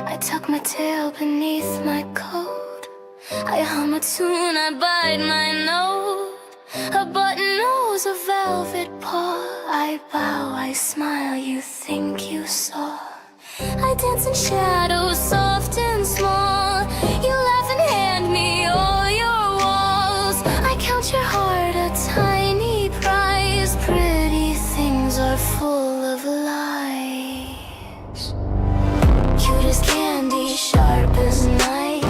I tuck my tail beneath my coat. I hum a tune, I bite my note. A button nose, a velvet paw. I bow, I smile, you think you saw. I dance in shadows, soft and small. You laugh and hand me all your walls. I count your heart, a tiny prize. Pretty things are full of lies. Cute as candy, sharp as night.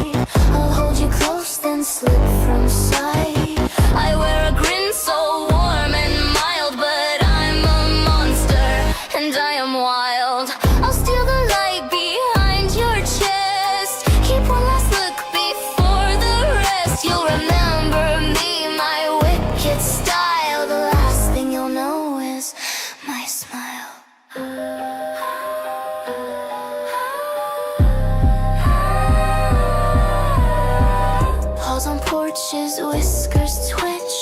I'll hold you close, then slip from sight. I wear a grin so warm and mild, but I'm a monster and I am wild. I'll steal the light behind your chest. Keep one last look before the rest. You'll remember me, my wicked style. The last thing you'll know is my smile. Paws on porches, whiskers twitch.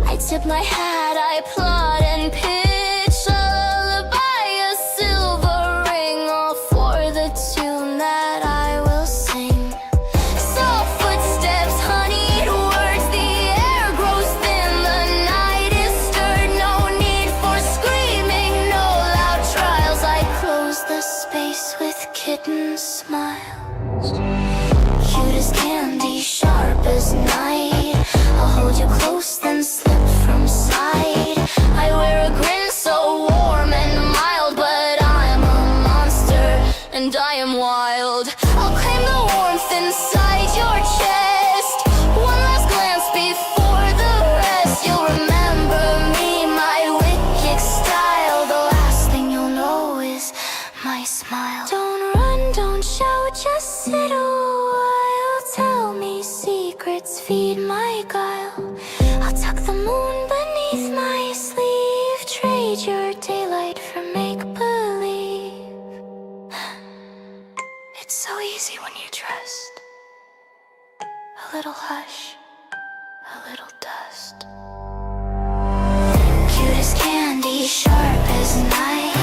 I tip my hat, I plot and pitch. A lullaby, a silver ring, all for the tune that I will sing. Soft footsteps, honeyed words, the air grows thin, the night is stirred. No need for screaming, no loud trials. I close the space with kitten smiles. Cute as candy, sharp as night. I'll hold you close, then slip from sight. I wear a grin so warm and mild, but I'm a monster and I am wild. I'll claim the warmth inside your chest. One last glance before the rest. You'll remember me, my wicked style. The last thing you'll know is my smile. Don't run, don't shout, just sit a while. Tell me secrets, feed my guile. I'll tuck the moon beneath my sleeve. Trade your daylight for make-believe. It's so easy when you trust. A little hush, a little dust. Cute as candy, sharp as night.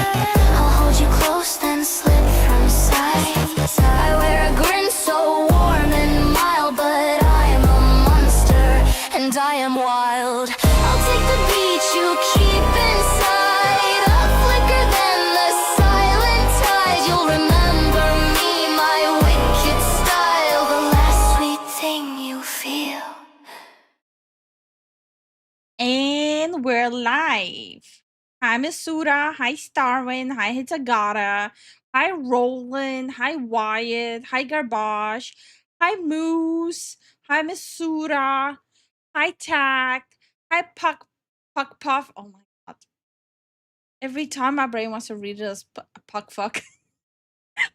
I'll hold you close, then slip from sight. I wear a grin so warm and mild, but I am a monster and I am wild. I'll take the beach you keep inside. I'll flicker then the silent tide. You'll remember me, my wicked style. The last sweet thing you feel. And we're live. Hi, Misura. Hi, Starwin. Hi, Hitagata. Hi, Roland. Hi, Wyatt. Hi, Garbage. Hi, Moose. Hi, Misura. Hi, Tact. Hi, Puck Puff. Oh my god. Every time my brain wants to read it as Puck Fuck.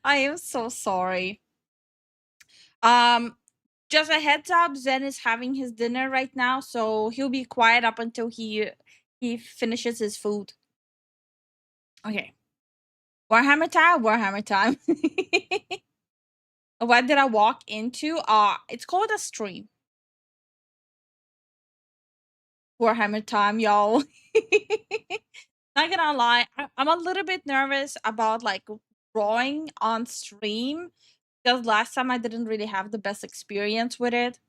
I am so sorry. Just a heads up, Zen is having his dinner right now, so he'll be quiet up until he finishes his food. Okay. Warhammer time. What did I walk into? It's called a stream. Warhammer time, y'all. Not gonna lie, I'm a little bit nervous about like drawing on stream because last time I didn't really have the best experience with it.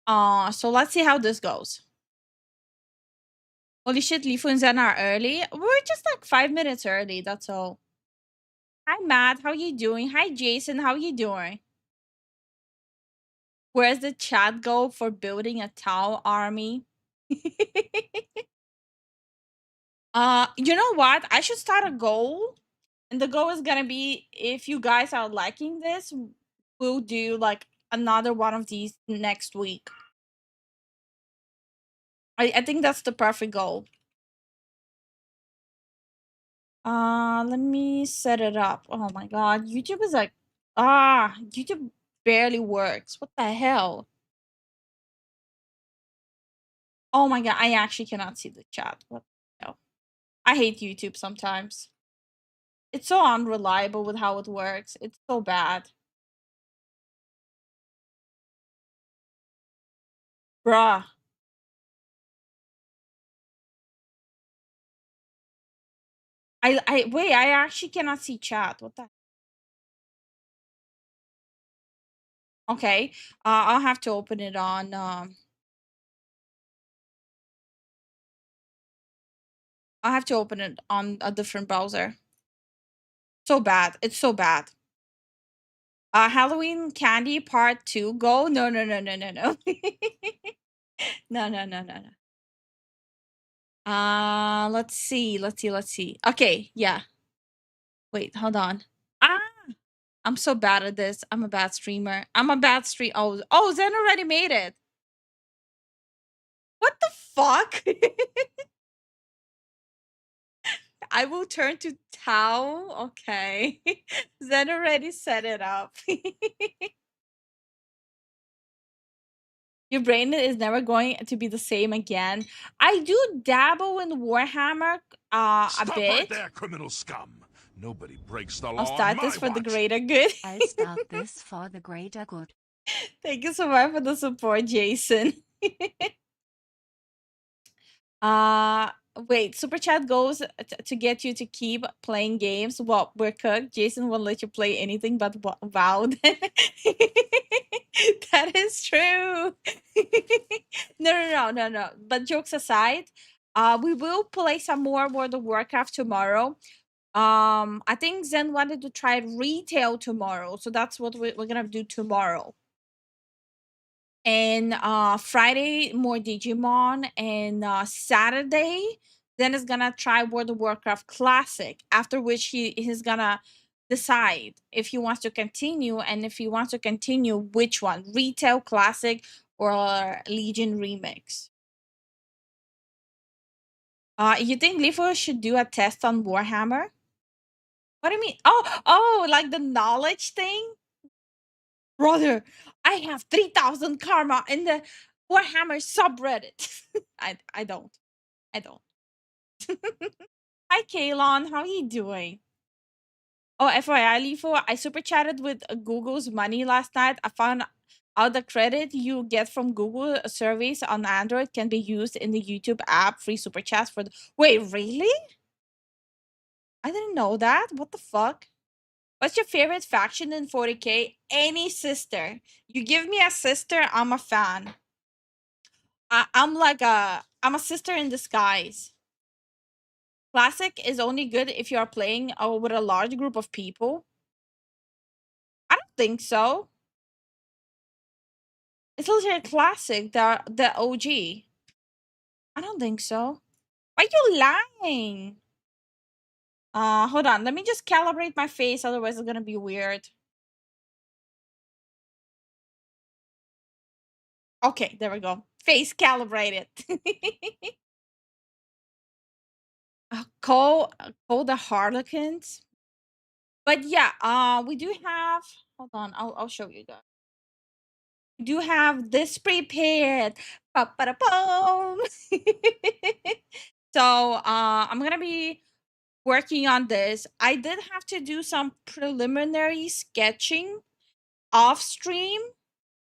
So let's see how this goes. Holy shit, Lifu and Zen are early. We're just like 5 minutes early, that's all. Hi Matt, how you doing? Hi Jason, how you doing? Where's the chat go for building a Tau army? You know what? I should start a goal. And the goal is gonna be, if you guys are liking this, we'll do like another one of these next week. I think that's the perfect goal. Let me set it up. Oh my god, YouTube is like, YouTube barely works. What the hell? Oh my god, I actually cannot see the chat. What the hell? I hate YouTube sometimes. It's so unreliable with how it works. It's so bad. Bruh. I wait, I actually cannot see chat. What the Okay. I'll have to open it on. I'll have to open it on a different browser. So bad. It's so bad. Halloween Candy Part 2. Go. No, no, no, no, no, no. No, no, no, no, no. Let's see. Let's see. Let's see. Okay. Yeah. Wait, hold on. Ah, I'm so bad at this. I'm a bad streamer. I'm a bad stream. Oh, Zen already made it. What the fuck? I will turn to Tao. Okay. Zen already set it up. Your brain is never going to be the same again. I do dabble in Warhammer a Stop bit. right there, criminal scum. Nobody breaks the law I'll start on this my for the watch. greater good. I'll start this for the greater good. Thank you so much for the support, Jason. Wait, super chat goes to get you to keep playing games. Well, we're cooked. Jason won't let you play anything but WoW. That is true. No. But jokes aside, we will play some more World of Warcraft tomorrow. I think Zen wanted to try retail tomorrow, so that's what we're gonna do tomorrow. And Friday more Digimon, and Saturday then is gonna try World of Warcraft Classic, after which he's gonna decide if he wants to continue, and if he wants to continue, which one, retail, classic, or Legion remix. You think Lifu should do a test on Warhammer? What do you mean? Oh, like the knowledge thing? Brother, I have 3,000 karma in the Warhammer subreddit. I don't. Hi, Kaylon. How are you doing? Oh, FYI, Lifo, I super chatted with Google's money last night. I found out the credit you get from Google surveys on Android can be used in the YouTube app. Free super chats for the. Wait, really? I didn't know that. What the fuck? What's your favorite faction in 40K? Any sister. You give me a sister, I'm a fan. I'm a sister in disguise. Classic is only good if you are playing with a large group of people. I don't think so. It's literally classic, the OG. I don't think so. Why are you lying? Hold on. Let me just calibrate my face, otherwise it's gonna be weird. Okay, there we go. Face calibrated. Call the Harlequins. But yeah, we do have. Hold on, I'll show you guys. We do have this prepared. Pa-pa-da-boom. So I'm gonna be working on this. I did have to do some preliminary sketching off stream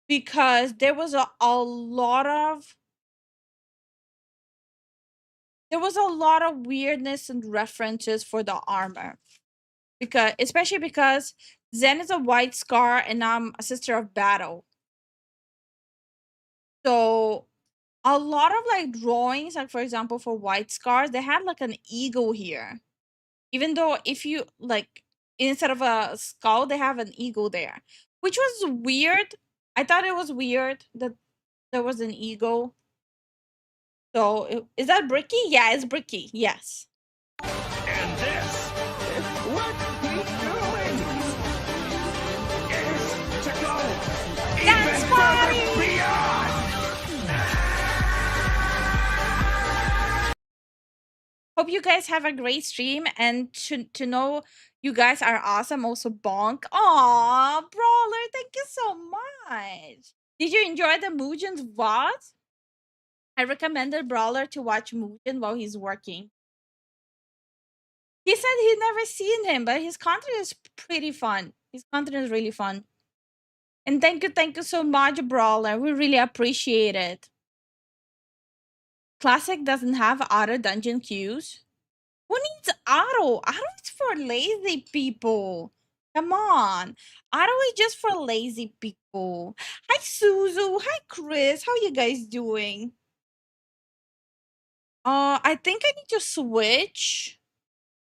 because there was a lot of weirdness and references for the armor, especially because Zen is a white scar and I'm a sister of battle. So a lot of like drawings, like for example for white scars, they had like an eagle here. Even though if you like instead of a skull, they have an eagle there, which was weird. I thought it was weird that there was an eagle. So is that Bricky? Yeah, it's Bricky. Yes. And this is what he's doing. Is to go Dance even party! further beyond. Hope you guys have a great stream, and to know you guys are awesome. Also, Bonk. Aw, Brawler, thank you so much. Did you enjoy the Mugen's VOD? I recommended Brawler to watch Mugen while he's working. He said he'd never seen him, but his content is pretty fun. His content is really fun. And thank you so much, Brawler. We really appreciate it. Classic doesn't have auto dungeon queues. Who needs auto? Auto is for lazy people. Come on. Auto is just for lazy people. Hi, Suzu. Hi, Chris. How you guys doing? I think I need to switch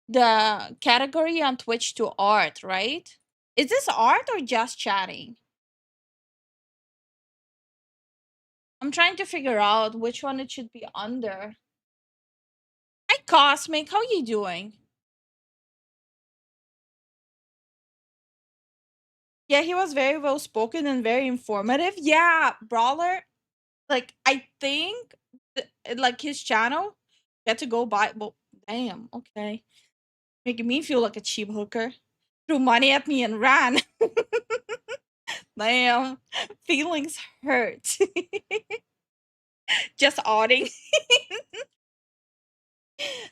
the category on Twitch to art, right? Is this art or just chatting? I'm trying to figure out which one it should be under. Hi, Cosmic. How you doing? Yeah, he was very well spoken and very informative. Yeah, Brawler. Like, I think, like, his channel get to go by. Well, damn. Okay, making me feel like a cheap hooker. Threw money at me and ran. Damn, feelings hurt. Just odding.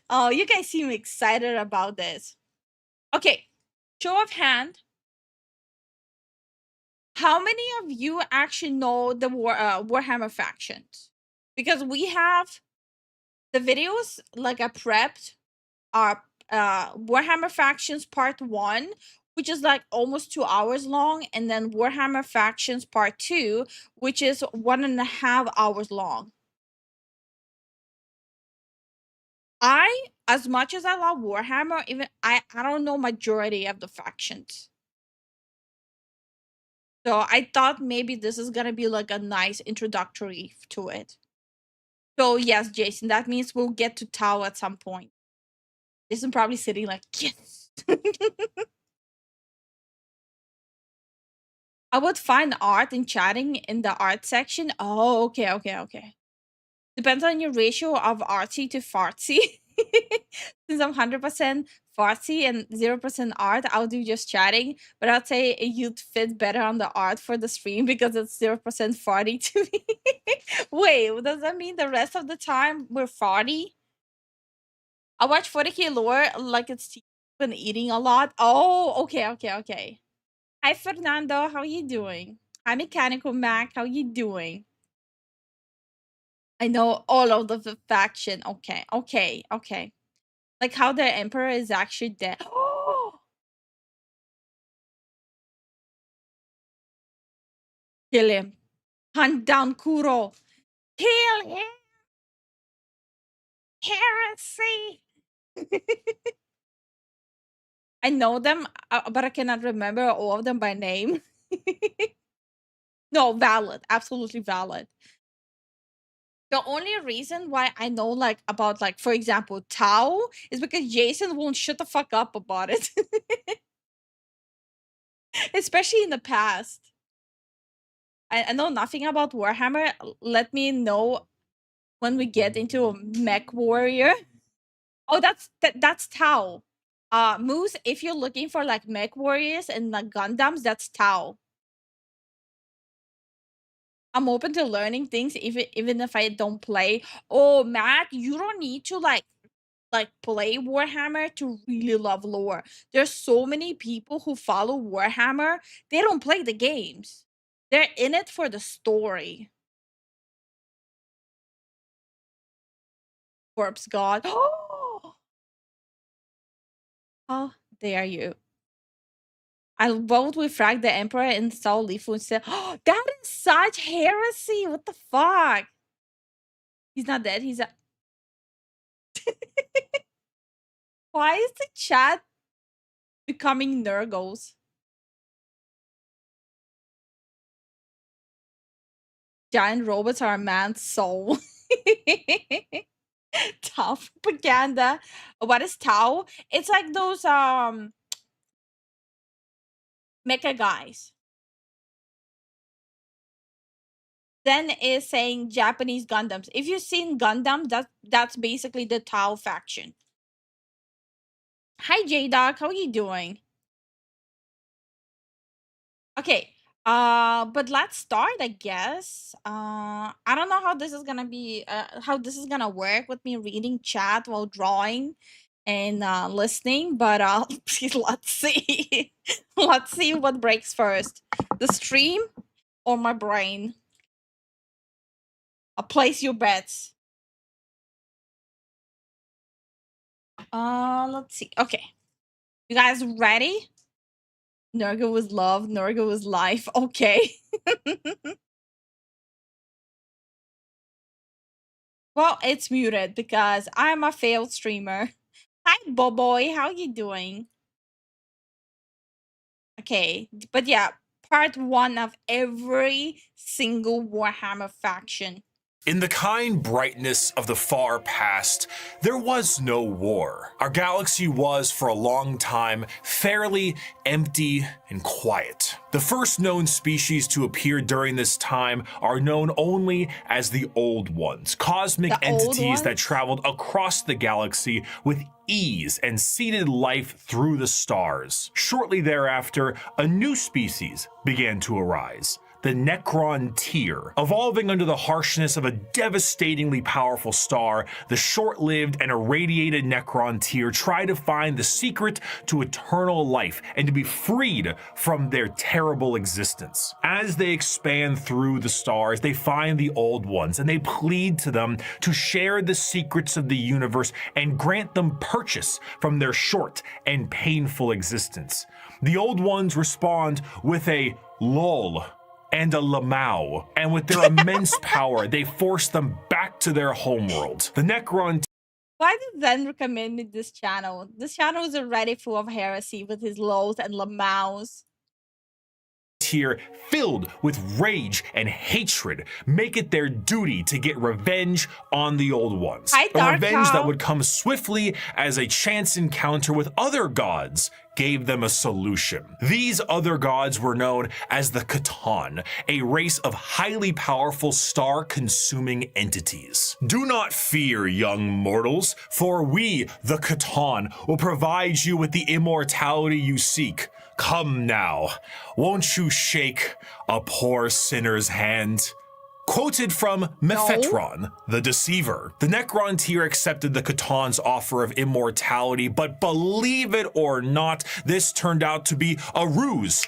Oh, you guys seem excited about this. Okay, show of hand. How many of you actually know the Warhammer factions? Because we have the videos, like, I prepped our Warhammer factions part 1, which is like almost 2 hours long, and then Warhammer factions part 2, which is 1.5 hours long. As much as I love Warhammer, even I don't know majority of the factions. So I thought maybe this is gonna be like a nice introductory to it. So yes, Jason, that means we'll get to Tau at some point. Jason probably sitting like, yes. I would find art and chatting in the art section. Oh, okay. Depends on your ratio of artsy to fartsy. Since I'm 100% fartsy and 0% art, I'll do just chatting. But I'd say you'd fit better on the art for the stream because it's 0% farty to me. Wait, does that mean the rest of the time we're farty? I watch 40k lore like it's been eating a lot. Oh, okay. Hi, Fernando. How you doing? Hi, Mechanical Mac. How you doing? I know all of the faction. Okay. Like how the emperor is actually dead. Kill him. Hunt down Kuro. Kill him. Heresy. I know them, but I cannot remember all of them by name. No, valid. Absolutely valid. The only reason why I know, like, about, like, for example, Tau is because Jason won't shut the fuck up about it. Especially in the past. I know nothing about Warhammer. Let me know when we get into a mech warrior. Oh, that's Tau. Moose, if you're looking for like mech warriors and like Gundams, that's Tau. I'm open to learning things even if I don't play. Oh, Matt, you don't need to like play Warhammer to really love lore. There's so many people who follow Warhammer, they don't play the games. They're in it for the story. Corpse God. Oh, how dare you? I'll vote with Frag the Emperor and install Lifu instead. Oh, that is such heresy. What the fuck? He's not dead. He's a. Why is the chat becoming Nurgles? Giant robots are a man's soul. Tau propaganda. What is Tau? It's like those mecha guys. Zen is saying Japanese Gundams. If you've seen Gundam, that's basically the Tau faction. Hi J-Dog, how are you doing? Okay, but let's start, I guess. I don't know how this is gonna be, how this is gonna work with me reading chat while drawing and listening, but let's see. Let's see what breaks first, the stream or my brain. Place your bets. Let's see. Okay, you guys ready? Nurgle was love, Nurgle was life. Okay. Well, it's muted because I'm a failed streamer. Hi, Boboy. How you doing? Okay, but yeah, part 1 of every single Warhammer faction. In the kind brightness of the far past, there was no war. Our galaxy was, for a long time, fairly empty and quiet. The first known species to appear during this time are known only as the Old Ones, cosmic entities that traveled across the galaxy with ease and seeded life through the stars. Shortly thereafter, a new species began to arise. The Necron tier. Evolving under the harshness of a devastatingly powerful star, the short-lived and irradiated Necron tier try to find the secret to eternal life and to be freed from their terrible existence. As they expand through the stars, they find the Old Ones and they plead to them to share the secrets of the universe and grant them purchase from their short and painful existence. The Old Ones respond with a lol and a lamau, and with their immense power, they force them back to their homeworld. The Necron Why did Zen recommend me this channel? This channel is already full of heresy with his lols and lamaus. Tier filled with rage and hatred make it their duty to get revenge on the Old Ones. A revenge that would come swiftly as a chance encounter with other gods gave them a solution. These other gods were known as the Catan, a race of highly powerful star-consuming entities. Do not fear, young mortals, for we, the Catan, will provide you with the immortality you seek. Come now, won't you shake a poor sinner's hand? Quoted from Mephetron, the Deceiver. The Necron tier accepted the Catan's offer of immortality, but believe it or not, this turned out to be a ruse.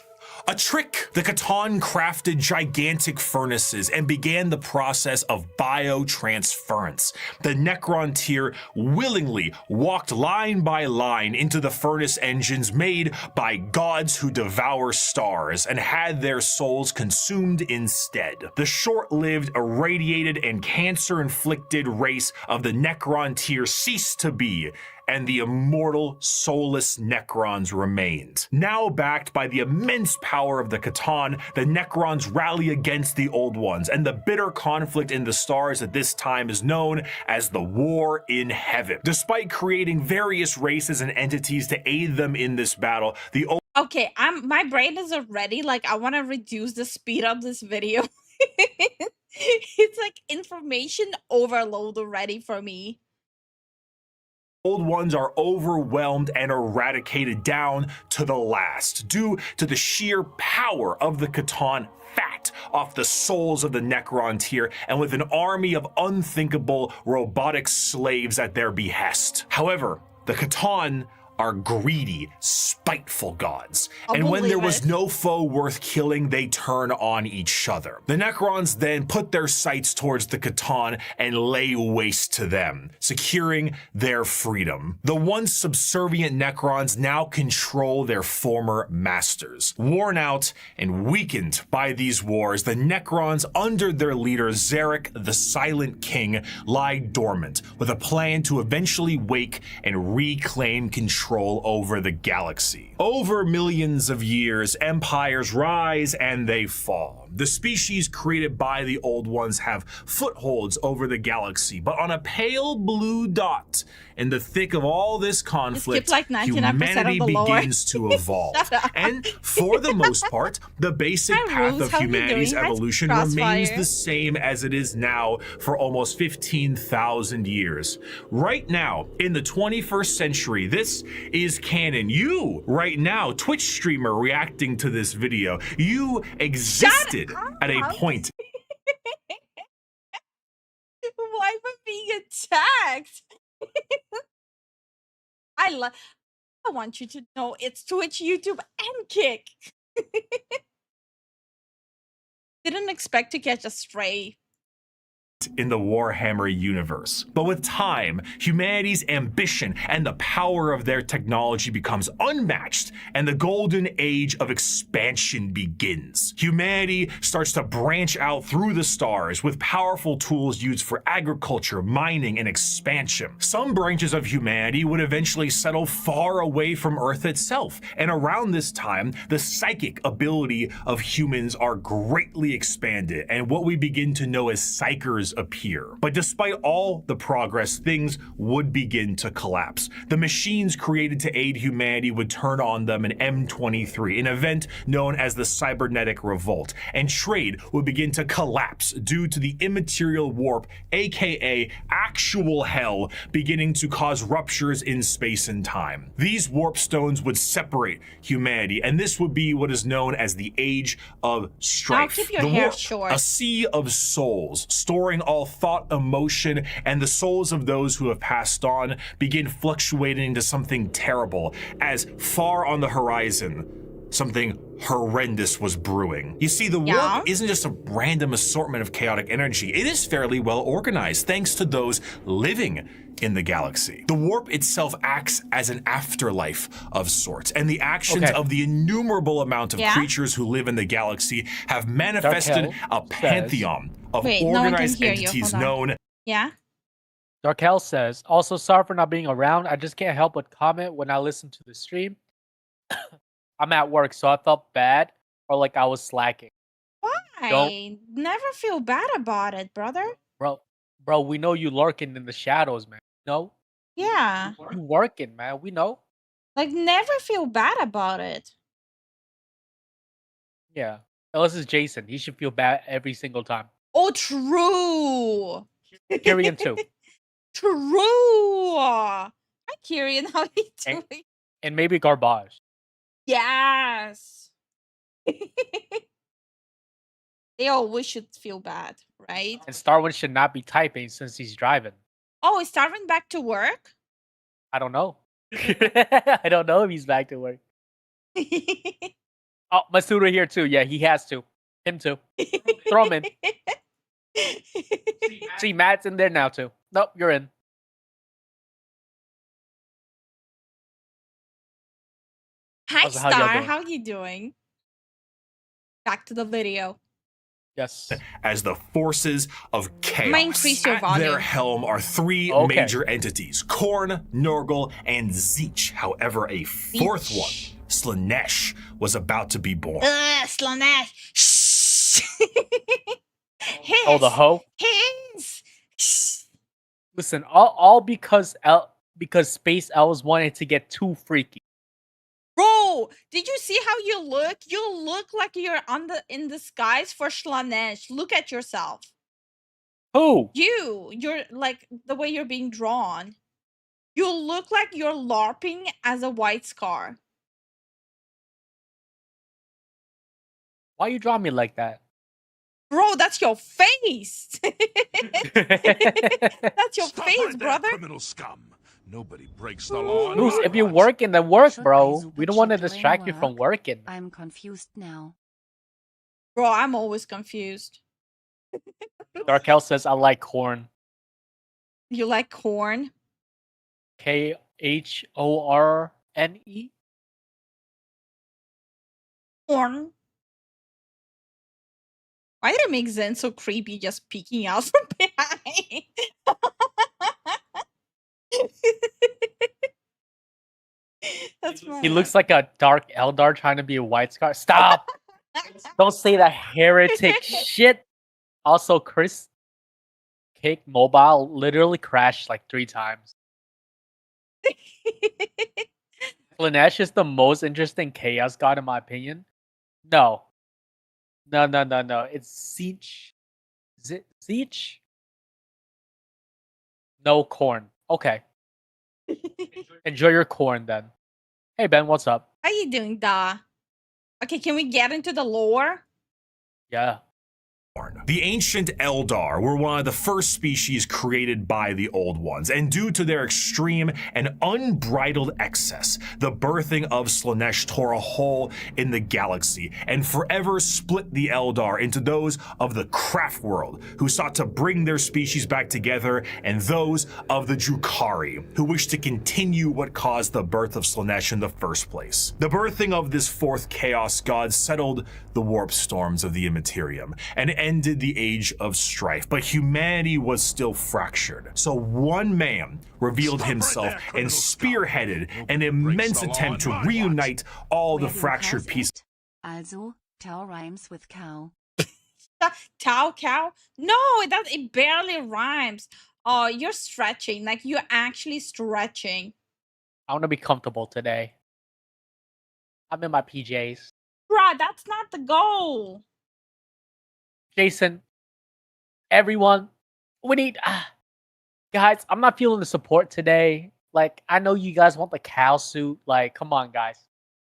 A trick. The Catan crafted gigantic furnaces and began the process of biotransference. The Necron tier willingly walked line by line into the furnace engines made by gods who devour stars and had their souls consumed instead. The short-lived, irradiated, and cancer-inflicted race of the Necron tier ceased to be, and the immortal, soulless Necrons remained. Now backed by the immense power of the Catan, the Necrons rally against the Old Ones, and the bitter conflict in the stars at this time is known as the War in Heaven. Despite creating various races and entities to aid them in this battle, the Okay, my brain is already like, I want to reduce the speed of this video. It's like information overload already for me. Old Ones are overwhelmed and eradicated down to the last, due to the sheer power of the Catan fat off the souls of the Necron tier, and with an army of unthinkable robotic slaves at their behest. However, the Catan are greedy, spiteful gods, and when there was no foe worth killing, they turn on each other. The Necrons then put their sights towards the Catan and lay waste to them, securing their freedom. The once subservient Necrons now control their former masters. Worn out and weakened by these wars, the Necrons under their leader Zarek, the Silent King, lie dormant, with a plan to eventually wake and reclaim control over the galaxy. Over millions of years, empires rise and they fall. The species created by the Old Ones have footholds over the galaxy, but on a pale blue dot in the thick of all this conflict, like humanity begins to evolve. And for the most part, the basic path of humanity's evolution remains the same as it is now for almost 15,000 years. Right now, in the 21st century, this is canon. You, right now, Twitch streamer reacting to this video, you existed at a point. Why am I being attacked? I want you to know it's Twitch, YouTube, and Kick. Didn't expect to catch a stray. in the Warhammer universe. But with time, humanity's ambition and the power of their technology becomes unmatched, and the golden age of expansion begins. Humanity starts to branch out through the stars with powerful tools used for agriculture, mining, and expansion. Some branches of humanity would eventually settle far away from Earth itself, and around this time, the psychic ability of humans are greatly expanded, and what we begin to know as psychers appear. But despite all the progress, things would begin to collapse. The machines created to aid humanity would turn on them in M23, an event known as the Cybernetic Revolt, and trade would begin to collapse due to the immaterial warp, aka actual hell, beginning to cause ruptures in space and time. These warp stones would separate humanity, and this would be what is known as the Age of Strife. Now keep your The hair warp, short. a sea of souls, storing all thought, emotion, and the souls of those who have passed on, begin fluctuating into something terrible, as far on the horizon, something horrendous was brewing. You see, the warp isn't just a random assortment of chaotic energy. It is fairly well organized thanks to those living in the galaxy. The warp itself acts as an afterlife of sorts, and the actions of the innumerable amount of creatures who live in the galaxy have manifested a pantheon of organized entities known. Darkel says, also sorry for not being around. I just can't help but comment when I listen to the stream. I'm at work, so I felt bad or like I was slacking. Why? Never feel bad about it, brother. Bro, we know you lurking in the shadows, man. No? Yeah. You working, man. We know. Like, never feel bad about it. Yeah. Unless it's Jason. He should feel bad every single time. Oh, true. Kyrian too. True. Hi, Kyrian. How are you doing? And maybe Garbage. Yes. They always should feel bad, right? And Starwin should not be typing since he's driving. Oh, is Starvin back to work? I don't know. I don't know if he's back to work. Oh, Masuda here too. Yeah, he has to. Him too. Throw him in. See, Matt's in there now too. Nope, you're in. Hi, Also, Star. how How you doing? Back to the video. Yes. As the forces of chaos. Increase your At volume. their helm are three major entities: Korn, Nurgle, and Zeech. However, a fourth one, Slanesh, was about to be born. Slanesh. Shh. Oh, the hoe? His. Shh. Listen, all because Space Elves wanted to get too freaky. Bro, did you see how you look? You look like you're in the skies for Slanesh. Look at yourself. Who? You're like the way you're being drawn. You look like you're LARPing as a white scar. Why you draw me like that? Bro, that's your face. That's your Stop face, right there, brother. criminal scum. Nobody breaks the law. Moose, in if you're my watch. working, then work, Should I bro. We don't want to switch distract you work? from working. I'm confused now. Bro, I'm always confused. Darkel says, I like corn. You like corn? Khorne? Corn. Why did it make Zen so creepy just peeking out from behind? That's He looks like a dark Eldar trying to be a white scar. Stop! Don't say that heretic shit. Also, Chris Cake Mobile literally crashed like 3 times. Slanesh is the most interesting Chaos God in my opinion. No. It's Zeech. Zeech? No corn. Okay. Enjoy your corn then. Hey Ben, what's up? How you doing, Da? Okay, can we get into the lore? Yeah. The ancient Eldar were one of the first species created by the Old Ones, and due to their extreme and unbridled excess, the birthing of Slaanesh tore a hole in the galaxy and forever split the Eldar into those of the craft world, who sought to bring their species back together, and those of the Drukhari, who wished to continue what caused the birth of Slaanesh in the first place. The birthing of this fourth Chaos God settled the warp storms of the Immaterium and ended the age of strife, but humanity was still fractured. So one man revealed himself and spearheaded an immense attempt to reunite all the fractured pieces. Also, Tau rhymes with cow. Cow? No, it barely rhymes. Oh, you're stretching. Like, you're actually stretching. I want to be comfortable today. I'm in my PJs. Bruh, that's not the goal. Jason, everyone, we need... guys, I'm not feeling the support today. Like, I know you guys want the cow suit. Like, come on, guys.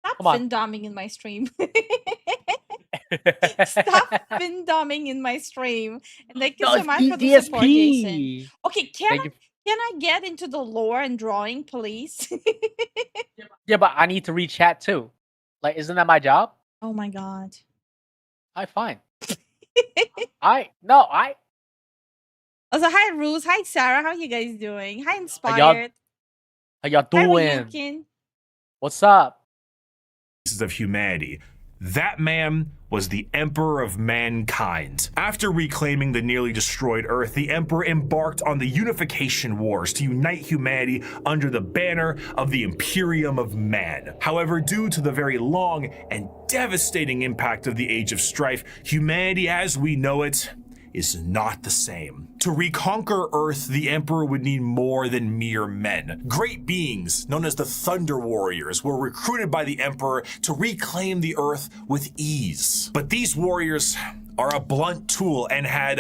Stop Come on. fin-doming in my stream. Stop fin-doming in my stream. And thank you so much for the support, Jason. Okay, can I get into the lore and drawing, please? Yeah, but I need to read chat too. Like, isn't that my job? Oh my god. Alright, fine. Also, hi Ruse, hi Sarah, how you guys doing? Hi How Inspired. y'all Hi doing? Ryukin. What's up? Of humanity. That man was the Emperor of Mankind. After reclaiming the nearly destroyed Earth, the Emperor embarked on the Unification Wars to unite humanity under the banner of the Imperium of Man. However, due to the very long and devastating impact of the Age of Strife, humanity as we know it is not the same. To reconquer Earth, the Emperor would need more than mere men. Great beings, known as the Thunder Warriors, were recruited by the Emperor to reclaim the Earth with ease. But these warriors are a blunt tool and had,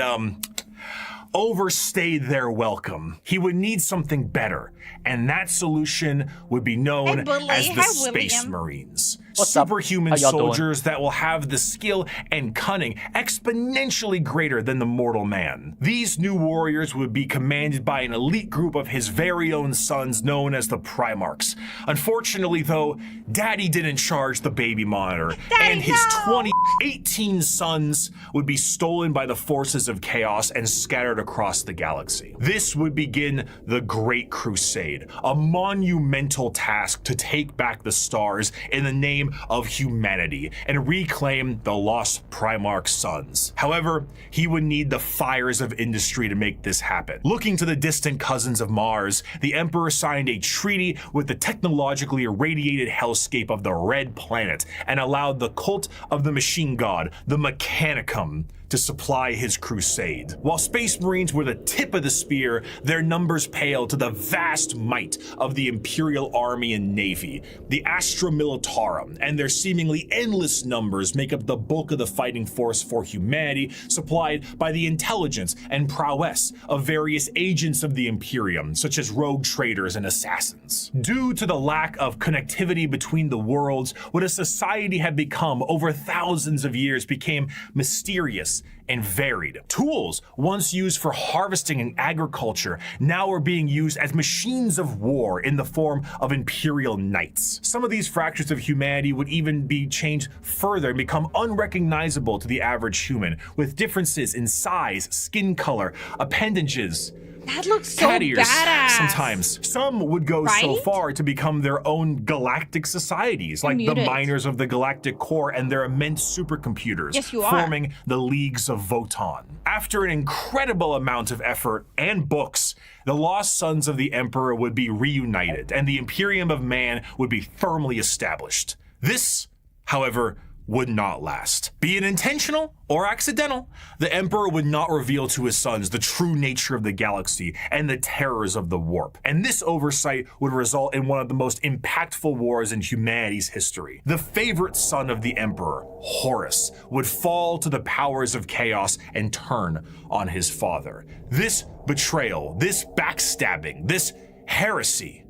overstayed their welcome. He would need something better, and that solution would be known as the Space Marines. Superhuman soldiers that will have the skill and cunning exponentially greater than the mortal man. These new warriors would be commanded by an elite group of his very own sons known as the Primarchs. Unfortunately though, Daddy didn't charge the baby monitor, and his 2018 sons would be stolen by the forces of chaos and scattered across the galaxy. This would begin the Great Crusade, a monumental task to take back the stars in the name of humanity and reclaim the lost Primarch sons. However, he would need the fires of industry to make this happen. Looking to the distant cousins of Mars, the Emperor signed a treaty with the technologically irradiated hellscape of the Red Planet and allowed the cult of the machine god, the Mechanicum, to supply his crusade. While Space Marines were the tip of the spear, their numbers paled to the vast might of the Imperial Army and Navy. The Astra Militarum and their seemingly endless numbers make up the bulk of the fighting force for humanity, supplied by the intelligence and prowess of various agents of the Imperium, such as rogue traders and assassins. Due to the lack of connectivity between the worlds, what a society had become over thousands of years became mysterious and varied. Tools once used for harvesting and agriculture now are being used as machines of war in the form of Imperial Knights. Some of these fractures of humanity would even be changed further and become unrecognizable to the average human, with differences in size, skin color, appendages, that looks so cat ears, badass. sometimes. Some would go so far to become their own galactic societies, like the miners of the Galactic Core and their immense supercomputers, forming the Leagues of Voton. After an incredible amount of effort and books, the lost sons of the Emperor would be reunited, and the Imperium of Man would be firmly established. This, however, would not last. Be it intentional or accidental, the Emperor would not reveal to his sons the true nature of the galaxy and the terrors of the warp. And this oversight would result in one of the most impactful wars in humanity's history. The favorite son of the Emperor, Horus, would fall to the powers of chaos and turn on his father. This betrayal, this backstabbing, this heresy,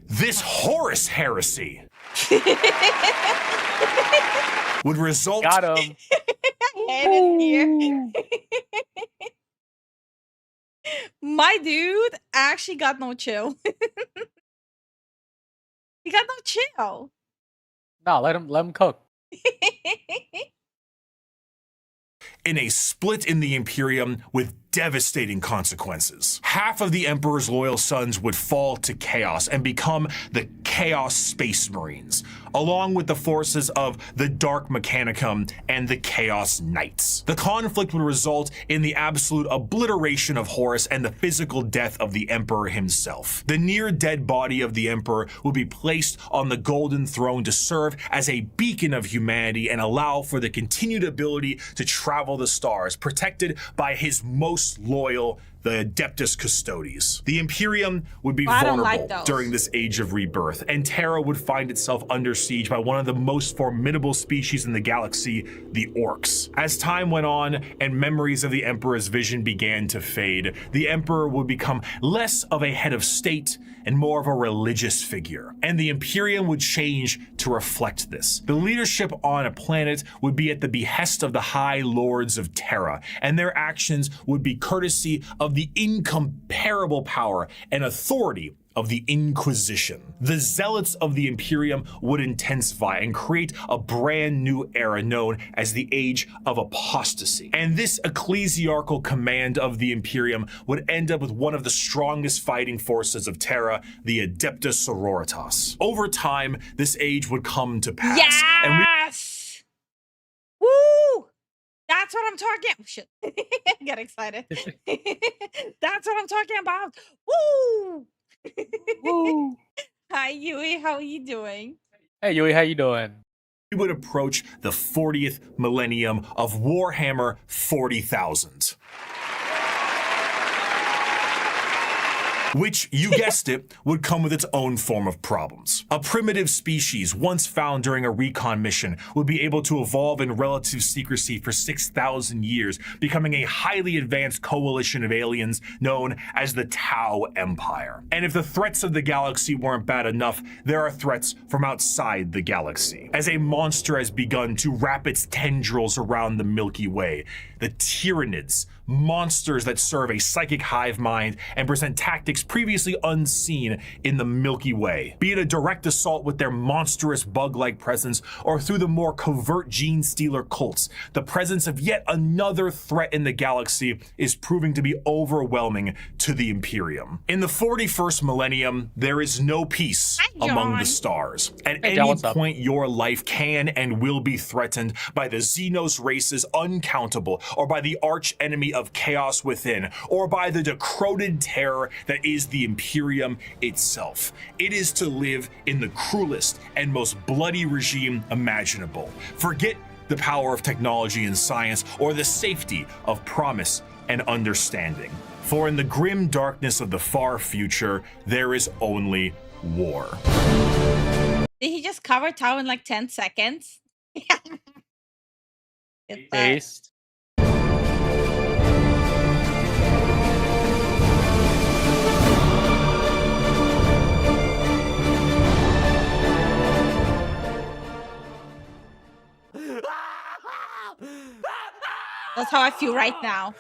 this Horus heresy would result And it's here. My dude actually got no chill. He got no chill. No, let him cook. In a split in the Imperium with devastating consequences. Half of the Emperor's loyal sons would fall to chaos and become the Chaos Space Marines, along with the forces of the Dark Mechanicum and the Chaos Knights. The conflict would result in the absolute obliteration of Horus and the physical death of the Emperor himself. The near-dead body of the Emperor would be placed on the Golden Throne to serve as a beacon of humanity and allow for the continued ability to travel the stars, protected by his most loyal, the Adeptus Custodes. The Imperium would be vulnerable during this age of rebirth, and Terra would find itself under siege by one of the most formidable species in the galaxy, the Orcs. As time went on and memories of the Emperor's vision began to fade, the Emperor would become less of a head of state and more of a religious figure, and the Imperium would change to reflect this. The leadership on a planet would be at the behest of the High Lords of Terra, and their actions would be courtesy of the incomparable power and authority of the Inquisition. The zealots of the Imperium would intensify and create a brand new era known as the Age of Apostasy. And this ecclesiarchal command of the Imperium would end up with one of the strongest fighting forces of Terra, the Adeptus Sororitas. Over time, this age would come to pass. Yes! Woo! That's what I'm talking. Oh, shit. I get excited. That's what I'm talking about. Woo! Woo. Hi, Yui. How are you doing? Hey, Yui, how you doing? We would approach the 40th millennium of Warhammer 40,000. Which, you guessed it, would come with its own form of problems. A primitive species once found during a recon mission would be able to evolve in relative secrecy for 6,000 years, becoming a highly advanced coalition of aliens known as the Tau Empire. And if the threats of the galaxy weren't bad enough, there are threats from outside the galaxy. As a monster has begun to wrap its tendrils around the Milky Way, the Tyranids, monsters that serve a psychic hive mind and present tactics previously unseen in the Milky Way. Be it a direct assault with their monstrous bug-like presence or through the more covert gene stealer cults, the presence of yet another threat in the galaxy is proving to be overwhelming to the Imperium. In the 41st millennium, there is no peace among the stars. At any point, your life can and will be threatened by the Xenos races uncountable, or by the arch enemy of chaos within, or by the decroded terror that is the Imperium itself. It is to live in the cruelest and most bloody regime imaginable. Forget the power of technology and science, or the safety of promise and understanding. For in the grim darkness of the far future, there is only war. Did he just cover Tau in like 10 seconds? Taste. That's how I feel right now.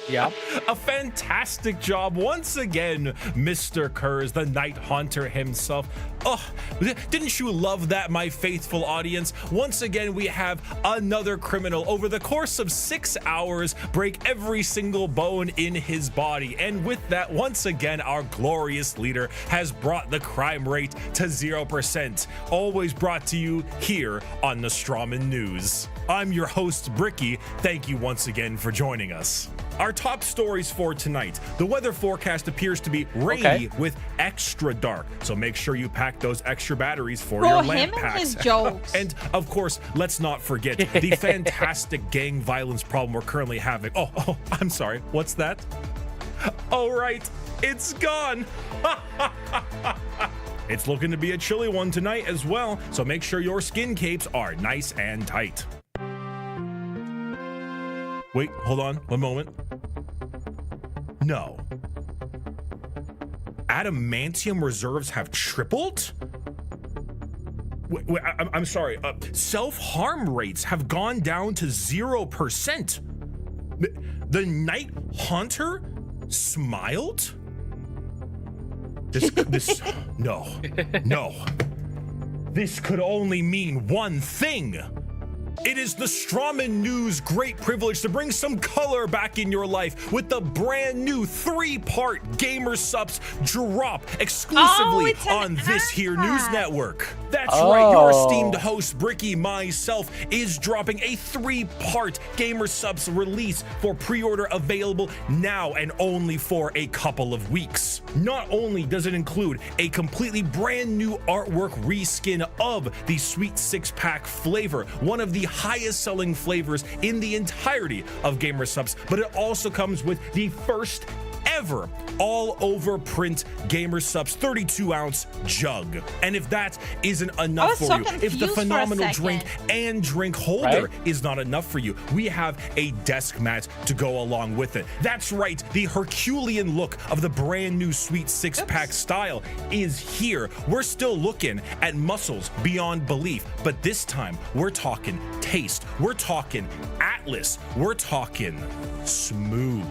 Yeah. A fantastic job once again, Mr. Kurz, the Night Haunter himself. Oh, didn't you love that, my faithful audience? Once again, we have another criminal over the course of 6 hours break every single bone in his body. And with that, once again, our glorious leader has brought the crime rate to 0%. Always brought to you here on Nostroman News. I'm your host, Bricky. Thank you once again for joining us. Our top stories for tonight. The weather forecast appears to be rainy with extra dark, so make sure you pack those extra batteries for your lamp packs. His jokes. And of course, let's not forget the fantastic gang violence problem we're currently having. Oh, I'm sorry. What's that? Oh, right. It's gone. It's looking to be a chilly one tonight as well, so make sure your skin capes are nice and tight. Wait, hold on, one moment. No. Adamantium reserves have tripled? I'm sorry. Self-harm rates have gone down to 0%. The Night Haunter smiled? No. This could only mean one thing. It is the Strawman News' great privilege to bring some color back in your life with the brand new 3-part Gamer Supps drop exclusively on this here news network. That's right, your esteemed host Bricky, myself, is dropping a 3-part Gamer Supps release for pre-order, available now and only for a couple of weeks. Not only does it include a completely brand new artwork reskin of the Sweet 6-pack flavor, one of the highest selling flavors in the entirety of Gamer Supps, but it also comes with the first ever all over print Gamer Supps 32-ounce jug. And if that isn't enough for you, if the phenomenal drink and drink holder is not enough for you, we have a desk mat to go along with it. That's right, the Herculean look of the brand new Sweet 6-pack style is here. We're still looking at muscles beyond belief, but this time we're talking taste, we're talking Atlas, we're talking smooth.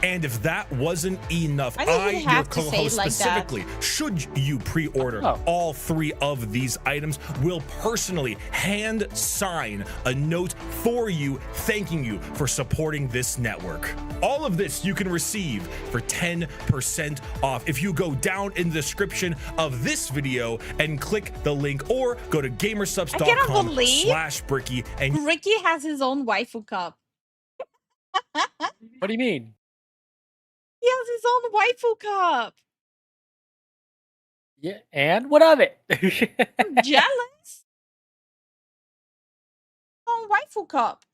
And if that wasn't enough, your co-host specifically, should you pre-order all 3 of these items, will personally hand sign a note for you, thanking you for supporting this network. All of this you can receive for 10% off if you go down in the description of this video and click the link, or go to gamersupps.com/Bricky. And Ricky has his own waifu cup. What do you mean? He has his own waifu cup. Yeah, and what of it? I'm jealous. Own waifu cup.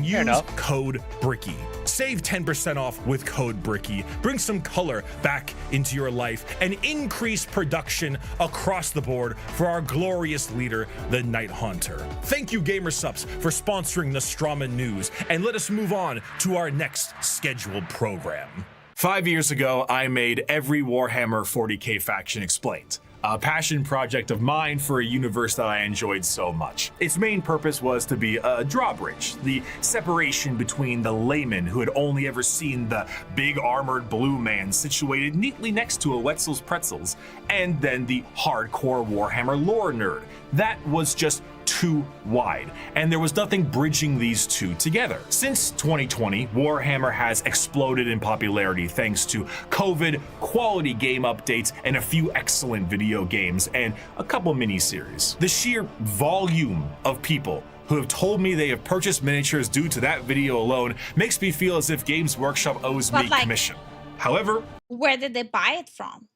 Use code Bricky. Save 10% off with code Bricky. Bring some color back into your life and increase production across the board for our glorious leader, the Night Haunter. Thank you, Gamer Supps, for sponsoring the Strawman News, and let us move on to our next scheduled program. 5 years ago, I made every Warhammer 40k faction explained. A passion project of mine for a universe that I enjoyed so much. Its main purpose was to be a drawbridge, the separation between the layman who had only ever seen the big armored blue man situated neatly next to a Wetzel's Pretzels, and then the hardcore Warhammer lore nerd. That was just too wide, and there was nothing bridging these two together. Since 2020, Warhammer has exploded in popularity thanks to COVID, quality game updates, and a few excellent video games, and a couple miniseries. The sheer volume of people who have told me they have purchased miniatures due to that video alone makes me feel as if Games Workshop owes me commission. However, where did they buy it from?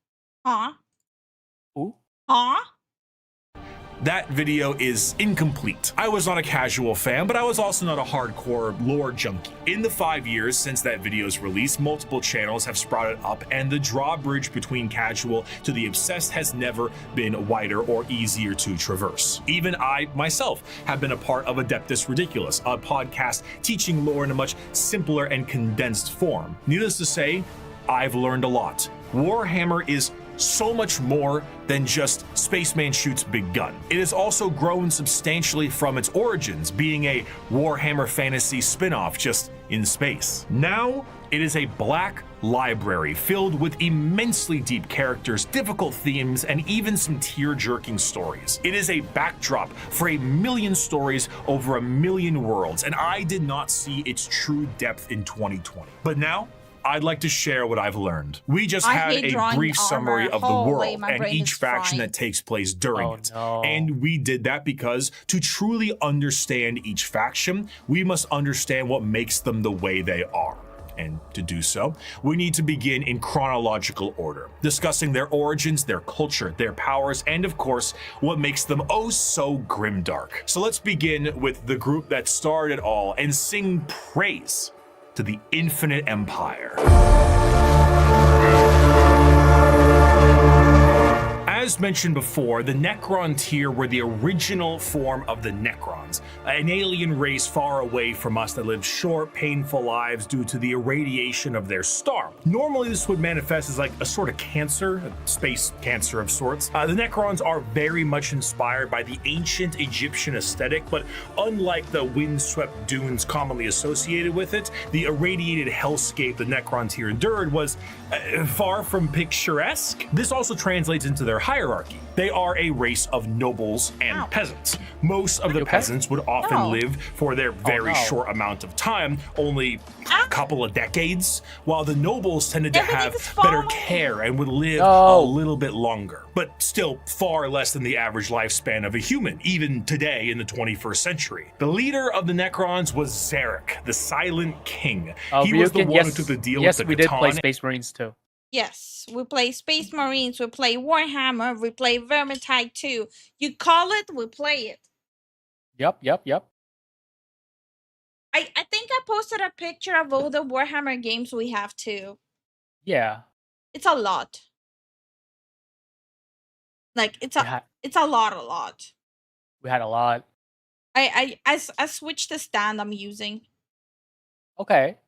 Huh? Ooh. Huh? That video is incomplete. I was not a casual fan, but I was also not a hardcore lore junkie. In the 5 years since that video's release, multiple channels have sprouted up, and the drawbridge between casual to the obsessed has never been wider or easier to traverse. Even I, myself, have been a part of Adeptus Ridiculous, a podcast teaching lore in a much simpler and condensed form. Needless to say, I've learned a lot. Warhammer is so much more than just Spaceman shoots big gun. It has also grown substantially from its origins, being a Warhammer fantasy spin-off just in space. Now, it is a black library filled with immensely deep characters, difficult themes, and even some tear-jerking stories. It is a backdrop for a million stories over a million worlds, and I did not see its true depth in 2020. But now, I'd like to share what I've learned. We just had a brief summary of the world and each faction that takes place during it. And we did that because to truly understand each faction, we must understand what makes them the way they are. And to do so, we need to begin in chronological order, discussing their origins, their culture, their powers, and of course, what makes them oh so grimdark. So let's begin with the group that started it all and sing praise to the Infinite Empire. As just mentioned before, the Necron tier were the original form of the Necrons, an alien race far away from us that lived short, painful lives due to the irradiation of their star. Normally, this would manifest as like a sort of cancer, a space cancer of sorts. The Necrons are very much inspired by the ancient Egyptian aesthetic, but unlike the windswept dunes commonly associated with it, the irradiated hellscape the Necrons here endured was far from picturesque. This also translates into their hierarchy. They are a race of nobles and peasants. Most of the peasants would often live for their very short amount of time, only a couple of decades, while the nobles tended to have better care and would live a little bit longer, but still far less than the average lifespan of a human, even today in the 21st century. The leader of the Necrons was Zarek, the Silent King. He was the one who took the deal with the Catan. Yes, we did play Space Marines too. Yes, we play Space Marines, we play Warhammer, we play Vermintide 2. You call it, we play it. Yep. I think I posted a picture of all the Warhammer games we have too. Yeah. It's a lot. Like it's a lot. We had a lot. I switched the stand I'm using. Okay.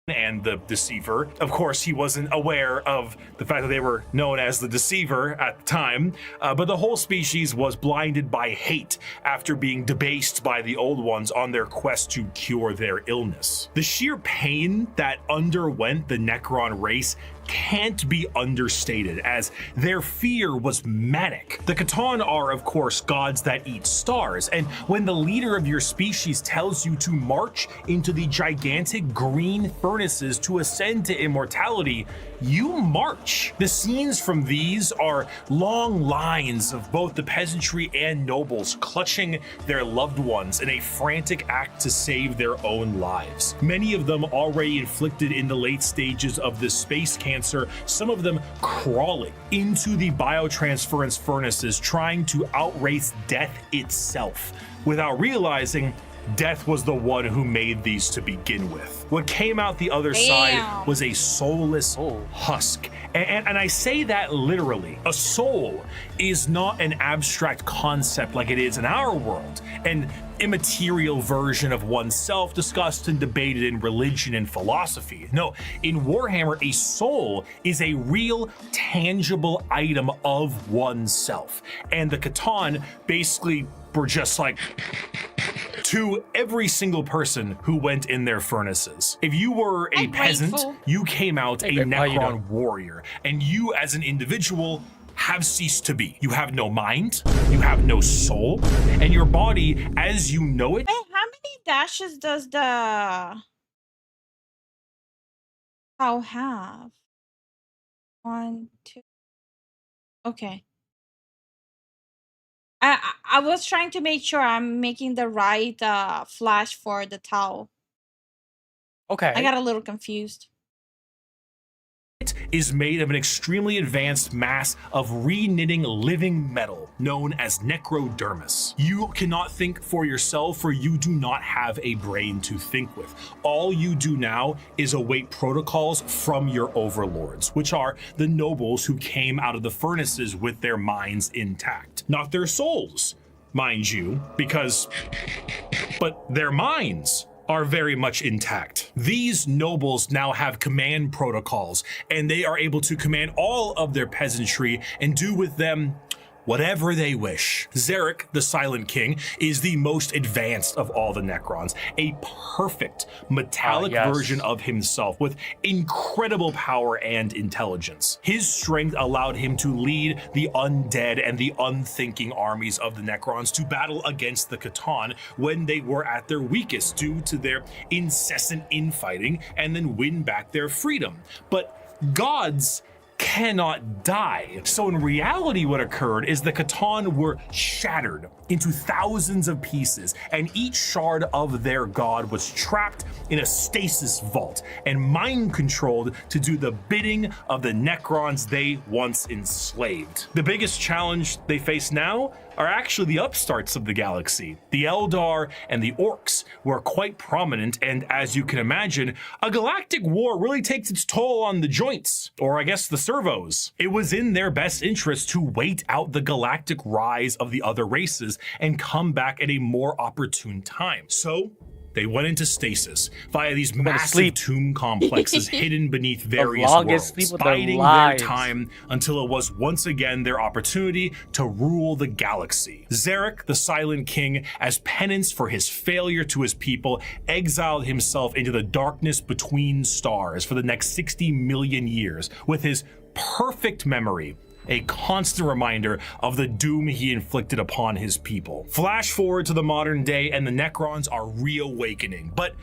And the Deceiver. Of course, he wasn't aware of the fact that they were known as the Deceiver at the time, but the whole species was blinded by hate after being debased by the Old Ones on their quest to cure their illness. The sheer pain that underwent the Necron race can't be understated, as their fear was manic. The Catan are, of course, gods that eat stars, and when the leader of your species tells you to march into the gigantic green furnaces to ascend to immortality, you march. The scenes from these are long lines of both the peasantry and nobles clutching their loved ones in a frantic act to save their own lives. Many of them already inflicted in the late stages of this space cancer, some of them crawling into the biotransference furnaces, trying to outrace death itself, without realizing death was the one who made these to begin with. What came out the other side was a soulless husk. And I say that literally. A soul is not an abstract concept like it is in our world, an immaterial version of oneself discussed and debated in religion and philosophy. No, in Warhammer, a soul is a real, tangible item of oneself. And the Catan basically were just like to every single person who went in their furnaces. If you were a peasant, you came out a Necron warrior, and you as an individual have ceased to be. You have no mind, you have no soul, and your body as you know it. Hey, how many dashes does the cow have? 1, 2. Okay. I was trying to make sure I'm making the right flash for the towel. Okay. I got a little confused. Is made of an extremely advanced mass of re-knitting living metal known as necrodermis. You cannot think for yourself, for you do not have a brain to think with. All you do now is await protocols from your overlords, which are the nobles who came out of the furnaces with their minds intact. Not their souls, mind you, but their minds are very much intact. These nobles now have command protocols, and they are able to command all of their peasantry and do with them whatever they wish. Zarek, the Silent King, is the most advanced of all the Necrons, a perfect metallic version of himself with incredible power and intelligence. His strength allowed him to lead the undead and the unthinking armies of the Necrons to battle against the Catan when they were at their weakest due to their incessant infighting, and then win back their freedom. But gods cannot die. So in reality, what occurred is the Catan were shattered into thousands of pieces, and each shard of their god was trapped in a stasis vault and mind controlled to do the bidding of the Necrons they once enslaved. The biggest challenge they face now are actually the upstarts of the galaxy. The Eldar and the Orcs were quite prominent, and as you can imagine, a galactic war really takes its toll on the joints, or I guess the servos. It was in their best interest to wait out the galactic rise of the other races and come back at a more opportune time. So they went into stasis via these massive tomb complexes hidden beneath various worlds, biding their time until it was once again their opportunity to rule the galaxy. Zarek, the Silent King, as penance for his failure to his people, exiled himself into the darkness between stars for the next 60 million years with his perfect memory, a constant reminder of the doom he inflicted upon his people. Flash forward to the modern day and the Necrons are reawakening, but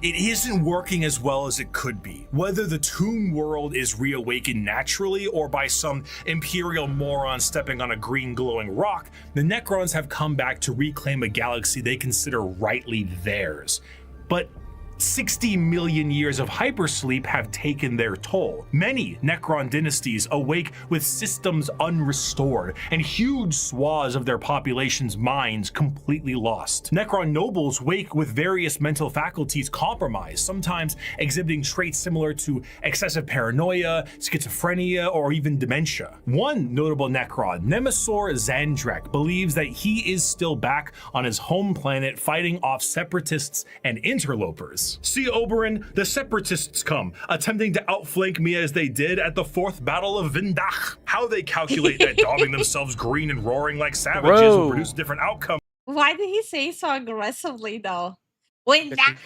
it isn't working as well as it could be. Whether the tomb world is reawakened naturally or by some imperial moron stepping on a green glowing rock, the Necrons have come back to reclaim a galaxy they consider rightly theirs. But 60 million years of hypersleep have taken their toll. Many Necron dynasties awake with systems unrestored and huge swaths of their population's minds completely lost. Necron nobles wake with various mental faculties compromised, sometimes exhibiting traits similar to excessive paranoia, schizophrenia, or even dementia. One notable Necron, Nemesaur Zandrek, believes that he is still back on his home planet fighting off separatists and interlopers. See, Oberyn, the separatists come, attempting to outflank me as they did at the 4th Battle of Vindach. How they calculate that daubing themselves green and roaring like savages will produce different outcomes. Why did he say so aggressively, though? Vindach!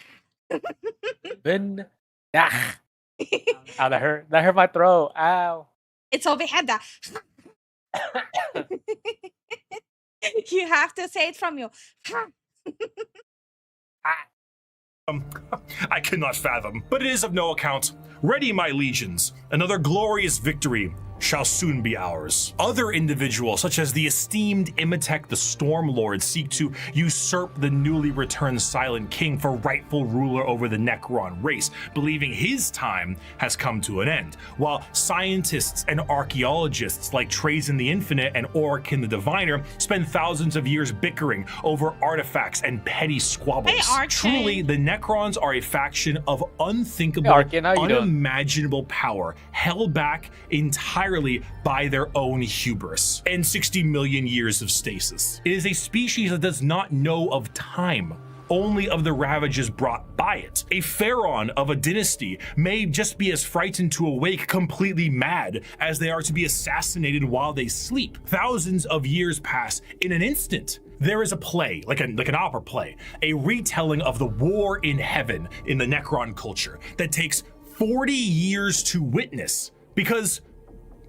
Vindach! Ow, that hurt my throat. Ow. It's over here. You have to say it from you. I cannot fathom, but it is of no account. Ready, my legions. Another glorious victory shall soon be ours. Other individuals, such as the esteemed Imatech the Stormlord, seek to usurp the newly returned Silent King for rightful ruler over the Necron race, believing his time has come to an end, while scientists and archaeologists like Trazen the Infinite and Orokin the Diviner spend thousands of years bickering over artifacts and petty squabbles. Truly, the Necrons are a faction of unthinkable, unimaginable power, held back entirely by their own hubris and 60 million years of stasis. It is a species that does not know of time, only of the ravages brought by it. A pharaoh of a dynasty may just be as frightened to awake completely mad as they are to be assassinated while they sleep. Thousands of years pass in an instant. There is a play, like an opera play, a retelling of the war in heaven in the Necron culture that takes 40 years to witness, because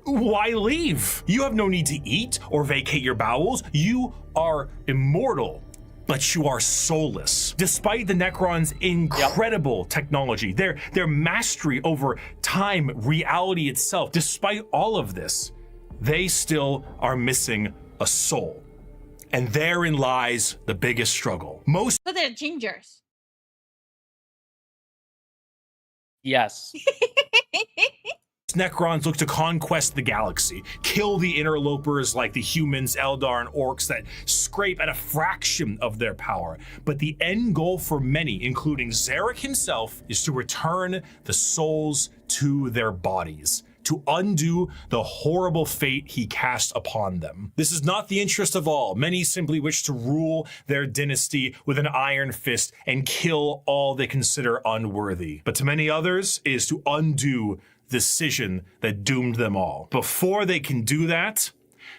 why leave? You have no need to eat or vacate your bowels. You are immortal, but you are soulless. Despite the Necrons' incredible technology, their mastery over time, reality itself, despite all of this, they still are missing a soul. And therein lies the biggest struggle. So they're gingers. Yes. Necrons look to conquest the galaxy, kill the interlopers like the humans, Eldar, and Orcs that scrape at a fraction of their power. But the end goal for many, including Zarek himself, is to return the souls to their bodies, to undo the horrible fate he cast upon them. This is not the interest of all. Many simply wish to rule their dynasty with an iron fist and kill all they consider unworthy. But to many others, it is to undo the decision that doomed them all. Before they can do that,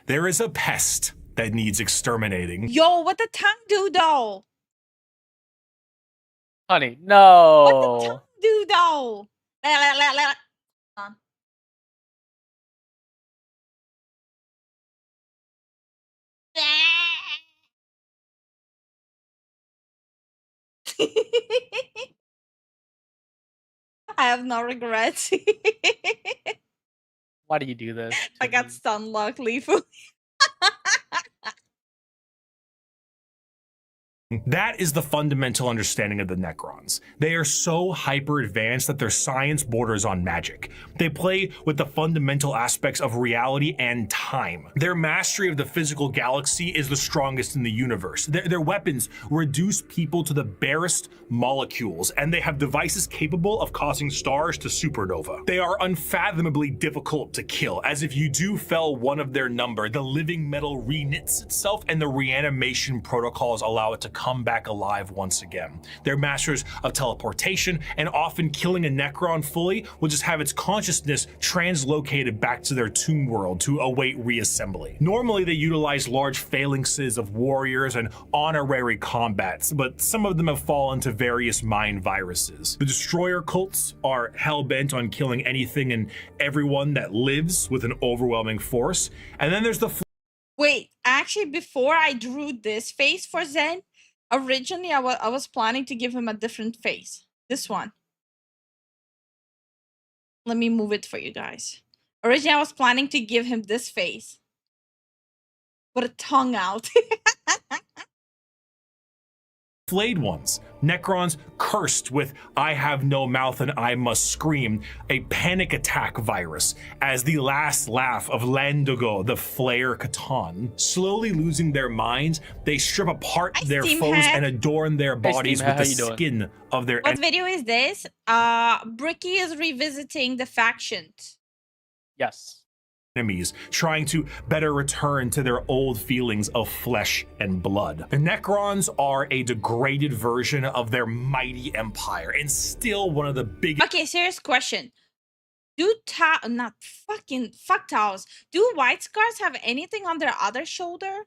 there is a pest that needs exterminating. Yo, what the tongue do, though? Honey, no. What the tongue do, though? I have no regrets. Why do you do this? I got stun locked, Lifu. That is the fundamental understanding of the Necrons. They are so hyper advanced that their science borders on magic. They play with the fundamental aspects of reality and time. Their mastery of the physical galaxy is the strongest in the universe. Their weapons reduce people to the barest molecules, and they have devices capable of causing stars to supernova. They are unfathomably difficult to kill, as if you do fell one of their number, the living metal reknits itself and the reanimation protocols allow it to come back alive once again. They're masters of teleportation, and often killing a Necron fully will just have its consciousness translocated back to their tomb world to await reassembly. Normally they utilize large phalanxes of warriors and honorary combats, but some of them have fallen to various mind viruses. The destroyer cults are hell-bent on killing anything and everyone that lives with an overwhelming force. And then there's the Wait, actually, before I drew this face for Zen, originally I was planning to give him a different face. This one. Let me move it for you guys. Originally I was planning to give him this face. But a tongue out. flayed ones. Necrons cursed with I have no mouth and I must scream, a panic attack virus, as the last laugh of Landogo, the Flayer Catan. Slowly losing their minds, they strip apart their foes and adorn their bodies with the skin of their enemies. What video is this? Bricky is revisiting the factions. Yes. Enemies, trying to better return to their old feelings of flesh and blood. The Necrons are a degraded version of their mighty empire, and still one of the biggest. Okay, serious question. Do fuck towels. Do White Scars have anything on their other shoulder?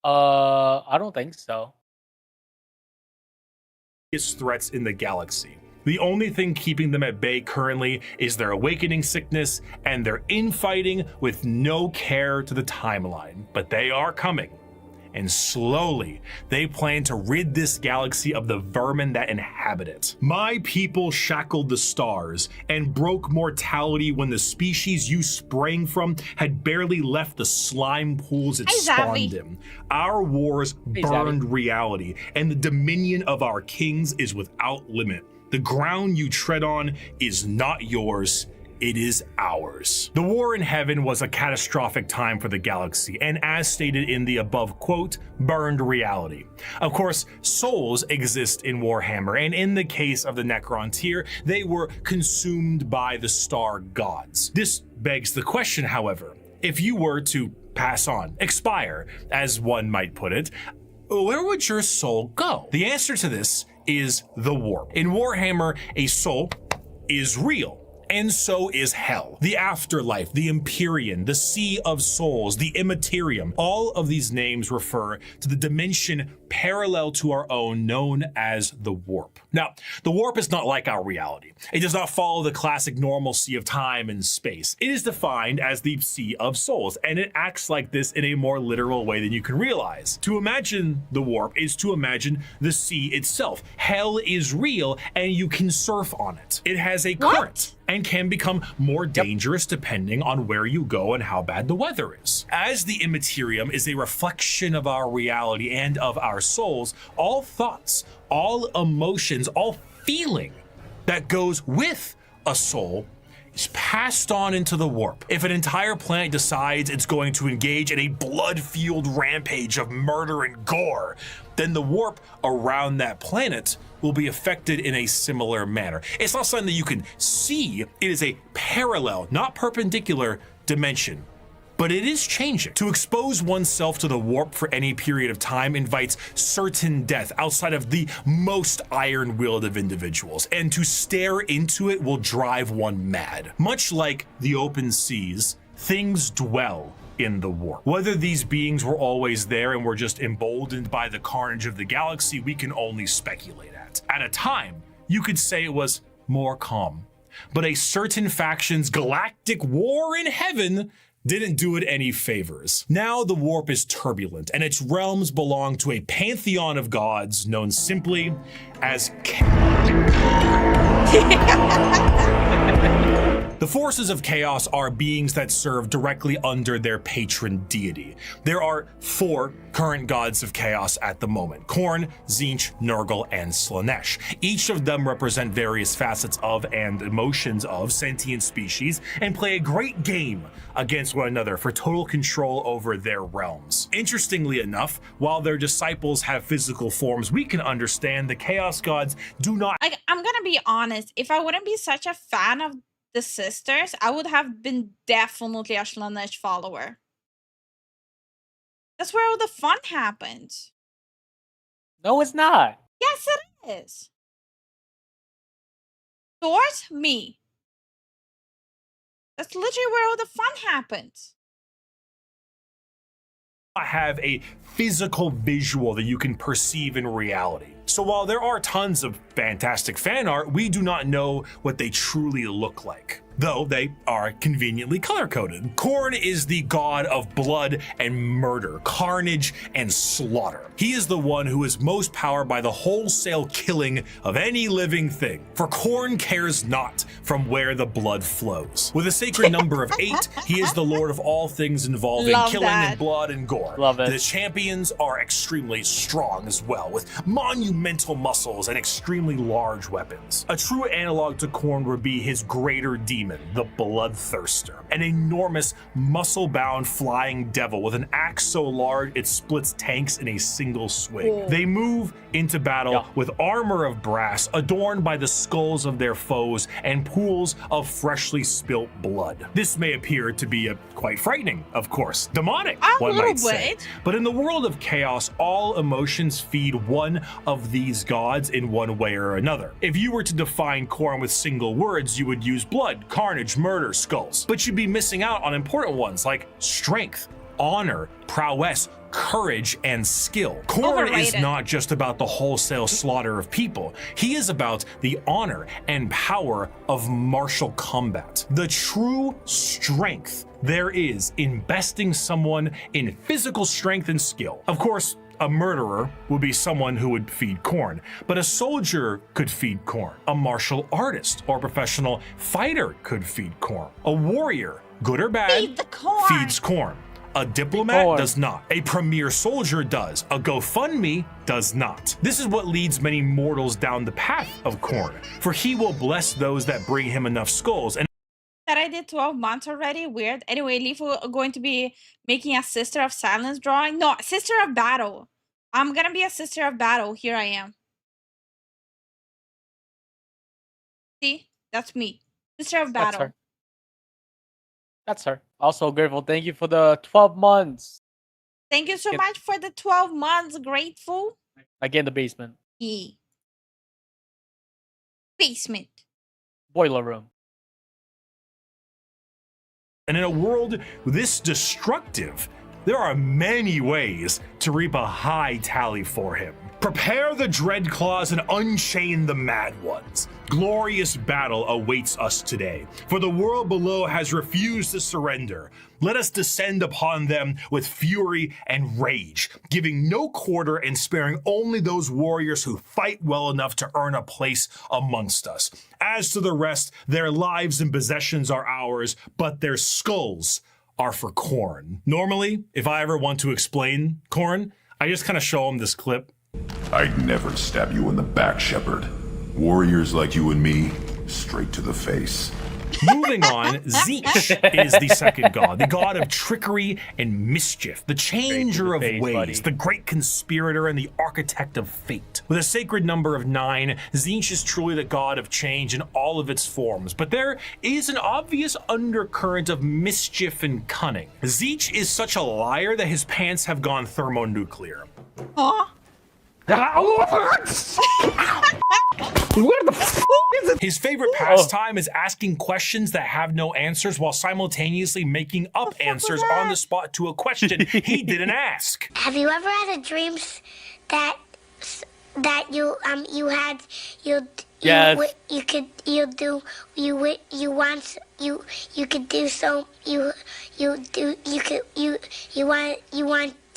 I don't think so. Threats in the galaxy. The only thing keeping them at bay currently is their awakening sickness and their infighting with no care to the timeline. But they are coming. And slowly, they plan to rid this galaxy of the vermin that inhabit it. My people shackled the stars and broke mortality when the species you sprang from had barely left the slime pools it spawned in. Our wars burned reality, and the dominion of our kings is without limit. The ground you tread on is not yours, it is ours. The war in heaven was a catastrophic time for the galaxy, and as stated in the above quote, burned reality. Of course, souls exist in Warhammer, and in the case of the Necron tier, they were consumed by the star gods. This begs the question, however, if you were to pass on, expire, as one might put it, where would your soul go? The answer to this is the warp. In Warhammer, a soul is real. And so is hell, the afterlife, the Empyrean, the Sea of Souls, the Immaterium. All of these names refer to the dimension parallel to our own known as the warp. Now, the warp is not like our reality. It does not follow the classic normalcy of time and space. It is defined as the Sea of Souls, and it acts like this in a more literal way than you can realize. To imagine the warp is to imagine the sea itself. Hell is real, and you can surf on it. It has a current and can become more dangerous depending on where you go and how bad the weather is. As the Immaterium is a reflection of our reality and of our souls, all thoughts, all emotions, all feeling that goes with a soul is passed on into the warp. If an entire planet decides it's going to engage in a blood-fueled rampage of murder and gore, then the warp around that planet will be affected in a similar manner. It's not something that you can see. It is a parallel, not perpendicular dimension. But it is changing. To expose oneself to the warp for any period of time invites certain death outside of the most iron-willed of individuals, and to stare into it will drive one mad. Much like the open seas, things dwell in the warp. Whether these beings were always there and were just emboldened by the carnage of the galaxy, we can only speculate at. At a time, you could say it was more calm, but a certain faction's galactic war in heaven didn't do it any favors. Now the warp is turbulent, and its realms belong to a pantheon of gods known simply as The forces of chaos are beings that serve directly under their patron deity. There are 4 current gods of chaos at the moment: Khorne, Tzeentch, Nurgle, and Slaanesh. Each of them represent various facets of and emotions of sentient species and play a great game against one another for total control over their realms. Interestingly enough, while their disciples have physical forms we can understand, the chaos gods do not. Like, I'm gonna be honest, if I wouldn't be such a fan of the sisters, I would have been definitely a Slaanesh follower. That's where all the fun happens. No, it's not. Yes, it is. Source, me. That's literally where all the fun happens. Have a physical visual that you can perceive in reality. So while there are tons of fantastic fan art, we do not know what they truly look like, though they are conveniently color-coded. Khorne is the god of blood and murder, carnage and slaughter. He is the one who is most powered by the wholesale killing of any living thing, for Khorne cares not from where the blood flows. With a sacred number of 8, he is the lord of all things involving killing and blood and gore. Love it. The champions are extremely strong as well, with monumental muscles and extremely large weapons. A true analog to Khorne would be his greater demon, the Bloodthirster, an enormous muscle-bound flying devil with an axe so large it splits tanks in a single swing. They move into battle with armor of brass adorned by the skulls of their foes and pools of freshly spilt blood. This may appear to be quite frightening, of course, demonic, one might say. But in the world of chaos, all emotions feed one of these gods in one way or another. If you were to define Khorne with single words, you would use blood, carnage, murder, skulls. But you'd be missing out on important ones like strength, honor, prowess, courage, and skill. Khorne is not just about the wholesale slaughter of people. He is about the honor and power of martial combat. The true strength there is in besting someone in physical strength and skill. Of course, a murderer would be someone who would feed Khorne, but a soldier could feed Khorne. A martial artist or professional fighter could feed Khorne. A warrior, good or bad, feeds Khorne. A diplomat does not. A premier soldier does. A GoFundMe does not. This is what leads many mortals down the path of Khorne, for he will bless those that bring him enough skulls. And that I did 12 months already. Weird. Anyway, Lifu going to be making a Sister of Silence drawing. No, Sister of Battle. I'm gonna be a Sister of Battle. Here I am. See? That's me. Sister of Battle. That's her. Also grateful. Thank you for the 12 months. Thank you so much for the 12 months. Grateful. Again, the basement. Yeah. Basement. Boiler room. And in a world this destructive, there are many ways to reap a high tally for him. Prepare the dread claws and unchain the mad ones. Glorious battle awaits us today, for the world below has refused to surrender. Let us descend upon them with fury and rage, giving no quarter and sparing only those warriors who fight well enough to earn a place amongst us. As to the rest, their lives and possessions are ours, but their skulls are for Khorne. Normally, if I ever want to explain Khorne, I just kind of show them this clip. I'd never stab you in the back, Shepard. Warriors like you and me, straight to the face. Moving on, Tzeentch is the second god, the god of trickery and mischief, the changer of ways, the great conspirator, and the architect of fate. With a sacred number of 9, Tzeentch is truly the god of change in all of its forms, but there is an obvious undercurrent of mischief and cunning. Tzeentch is such a liar that his pants have gone thermonuclear. Huh? What the f is it? His favorite pastime is asking questions that have no answers while simultaneously making up answers on the spot to a question he didn't ask. Have you ever had a dream that you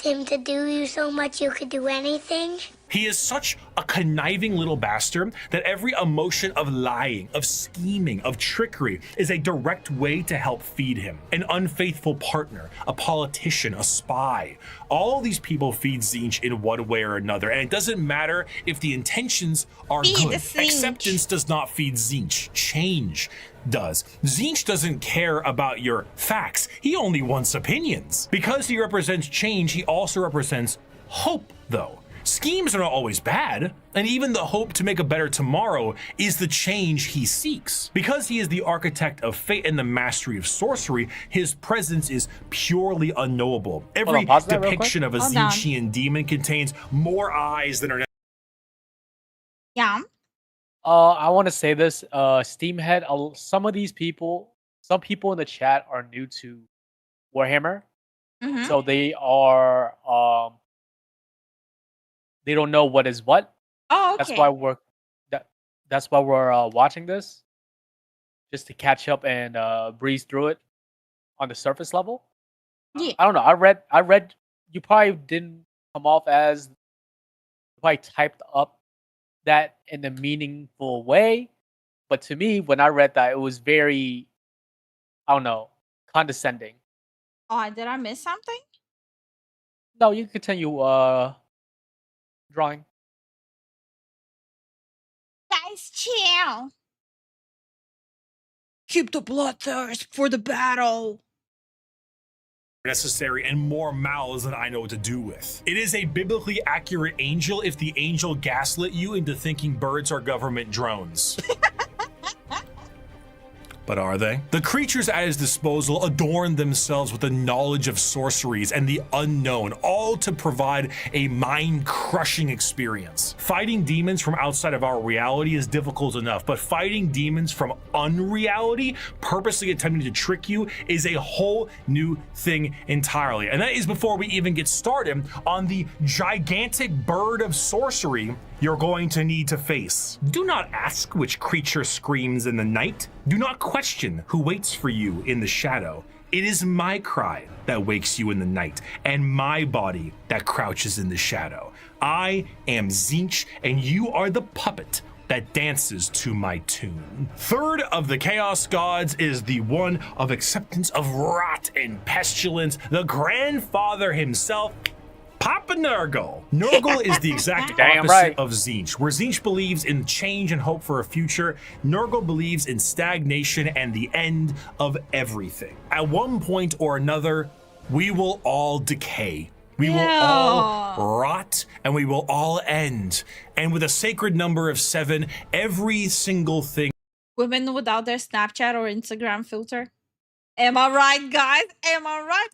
him to do you so much you could do anything? He is such a conniving little bastard that every emotion of lying, of scheming, of trickery is a direct way to help feed him. An unfaithful partner, a politician, a spy. All these people feed Tzeentch in one way or another, and it doesn't matter if the intentions are good. Acceptance does not feed Tzeentch. Change does. Tzeentch doesn't care about your facts. He only wants opinions. Because he represents change, he also represents hope, though. Schemes are not always bad, and even the hope to make a better tomorrow is the change he seeks. Because he is the architect of fate and the mastery of sorcery, his presence is purely unknowable. Every depiction of a Tzeentchian demon contains more eyes than are. Yeah. I want to say this, Steamhead, some of these people, some people in the chat are new to Warhammer. So they are, they don't know what is what. Oh, okay. That's why we're watching this, just to catch up and breeze through it on the surface level. Yeah. I don't know. I read. You probably didn't come off as, you probably typed up that in a meaningful way, but to me, when I read that, it was very, I don't know, condescending. Oh, did I miss something? No, you can continue drawing. Guys, chill. Keep the bloodthirst for the battle. Necessary and more mouths than I know what to do with. It is a biblically accurate angel if the angel gaslit you into thinking birds are government drones. But are they? The creatures at his disposal adorn themselves with the knowledge of sorceries and the unknown, all to provide a mind-crushing experience. Fighting demons from outside of our reality is difficult enough, but fighting demons from unreality, purposely attempting to trick you, is a whole new thing entirely. And that is before we even get started on the gigantic bird of sorcery you're going to need to face. Do not ask which creature screams in the night. Do not question who waits for you in the shadow. It is my cry that wakes you in the night, and my body that crouches in the shadow. I am Tzeentch, and you are the puppet that dances to my tune. Third of the Chaos Gods is the one of acceptance of rot and pestilence, the grandfather himself, Papa Nurgle. Nurgle is the exact opposite of Tzeentch. Where Tzeentch believes in change and hope for a future, Nurgle believes in stagnation and the end of everything. At one point or another, we will all decay. We will all rot, and we will all end. And with a sacred number of 7, every single thing. Women without their Snapchat or Instagram filter. Am I right, guys? Am I right?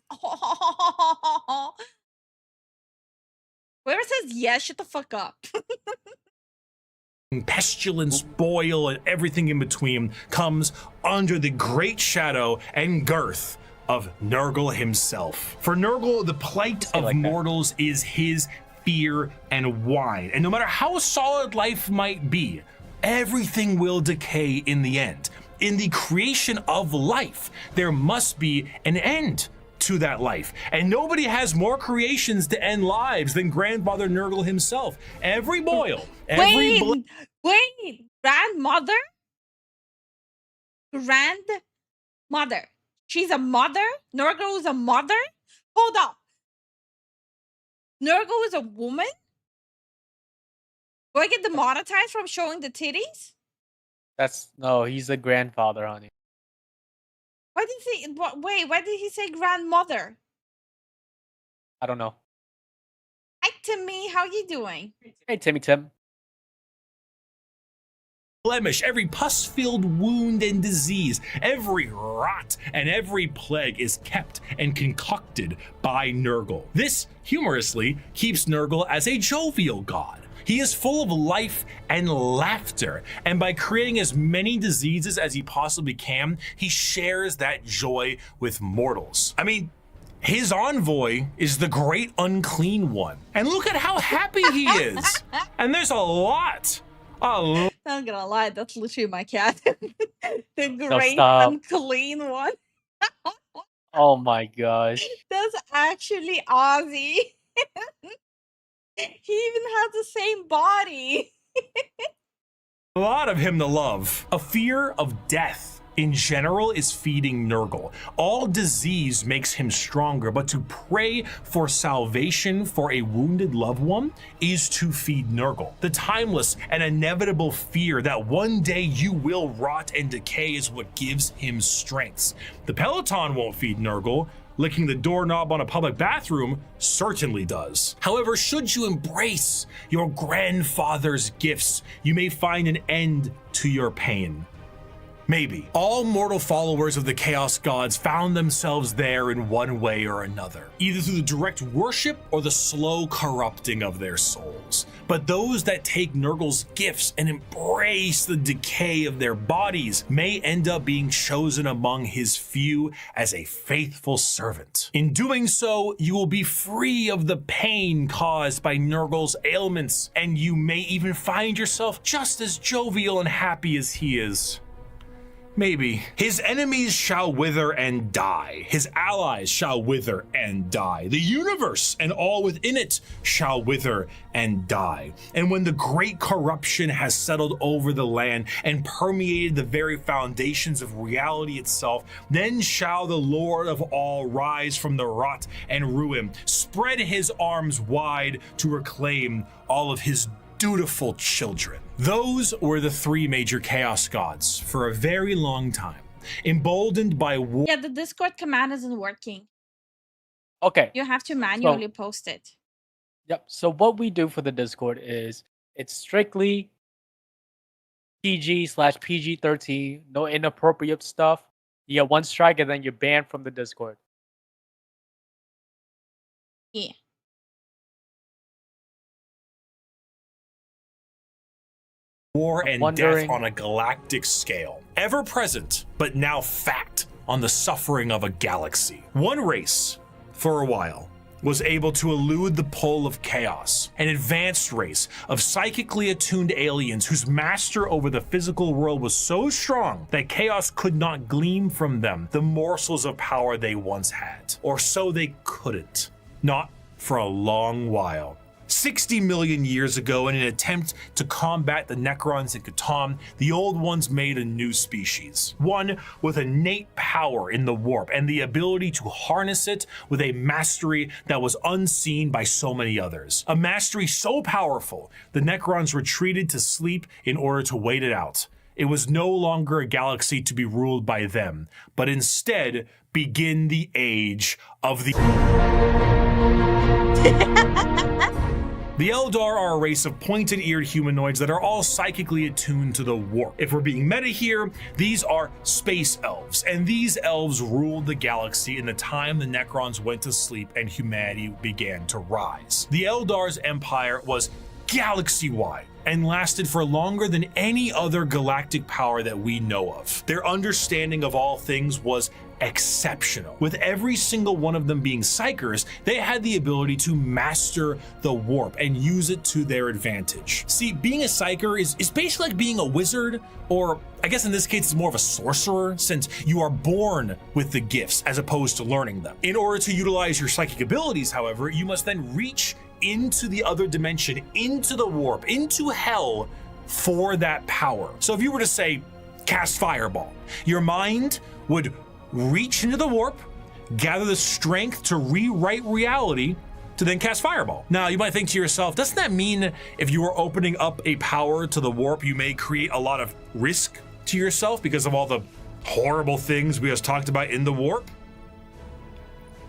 Whoever says yes, shut the fuck up. Pestilence, boil, and everything in between comes under the great shadow and girth of Nurgle himself. For Nurgle, the plight of mortals is his fear and wine. And no matter how solid life might be, everything will decay in the end. In the creation of life, there must be an end to that life. And nobody has more creations to end lives than Grandfather Nurgle himself. Every boil, every wait, grandmother? Grandmother. She's a mother? Nurgle is a mother? Hold up. Nurgle is a woman? Do I get demonetized from showing the titties? No, he's a grandfather, honey. Why did he say grandmother? I don't know. Hi, Timmy. How you doing? Hey, Tim. Blemish, every pus-filled wound and disease, every rot and every plague is kept and concocted by Nurgle. This, humorously, keeps Nurgle as a jovial god. He is full of life and laughter, and by creating as many diseases as he possibly can, he shares that joy with mortals. I mean, his envoy is the great unclean one, and look at how happy he is. And there's a lot. Not gonna lie, that's literally my cat. The great unclean one. Oh my gosh. That's actually Ozzy. He even has the same body. A lot of him to love. A fear of death in general is feeding Nurgle. All disease makes him stronger, but to pray for salvation for a wounded loved one is to feed Nurgle. The timeless and inevitable fear that one day you will rot and decay is what gives him strength. The Peloton won't feed Nurgle. Licking the doorknob on a public bathroom certainly does. However, should you embrace your grandfather's gifts, you may find an end to your pain. Maybe. All mortal followers of the Chaos Gods found themselves there in one way or another, either through the direct worship or the slow corrupting of their souls. But those that take Nurgle's gifts and embrace the decay of their bodies may end up being chosen among his few as a faithful servant. In doing so, you will be free of the pain caused by Nurgle's ailments, and you may even find yourself just as jovial and happy as he is. Maybe. His enemies shall wither and die. His allies shall wither and die. The universe and all within it shall wither and die. And when the great corruption has settled over the land and permeated the very foundations of reality itself, then shall the Lord of all rise from the rot and ruin, spread his arms wide to reclaim all of his dutiful children. Those were the three major Chaos Gods for a very long time, emboldened by war. Yeah, the Discord command isn't working. Okay. You have to manually post it. Yep. So what we do for the Discord is it's strictly PG/PG-13, no inappropriate stuff. You get one strike and then you're banned from the Discord. Yeah. War and death on a galactic scale. Ever present, but now fact on the suffering of a galaxy. One race, for a while, was able to elude the pull of chaos. An advanced race of psychically attuned aliens whose master over the physical world was so strong that chaos could not glean from them the morsels of power they once had. Or so they couldn't. Not for a long while. 60 million years ago, in an attempt to combat the Necrons and Catan, the Old Ones made a new species. One with innate power in the warp and the ability to harness it with a mastery that was unseen by so many others. A mastery so powerful, the Necrons retreated to sleep in order to wait it out. It was no longer a galaxy to be ruled by them, but instead begin the age of the... The Eldar are a race of pointed-eared humanoids that are all psychically attuned to the warp. If we're being meta here, these are space elves, and these elves ruled the galaxy in the time the Necrons went to sleep and humanity began to rise. The Eldar's empire was galaxy-wide and lasted for longer than any other galactic power that we know of. Their understanding of all things was exceptional. With every single one of them being psychers, they had the ability to master the warp and use it to their advantage. See, being a psyker is basically like being a wizard, or I guess in this case it's more of a sorcerer, since you are born with the gifts as opposed to learning them. In order to utilize your psychic abilities, however, you must then reach into the other dimension, into the warp, into hell for that power. So if you were to say, cast Fireball, your mind would reach into the warp, gather the strength to rewrite reality, to then cast Fireball. Now, you might think to yourself, doesn't that mean if you are opening up a power to the warp, you may create a lot of risk to yourself because of all the horrible things we just talked about in the warp?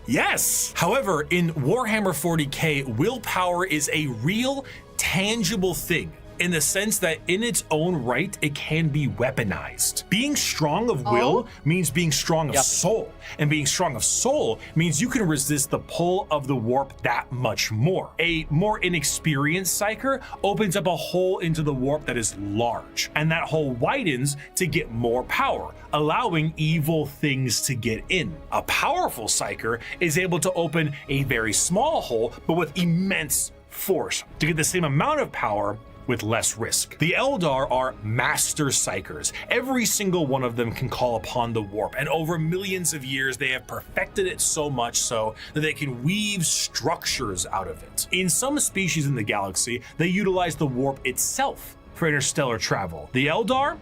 Yes! However, in Warhammer 40k, willpower is a real, tangible thing, in the sense that in its own right, it can be weaponized. Being strong of will means being strong of soul. And being strong of soul means you can resist the pull of the warp that much more. A more inexperienced psyker opens up a hole into the warp that is large, and that hole widens to get more power, allowing evil things to get in. A powerful psyker is able to open a very small hole, but with immense force to get the same amount of power with less risk. The Eldar are master psychers. Every single one of them can call upon the warp, and over millions of years they have perfected it so much so that they can weave structures out of it. In some species in the galaxy, they utilize the warp itself for interstellar travel. The Eldar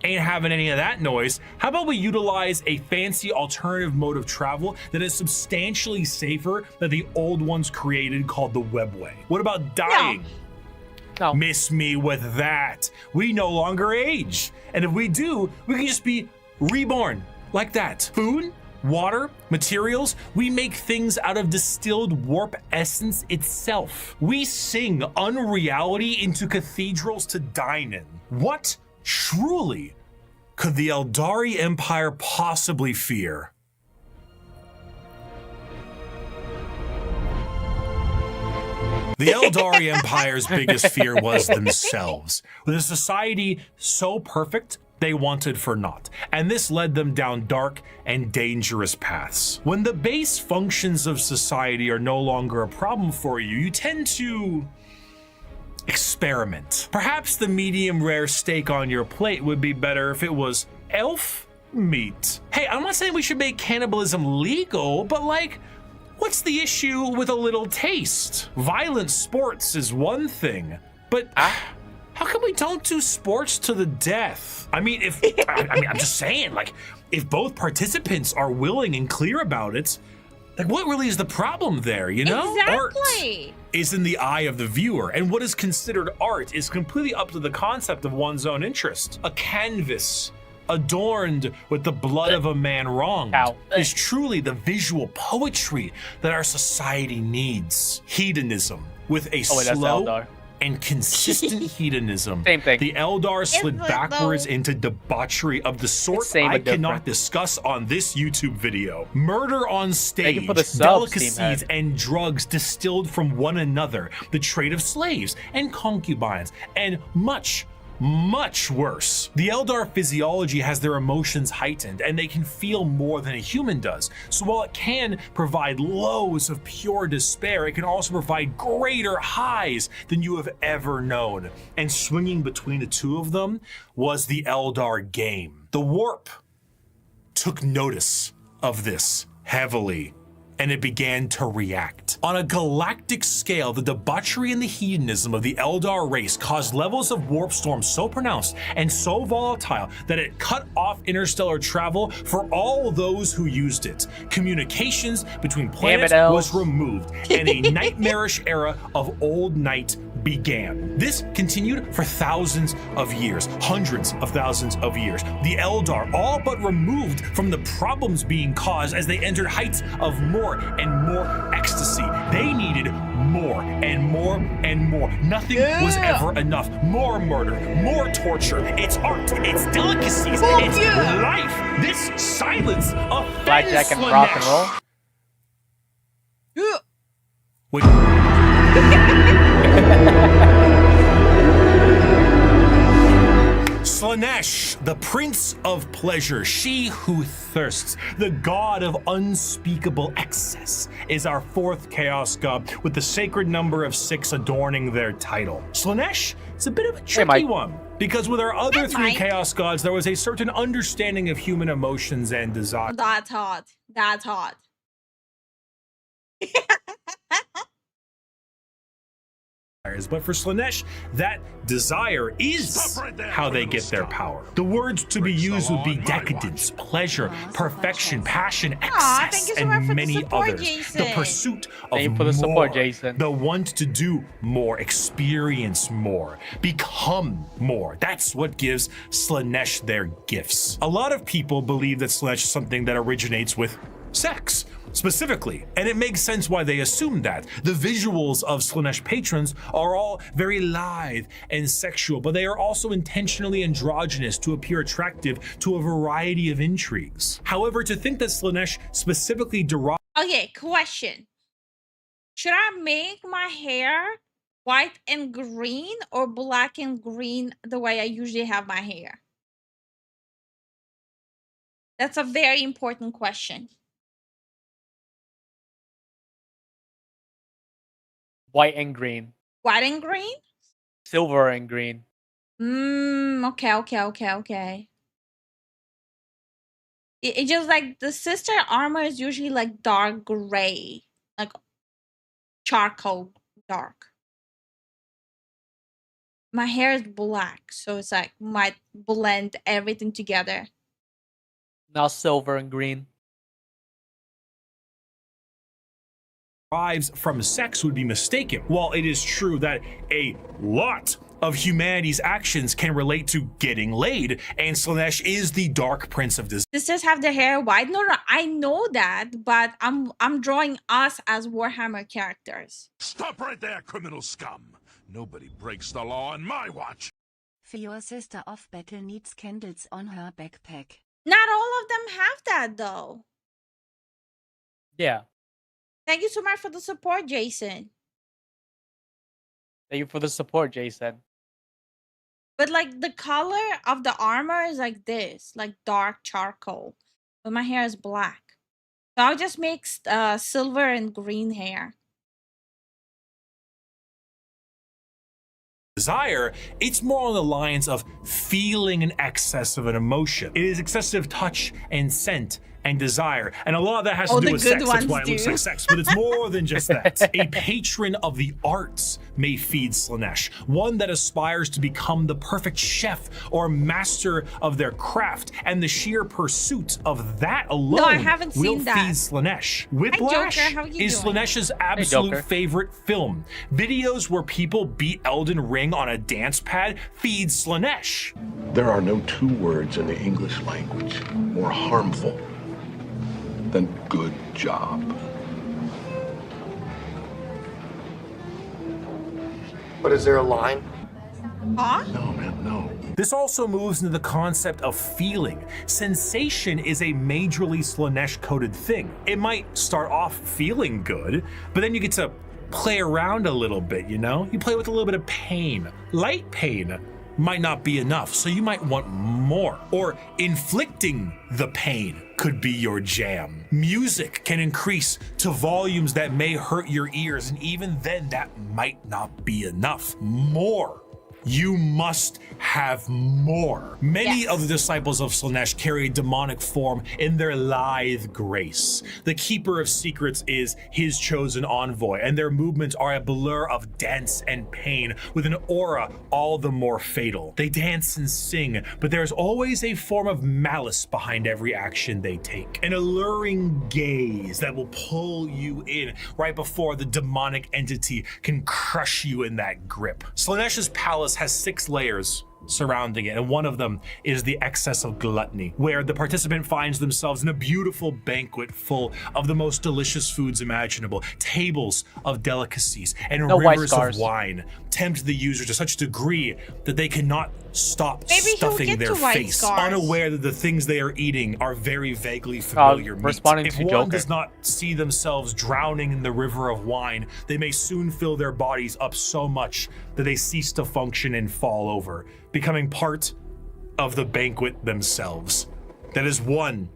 ain't having any of that noise. How about we utilize a fancy alternative mode of travel that is substantially safer than the old ones created, called the webway? What about dying? No. Miss me with that. We no longer age. And if we do, we can just be reborn like that. Food, water, materials, we make things out of distilled warp essence itself. We sing unreality into cathedrals to dine in. What truly could the Eldari Empire possibly fear? The Eldari Empire's biggest fear was themselves, with a society so perfect they wanted for naught, and this led them down dark and dangerous paths. When the base functions of society are no longer a problem for you, you tend to experiment. Perhaps the medium rare steak on your plate would be better if it was elf meat. Hey, I'm not saying we should make cannibalism legal, but like, what's the issue with a little taste? Violent sports is one thing, but how come we don't do sports to the death? I mean, I'm just saying, like, if both participants are willing and clear about it, like, what really is the problem there, you know? Exactly. Art is in the eye of the viewer, and what is considered art is completely up to the concept of one's own interest. A canvas adorned with the blood of a man wronged is truly the visual poetry that our society needs. Hedonism with a slow and consistent hedonism. Same thing. The Eldar slid backwards into debauchery of the sort I cannot discuss on this YouTube video. Murder on stage, delicacies and drugs distilled from one another, the trade of slaves and concubines, and much worse. The Eldar physiology has their emotions heightened, and they can feel more than a human does. So while it can provide lows of pure despair, it can also provide greater highs than you have ever known. And swinging between the two of them was the Eldar game. The warp took notice of this heavily, and it began to react. On a galactic scale, the debauchery and the hedonism of the Eldar race caused levels of warp storm so pronounced and so volatile that it cut off interstellar travel for all those who used it. Communications between planets was removed, and a nightmarish era of old night began. This continued for thousands of years, hundreds of thousands of years. The Eldar all but removed from the problems being caused as they entered heights of more and more ecstasy. They needed more and more and more. Nothing was ever enough. More murder, more torture. It's art, it's delicacies, it's life. This silence offends Blackjack and rock and roll. Slaanesh, the Prince of Pleasure, she who thirsts, the god of unspeakable excess, is our fourth Chaos God, with the sacred number of 6 adorning their title. Slaanesh is a bit of a tricky one, because with our other 3 Chaos Gods, there was a certain understanding of human emotions and desire. That's hot. That's hot. But for Slaanesh, that desire is how they get their power. The words to be used would be decadence, pleasure, perfection, passion, excess, and many others. The pursuit of more, the want to do more, experience more, become more. That's what gives Slaanesh their gifts. A lot of people believe that Slaanesh is something that originates with sex, specifically, and it makes sense why they assume that. The visuals of Slaanesh patrons are all very lithe and sexual, but they are also intentionally androgynous to appear attractive to a variety of intrigues. However, to think that Slaanesh specifically derives— Okay, question. Should I make my hair white and green or black and green the way I usually have my hair? That's a very important question. White and green. White and green? Silver and green. Okay. It just like the sister armor is usually like dark gray, like charcoal dark. My hair is black, so it's like might blend everything together. Now silver and green. Derives from sex would be mistaken. While it is true that a lot of humanity's actions can relate to getting laid, and Slaanesh is the dark prince of desire. Sisters have their hair white. No, I know that, but I'm drawing us as Warhammer characters. Stop right there, criminal scum! Nobody breaks the law on my watch! For your sister of battle needs candles on her backpack. Not all of them have that though. Yeah. Thank you so much for the support, Jason. Thank you for the support, Jason. But like the color of the armor is like this, like dark charcoal. But my hair is black. So I'll just make silver and green hair. Desire, it's more on the lines of feeling an excess of an emotion. It is excessive touch and scent and desire, and a lot of that has to do with sex. That's why it looks like sex, but it's more than just that. A patron of the arts may feed Slaanesh, one that aspires to become the perfect chef or master of their craft, and the sheer pursuit of that alone will feed Slaanesh. Whiplash is Slaanesh's absolute favorite film. Videos where people beat Elden Ring on a dance pad feed Slaanesh. There are no two words in the English language more harmful than good job. But is there a line? Huh? No, man, no. This also moves into the concept of feeling. Sensation is a majorly Slaanesh-coded thing. It might start off feeling good, but then you get to play around a little bit, you know? You play with a little bit of pain. Light pain might not be enough, so you might want more. Or inflicting the pain could be your jam. Music can increase to volumes that may hurt your ears, and even then that might not be enough. More. You must have more. Many of the disciples of Slaanesh carry a demonic form in their lithe grace. The keeper of secrets is his chosen envoy, and their movements are a blur of dance and pain with an aura all the more fatal. They dance and sing, but there's always a form of malice behind every action they take. An alluring gaze that will pull you in right before the demonic entity can crush you in that grip. Slaanesh's palace has 6 layers surrounding it, and one of them is the excess of gluttony, where the participant finds themselves in a beautiful banquet full of the most delicious foods imaginable. Tables of delicacies and rivers of wine tempt the user to such a degree that they cannot stop stuffing their face, unaware that the things they are eating are very vaguely familiar meat. If one does not see themselves drowning in the river of wine, they may soon fill their bodies up so much that they cease to function and fall over, becoming part of the banquet themselves. That is one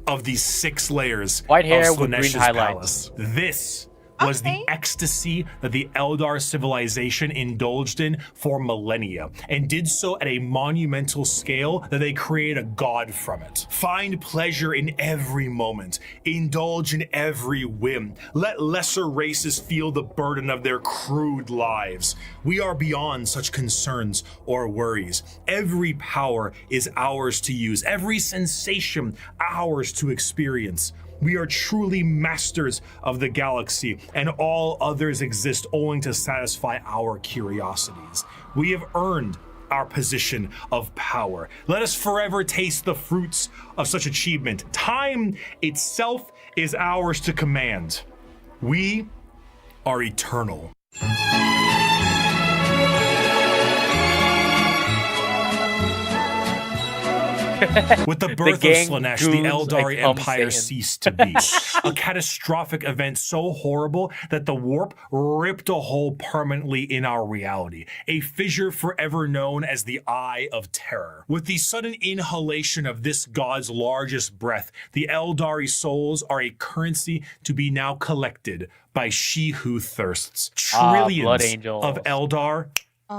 of these 6 layers White hair of with green Slaanesh's highlights. palace. This was the ecstasy that the Eldar civilization indulged in for millennia, and did so at a monumental scale that they created a god from it. Find pleasure in every moment, indulge in every whim, let lesser races feel the burden of their crude lives. We are beyond such concerns or worries. Every power is ours to use, every sensation ours to experience. We are truly masters of the galaxy, and all others exist owing to satisfy our curiosities. We have earned our position of power. Let us forever taste the fruits of such achievement. Time itself is ours to command. We are eternal. With the birth of Slaanesh, the Eldari Empire ceased to be. A catastrophic event so horrible that the warp ripped a hole permanently in our reality. A fissure forever known as the Eye of Terror. With the sudden inhalation of this god's largest breath, the Eldari souls are a currency to be now collected by she who thirsts. Trillions of Eldar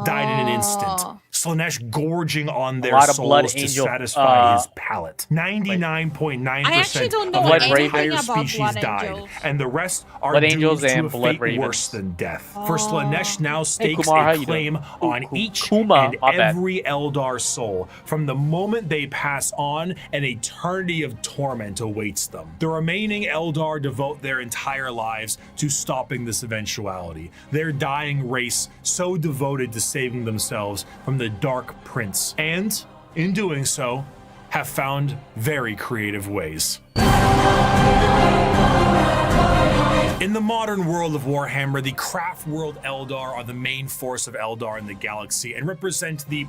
died in an instant. Slaanesh gorging on their lot of blood souls to angel, satisfy his palate. 99.9% of know the anything entire about species blood died, angels. and the rest are Blood doomed angels to and a blood fate ravens. worse than death. For Slaanesh now stakes Kumar, how a you claim doing? on each Kuma, and my bad. every Eldar soul. From the moment they pass on, an eternity of torment awaits them. The remaining Eldar devote their entire lives to stopping this eventuality. Their dying race so devoted to saving themselves from the Dark Prince, and in doing so, have found very creative ways. In the modern world of Warhammer, the craft world Eldar are the main force of Eldar in the galaxy and represent the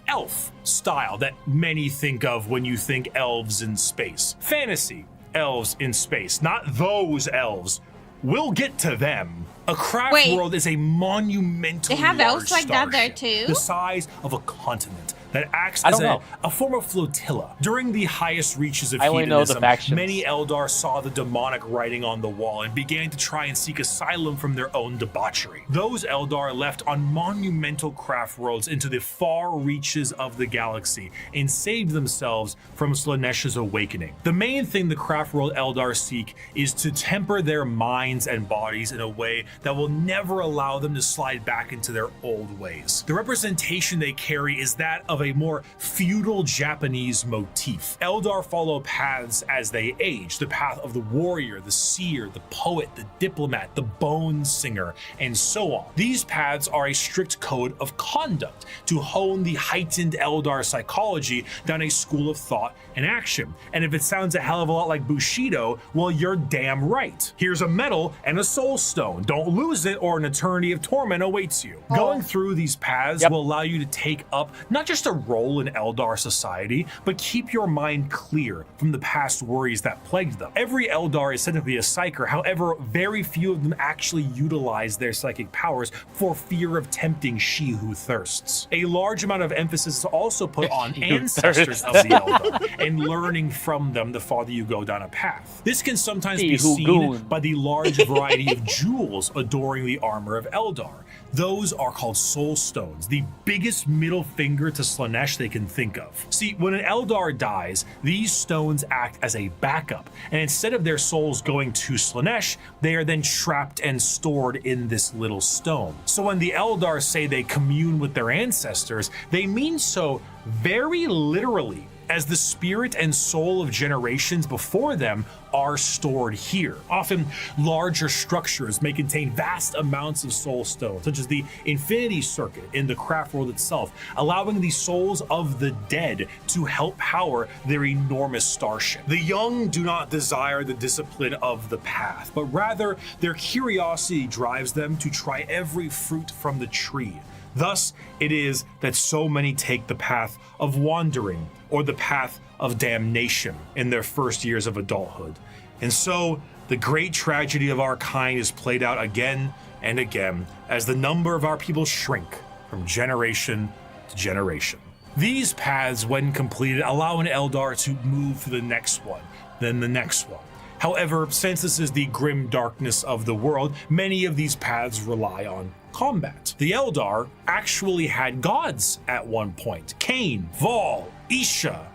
elf style that many think of when you think elves in space. Fantasy elves in space, not those elves. We'll get to them. A craft world is a monumental. They have elves like that there starship, too? the size of a continent that acts as a form of flotilla. During the highest reaches of hedonism, many Eldar saw the demonic writing on the wall and began to try and seek asylum from their own debauchery. Those Eldar left on monumental craft worlds into the far reaches of the galaxy and saved themselves from Slaanesh's awakening. The main thing the craft world Eldar seek is to temper their minds and bodies in a way that will never allow them to slide back into their old ways. The representation they carry is that of a more feudal Japanese motif. Eldar follow paths as they age, the path of the warrior, the seer, the poet, the diplomat, the bone singer, and so on. These paths are a strict code of conduct to hone the heightened Eldar psychology down a school of thought and action. And if it sounds a hell of a lot like Bushido, well, you're damn right. Here's a medal and a soul stone. Don't lose it or an eternity of torment awaits you. Going through these paths will allow you to take up not just a role in Eldar society, but keep your mind clear from the past worries that plagued them. Every Eldar is said to be a psyker, however, very few of them actually utilize their psychic powers for fear of tempting she who thirsts. A large amount of emphasis is also put on ancestors of the Eldar and learning from them the farther you go down a path. This can sometimes be seen by the large variety of jewels adoring the armor of Eldar. Those are called soul stones, the biggest middle finger to Slaanesh they can think of. See, when an Eldar dies, these stones act as a backup, and instead of their souls going to Slaanesh, they are then trapped and stored in this little stone. So when the Eldar say they commune with their ancestors, they mean so very literally, as the spirit and soul of generations before them are stored here. Often, larger structures may contain vast amounts of soul stones, such as the Infinity Circuit in the craft world itself, allowing the souls of the dead to help power their enormous starship. The young do not desire the discipline of the path, but rather their curiosity drives them to try every fruit from the tree. Thus, it is that so many take the path of wandering or the path of damnation in their first years of adulthood. And so, the great tragedy of our kind is played out again and again as the number of our people shrink from generation to generation. These paths, when completed, allow an Eldar to move to the next one, then the next one. However, since this is the grim darkness of the world, many of these paths rely on combat. The Eldar actually had gods at one point. Cain, Vol, Isha,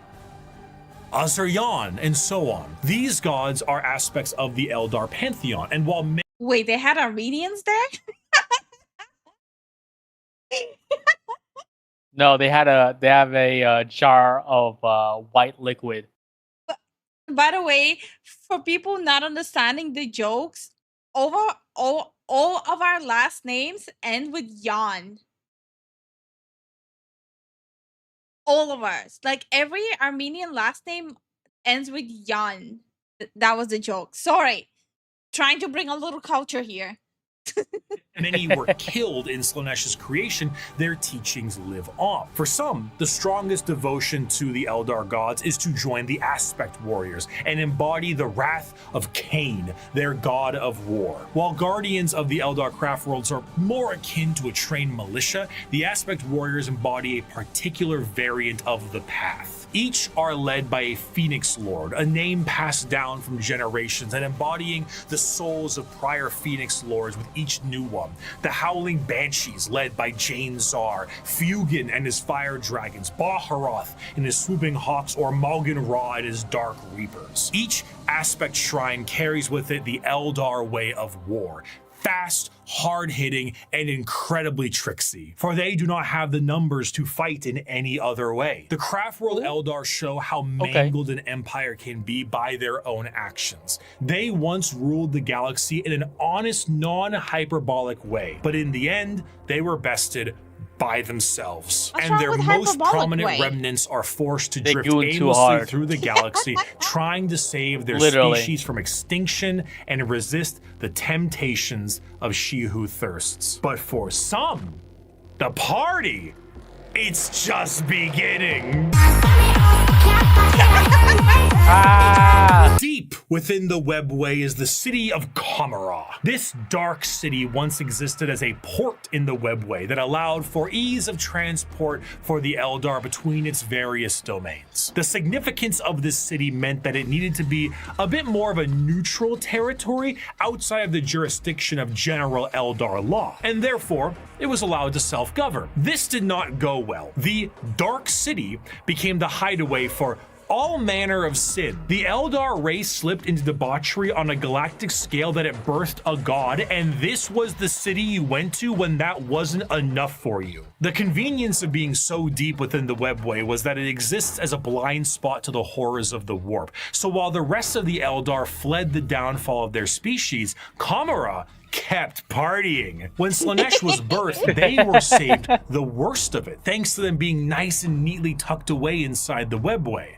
Azeryan, and so on. These gods are aspects of the Eldar pantheon, and while wait, they had Armenians there? No, they have a jar of white liquid. By the way, for people not understanding the jokes, all of our last names end with Yan. All of us. Like every Armenian last name ends with Yan. That was a joke. Sorry. Trying to bring a little culture here. Many were killed in Slaanesh's creation, their teachings live on. For some, the strongest devotion to the Eldar gods is to join the Aspect Warriors and embody the wrath of Cain, their god of war. While guardians of the Eldar craft worlds are more akin to a trained militia, the Aspect Warriors embody a particular variant of the path. Each are led by a Phoenix Lord, a name passed down from generations and embodying the souls of prior Phoenix Lords, with each new one. The Howling Banshees, led by Jane Czar, Fugin and his Fire Dragons, Baharoth and his Swooping Hawks, or Malgan Ra and his Dark Reapers. Each aspect shrine carries with it the Eldar way of war. Fast, hard-hitting, and incredibly tricksy, for they do not have the numbers to fight in any other way. The Craftworld Eldar show how mangled an empire can be by their own actions. They once ruled the galaxy in an honest, non-hyperbolic way, but in the end, they were bested by themselves. And their most prominent remnants are forced to drift aimlessly through the galaxy, trying to save their species from extinction and resist the temptations of she who thirsts. But for some, the party, it's just beginning. Deep within the webway is the city of Kamara. This dark city once existed as a port in the webway that allowed for ease of transport for the Eldar between its various domains. The significance of this city meant that it needed to be a bit more of a neutral territory outside of the jurisdiction of general Eldar law, and therefore it was allowed to self-govern. This did not go well. The Dark City became the hideaway for all manner of sin. The Eldar race slipped into debauchery on a galactic scale that it birthed a god, and this was the city you went to when that wasn't enough for you. The convenience of being so deep within the webway was that it exists as a blind spot to the horrors of the warp. So while the rest of the Eldar fled the downfall of their species, Kamara kept partying. When Slaanesh was birthed, they were saved the worst of it, thanks to them being nice and neatly tucked away inside the webway.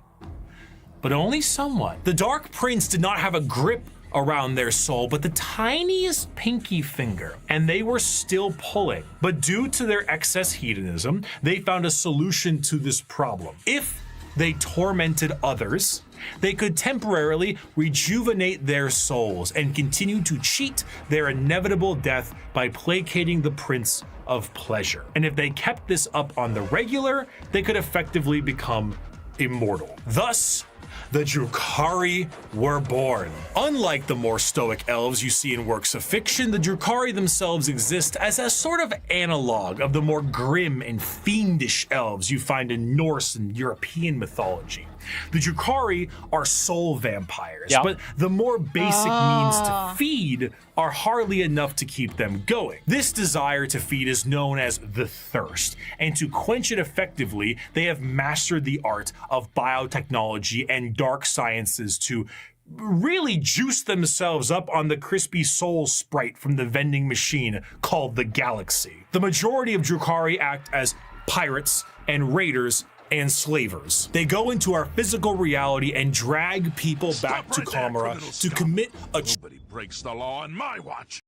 But only somewhat. The Dark Prince did not have a grip around their soul, but the tiniest pinky finger, and they were still pulling. But due to their excess hedonism, they found a solution to this problem. If they tormented others, they could temporarily rejuvenate their souls and continue to cheat their inevitable death by placating the Prince of Pleasure. And if they kept this up on the regular, they could effectively become immortal. Thus, the Drukhari were born. Unlike the more stoic elves you see in works of fiction, the Drukhari themselves exist as a sort of analog of the more grim and fiendish elves you find in Norse and European mythology. The Drukhari are soul vampires, but the more basic means to feed are hardly enough to keep them going. This desire to feed is known as the thirst, and to quench it effectively, they have mastered the art of biotechnology and dark sciences to really juice themselves up on the crispy soul sprite from the vending machine called the Galaxy. The majority of Drukhari act as pirates and raiders and slavers. They go into our physical reality and drag people back to Kamara to commit a— Nobody breaks the law on my watch.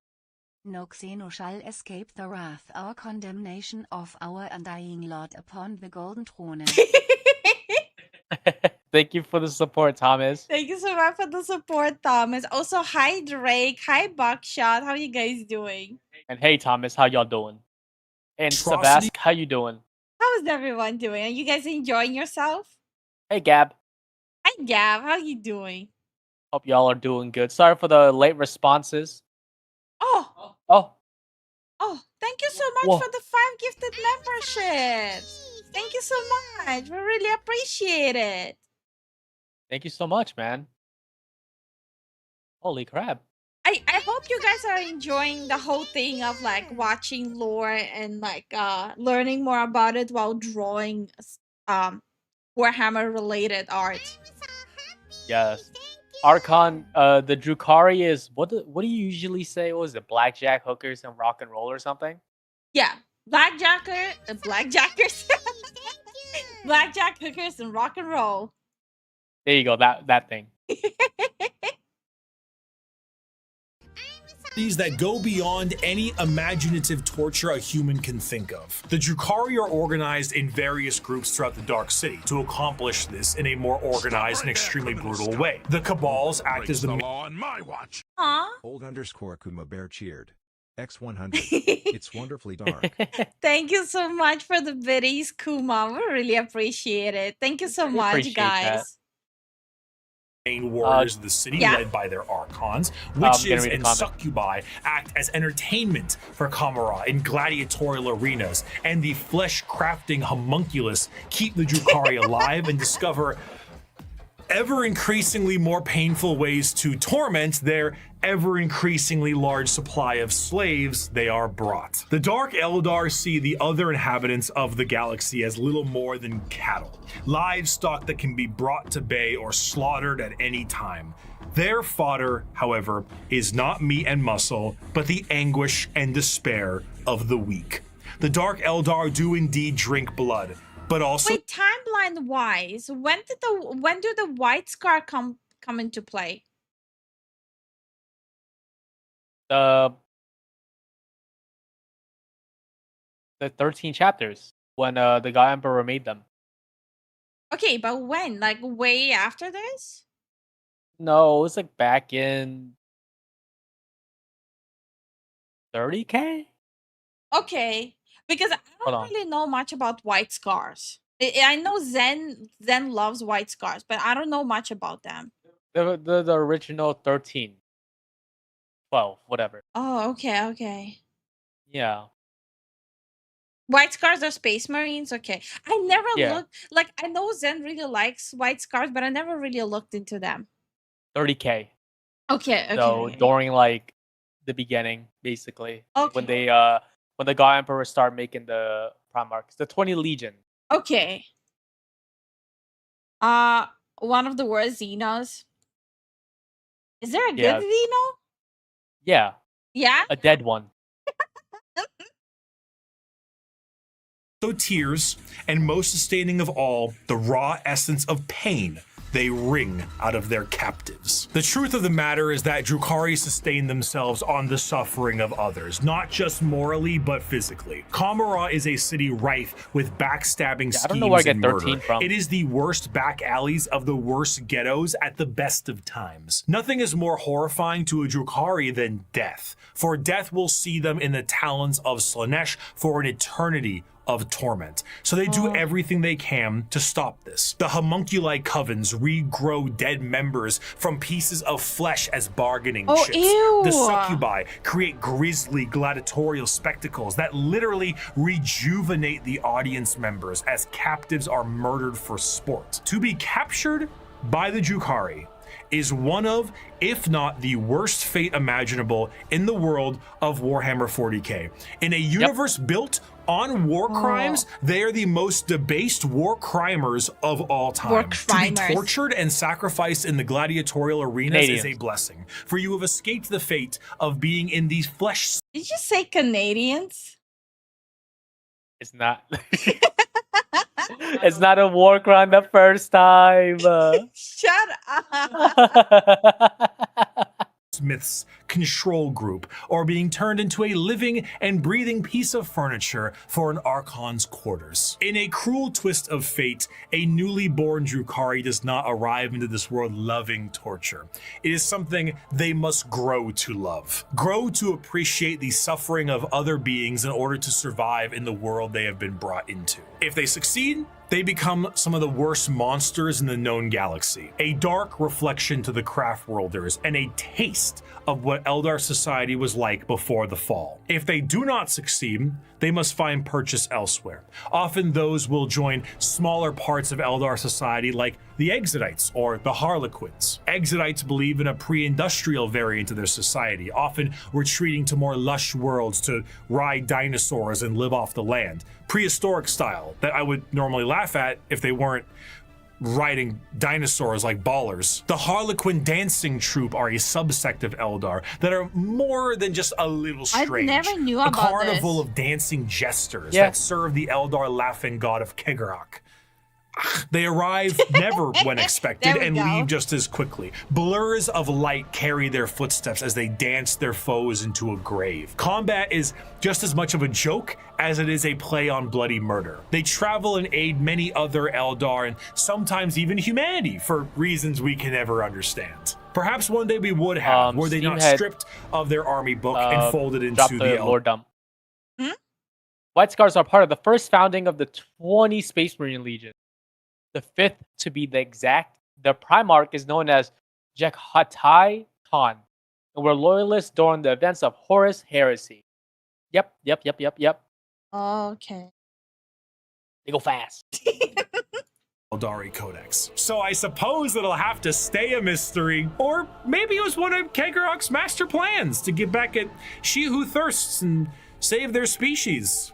No Xeno shall escape the wrath or condemnation of our undying Lord upon the golden throne. Thank you for the support, Thomas. Thank you so much for the support, Thomas. Also, hi Drake, hi Buckshot. How are you guys doing? And hey, Thomas, how y'all doing? And Sebastian, how you doing? How is everyone doing? Are you guys enjoying yourself? Hey, Gab. Hi, Gab. How are you doing? Hope y'all are doing good. Sorry for the late responses. Oh, thank you so much for the 5 gifted memberships. Thank you so much. We really appreciate it. Thank you so much, man. Holy crap. I hope you guys are enjoying the whole thing of like watching lore and like learning more about it while drawing Warhammer related art. Yes. Archon, the Drukhari is what do you usually say? What was it? Blackjack, hookers, and rock and roll or something? Yeah. Blackjackers. Blackjack, hookers, and rock and roll. There you go, that thing. That go beyond any imaginative torture a human can think of. The Drukhari are organized in various groups throughout the Dark City to accomplish this in a more organized and extremely brutal way. The Cabals act as the law on my watch. Old_Kuma Bear cheered. X100. It's wonderfully dark. Thank you so much for the biddies, Kuma. We really appreciate it. Thank you so much, guys. main warriors of the city, led by their archons. Witches and succubi act as entertainment for Kamara in gladiatorial arenas, and the flesh-crafting homunculus keep the Drukhari alive and discover ever-increasingly more painful ways to torment their ever-increasingly large supply of slaves they are brought. The Dark Eldar see the other inhabitants of the galaxy as little more than cattle, livestock that can be brought to bay or slaughtered at any time. Their fodder, however, is not meat and muscle, but the anguish and despair of the weak. The Dark Eldar do indeed drink blood, but also— Wait, timeline wise, when do the White Scar come into play? The 13 chapters when the God Emperor made them. Okay, but when? Like way after this? No, it was like back in 30K? Okay, because I don't really know much about White Scars. I know Zen loves White Scars, but I don't know much about them. The original 13. 12, whatever. Oh, okay. Yeah. White Scars are Space Marines? Okay. I never looked, like, I know Zen really likes White Scars, but I never really looked into them. 30K. Okay. So during like the beginning, basically. Okay. When the God Emperor started making the Primarchs, the 20 Legion. Okay. One of the worst Xenos. Is there a good Xeno? Yeah. Yeah? A dead one. So tears, and most sustaining of all, the raw essence of pain they wring out of their captives. The truth of the matter is that Drukhari sustain themselves on the suffering of others, not just morally, but physically. Kamara is a city rife with backstabbing schemes I don't know where I get and 13 murder. from. It is the worst back alleys of the worst ghettos at the best of times. Nothing is more horrifying to a Drukhari than death, for death will see them in the talons of Slanesh for an eternity of torment. So they do everything they can to stop this. The homunculi covens regrow dead members from pieces of flesh as bargaining chips. Ew. The succubi create grisly gladiatorial spectacles that literally rejuvenate the audience members as captives are murdered for sport. To be captured by the Drukhari is one of, if not the worst fate imaginable in the world of Warhammer 40k. In a universe built on war crimes, they are the most debased war crimers of all time. To be tortured and sacrificed in the gladiatorial arenas is a blessing, for you have escaped the fate of being in these flesh. Did you say Canadians? It's not. It's not a war crime the first time. Shut up. Smith's control group, or being turned into a living and breathing piece of furniture for an Archon's quarters. In a cruel twist of fate, a newly born Drukhari does not arrive into this world loving torture. It is something they must grow to love. Grow to appreciate the suffering of other beings in order to survive in the world they have been brought into. If they succeed, they become some of the worst monsters in the known galaxy, a dark reflection to the craft-worlders and a taste of what Eldar society was like before the fall. If they do not succeed, they must find purchase elsewhere. Often those will join smaller parts of Eldar society like the Exodites or the Harlequins. Exodites believe in a pre-industrial variant of their society, often retreating to more lush worlds to ride dinosaurs and live off the land. Prehistoric style that I would normally laugh at if they weren't riding dinosaurs like ballers. The Harlequin dancing troupe are a subsect of Eldar that are more than just a little strange. I never knew about a carnival this. of dancing jesters that serve the Eldar laughing god of Kegarak. They arrive never when expected and leave just as quickly. Blurs of light carry their footsteps as they dance their foes into a grave. Combat is just as much of a joke as it is a play on bloody murder. They travel and aid many other Eldar and sometimes even humanity for reasons we can never understand. Perhaps one day we would have, were they not stripped of their army book and folded into the lore dump. White Scars are part of the first founding of the 20 Space Marine Legion. The fifth to be the exact the Primarch is known as Jekhatai Khan, and were loyalists during the events of Horus Heresy. Yep. Okay. They go fast. Eldari Codex. So I suppose it'll have to stay a mystery, or maybe it was one of Kegorok's master plans to get back at She Who Thirsts and save their species.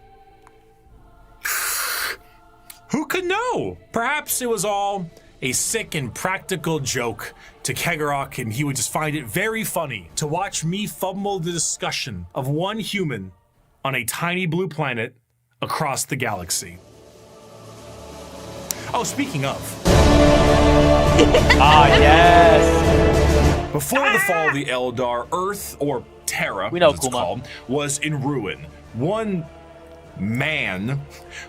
Who could know? Perhaps it was all a sick and practical joke to Kegorok, and he would just find it very funny to watch me fumble the discussion of one human on a tiny blue planet across the galaxy. Oh, speaking of. Yes. Before the fall of the Eldar, Earth, or Terra, We know as it's Kuma. called, was in ruin. One man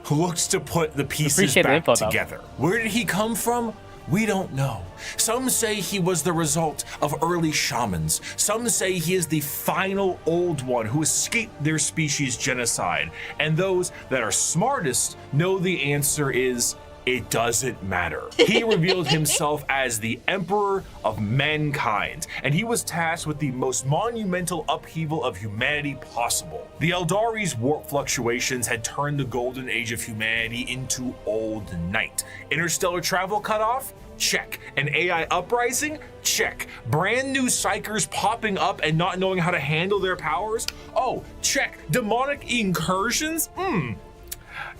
who looked to put the pieces Appreciate the back info, though. together. Where did he come from? We don't know. Some say he was the result of early shamans. Some say he is the final Old One who escaped their species genocide. And those that are smartest know the answer is, it doesn't matter. He revealed himself as the Emperor of Mankind, and he was tasked with the most monumental upheaval of humanity possible. The Eldari's warp fluctuations had turned the golden age of humanity into old night. Interstellar travel cut off? Check. An AI uprising? Check. Brand new psychers popping up and not knowing how to handle their powers? Oh, check. Demonic incursions?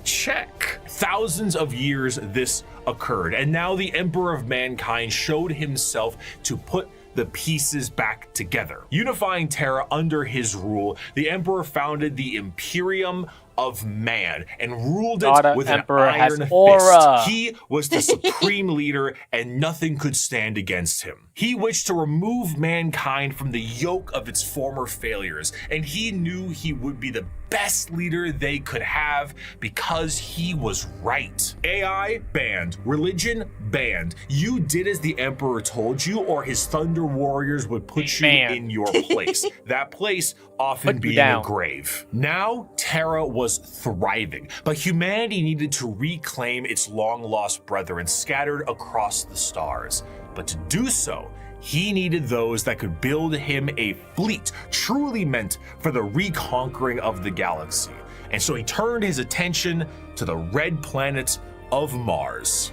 Check. Thousands of years this occurred, and now the Emperor of Mankind showed himself to put the pieces back together. Unifying Terra under his rule, the Emperor founded the Imperium of Man and ruled God, it with Emperor an has iron aura. fist. He was the supreme leader, and nothing could stand against him. He wished to remove mankind from the yoke of its former failures, and he knew he would be the best leader they could have because he was right. AI banned, religion banned. You did as the Emperor told you, or his Thunder Warriors would put you Man. in your place. That place often Put you being down. a grave. Now, Terra was thriving, but humanity needed to reclaim its long-lost brethren scattered across the stars. But to do so, he needed those that could build him a fleet truly meant for the reconquering of the galaxy. And so he turned his attention to the red planet of Mars.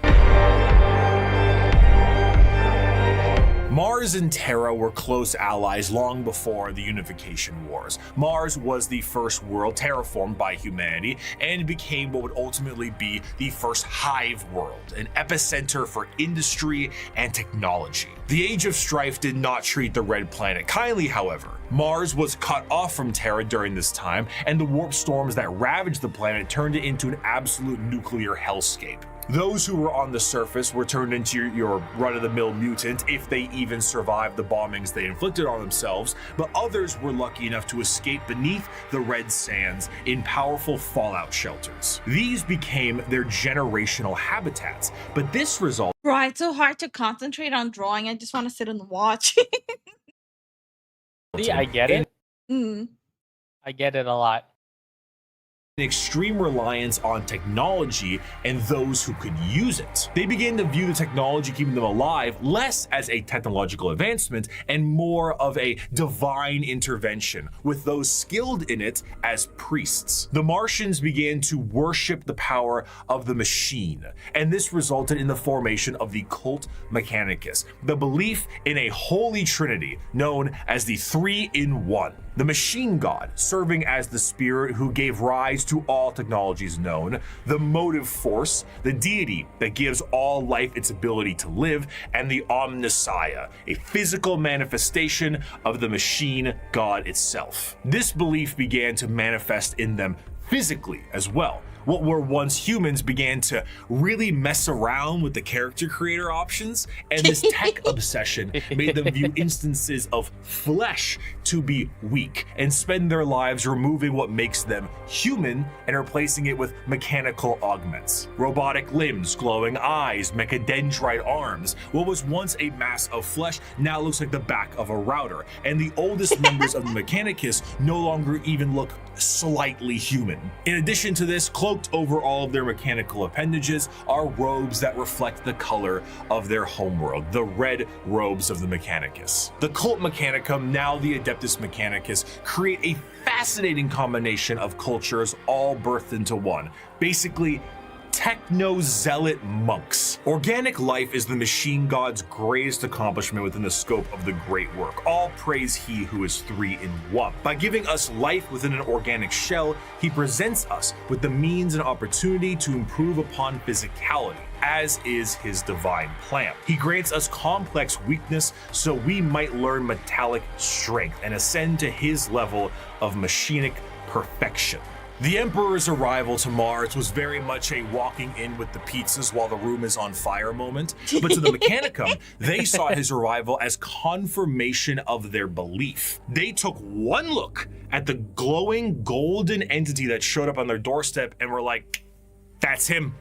Mars and Terra were close allies long before the Unification Wars. Mars was the first world terraformed by humanity and became what would ultimately be the first hive world, an epicenter for industry and technology. The Age of Strife did not treat the red planet kindly, however. Mars was cut off from Terra during this time, and the warp storms that ravaged the planet turned it into an absolute nuclear hellscape. Those who were on the surface were turned into your run-of-the-mill mutant if they even survived the bombings they inflicted on themselves, but others were lucky enough to escape beneath the red sands in powerful fallout shelters. These became their generational habitats, but this resulted Right, it's so hard to concentrate on drawing. I just want to sit and watch. See, I get it. Mm. I get it a lot. an extreme reliance on technology and those who could use it. They began to view the technology keeping them alive less as a technological advancement and more of a divine intervention, with those skilled in it as priests. The Martians began to worship the power of the machine, and this resulted in the formation of the cult Mechanicus, the belief in a holy trinity known as the Three-in-One. The machine god, serving as the spirit who gave rise to all technologies known, the motive force, the deity that gives all life its ability to live, and the Omnissiah, a physical manifestation of the machine god itself. This belief began to manifest in them physically as well. What were once humans began to really mess around with the character creator options, and this tech obsession made them view instances of flesh to be weak and spend their lives removing what makes them human and replacing it with mechanical augments. Robotic limbs, glowing eyes, mechadendrite arms. What was once a mass of flesh now looks like the back of a router, and the oldest members of the Mechanicus no longer even look slightly human. In addition to this, cloak Cloaked over all of their mechanical appendages are robes that reflect the color of their homeworld, the red robes of the Mechanicus. The Cult Mechanicum, now the Adeptus Mechanicus, create a fascinating combination of cultures all birthed into one. Basically, techno-zealot monks. Organic life is the machine god's greatest accomplishment within the scope of the great work. All praise he who is 3 in 1. By giving us life within an organic shell, he presents us with the means and opportunity to improve upon physicality, as is his divine plan. He grants us complex weakness so we might learn metallic strength and ascend to his level of machinic perfection. The Emperor's arrival to Mars was very much a walking in with the pizzas while the room is on fire moment, but to the Mechanicum, they saw his arrival as confirmation of their belief. They took one look at the glowing golden entity that showed up on their doorstep and were like, that's him.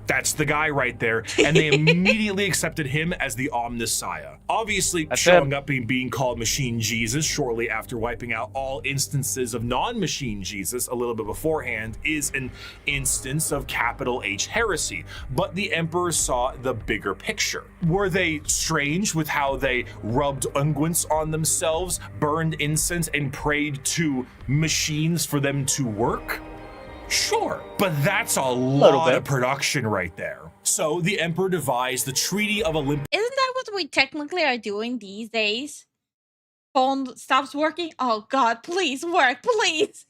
That's the guy right there. And they immediately accepted him as the Omnissiah. Obviously, showing up and being called Machine Jesus shortly after wiping out all instances of non-Machine Jesus a little bit beforehand is an instance of capital H heresy. But the Emperor saw the bigger picture. Were they strange with how they rubbed unguents on themselves, burned incense, and prayed to machines for them to work? Sure, but that's a lot of production right there. So the Emperor devised the Treaty of Olympus. Isn't that what we technically are doing these days? Phone stops working. Oh God, please work, please.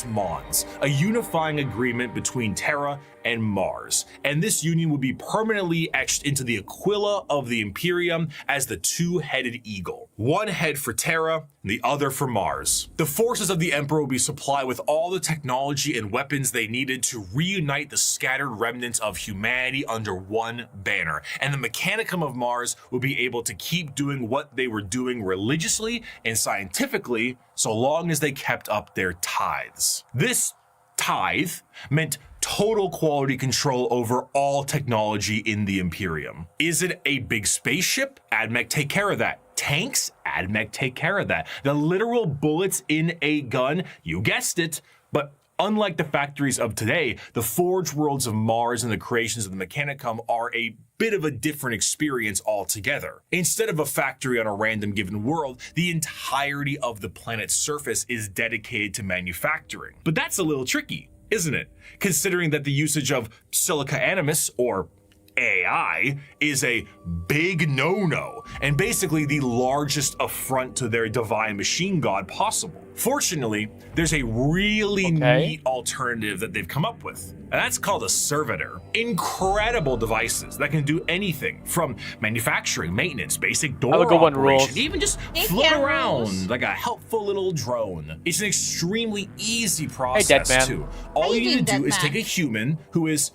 Mons, a unifying agreement between Terra and Mars, and this union would be permanently etched into the Aquila of the Imperium as the two-headed eagle. One head for Terra, and the other for Mars. The forces of the Emperor would be supplied with all the technology and weapons they needed to reunite the scattered remnants of humanity under one banner, and the Mechanicum of Mars would be able to keep doing what they were doing religiously and scientifically so long as they kept up their tithes. This tithe meant total quality control over all technology in the Imperium. Is it a big spaceship? AdMech take care of that. Tanks? AdMech take care of that. The literal bullets in a gun? You guessed it. But unlike the factories of today, the forge worlds of Mars and the creations of the Mechanicum are a bit of a different experience altogether. Instead of a factory on a random given world, the entirety of the planet's surface is dedicated to manufacturing. But that's a little tricky, isn't it? Considering that the usage of silica animus, or AI, is a big no-no, and basically the largest affront to their divine machine god possible. Fortunately, there's a really neat alternative that they've come up with, and that's called a servitor. Incredible devices that can do anything from manufacturing, maintenance, basic door operation, even just float around like a helpful little drone. It's an extremely easy process too. All you need to do is take a human who is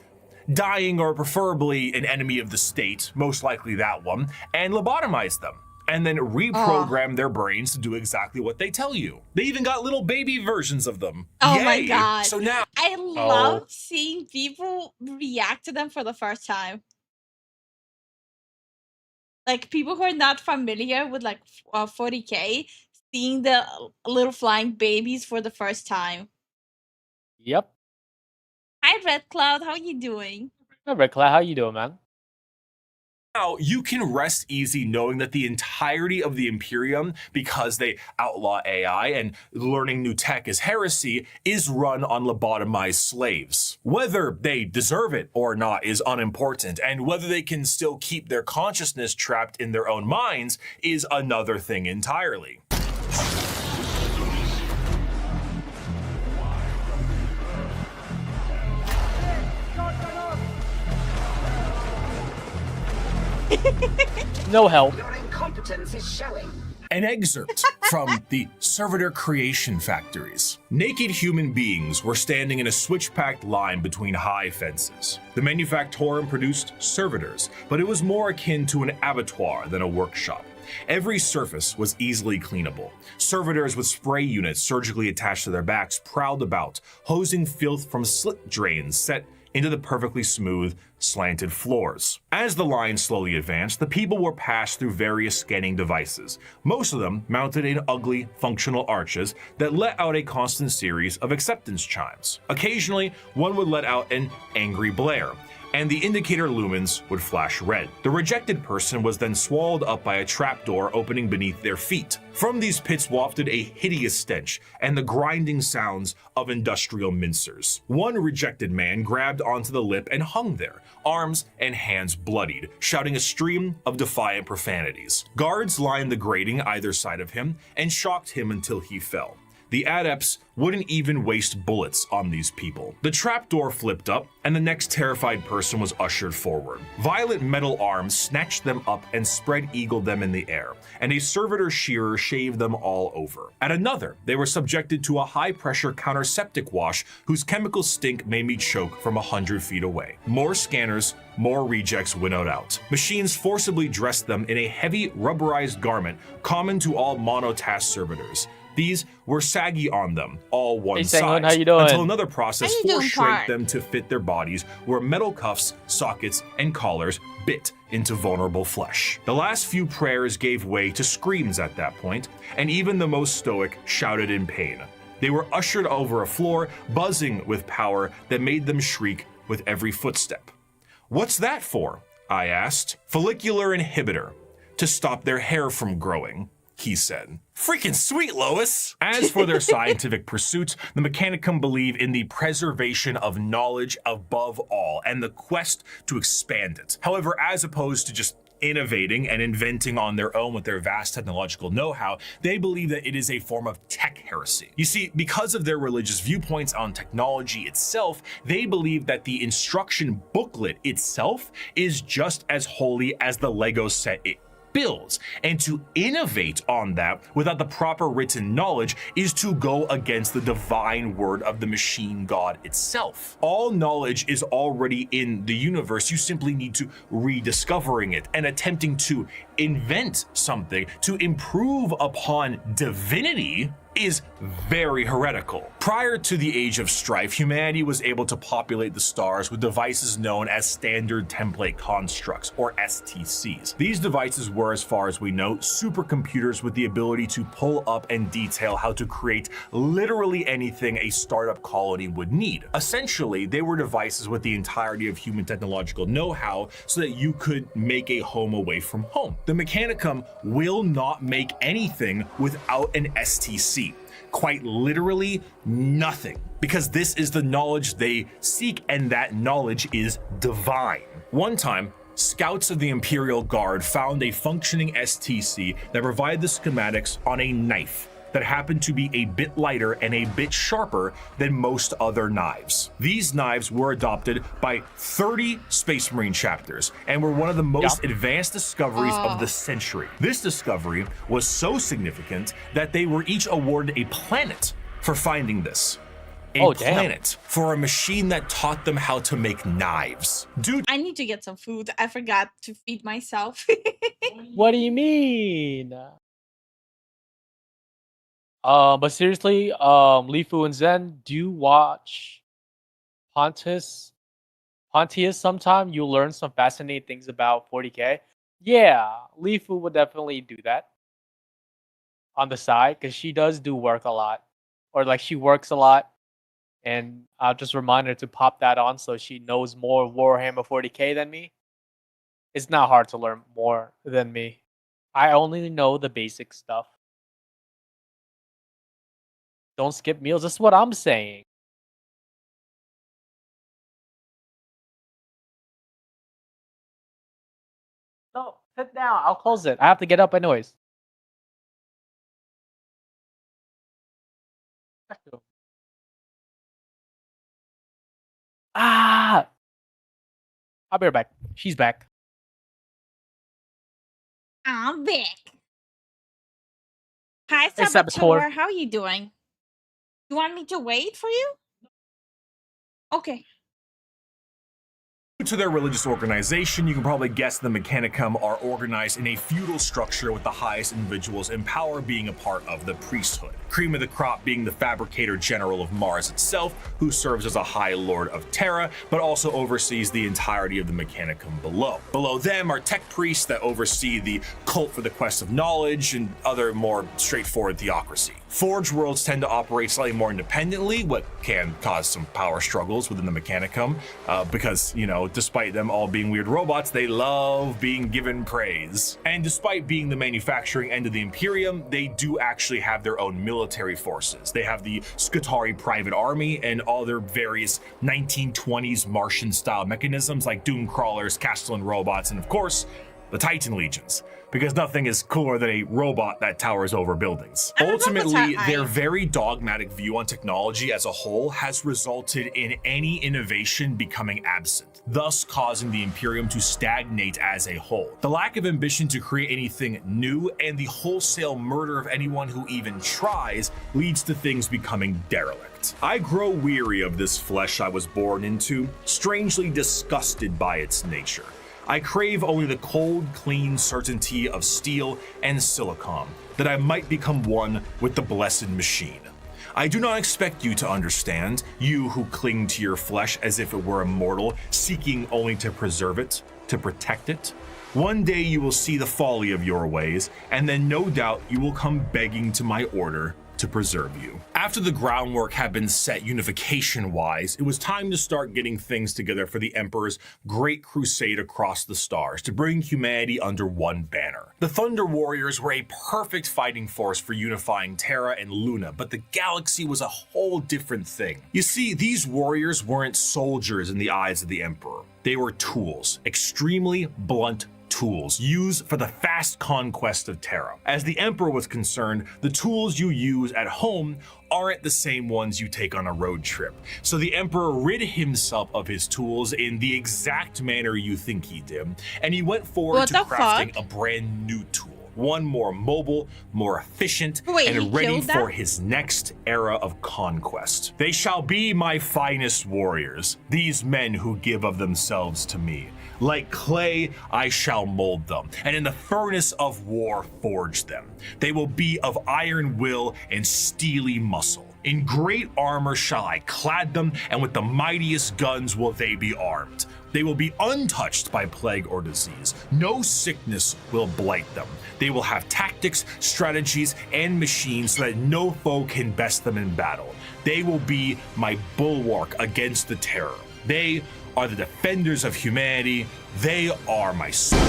dying or preferably an enemy of the state, most likely that one, and lobotomize them. And then reprogram their brains to do exactly what they tell you. They even got little baby versions of them. Oh Yay. my God. So now I love seeing people react to them for the first time. Like people who are not familiar with like 40K, seeing the little flying babies for the first time. Yep. Hi, Red Cloud. How you doing? Hi, Red Cloud. How you doing, man? Now, you can rest easy knowing that the entirety of the Imperium, because they outlaw AI and learning new tech is heresy, is run on lobotomized slaves. Whether they deserve it or not is unimportant, and whether they can still keep their consciousness trapped in their own minds is another thing entirely. No help. Your incompetence is showing. An excerpt from the Servitor creation factories. Naked human beings were standing in a switch-packed line between high fences. The manufactorum produced servitors, but it was more akin to an abattoir than a workshop. Every surface was easily cleanable. Servitors with spray units surgically attached to their backs prowled about, hosing filth from slit drains set into the perfectly smooth, slanted floors. As the line slowly advanced, the people were passed through various scanning devices, most of them mounted in ugly, functional arches that let out a constant series of acceptance chimes. Occasionally, one would let out an angry blare, and the indicator lumens would flash red. The rejected person was then swallowed up by a trapdoor opening beneath their feet. From these pits wafted a hideous stench and the grinding sounds of industrial mincers. One rejected man grabbed onto the lip and hung there, arms and hands bloodied, shouting a stream of defiant profanities. Guards lined the grating either side of him and shocked him until he fell. The adepts wouldn't even waste bullets on these people. The trapdoor flipped up, and the next terrified person was ushered forward. Violent metal arms snatched them up and spread-eagled them in the air, and a servitor shearer shaved them all over. At another, they were subjected to a high-pressure counterseptic wash whose chemical stink made me choke from 100 feet away. More scanners, more rejects winnowed out. Machines forcibly dressed them in a heavy rubberized garment common to all monotask servitors. These were saggy on them, all one size, how you doing? until another process doing, shrank Park? them to fit their bodies, where metal cuffs, sockets, and collars bit into vulnerable flesh. The last few prayers gave way to screams at that point, and even the most stoic shouted in pain. They were ushered over a floor, buzzing with power that made them shriek with every footstep. "What's that for?" I asked. "Follicular inhibitor, to stop their hair from growing," he said. Freaking sweet, Lois! As for their scientific pursuits, the Mechanicum believe in the preservation of knowledge above all and the quest to expand it. However, as opposed to just innovating and inventing on their own with their vast technological know-how, they believe that it is a form of tech heresy. You see, because of their religious viewpoints on technology itself, they believe that the instruction booklet itself is just as holy as the Lego set it builds, and to innovate on that without the proper written knowledge is to go against the divine word of the machine god itself. All knowledge is already in the universe, you simply need to rediscovering it and attempting to invent something to improve upon divinity is very heretical. Prior to the Age of Strife, humanity was able to populate the stars with devices known as Standard Template Constructs, or STCs. These devices were, as far as we know, supercomputers with the ability to pull up and detail how to create literally anything a startup colony would need. Essentially, they were devices with the entirety of human technological know-how so that you could make a home away from home. The Mechanicum will not make anything without an STC. Quite literally nothing, because this is the knowledge they seek, and that knowledge is divine. One time, scouts of the Imperial Guard found a functioning STC that provided the schematics on a knife that happened to be a bit lighter and a bit sharper than most other knives. These knives were adopted by 30 Space Marine chapters and were one of the most advanced discoveries of the century. This discovery was so significant that they were each awarded a planet for finding this. A planet for a machine that taught them how to make knives. Dude, I need to get some food. I forgot to feed myself. What do you mean? But seriously, Lifu and Zen, do watch Pontius sometime. You'll learn some fascinating things about 40K. Yeah, Lifu would definitely do that on the side, because she does do work a lot. Or like she works a lot. And I'll just remind her to pop that on so she knows more Warhammer 40K than me. It's not hard to learn more than me. I only know the basic stuff. Don't skip meals. That's what I'm saying. No, sit down. I'll close it. I have to get up anyways. Ah! I'll be right back. She's back. I'm back. Hi, Hey, Saboteur. Saboteur. How are you doing? You want me to wait for you? Okay. To their religious organization, you can probably guess the Mechanicum are organized in a feudal structure with the highest individuals in power being a part of the priesthood. Cream of the crop being the fabricator general of Mars itself, who serves as a high lord of Terra, but also oversees the entirety of the Mechanicum below. Below them are tech priests that oversee the cult for the quest of knowledge and other more straightforward theocracy. Forge worlds tend to operate slightly more independently, what can cause some power struggles within the Mechanicum, because, you know, despite them all being weird robots, they love being given praise. And despite being the manufacturing end of the Imperium, they do actually have their own military forces. They have the Skitarii Private Army and all their various 1920s Martian-style mechanisms like Doom Crawlers, Castellan robots, and of course, the Titan Legions, because nothing is cooler than a robot that towers over buildings. Ultimately, their very dogmatic view on technology as a whole has resulted in any innovation becoming absent, thus causing the Imperium to stagnate as a whole. The lack of ambition to create anything new and the wholesale murder of anyone who even tries leads to things becoming derelict. I grow weary of this flesh I was born into, strangely disgusted by its nature. I crave only the cold, clean certainty of steel and silicon, that I might become one with the blessed machine. I do not expect you to understand, you who cling to your flesh as if it were immortal, seeking only to preserve it, to protect it. One day you will see the folly of your ways, and then no doubt you will come begging to my order to preserve you. After the groundwork had been set unification-wise, it was time to start getting things together for the Emperor's great crusade across the stars to bring humanity under one banner. The Thunder Warriors were a perfect fighting force for unifying Terra and Luna, but the galaxy was a whole different thing. You see, these warriors weren't soldiers in the eyes of the Emperor. They were tools, extremely blunt tools used for the fast conquest of Terra. As the Emperor was concerned, the tools you use at home aren't the same ones you take on a road trip. So the Emperor rid himself of his tools in the exact manner you think he did, and he went forward to crafting a brand new tool. One more mobile, more efficient, and ready for his next era of conquest. They shall be my finest warriors, these men who give of themselves to me. Like clay, I shall mold them, and in the furnace of war forge them. They will be of iron will and steely muscle. In great armor shall I clad them, and with the mightiest guns will they be armed. They will be untouched by plague or disease. No sickness will blight them. They will have tactics, strategies, and machines so that no foe can best them in battle. They will be my bulwark against the terror. They are the defenders of humanity. They are my soul.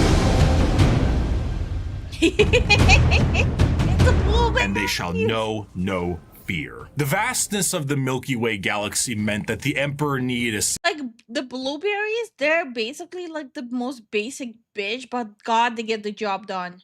And they shall know no fear. The vastness of the Milky Way galaxy meant that the Emperor needed a... Like, the blueberries, they're basically like the most basic bitch, but God, they get the job done.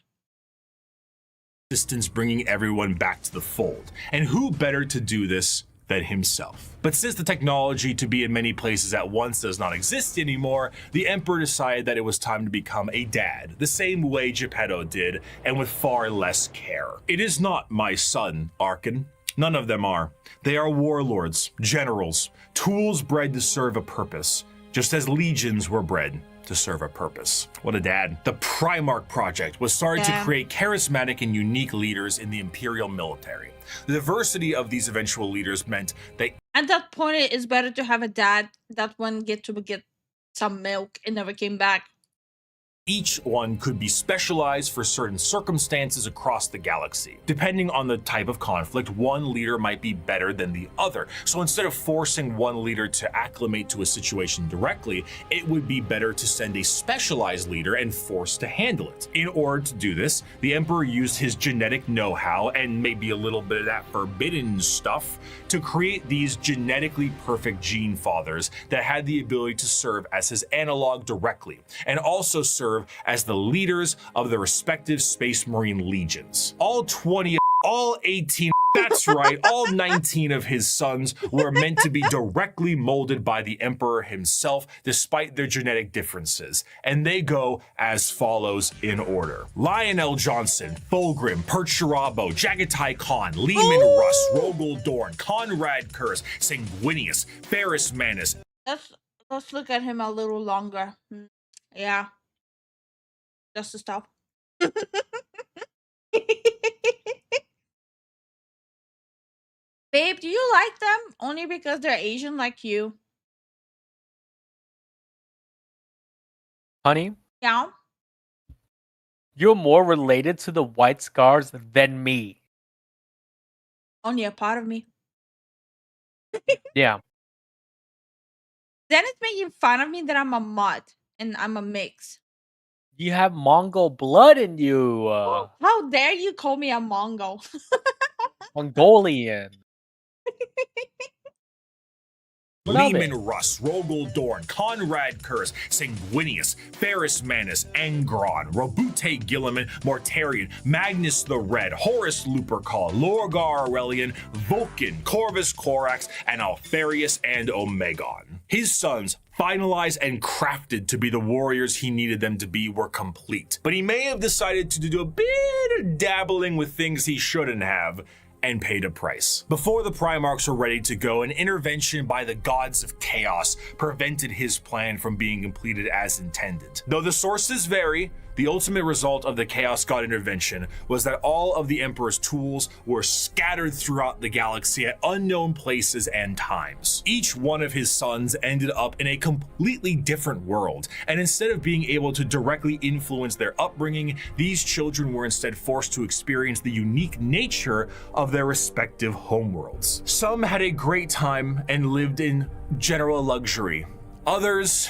...assistance bringing everyone back to the fold. And who better to do this than himself? But since the technology to be in many places at once does not exist anymore, the Emperor decided that it was time to become a dad, the same way Geppetto did, and with far less care. It is not my son, Archon. None of them are. They are warlords, generals, tools bred to serve a purpose, just as legions were bred to serve a purpose. What a dad. The Primarch Project was started to create charismatic and unique leaders in the Imperial military. The diversity of these eventual leaders meant that at that point, it is better to have a dad that one get some milk and never came back. each one could be specialized for certain circumstances across the galaxy. Depending on the type of conflict, one leader might be better than the other. So instead of forcing one leader to acclimate to a situation directly, it would be better to send a specialized leader and force to handle it. In order to do this, the Emperor used his genetic know-how and maybe a little bit of that forbidden stuff to create these genetically perfect gene fathers that had the ability to serve as his analog directly, and also serve as the leaders of the respective Space Marine legions. All 18, that's right, all 19 of his sons were meant to be directly molded by the Emperor himself, despite their genetic differences. And they go as follows in order: Lionel Johnson, Fulgrim, Perturabo, Jagatai Khan, Lehman Russ, Rogel Dorn, Conrad Kurz, Sanguinius, Ferris Manus. That's Let's look at him a little longer. Yeah. Just to stop. Babe, do you like them only because they're Asian like you? Honey, Yeah. you're more related to the White Scars than me. Only a part of me. Yeah. Then it's making fun of me that I'm a mutt and I'm a mix. You have Mongol blood in you. How dare you call me a Mongol? Mongolian. Lehman Russ, Rogel Dorn, Conrad Kurz, Sanguinius, Ferris Manus, Angron, Robute Gilliman, Mortarion, Magnus the Red, Horus Lupercal, Lorgar Aurelian, Vulcan, Corvus Corax, and Alfarius and Omegon. His sons, finalized and crafted to be the warriors he needed them to be, were complete. But he may have decided to do a bit of dabbling with things he shouldn't have, and paid a price. Before the Primarchs were ready to go, an intervention by the gods of chaos prevented his plan from being completed as intended. Though the sources vary, the ultimate result of the Chaos God intervention was that all of the Emperor's tools were scattered throughout the galaxy at unknown places and times. Each one of his sons ended up in a completely different world, and instead of being able to directly influence their upbringing, these children were instead forced to experience the unique nature of their respective homeworlds. Some had a great time and lived in general luxury. Others,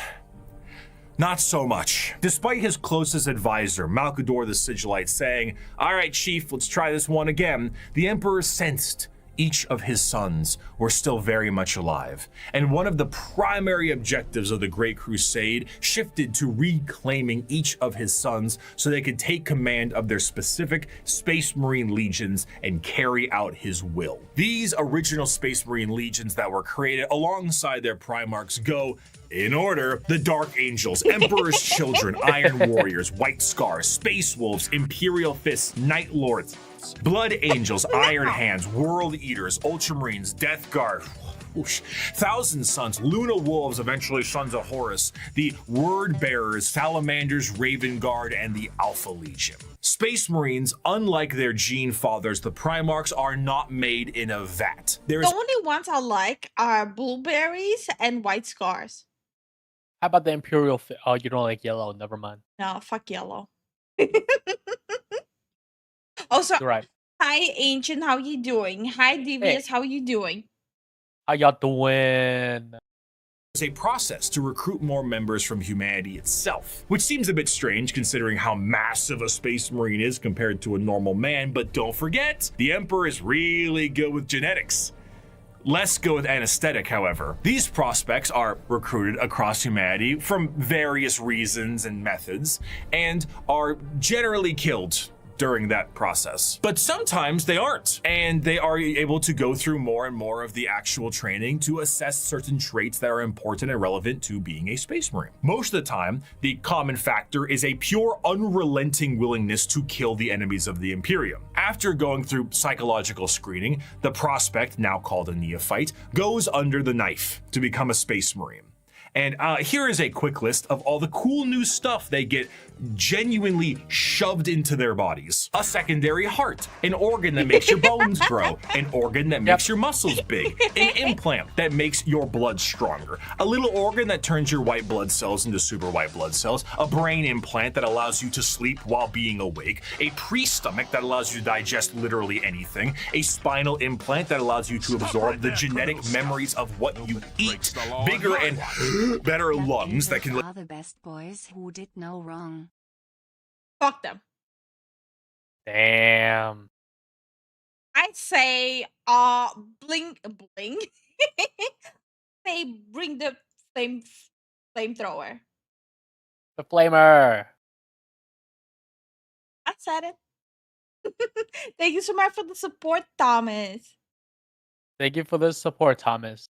not so much. Despite his closest advisor, Malkador the Sigillite, saying, "All right, Chief, let's try this one again," the Emperor sensed each of his sons were still very much alive, and one of the primary objectives of the Great Crusade shifted to reclaiming each of his sons so they could take command of their specific Space Marine legions and carry out his will. These original Space Marine legions that were created alongside their Primarchs go in order: the Dark Angels, Emperor's Children, Iron Warriors, White Scars, Space Wolves, Imperial Fists, Night Lords, Blood Angels, Iron Hands, World Eaters, Ultramarines, Death Guard, whoosh, Thousand Sons, Luna Wolves, eventually Sons of Horus, the Word Bearers, Salamanders, Raven Guard, and the Alpha Legion. Space Marines, unlike their gene fathers, the Primarchs, are not made in a vat. The only ones I like are blueberries and white scars. How about the Imperial? Oh, you don't like yellow. Never mind. No, fuck yellow. Also, You're right. hi Ancient, how you doing? Hi Devious, how you doing? How y'all doing? It's a process to recruit more members from humanity itself, which seems a bit strange considering how massive a Space Marine is compared to a normal man, but don't forget, the Emperor is really good with genetics. Less good with anesthetic, however. These prospects are recruited across humanity from various reasons and methods, and are generally killed during that process. But sometimes they aren't, and they are able to go through more and more of the actual training to assess certain traits that are important and relevant to being a Space Marine. Most of the time, the common factor is a pure, unrelenting willingness to kill the enemies of the Imperium. After going through psychological screening, the prospect, now called a neophyte, goes under the knife to become a Space Marine. And here is a quick list of all the cool new stuff they get genuinely shoved into their bodies. A secondary heart, an organ that makes your bones grow, an organ that makes your muscles big, an implant that makes your blood stronger, a little organ that turns your white blood cells into super white blood cells, a brain implant that allows you to sleep while being awake, a pre-stomach that allows you to digest literally anything, a spinal implant that allows you to absorb the genetic memories of what you eat, bigger and better lungs that can... are the best boys who did no wrong. Fuck them. Damn. I'd say, bling. Say, bring the flamethrower. The flamer. I said it. Thank you so much for the support, Thomas. Thank you for the support, Thomas.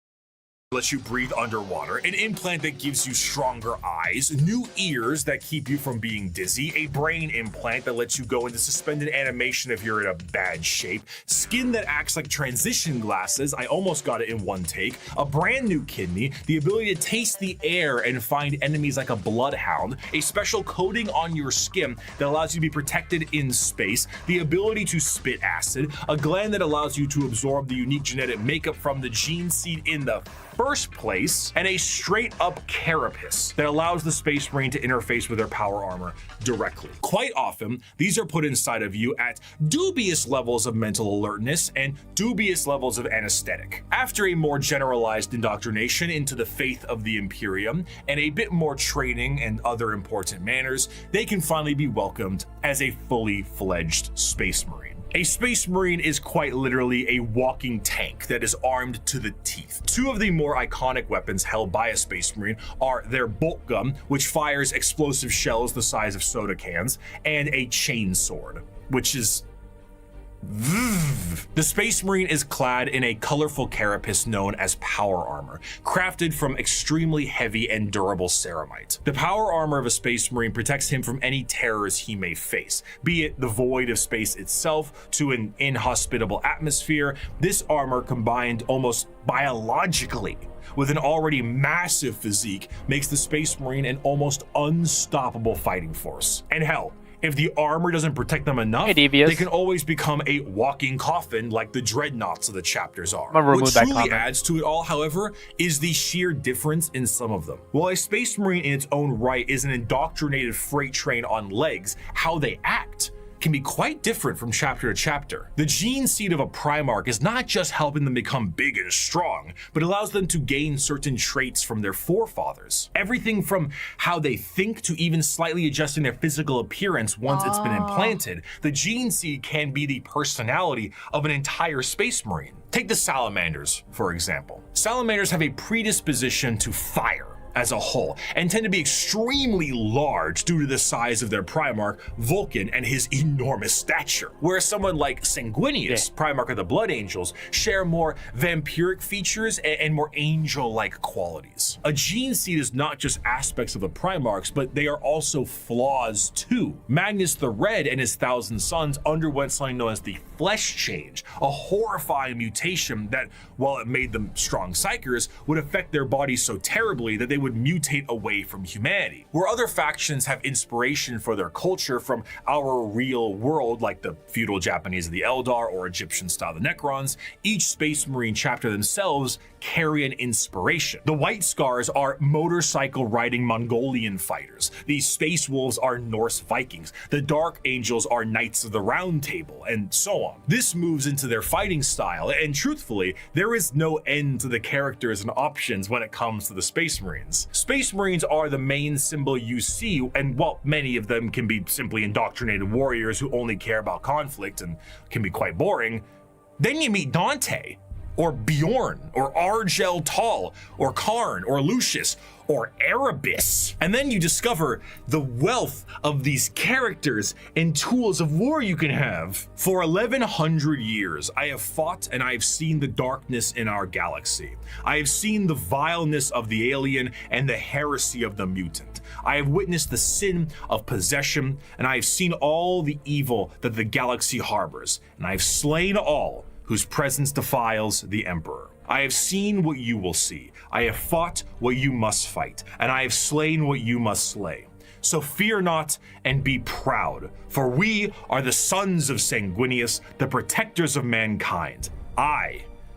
lets you breathe underwater, an implant that gives you stronger eyes, new ears that keep you from being dizzy, a brain implant that lets you go into suspended animation if you're in a bad shape, skin that acts like transition glasses, I almost got it in one take, a brand new kidney, the ability to taste the air and find enemies like a bloodhound, a special coating on your skin that allows you to be protected in space, the ability to spit acid, a gland that allows you to absorb the unique genetic makeup from the gene seed in the first place, and a straight up carapace that allows the Space Marine to interface with their power armor directly. Quite often, these are put inside of you at dubious levels of mental alertness and dubious levels of anesthetic. After a more generalized indoctrination into the faith of the Imperium and a bit more training and other important manners, they can finally be welcomed as a fully fledged Space Marine. A Space Marine is quite literally a walking tank that is armed to the teeth. Two of the more iconic weapons held by a Space Marine are their bolt gun, which fires explosive shells the size of soda cans, and a chain sword, which is the Space Marine is clad in a colorful carapace known as power armor, crafted from extremely heavy and durable ceramite. The power armor of a Space Marine protects him from any terrors he may face, be it the void of space itself to an inhospitable atmosphere. This armor, combined almost biologically with an already massive physique, makes the Space Marine an almost unstoppable fighting force. And hell, if the armor doesn't protect them enough, they can always become a walking coffin like the dreadnoughts of the chapters are. What truly adds to it all, however, is the sheer difference in some of them. While a Space Marine in its own right is an indoctrinated freight train on legs, how they act can be quite different from chapter to chapter. The gene seed of a Primarch is not just helping them become big and strong, but allows them to gain certain traits from their forefathers. Everything from how they think to even slightly adjusting their physical appearance once it's been implanted. The gene seed can be the personality of an entire Space Marine. Take the Salamanders, for example. Salamanders have a predisposition to fire as a whole, and tend to be extremely large due to the size of their Primarch, Vulcan, and his enormous stature. Whereas someone like Sanguinius, Primarch of the Blood Angels, share more vampiric features and more angel-like qualities. A gene seed is not just aspects of the Primarchs, but they are also flaws too. Magnus the Red and his 1,000 Sons underwent something known as the Flesh Change, a horrifying mutation that, while it made them strong psychers, would affect their bodies so terribly that they would mutate away from humanity. Where other factions have inspiration for their culture from our real world, like the feudal Japanese of the Eldar or Egyptian style the Necrons, each Space Marine chapter themselves carry an inspiration. The White Scars are motorcycle riding Mongolian fighters. The Space Wolves are Norse Vikings. The Dark Angels are Knights of the Round Table, and so on. This moves into their fighting style, and truthfully, there is no end to the characters and options when it comes to the Space Marines. Space Marines are the main symbol you see, and while many of them can be simply indoctrinated warriors who only care about conflict and can be quite boring, then you meet Dante, or Bjorn, or Argel Tal, or Karn, or Lucius, or Erebus. And then you discover the wealth of these characters and tools of war you can have. For 1100 years, I have fought and I have seen the darkness in our galaxy. I have seen the vileness of the alien and the heresy of the mutant. I have witnessed the sin of possession, and I have seen all the evil that the galaxy harbors, and I have slain all whose presence defiles the Emperor. I have seen what you will see. I have fought what you must fight, and I have slain what you must slay. So fear not and be proud, for we are the sons of Sanguinius, the protectors of mankind.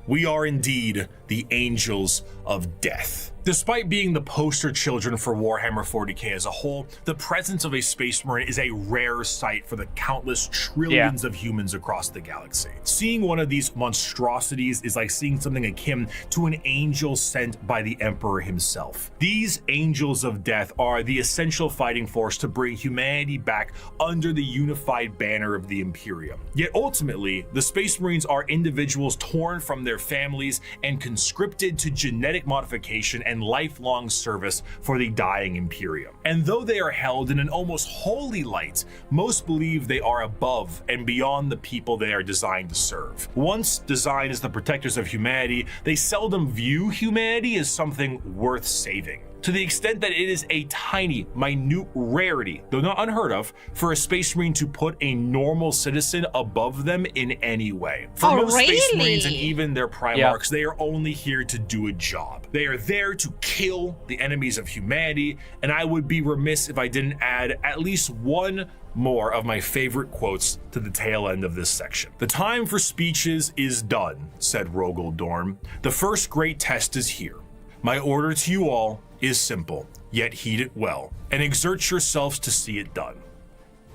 We are indeed the angels of death. Despite being the poster children for Warhammer 40k as a whole, the presence of a Space Marine is a rare sight for the countless trillions of humans across the galaxy. Seeing one of these monstrosities is like seeing something akin to an angel sent by the Emperor himself. These angels of death are the essential fighting force to bring humanity back under the unified banner of the Imperium. Yet ultimately, the Space Marines are individuals torn from their families and conscripted to genetic modification and and lifelong service for the dying Imperium. And though they are held in an almost holy light, most believe they are above and beyond the people they are designed to serve. Once designed as the protectors of humanity, they seldom view humanity as something worth saving, to the extent that it is a tiny, minute rarity, though not unheard of, for a Space Marine to put a normal citizen above them in any way. For most Space Marines and even their Primarchs, they are only here to do a job. They are there to kill the enemies of humanity, and I would be remiss if I didn't add at least one more of my favorite quotes to the tail end of this section. "The time for speeches is done," said Rogel Dorn. "The first great test is here. My order to you all is simple, yet heed it well, and exert yourselves to see it done.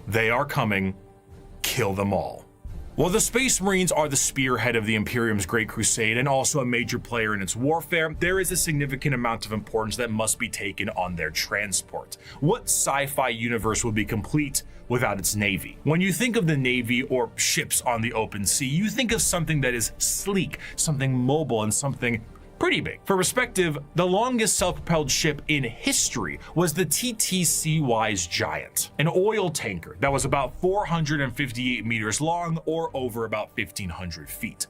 They are coming. Kill them all." While the Space Marines are the spearhead of the Imperium's Great Crusade and also a major player in its warfare, there is a significant amount of importance that must be taken on their transport. What sci-fi universe would be complete without its navy? When you think of the navy or ships on the open sea, you think of something that is sleek, something mobile, and something pretty big. For perspective, the longest self-propelled ship in history was the TTC-Wise Giant, an oil tanker that was about 458 meters long or over about 1,500 feet.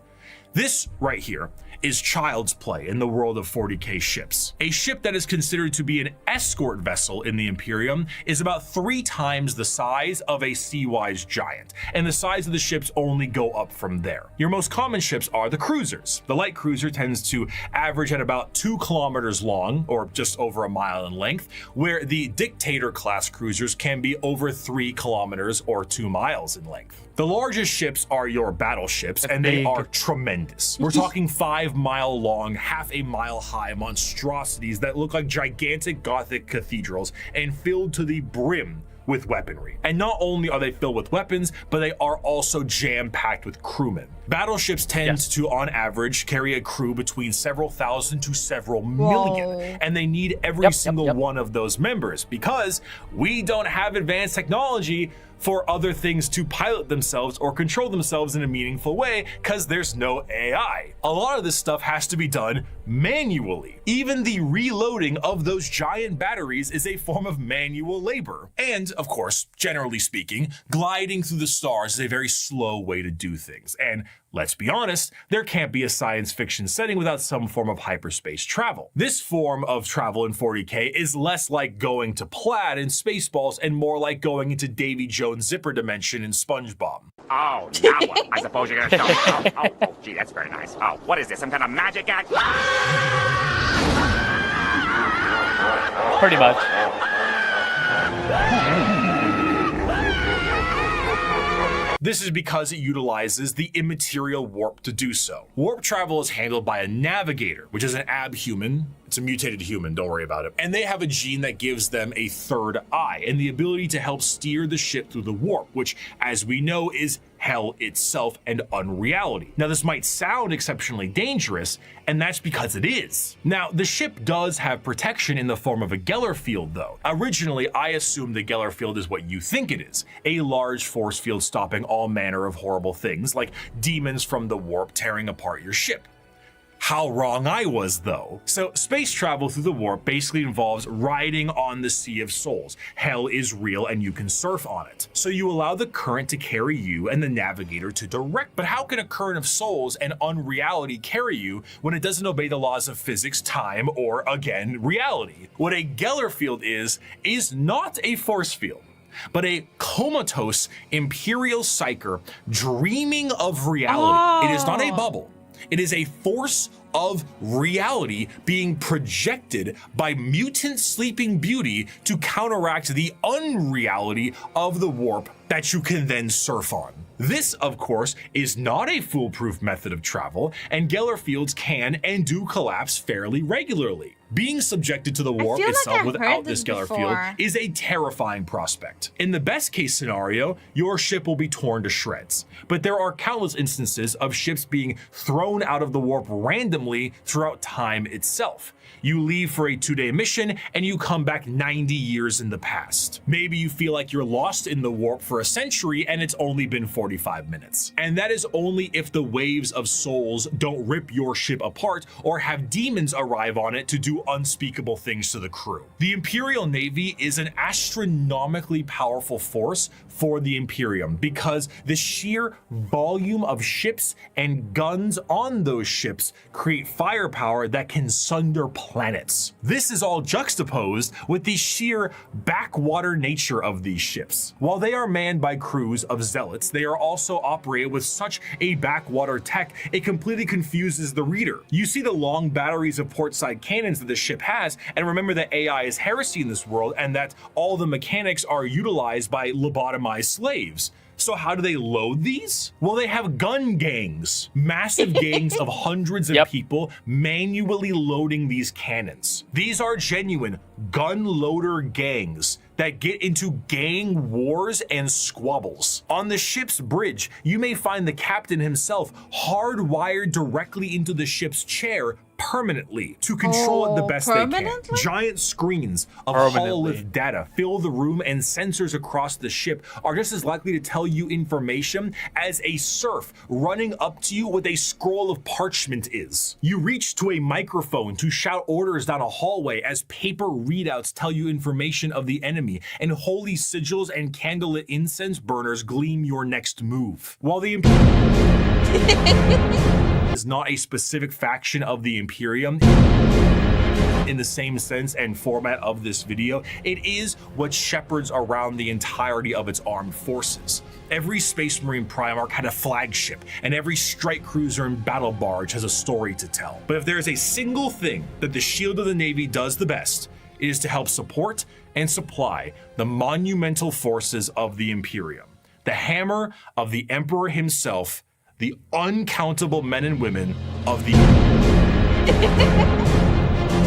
This right here is child's play in the world of 40K ships. A ship that is considered to be an escort vessel in the Imperium is about 3 times the size of a Sea-Wise Giant, and the size of the ships only go up from there. Your most common ships are the cruisers. The light cruiser tends to average at about 2 kilometers long, or just over a mile in length, where the Dictator class cruisers can be over 3 kilometers or 2 miles in length. The largest ships are your battleships, and they are tremendous. We're talking 5-mile long, half a mile high monstrosities that look like gigantic Gothic cathedrals and filled to the brim with weaponry. And not only are they filled with weapons, but they are also jam-packed with crewmen. Battleships tend to, on average, carry a crew between several thousand to several million, and they need every single one of those members because we don't have advanced technology for other things to pilot themselves or control themselves in a meaningful way because there's no AI. A lot of this stuff has to be done manually. Even the reloading of those giant batteries is a form of manual labor. And of course, generally speaking, gliding through the stars is a very slow way to do things. And let's be honest, there can't be a science fiction setting without some form of hyperspace travel. This form of travel in 40K is less like going to Plaid in Spaceballs and more like going into Davy Jones' zipper dimension in SpongeBob. Oh, now what? I suppose you're gonna show me. Oh, gee, that's very nice. Oh, what is this? Some kind of magic act? Pretty much. This is because it utilizes the immaterial warp to do so. Warp travel is handled by a navigator, which is an abhuman. It's a mutated human, don't worry about it. And they have a gene that gives them a third eye and the ability to help steer the ship through the warp, which, as we know, is hell itself and unreality. Now, this might sound exceptionally dangerous, and that's because it is. Now, the ship does have protection in the form of a Geller field, though. Originally, I assumed the Geller field is what you think it is, a large force field stopping all manner of horrible things, like demons from the warp tearing apart your ship. How wrong I was, though. So space travel through the warp basically involves riding on the Sea of Souls. Hell is real and you can surf on it. So you allow the current to carry you and the navigator to direct. But how can a current of souls and unreality carry you when it doesn't obey the laws of physics, time, or, again, reality? What a Geller field is not a force field, but a comatose imperial psyker dreaming of reality. It is not a bubble. It is a force of reality being projected by mutant sleeping beauty to counteract the unreality of the warp that you can then surf on. This, of course, is not a foolproof method of travel, and Geller fields can and do collapse fairly regularly. Being subjected to the warp itself without this Geller field is a terrifying prospect. In the best case scenario, your ship will be torn to shreds, but there are countless instances of ships being thrown out of the warp randomly throughout time itself. You leave for a 2-day mission and you come back 90 years in the past. Maybe you feel like you're lost in the warp for for a century and it's only been 45 minutes. And that is only if the waves of souls don't rip your ship apart or have demons arrive on it to do unspeakable things to the crew. The Imperial Navy is an astronomically powerful force for the Imperium because the sheer volume of ships and guns on those ships create firepower that can sunder planets. This is all juxtaposed with the sheer backwater nature of these ships. While they are manned by crews of zealots, they are also operated with such a backwater tech, it completely confuses the reader. You see the long batteries of portside cannons that the ship has, and remember that AI is heresy in this world and that all the mechanics are utilized by lobotomized slaves. So how do they load these? Well, they have gun gangs, massive gangs of hundreds of people manually loading these cannons. These are genuine gun loader gangs that get into gang wars and squabbles. On the ship's bridge, you may find the captain himself hardwired directly into the ship's chair permanently to control it the best they can. Giant screens of hololith data fill the room, and sensors across the ship are just as likely to tell you information as a serf running up to you with a scroll of parchment is. You reach to a microphone to shout orders down a hallway as paper readouts tell you information of the enemy, and holy sigils and candlelit incense burners gleam your next move. While the is not a specific faction of the Imperium in the same sense and format of this video, it is what shepherds around the entirety of its armed forces. Every Space Marine Primarch had a flagship, and every strike cruiser and battle barge has a story to tell. But if there is a single thing that the Shield of the Navy does the best, it is to help support and supply the monumental forces of the Imperium. The hammer of the Emperor himself, the uncountable men and women of the...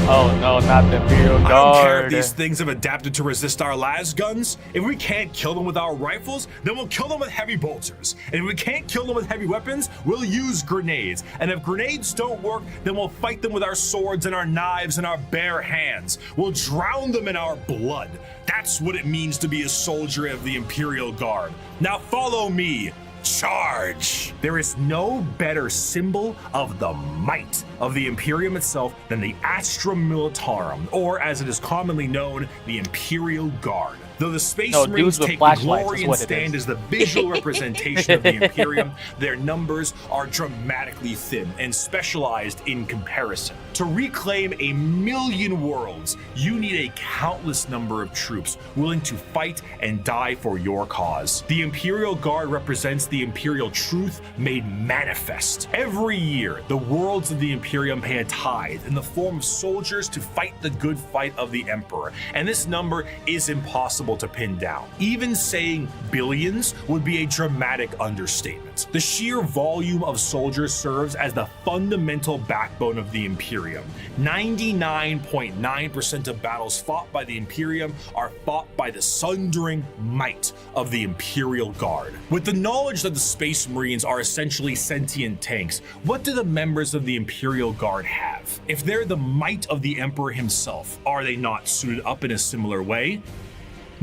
Oh no, not the Imperial Guard. I don't care if these things have adapted to resist our las guns. If we can't kill them with our rifles, then we'll kill them with heavy bolters. And if we can't kill them with heavy weapons, we'll use grenades. And if grenades don't work, then we'll fight them with our swords and our knives and our bare hands. We'll drown them in our blood. That's what it means to be a soldier of the Imperial Guard. Now follow me. Charge! There is no better symbol of the might of the Imperium itself than the Astra Militarum, or as it is commonly known, the Imperial Guard. Though the Space Marines take glory and stand as the visual representation of the Imperium, their numbers are dramatically thin and specialized in comparison. To reclaim 1,000,000 worlds, you need a countless number of troops willing to fight and die for your cause. The Imperial Guard represents the Imperial truth made manifest. Every year, the worlds of the Imperium pay a tithe in the form of soldiers to fight the good fight of the Emperor, and this number is impossible to pin down. Even saying billions would be a dramatic understatement. The sheer volume of soldiers serves as the fundamental backbone of the Imperium. 99.9% of battles fought by the Imperium are fought by the sundering might of the Imperial Guard. With the knowledge that the Space Marines are essentially sentient tanks, what do the members of the Imperial Guard have? If they're the might of the Emperor himself, are they not suited up in a similar way?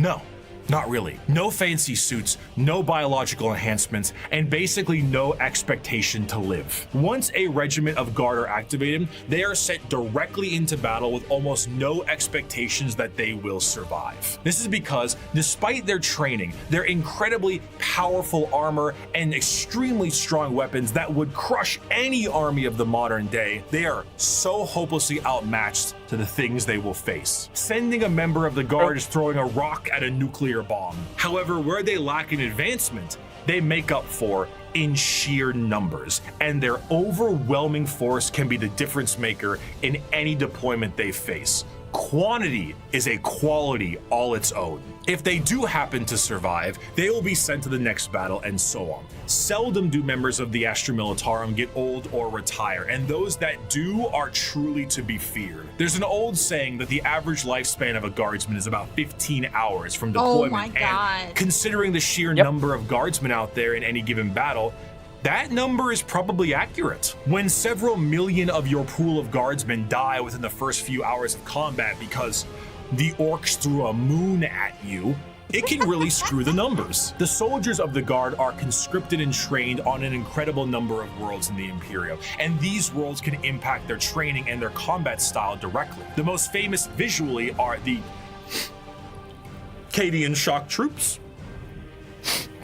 No, not really. No fancy suits, no biological enhancements, and basically no expectation to live. Once a regiment of guard are activated, they are sent directly into battle with almost no expectations that they will survive. This is because, despite their training, their incredibly powerful armor, and extremely strong weapons that would crush any army of the modern day, they are so hopelessly outmatched to the things they will face. Sending a member of the guard is throwing a rock at a nuclear bomb. However, where they lack in advancement, they make up for in sheer numbers, and their overwhelming force can be the difference maker in any deployment they face. Quantity is a quality all its own. If they do happen to survive, they will be sent to the next battle, and so on. Seldom do members of the Astra Militarum get old or retire, and those that do are truly to be feared. There's an old saying that the average lifespan of a guardsman is about 15 hours from deployment. Oh my God. And considering the sheer number of guardsmen out there in any given battle, that number is probably accurate. When several million of your pool of guardsmen die within the first few hours of combat because the orcs threw a moon at you, it can really screw the numbers. The soldiers of the Guard are conscripted and trained on an incredible number of worlds in the Imperium, and these worlds can impact their training and their combat style directly. The most famous visually are the Cadian shock troops.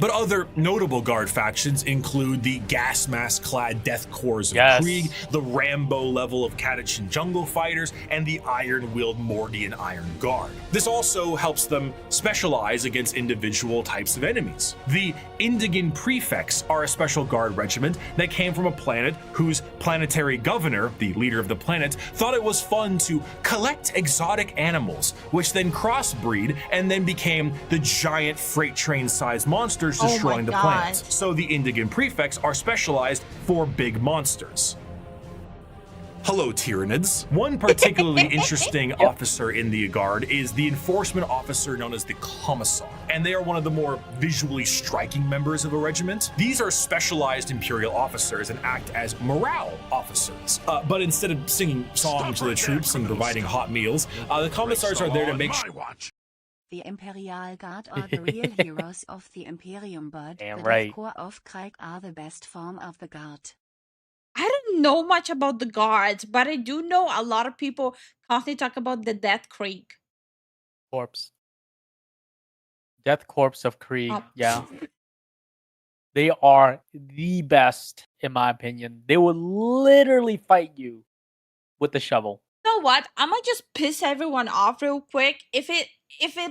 But other notable Guard factions include the gas mask-clad Death Corps of Krieg, the Rambo level of Catachan Jungle Fighters, and the Iron-Willed Mordian Iron Guard. This also helps them specialize against individual types of enemies. The Indigan Prefects are a special Guard regiment that came from a planet whose planetary governor, the leader of the planet, thought it was fun to collect exotic animals, which then crossbreed and then became the giant freight train-sized monsters destroying the planet. So the Indigan Prefects are specialized for big monsters. Hello, Tyranids. One particularly interesting officer in the Guard is the enforcement officer known as the Commissar, and they are one of the more visually striking members of a regiment. These are specialized Imperial officers and act as morale officers. But instead of singing songs to the troops and providing hot meals, the Commissars are there to make sure. The Imperial Guard are the real heroes of the Imperium, but the right. Death Corps of Krieg are the best form of the Guard. I don't know much about the Guards, but I do know a lot of people constantly talk about the Death Krieg. Corpse. Death Corps of Krieg, yeah. They are the best, in my opinion. They will literally fight you with the shovel. You know what? I'm gonna just piss everyone off real quick. If it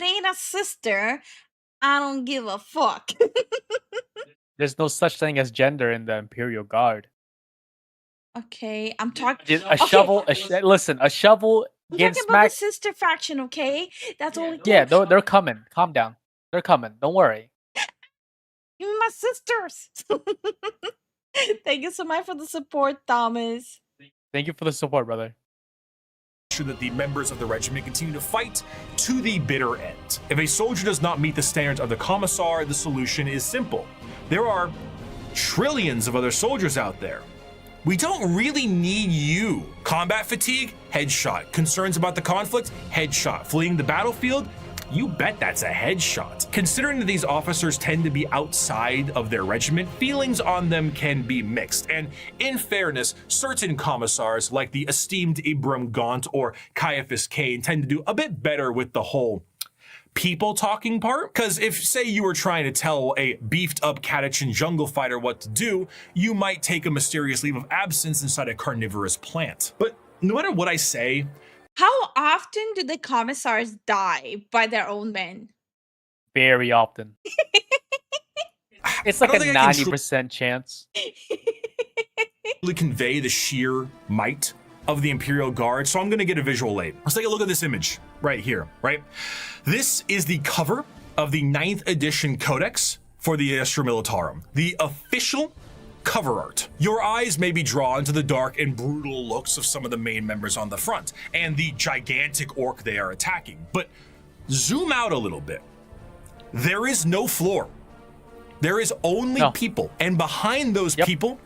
ain't a sister, I don't give a fuck. There's no such thing as gender in the Imperial Guard. Okay, I'm talking. Shovel. Listen, a shovel. I'm talking about the sister faction. Okay, that's all. Yeah, they're coming. Calm down. They're coming. Don't worry. Give me my sisters. Thank you so much for the support, Thomas. Thank you for the support, brother. Sure that the members of the regiment continue to fight to the bitter end. If a soldier does not meet the standards of the Commissar, the solution is simple. There are trillions of other soldiers out there. We don't really need you. Combat fatigue? Headshot. Concerns about the conflict? Headshot. Fleeing the battlefield? You bet that's a headshot. Considering that these officers tend to be outside of their regiment, feelings on them can be mixed. And in fairness, certain commissars like the esteemed Ibram Gaunt or Caiaphas Cain tend to do a bit better with the whole people talking part. Because if, say, you were trying to tell a beefed up Catachan jungle fighter what to do, you might take a mysterious leave of absence inside a carnivorous plant. But no matter what I say, how often do the commissars die by their own men? Very often. It's like a 90% chance. Really convey the sheer might of the Imperial Guard, so I'm gonna get a visual aid. Let's take a look at this image right here, right? This is the cover of the 9th edition Codex for the Astra Militarum, the official cover art. Your eyes may be drawn to the dark and brutal looks of some of the main members on the front and the gigantic orc they are attacking. But zoom out a little bit. There is no floor. There is only people. And behind those people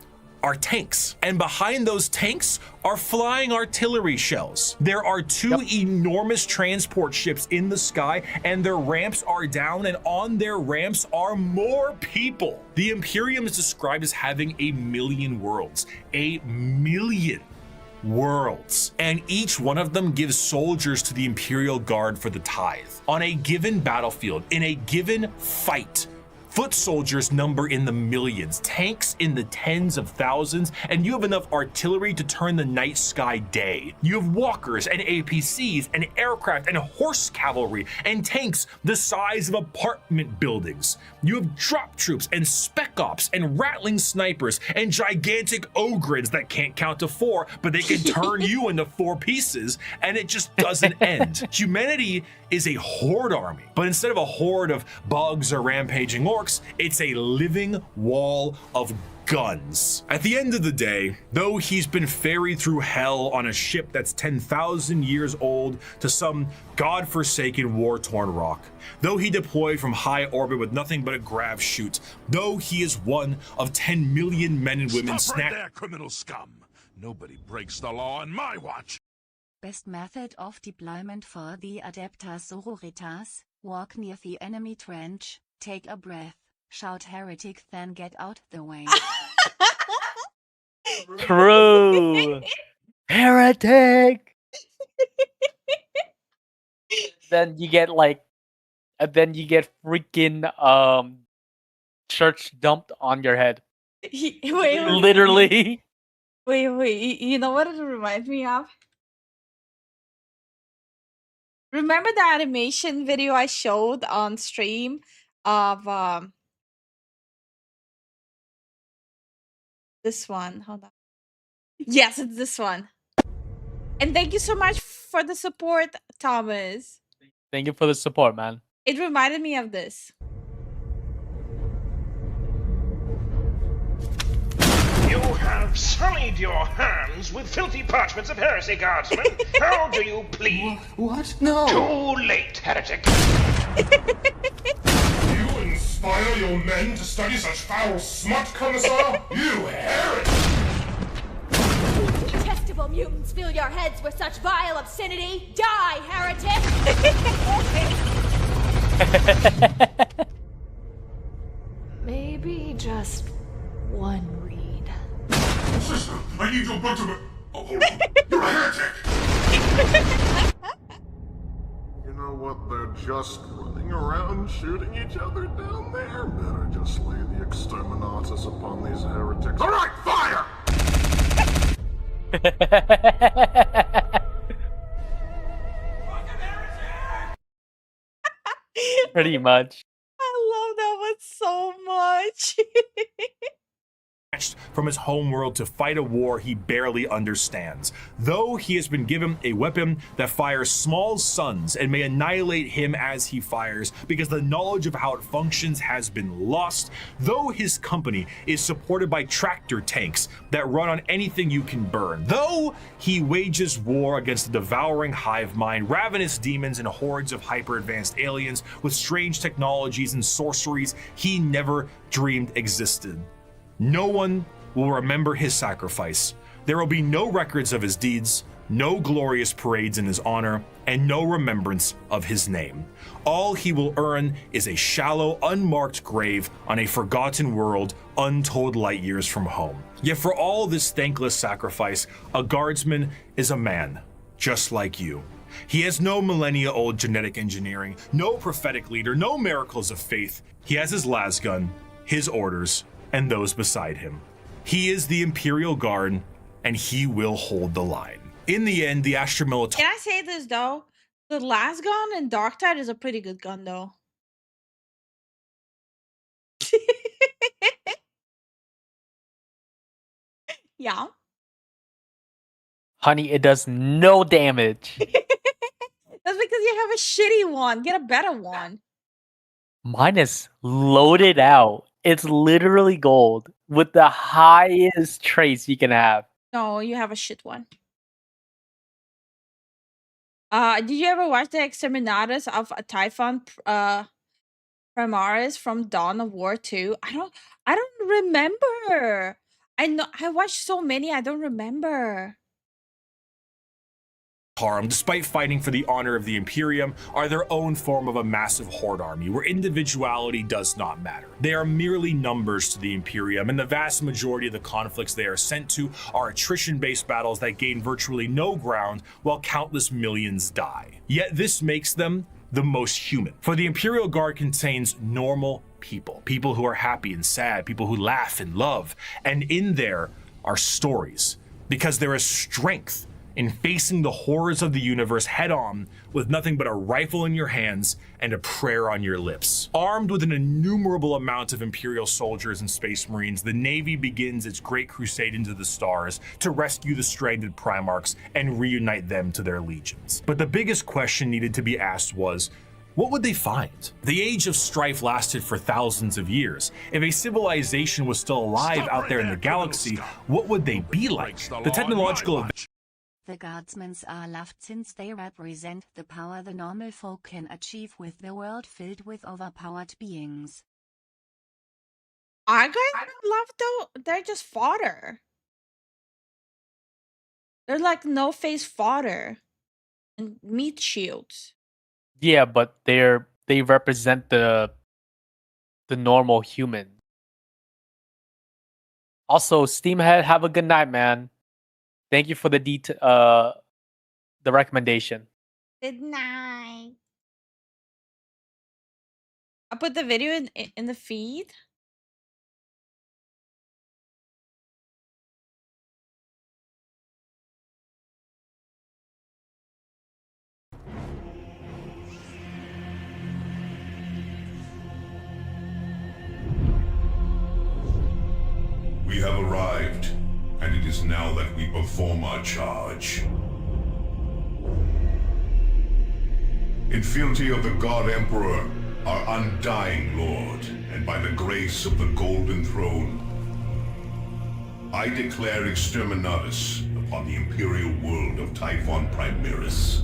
are tanks. And behind those tanks are flying artillery shells. There are 2 enormous transport ships in the sky, and their ramps are down, and on their ramps are more people. The Imperium is described as having 1,000,000 worlds. 1,000,000 worlds. And each one of them gives soldiers to the Imperial Guard for the tithe. On a given battlefield, in a given fight, foot soldiers number in the millions, tanks in the tens of thousands, and you have enough artillery to turn the night sky day. You have walkers and APCs and aircraft and horse cavalry and tanks the size of apartment buildings. You have drop troops and spec ops and rattling snipers and gigantic ogres that can't count to 4, but they can turn you into 4 pieces, and it just doesn't end. Humanity is a horde army, but instead of a horde of bugs or rampaging orcs, it's a living wall of guns. At the end of the day, though he's been ferried through hell on a ship that's 10,000 years old to some godforsaken war-torn rock, though he deployed from high orbit with nothing but a grav chute, though he is one of 10 million men and women Stop right there, criminal scum. Nobody breaks the law on my watch. Best method of deployment for the Adeptas Sororitas, Walk near the enemy trench, take a breath, shout heretic, then get out the way. True. Heretic. Then you get like, freaking church dumped on your head. Wait. Literally. Wait. You know what it reminds me of? Remember the animation video I showed on stream of this one? Hold on. Yes, it's this one. And thank you so much for the support, Thomas. Thank you for the support, man. It reminded me of this. You have sullied your hands with filthy parchments of heresy, guardsman. How do you plead? What? No. Too late, heretic. You inspire your men to study such foul smut, Commissar? You heretic! Detestable mutants, fill your heads with such vile obscenity. Die, heretic! Maybe just one read. Sister, I need your blood to... Oh, you're a heretic! You know what? They're just running around shooting each other down there. Better just lay the exterminatus upon these heretics. All right, fire! Pretty much. I love that one so much. From his homeworld to fight a war he barely understands, though he has been given a weapon that fires small suns and may annihilate him as he fires because the knowledge of how it functions has been lost, though his company is supported by tractor tanks that run on anything you can burn, though he wages war against the devouring hive mind, ravenous demons and hordes of hyper-advanced aliens with strange technologies and sorceries he never dreamed existed. No one will remember his sacrifice. There will be no records of his deeds, no glorious parades in his honor, and no remembrance of his name. All he will earn is a shallow, unmarked grave on a forgotten world untold light years from home. Yet for all this thankless sacrifice, a guardsman is a man, just like you. He has no millennia-old genetic engineering, no prophetic leader, no miracles of faith. He has his lasgun, his orders, and those beside him. He is the Imperial Guard, and he will hold the line. In the end, the Astra Military... Can I say this, though? The last gun in Dark Tide is a pretty good gun, though. Yeah. Honey, it does no damage. That's because you have a shitty one. Get a better one. Mine is loaded out. It's literally gold with the highest trace you can have. No, you have a shit one. Did you ever watch the Exterminatus of Typhon Primaris from Dawn of War 2? I don't remember. I watched so many, I don't remember. Despite fighting for the honor of the Imperium, are their own form of a massive horde army where individuality does not matter. They are merely numbers to the Imperium, and the vast majority of the conflicts they are sent to are attrition-based battles that gain virtually no ground while countless millions die. Yet this makes them the most human. For the Imperial Guard contains normal people, people who are happy and sad, people who laugh and love, and in there are stories, because there is strength in facing the horrors of the universe head-on with nothing but a rifle in your hands and a prayer on your lips. Armed with an innumerable amount of Imperial soldiers and Space Marines, the Navy begins its great crusade into the stars to rescue the stranded Primarchs and reunite them to their legions. But the biggest question needed to be asked was, what would they find? The age of strife lasted for thousands of years. If a civilization was still alive out there in the galaxy, what would they be like? The technological... The guardsmen are loved since they represent the power the normal folk can achieve with the world filled with overpowered beings. Are guys loved though? They're just fodder. They're like no-face fodder and meat shields. Yeah, but they're they represent the normal human. Also, Steamhead, have a good night, man. Thank you for the the recommendation. Good night. I'll put the video in the feed. We have arrived, and it is now that we perform our charge. In fealty of the God Emperor, our undying Lord, and by the grace of the Golden Throne, I declare exterminatus upon the Imperial world of Typhon Primaris.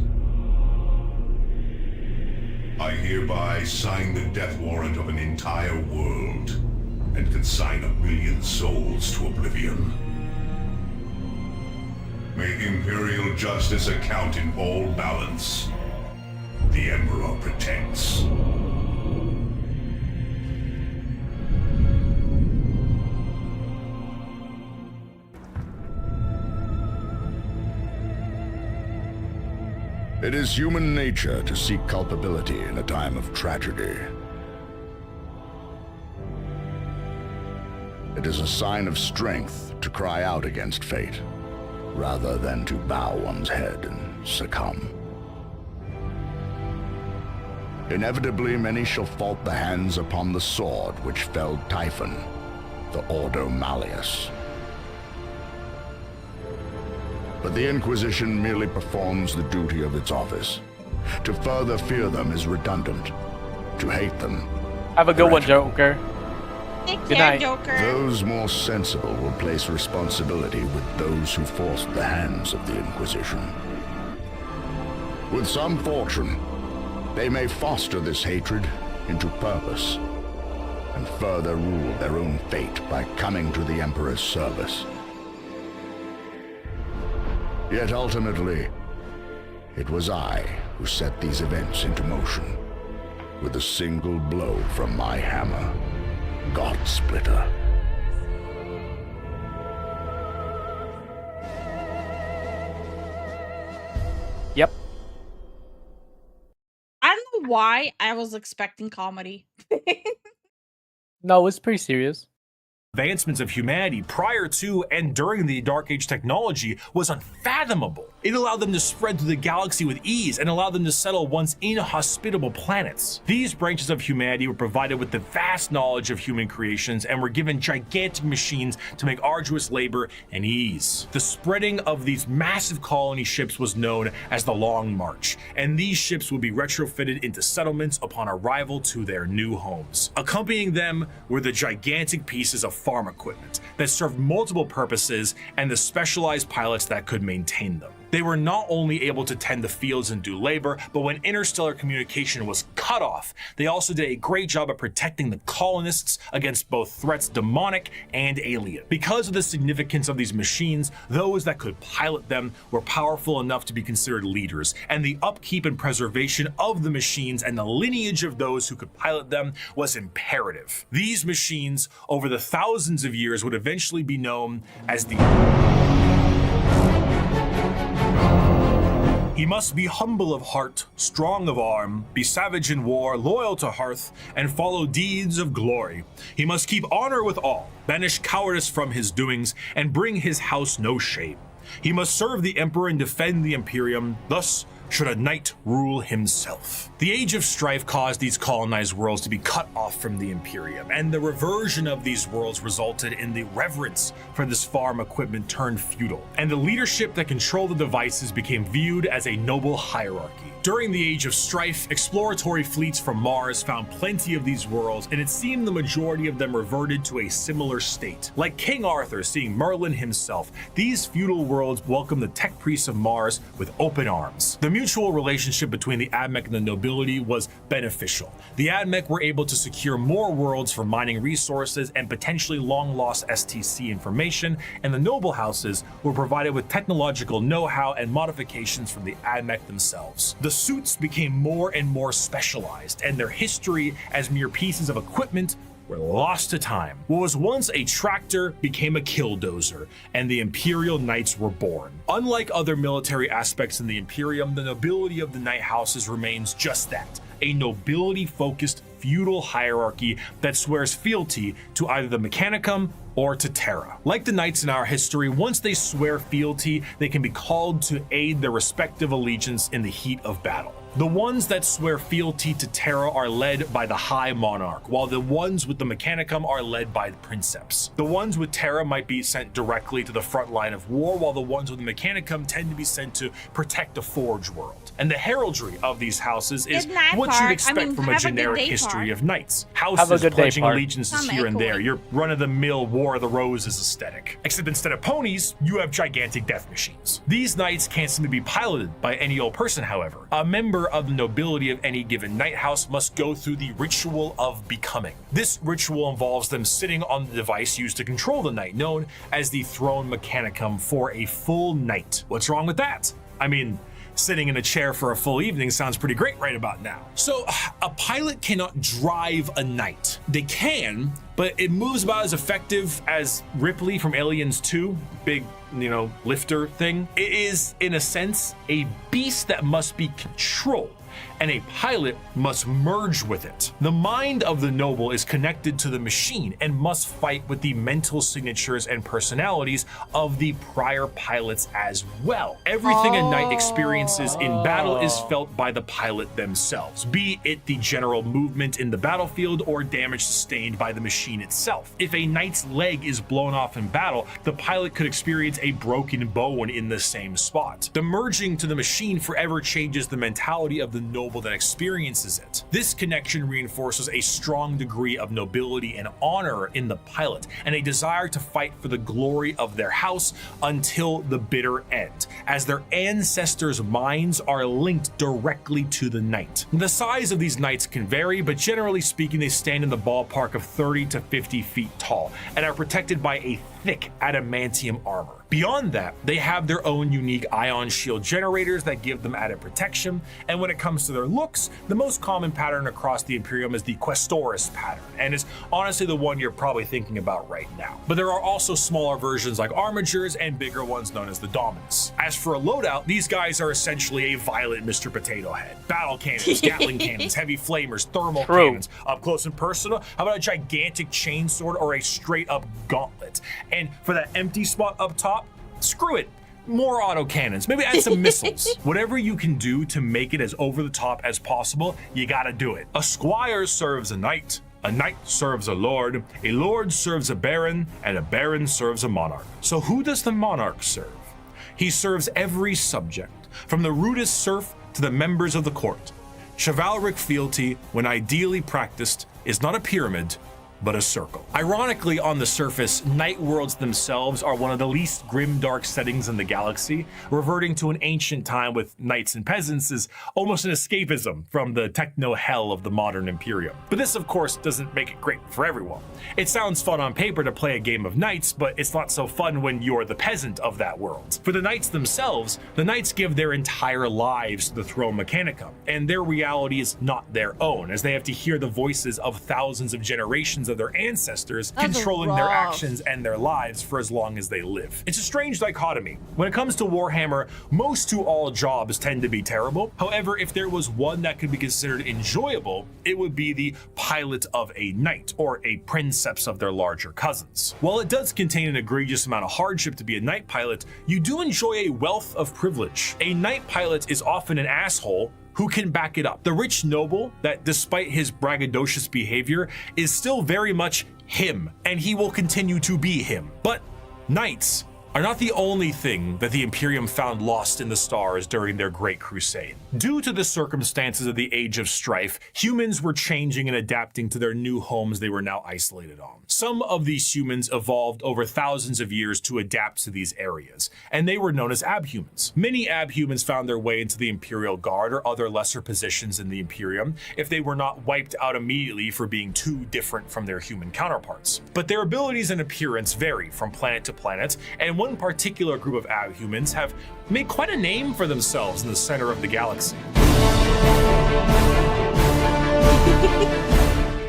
I hereby sign the death warrant of an entire world, and consign 1 million souls to oblivion. May Imperial justice account in all balance. The Emperor protects. It is human nature to seek culpability in a time of tragedy. It is a sign of strength to cry out against fate, rather than to bow one's head and succumb. Inevitably, many shall fault the hands upon the sword which felled Typhon, the Ordo Malleus. But the Inquisition merely performs the duty of its office. To further fear them is redundant. To hate them... Have a good one, Joker. Good night, Joker. Those more sensible will place responsibility with those who forced the hands of the Inquisition. With some fortune, they may foster this hatred into purpose, and further rule their own fate by coming to the Emperor's service. Yet ultimately, it was I who set these events into motion, with a single blow from my hammer, God Splitter. Yep. I don't know why I was expecting comedy. No, it's pretty serious. Advancements of humanity prior to and during the Dark Age technology was unfathomable. It allowed them to spread through the galaxy with ease and allowed them to settle once inhospitable planets. These branches of humanity were provided with the vast knowledge of human creations and were given gigantic machines to make arduous labor and ease. The spreading of these massive colony ships was known as the Long March, and these ships would be retrofitted into settlements upon arrival to their new homes. Accompanying them were the gigantic pieces of farm equipment that served multiple purposes and the specialized pilots that could maintain them. They were not only able to tend the fields and do labor, but when interstellar communication was cut off, they also did a great job of protecting the colonists against both threats demonic and alien. Because of the significance of these machines, those that could pilot them were powerful enough to be considered leaders, and the upkeep and preservation of the machines and the lineage of those who could pilot them was imperative. These machines, over the thousands of years, would eventually be known as the... He must be humble of heart, strong of arm, be savage in war, loyal to hearth, and follow deeds of glory. He must keep honor with all, banish cowardice from his doings, and bring his house no shame. He must serve the Emperor and defend the Imperium, thus should a knight rule himself. The Age of Strife caused these colonized worlds to be cut off from the Imperium, and the reversion of these worlds resulted in the reverence for this farm equipment turned feudal, and the leadership that controlled the devices became viewed as a noble hierarchy. During the Age of Strife, exploratory fleets from Mars found plenty of these worlds, and it seemed the majority of them reverted to a similar state. Like King Arthur seeing Merlin himself, these feudal worlds welcomed the tech priests of Mars with open arms. The mutual relationship between the Admech and the nobility was beneficial. The Admech were able to secure more worlds for mining resources and potentially long-lost STC information, and the noble houses were provided with technological know-how and modifications from the Admech themselves. The suits became more and more specialized, and their history as mere pieces of equipment were lost to time. What was once a tractor became a killdozer, and the Imperial Knights were born. Unlike other military aspects in the Imperium, the nobility of the Knight houses remains just that, a nobility-focused feudal hierarchy that swears fealty to either the Mechanicum or to Terra. Like the Knights in our history, once they swear fealty, they can be called to aid their respective allegiance in the heat of battle. The ones that swear fealty to Terra are led by the High Monarch, while the ones with the Mechanicum are led by the Princeps. The ones with Terra might be sent directly to the front line of war, while the ones with the Mechanicum tend to be sent to protect the Forge world. And the heraldry of these houses is what you'd expect from a generic history of knights. Houses pledging allegiances here and there, your run-of-the-mill War of the Roses aesthetic. Except instead of ponies, you have gigantic death machines. These knights can't seem to be piloted by any old person, however. A member of the nobility of any given knight house must go through the ritual of becoming. This ritual involves them sitting on the device used to control the knight, known as the Throne Mechanicum, for a full night. What's wrong with that? I mean, sitting in a chair for a full evening sounds pretty great right about now. So a pilot cannot drive a knight. They can, but it moves about as effective as Ripley from Aliens 2, big, lifter thing. It is, in a sense, a beast that must be controlled, and a pilot must merge with it. The mind of the noble is connected to the machine and must fight with the mental signatures and personalities of the prior pilots as well. Everything a knight experiences in battle is felt by the pilot themselves, be it the general movement in the battlefield or damage sustained by the machine itself. If a knight's leg is blown off in battle, the pilot could experience a broken bone in the same spot. The merging to the machine forever changes the mentality of the noble that experiences it. This connection reinforces a strong degree of nobility and honor in the pilot, and a desire to fight for the glory of their house until the bitter end, as their ancestors' minds are linked directly to the knight. The size of these knights can vary, but generally speaking, they stand in the ballpark of 30 to 50 feet tall and are protected by a thick adamantium armor. Beyond that, they have their own unique ion shield generators that give them added protection, and when it comes to their looks, the most common pattern across the Imperium is the Questoris pattern, and is honestly the one you're probably thinking about right now. But there are also smaller versions like Armigers and bigger ones known as the Dominus. As for a loadout, these guys are essentially a violent Mr. Potato Head. Battle cannons, Gatling cannons, heavy flamers, thermal cannons, up close and personal. How about a gigantic chainsword or a straight up gauntlet? And for that empty spot up top, screw it. More autocannons, maybe add some missiles. Whatever you can do to make it as over the top as possible, you gotta do it. A squire serves a knight serves a lord serves a baron, and a baron serves a monarch. So who does the monarch serve? He serves every subject, from the rudest serf to the members of the court. Chivalric fealty, when ideally practiced, is not a pyramid, but a circle. Ironically, on the surface, night worlds themselves are one of the least grim-dark settings in the galaxy. Reverting to an ancient time with knights and peasants is almost an escapism from the techno-hell of the modern Imperium. But this, of course, doesn't make it great for everyone. It sounds fun on paper to play a game of knights, but it's not so fun when you're the peasant of that world. For the knights themselves, the knights give their entire lives to the Throne Mechanicum, and their reality is not their own, as they have to hear the voices of thousands of generations of their ancestors controlling their actions and their lives for as long as they live. It's a strange dichotomy. When it comes to Warhammer, most to all jobs tend to be terrible. However, if there was one that could be considered enjoyable, it would be the pilot of a knight, or a princeps of their larger cousins. While it does contain an egregious amount of hardship to be a knight pilot, you do enjoy a wealth of privilege. A knight pilot is often an asshole who can back it up. The rich noble that, despite his braggadocious behavior, is still very much him, and he will continue to be him. But knights are not the only thing that the Imperium found lost in the stars during their Great Crusade. Due to the circumstances of the Age of Strife, humans were changing and adapting to their new homes they were now isolated on. Some of these humans evolved over thousands of years to adapt to these areas, and they were known as abhumans. Many abhumans found their way into the Imperial Guard or other lesser positions in the Imperium if they were not wiped out immediately for being too different from their human counterparts. But their abilities and appearance vary from planet to planet, and one particular group of abhumans have made quite a name for themselves in the center of the galaxy.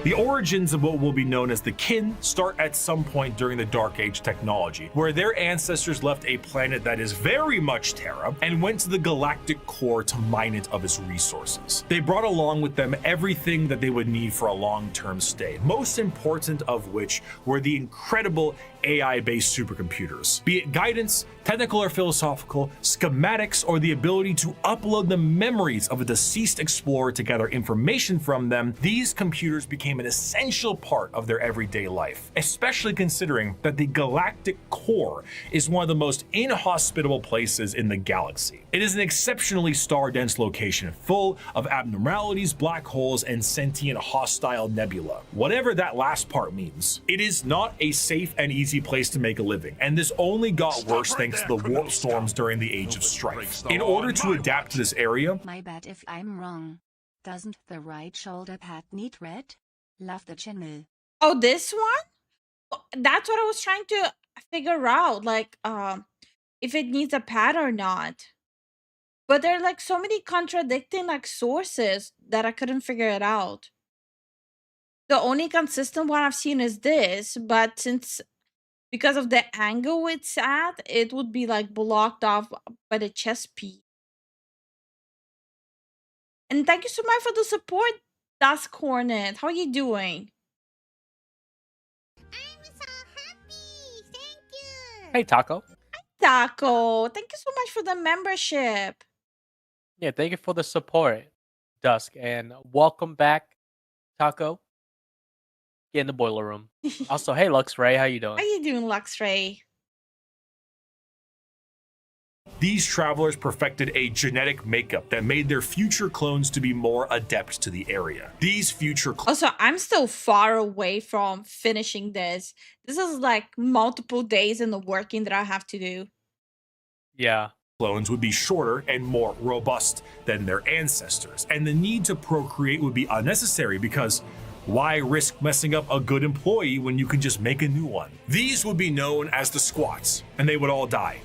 The origins of what will be known as the Kin start at some point during the Dark Age technology, where their ancestors left a planet that is very much Terra and went to the galactic core to mine it of its resources. They brought along with them everything that they would need for a long-term stay, most important of which were the incredible AI-based supercomputers. Be it guidance, technical or philosophical, schematics, or the ability to upload the memories of a deceased explorer to gather information from them, these computers became an essential part of their everyday life, especially considering that the galactic core is one of the most inhospitable places in the galaxy. It is an exceptionally star-dense location, full of abnormalities, black holes, and sentient hostile nebula. Whatever that last part means, it is not a safe and easy place to make a living, and this only got worse thanks to the warp storms during the Age of Strife. In order to adapt to this area, My bad if I'm wrong. Doesn't the right shoulder pad need red? Love the channel. Oh, this one? That's what I was trying to figure out, like, if it needs a pad or not. But there are like so many contradicting like sources that I couldn't figure it out. The only consistent one I've seen is this, but because of the angle it's at, it would be like blocked off by the chest piece. And thank you so much for the support, Dusk Hornet. How are you doing? Hey, Taco. Taco, thank you so much for the membership. Yeah, thank you for the support, Dusk, and welcome back, Taco. Get in the boiler room. Also, hey, Lux Ray, how you doing? How you doing, Luxray? these travelers perfected a genetic makeup that made their future clones to be more adept to the area. These future Also, I'm still far away from finishing this. This is like multiple days in the working that I have to do. Yeah. Clones would be shorter and more robust than their ancestors, and the need to procreate would be unnecessary because why risk messing up a good employee when you can just make a new one? These would be known as the squats, and they would all die,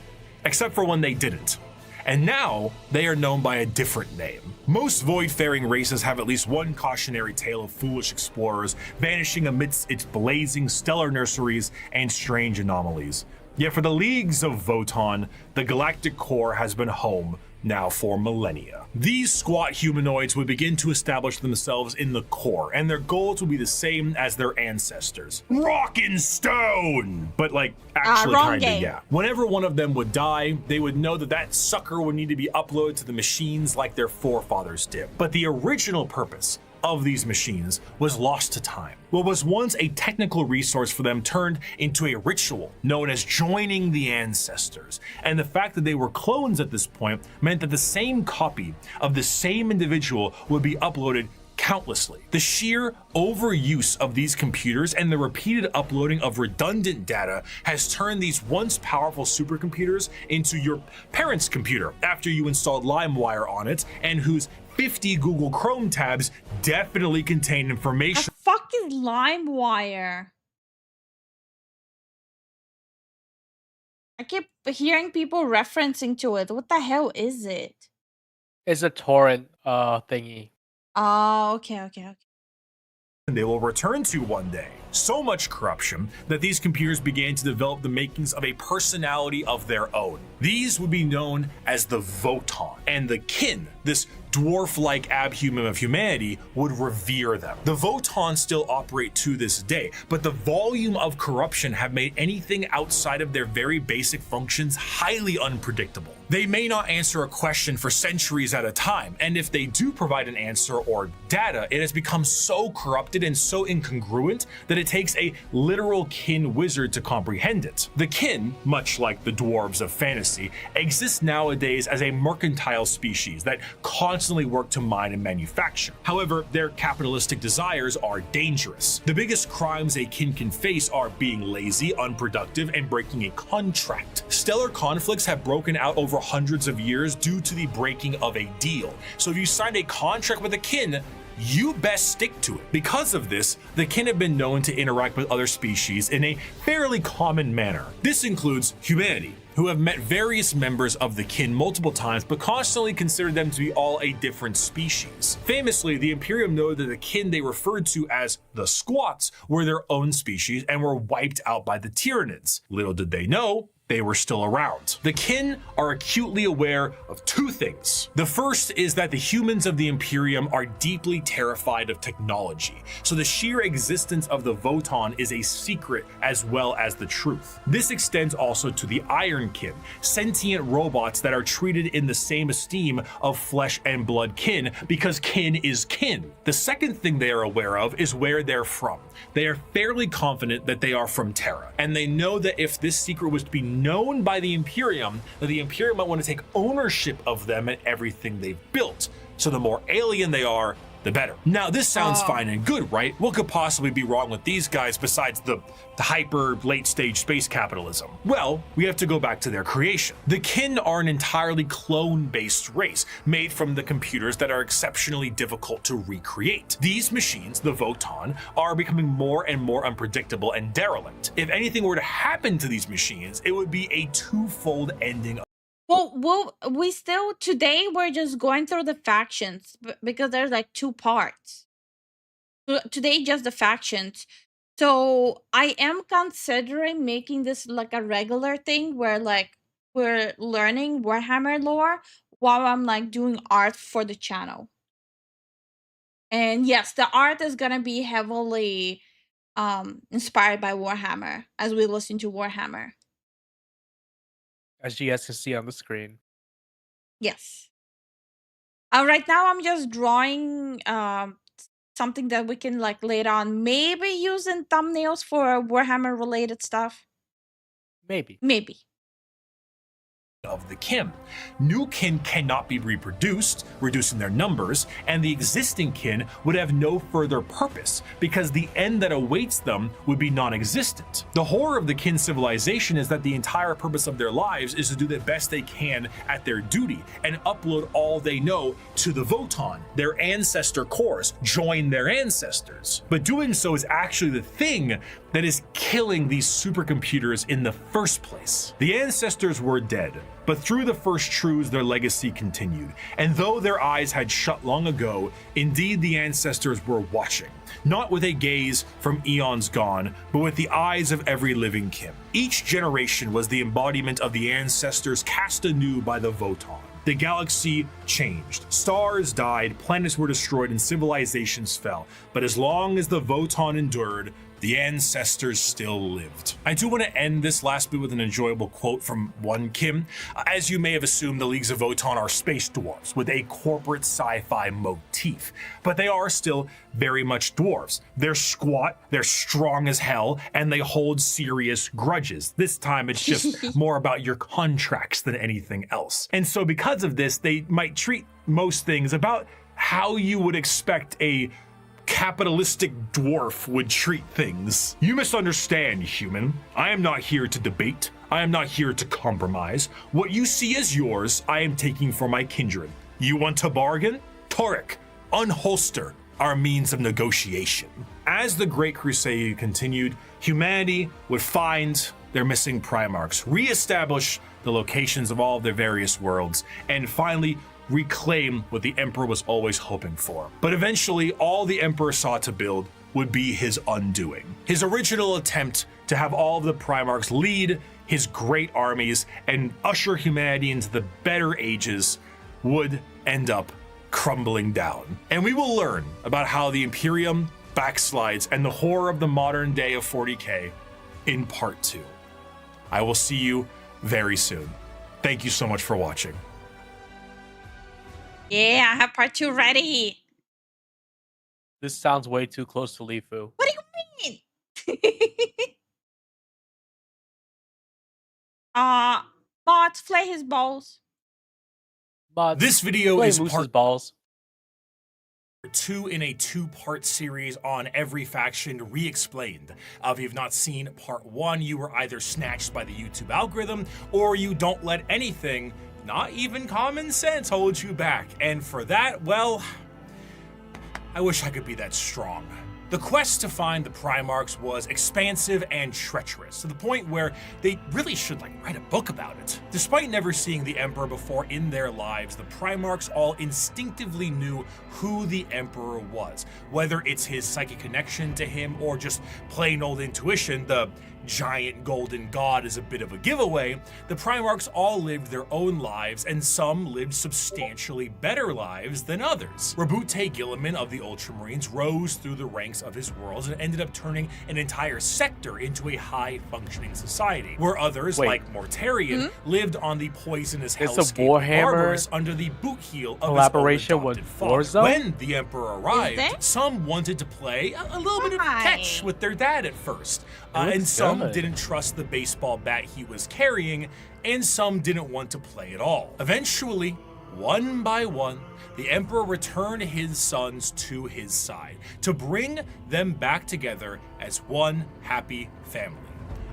except for when they didn't. And now they are known by a different name. Most void-faring races have at least one cautionary tale of foolish explorers vanishing amidst its blazing stellar nurseries and strange anomalies. Yet for the leagues of Voton, the galactic core has been home now for millennia. These squat humanoids would begin to establish themselves in the core, and their goals would be the same as their ancestors. Rock and stone! But like, actually kinda, yeah. Whenever one of them would die, they would know that that sucker would need to be uploaded to the machines like their forefathers did. But the original purpose of these machines was lost to time. What was once a technical resource for them turned into a ritual known as joining the ancestors. And the fact that they were clones at this point meant that the same copy of the same individual would be uploaded countlessly. The sheer overuse of these computers and the repeated uploading of redundant data has turned these once powerful supercomputers into your parents' computer after you installed LimeWire on it, and whose 50 Google Chrome tabs definitely contain information. The fuck is LimeWire? I keep hearing people referencing to it. What the hell is it? It's a torrent thingy. Oh, okay. They will return to one day. So much corruption that these computers began to develop the makings of a personality of their own. These would be known as the Voton, and the Kin, this dwarf-like abhuman of humanity, would revere them. The Voton still operate to this day, but the volume of corruption have made anything outside of their very basic functions highly unpredictable. They may not answer a question for centuries at a time, and if they do provide an answer or data, it has become so corrupted and so incongruent that it takes a literal kin wizard to comprehend it. The kin, much like the dwarves of fantasy, exist nowadays as a mercantile species that constantly work to mine and manufacture. However, their capitalistic desires are dangerous. The biggest crimes a kin can face are being lazy, unproductive, and breaking a contract. Stellar conflicts have broken out over hundreds of years due to the breaking of a deal. So if you signed a contract with a kin, you best stick to it. Because of this, the kin have been known to interact with other species in a fairly common manner. This includes humanity, who have met various members of the kin multiple times but constantly considered them to be all a different species. Famously, the Imperium noted that the kin they referred to as the Squats were their own species and were wiped out by the Tyranids. Little did they know, they were still around. The kin are acutely aware of two things. The first is that the humans of the Imperium are deeply terrified of technology, so the sheer existence of the Voton is a secret as well as the truth. This extends also to the Iron Kin, sentient robots that are treated in the same esteem of flesh and blood kin because kin is kin. The second thing they are aware of is where they're from. They are fairly confident that they are from Terra, and they know that if this secret was to be known by the Imperium, that the Imperium might want to take ownership of them and everything they've built. So the more alien they are, the better. Now, this sounds fine and good, right? What could possibly be wrong with these guys besides the hyper late stage space capitalism? Well, we have to go back to their creation. The kin are an entirely clone-based race made from the computers that are exceptionally difficult to recreate. These machines, the Voton, are becoming more and more unpredictable and derelict. If anything were to happen to these machines, it would be a twofold ending. Well, we still, today we're just going through the factions because there's like two parts. Today, just the factions. So I am considering making this like a regular thing where like we're learning Warhammer lore while I'm like doing art for the channel. And yes, the art is gonna be heavily inspired by Warhammer as we listen to Warhammer. As you guys can see on the screen. Yes. Right now I'm just drawing something that we can like later on maybe use in thumbnails for Warhammer related stuff. Maybe. Of the kin. New kin cannot be reproduced, reducing their numbers, and the existing kin would have no further purpose because the end that awaits them would be non-existent. The horror of the kin civilization is that the entire purpose of their lives is to do the best they can at their duty and upload all they know to the Voton, their ancestor cores, join their ancestors. But doing so is actually the thing that is killing these supercomputers in the first place. The ancestors were dead, but through the first truths their legacy continued. And though their eyes had shut long ago, indeed the ancestors were watching, not with a gaze from eons gone, but with the eyes of every living kin. Each generation was the embodiment of the ancestors cast anew by the Voton. The galaxy changed. Stars died, planets were destroyed, and civilizations fell. But as long as the Voton endured, the ancestors still lived. I do want to end this last bit with an enjoyable quote from one kin. As you may have assumed, the Leagues of Voton are space dwarves with a corporate sci-fi motif, but they are still very much dwarves. They're squat, they're strong as hell, and they hold serious grudges. This time it's just more about your contracts than anything else. And so because of this, they might treat most things about how you would expect a capitalistic dwarf would treat things. You misunderstand, human. I am not here to debate. I am not here to compromise. What you see as yours, I am taking for my kindred. You want to bargain? Torek, unholster our means of negotiation. As the Great Crusade continued, humanity would find their missing Primarchs, reestablish the locations of all of their various worlds, and finally reclaim what the Emperor was always hoping for. But eventually, all the Emperor sought to build would be his undoing. His original attempt to have all of the Primarchs lead his great armies and usher humanity into the better ages would end up crumbling down. And we will learn about how the Imperium backslides and the horror of the modern day of 40K in part 2. I will see you very soon. Thank you so much for watching. Yeah, I have part 2 ready. This sounds way too close to Lifu. What do you mean? Mods, flay his balls. Mods, This video flay is Moose's part balls. 2 in a 2-part series on every faction re-explained. If you've not seen part 1, you were either snatched by the YouTube algorithm, or you don't let anything, not even common sense, hold you back. And for that, well, I wish I could be that strong. The quest to find the Primarchs was expansive and treacherous, to the point where they really should write a book about it. Despite never seeing the Emperor before in their lives, the Primarchs all instinctively knew who the Emperor was. Whether it's his psychic connection to him or just plain old intuition, the giant golden god is a bit of a giveaway, the Primarchs all lived their own lives, and some lived substantially better lives than others. Rabute Gilliman of the Ultramarines rose through the ranks of his worlds and ended up turning an entire sector into a high-functioning society, where others, like Mortarion, lived on the poisonous hellscape Barbarous under the boot heel of collaboration his with father. Warzone? When the Emperor arrived, some wanted to play a little bit of catch with their dad at first, and some didn't trust the baseball bat he was carrying, and some didn't want to play at all. Eventually, one by one, the Emperor returned his sons to his side to bring them back together as one happy family.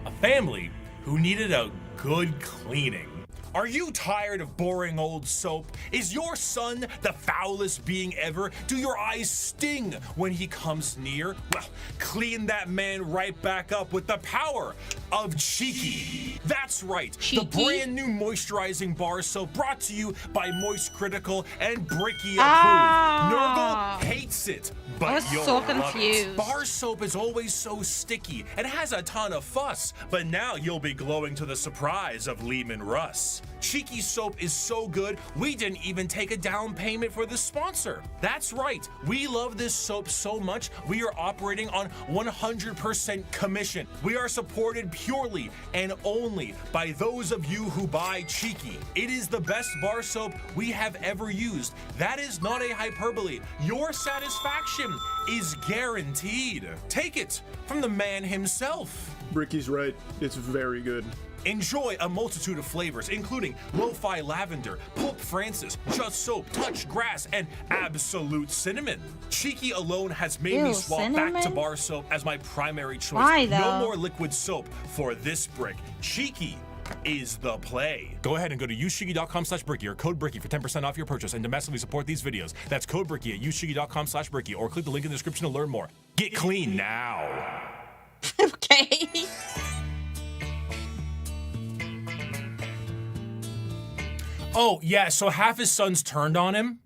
A family who needed a good cleaning. Are you tired of boring old soap? Is your son the foulest being ever? Do your eyes sting when he comes near? Well, clean that man right back up with the power of Cheeky. That's right, the brand new moisturizing bar soap brought to you by Moist Critical and Bricky Approved. Nurgle hates it, but I was you'll so love confused. it. Bar soap is always so sticky and has a ton of fuss, but now you'll be glowing to the surprise of Lehman Russ. Cheeky soap is so good, we didn't even take a down payment for the sponsor. That's right, we love this soap so much, we are operating on 100% commission. We are supported purely and only by those of you who buy Cheeky. It is the best bar soap we have ever used. That is not a hyperbole. Your satisfaction is guaranteed. Take it from the man himself. Bricky's right, it's very good. Enjoy a multitude of flavors, including lo-fi lavender, pulp Francis, just soap, touch grass, and absolute cinnamon. Cheeky alone has made me swap back to bar soap as my primary choice. Why, though? No more liquid soap for this brick. Cheeky is the play. Go ahead and go to useshiggy.com/bricky or code bricky for 10% off your purchase and domestically support these videos. That's code bricky at useshiggy.com/bricky or click the link in the description to learn more. Get clean now. Okay. Oh, yeah, so half his sons turned on him.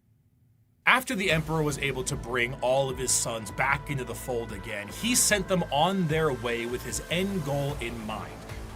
After the Emperor was able to bring all of his sons back into the fold again, he sent them on their way with his end goal in mind,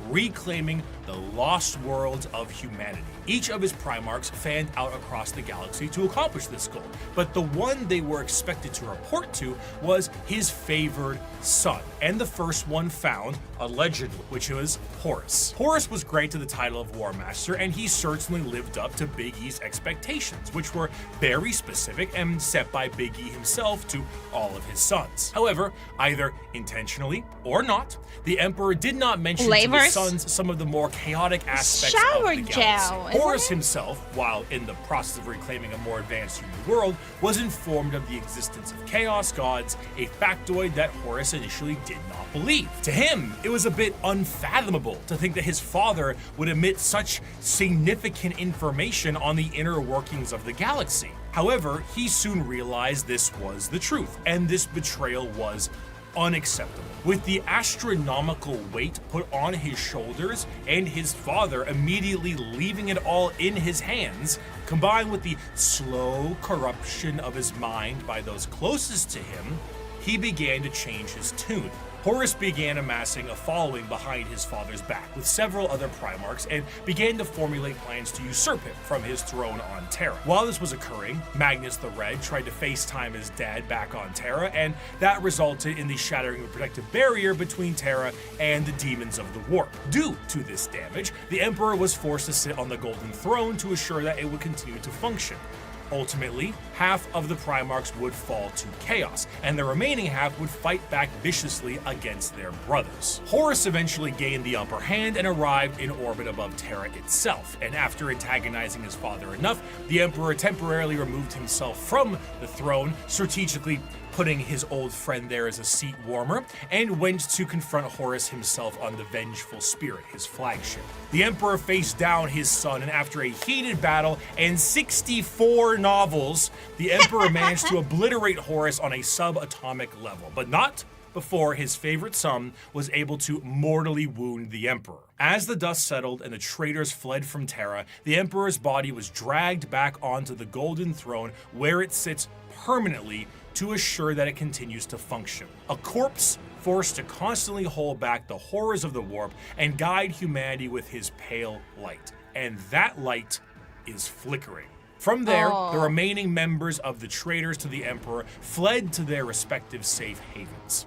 reclaiming the lost worlds of humanity. Each of his Primarchs fanned out across the galaxy to accomplish this goal, but the one they were expected to report to was his favored son, and the first one found, allegedly, which was Horus. Horus was granted the title of War Master, and he certainly lived up to Big E's expectations, which were very specific and set by Big E himself to all of his sons. However, either intentionally or not, the Emperor did not mention to his sons some of the more chaotic aspects of the galaxy. Horus himself, while in the process of reclaiming a more advanced human world, was informed of the existence of chaos gods, a factoid that Horus initially did not believe. To him, it was a bit unfathomable to think that his father would emit such significant information on the inner workings of the galaxy. However, he soon realized this was the truth, and this betrayal was unacceptable. With the astronomical weight put on his shoulders and his father immediately leaving it all in his hands, combined with the slow corruption of his mind by those closest to him, he began to change his tune. Horus began amassing a following behind his father's back with several other Primarchs and began to formulate plans to usurp him from his throne on Terra. While this was occurring, Magnus the Red tried to FaceTime his dad back on Terra, and that resulted in the shattering of a protective barrier between Terra and the demons of the warp. Due to this damage, the Emperor was forced to sit on the Golden Throne to assure that it would continue to function. Ultimately, half of the Primarchs would fall to chaos, and the remaining half would fight back viciously against their brothers. Horus eventually gained the upper hand and arrived in orbit above Terra itself, and after antagonizing his father enough, the Emperor temporarily removed himself from the throne, strategically putting his old friend there as a seat warmer, and went to confront Horus himself on the Vengeful Spirit, his flagship. The Emperor faced down his son, and after a heated battle and 64 novels, the Emperor managed to obliterate Horus on a subatomic level, but not before his favorite son was able to mortally wound the Emperor. As the dust settled and the traitors fled from Terra, the Emperor's body was dragged back onto the Golden Throne, where it sits permanently to assure that it continues to function. A corpse forced to constantly hold back the horrors of the warp and guide humanity with his pale light. And that light is flickering. From there, the remaining members of the traitors to the Emperor fled to their respective safe havens.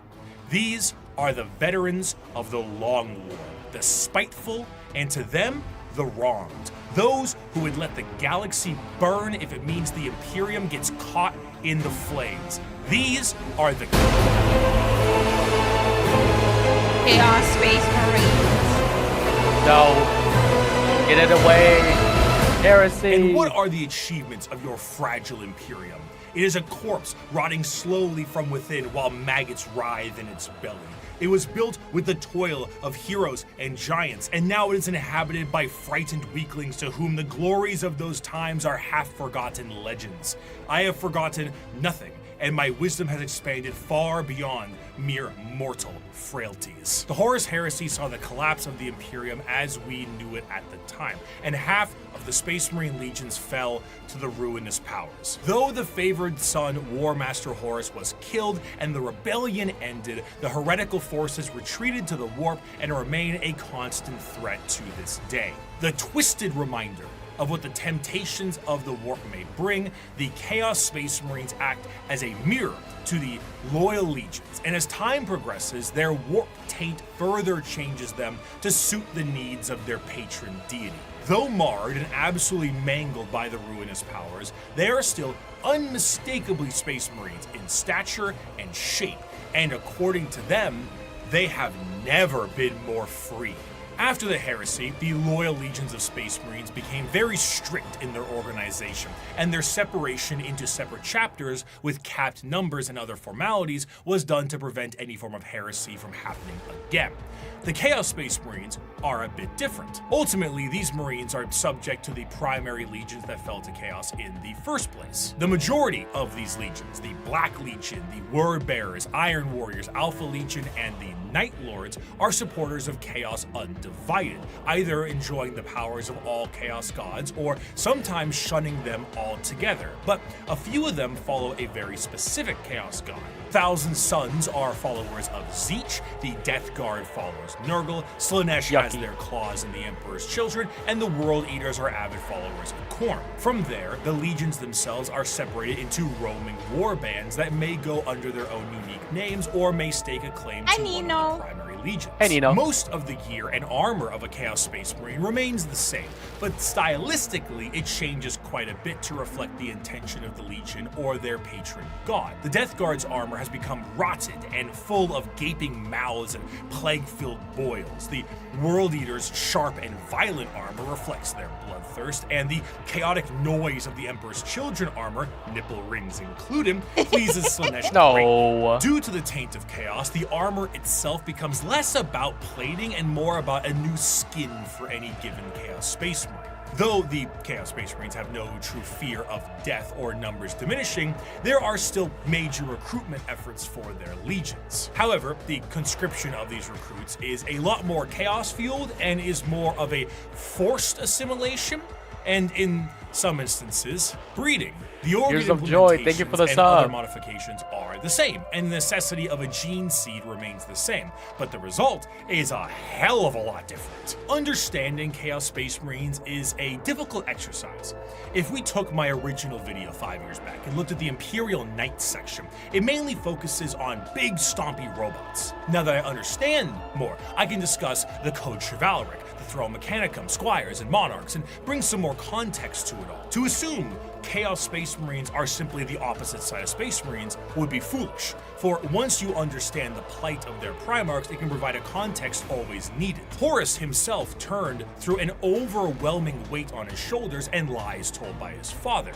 These are the veterans of the Long War, the spiteful, and to them, the wronged. Those who would let the galaxy burn if it means the Imperium gets caught in the flames. These are the Chaos Space Marines. No. Get it away. Heresy. And what are the achievements of your fragile Imperium? It is a corpse rotting slowly from within while maggots writhe in its belly. It was built with the toil of heroes and giants, and now it is inhabited by frightened weaklings to whom the glories of those times are half-forgotten legends. I have forgotten nothing, and my wisdom has expanded far beyond mere mortal frailties. The Horus Heresy saw the collapse of the Imperium as we knew it at the time, and half of the Space Marine legions fell to the ruinous powers. Though the favored son, War Master Horus, was killed and the rebellion ended, the heretical forces retreated to the warp and remain a constant threat to this day. The twisted reminder of what the temptations of the warp may bring, the Chaos Space Marines act as a mirror to the loyal legions, and as time progresses, their warp taint further changes them to suit the needs of their patron deity. Though marred and absolutely mangled by the ruinous powers, they are still unmistakably Space Marines in stature and shape, and according to them, they have never been more free. After the heresy, the loyal legions of Space Marines became very strict in their organization, and their separation into separate chapters with capped numbers and other formalities was done to prevent any form of heresy from happening again. The Chaos Space Marines are a bit different. Ultimately, these Marines are subject to the primary legions that fell to Chaos in the first place. The majority of these legions, the Black Legion, the Word Bearers, Iron Warriors, Alpha Legion, and the Night Lords, are supporters of Chaos undivided, either enjoying the powers of all Chaos gods or sometimes shunning them altogether. But a few of them follow a very specific Chaos god. Thousand Sons are followers of Zeech, the Death Guard follows Nurgle, Slaanesh has their claws in the Emperor's Children, and the World Eaters are avid followers of Khorne. From there, the legions themselves are separated into roaming war bands that may go under their own unique names or may stake a claim to one of the primary legions. Most of the gear and armor of a Chaos Space Marine remains the same, but stylistically it changes quite a bit to reflect the intention of the legion or their patron god. The Death Guard's armor has become rotted and full of gaping mouths and plague-filled boils. The World Eater's sharp and violent armor reflects their bloodthirst, and the chaotic noise of the Emperor's Children armor, nipple rings included, pleases Slaanesh. No. Due to the taint of chaos, the armor itself becomes less about plating and more about a new skin for any given Chaos Space Marine. Though the Chaos Space Marines have no true fear of death or numbers diminishing, there are still major recruitment efforts for their legions. However, the conscription of these recruits is a lot more chaos-fueled and is more of a forced assimilation, and in some instances, breeding. The organ Tears of joy, thank you for the implementations and other sub. modifications are the same, and the necessity of a gene seed remains the same, but the result is a hell of a lot different. Understanding Chaos Space Marines is a difficult exercise. If we took my original video 5 years back and looked at the Imperial Knights section, it mainly focuses on big stompy robots. Now that I understand more, I can discuss the Code Chivalric, the Throne Mechanicum, Squires, and Monarchs, and bring some more context to it all. To assume Chaos Space Marines are simply the opposite side of Space Marines would be foolish, for once you understand the plight of their Primarchs, it can provide a context always needed. Horus himself turned through an overwhelming weight on his shoulders and lies told by his father.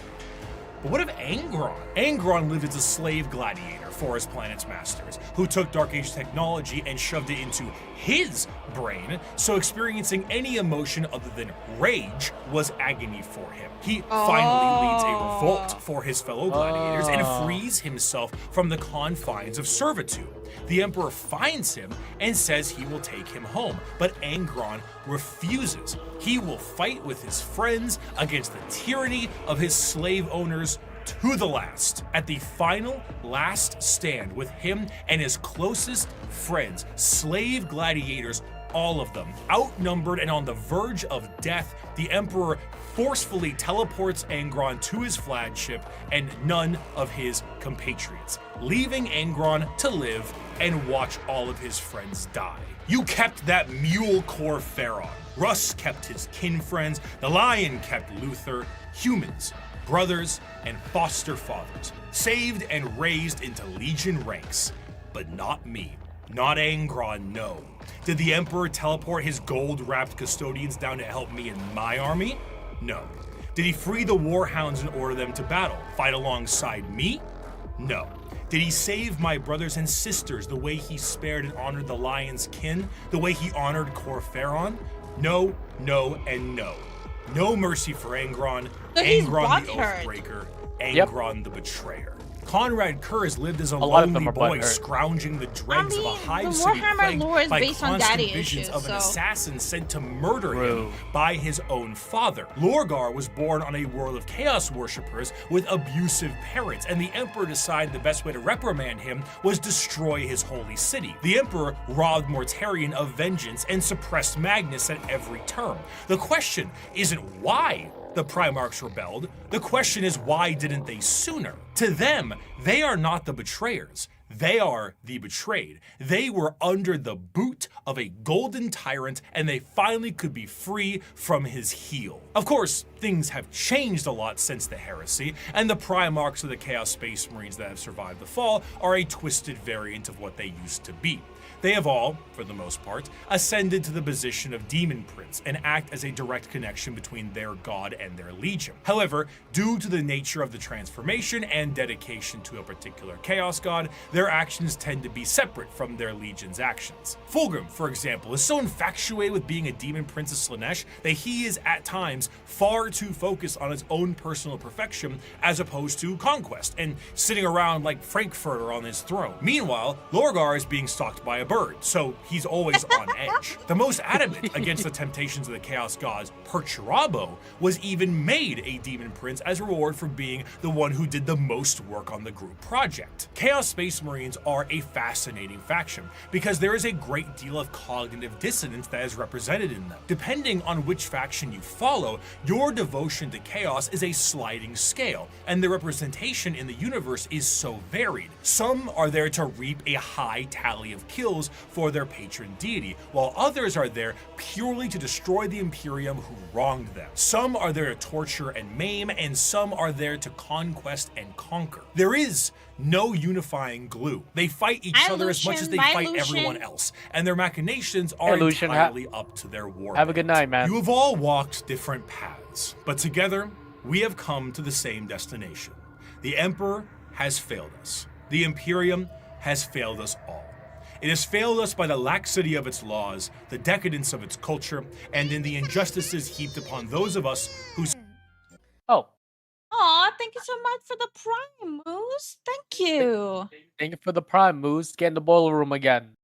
But what of Angron? Angron lived as a slave gladiator for his planet's masters, who took Dark Age technology and shoved it into his brain, so experiencing any emotion other than rage was agony for him. He finally leads a revolt for his fellow gladiators and frees himself from the confines of servitude. The Emperor finds him and says he will take him home, but Angron refuses. He will fight with his friends against the tyranny of his slave owners to the last. At the final last stand with him and his closest friends, slave gladiators, all of them outnumbered and on the verge of death, the Emperor forcefully teleports Angron to his flagship and none of his compatriots, leaving Angron to live and watch all of his friends die. You kept that mule core Pharaon. Russ kept his kin friends. The Lion kept Luther. Humans, brothers, and foster fathers, saved and raised into Legion ranks. But not me. Not Angron, no. Did the Emperor teleport his gold-wrapped custodians down to help me in my army? No. Did he free the Warhounds and order them to battle, fight alongside me? No. Did he save my brothers and sisters the way he spared and honored the Lion's kin, the way he honored Cor Pharaon? No, no, and no. No mercy for Angron, So he's Angron the butthurt. Oathbreaker, Angron the Betrayer. Conrad Kurz lived as a lot of lonely them are boy, butthurt. scrounging the dregs of a the hive city Warhammer plagued lore is by based on constant daddy visions issues, of an so- assassin sent to murder True. him by his own father. Lorgar was born on a world of chaos worshippers with abusive parents, and the Emperor decided the best way to reprimand him was destroy his holy city. The Emperor robbed Mortarion of vengeance and suppressed Magnus at every turn. The question isn't why the Primarchs rebelled. The question is, why didn't they sooner? To them, they are not the betrayers. They are the betrayed. They were under the boot of a golden tyrant, and they finally could be free from his heel. Of course, things have changed a lot since the heresy, and the Primarchs of the Chaos Space Marines that have survived the fall are a twisted variant of what they used to be. They have all, for the most part, ascended to the position of Demon Prince and act as a direct connection between their god and their legion. However, due to the nature of the transformation and dedication to a particular chaos god, their actions tend to be separate from their legion's actions. Fulgrim, for example, is so infatuated with being a Demon Prince of Slaanesh that he is at times far too focused on his own personal perfection as opposed to conquest and sitting around like Frankfurter on his throne. Meanwhile, Lorgar is being stalked by a bird, so he's always on edge. The most adamant against the temptations of the Chaos Gods, Perturabo, was even made a Demon Prince as a reward for being the one who did the most work on the group project. Chaos Space Marines are a fascinating faction because there is a great deal of cognitive dissonance that is represented in them. Depending on which faction you follow, your devotion to chaos is a sliding scale, and the representation in the universe is so varied. Some are there to reap a high tally of kills for their patron deity, while others are there purely to destroy the Imperium who wronged them. Some are there to torture and maim, and some are there to conquest and conquer. There is no unifying glue. They fight each other as much as they fight everyone else, and their machinations are entirely up to their war. Have a good night, man. You have all walked different paths, but together we have come to the same destination. The Emperor has failed us. The Imperium has failed us all. It has failed us by the laxity of its laws, the decadence of its culture, and in the injustices heaped upon those of us who Aw, thank you so much for the Prime, Moose. Thank you. Thank you for the Prime, Moose. Get in the boiler room again.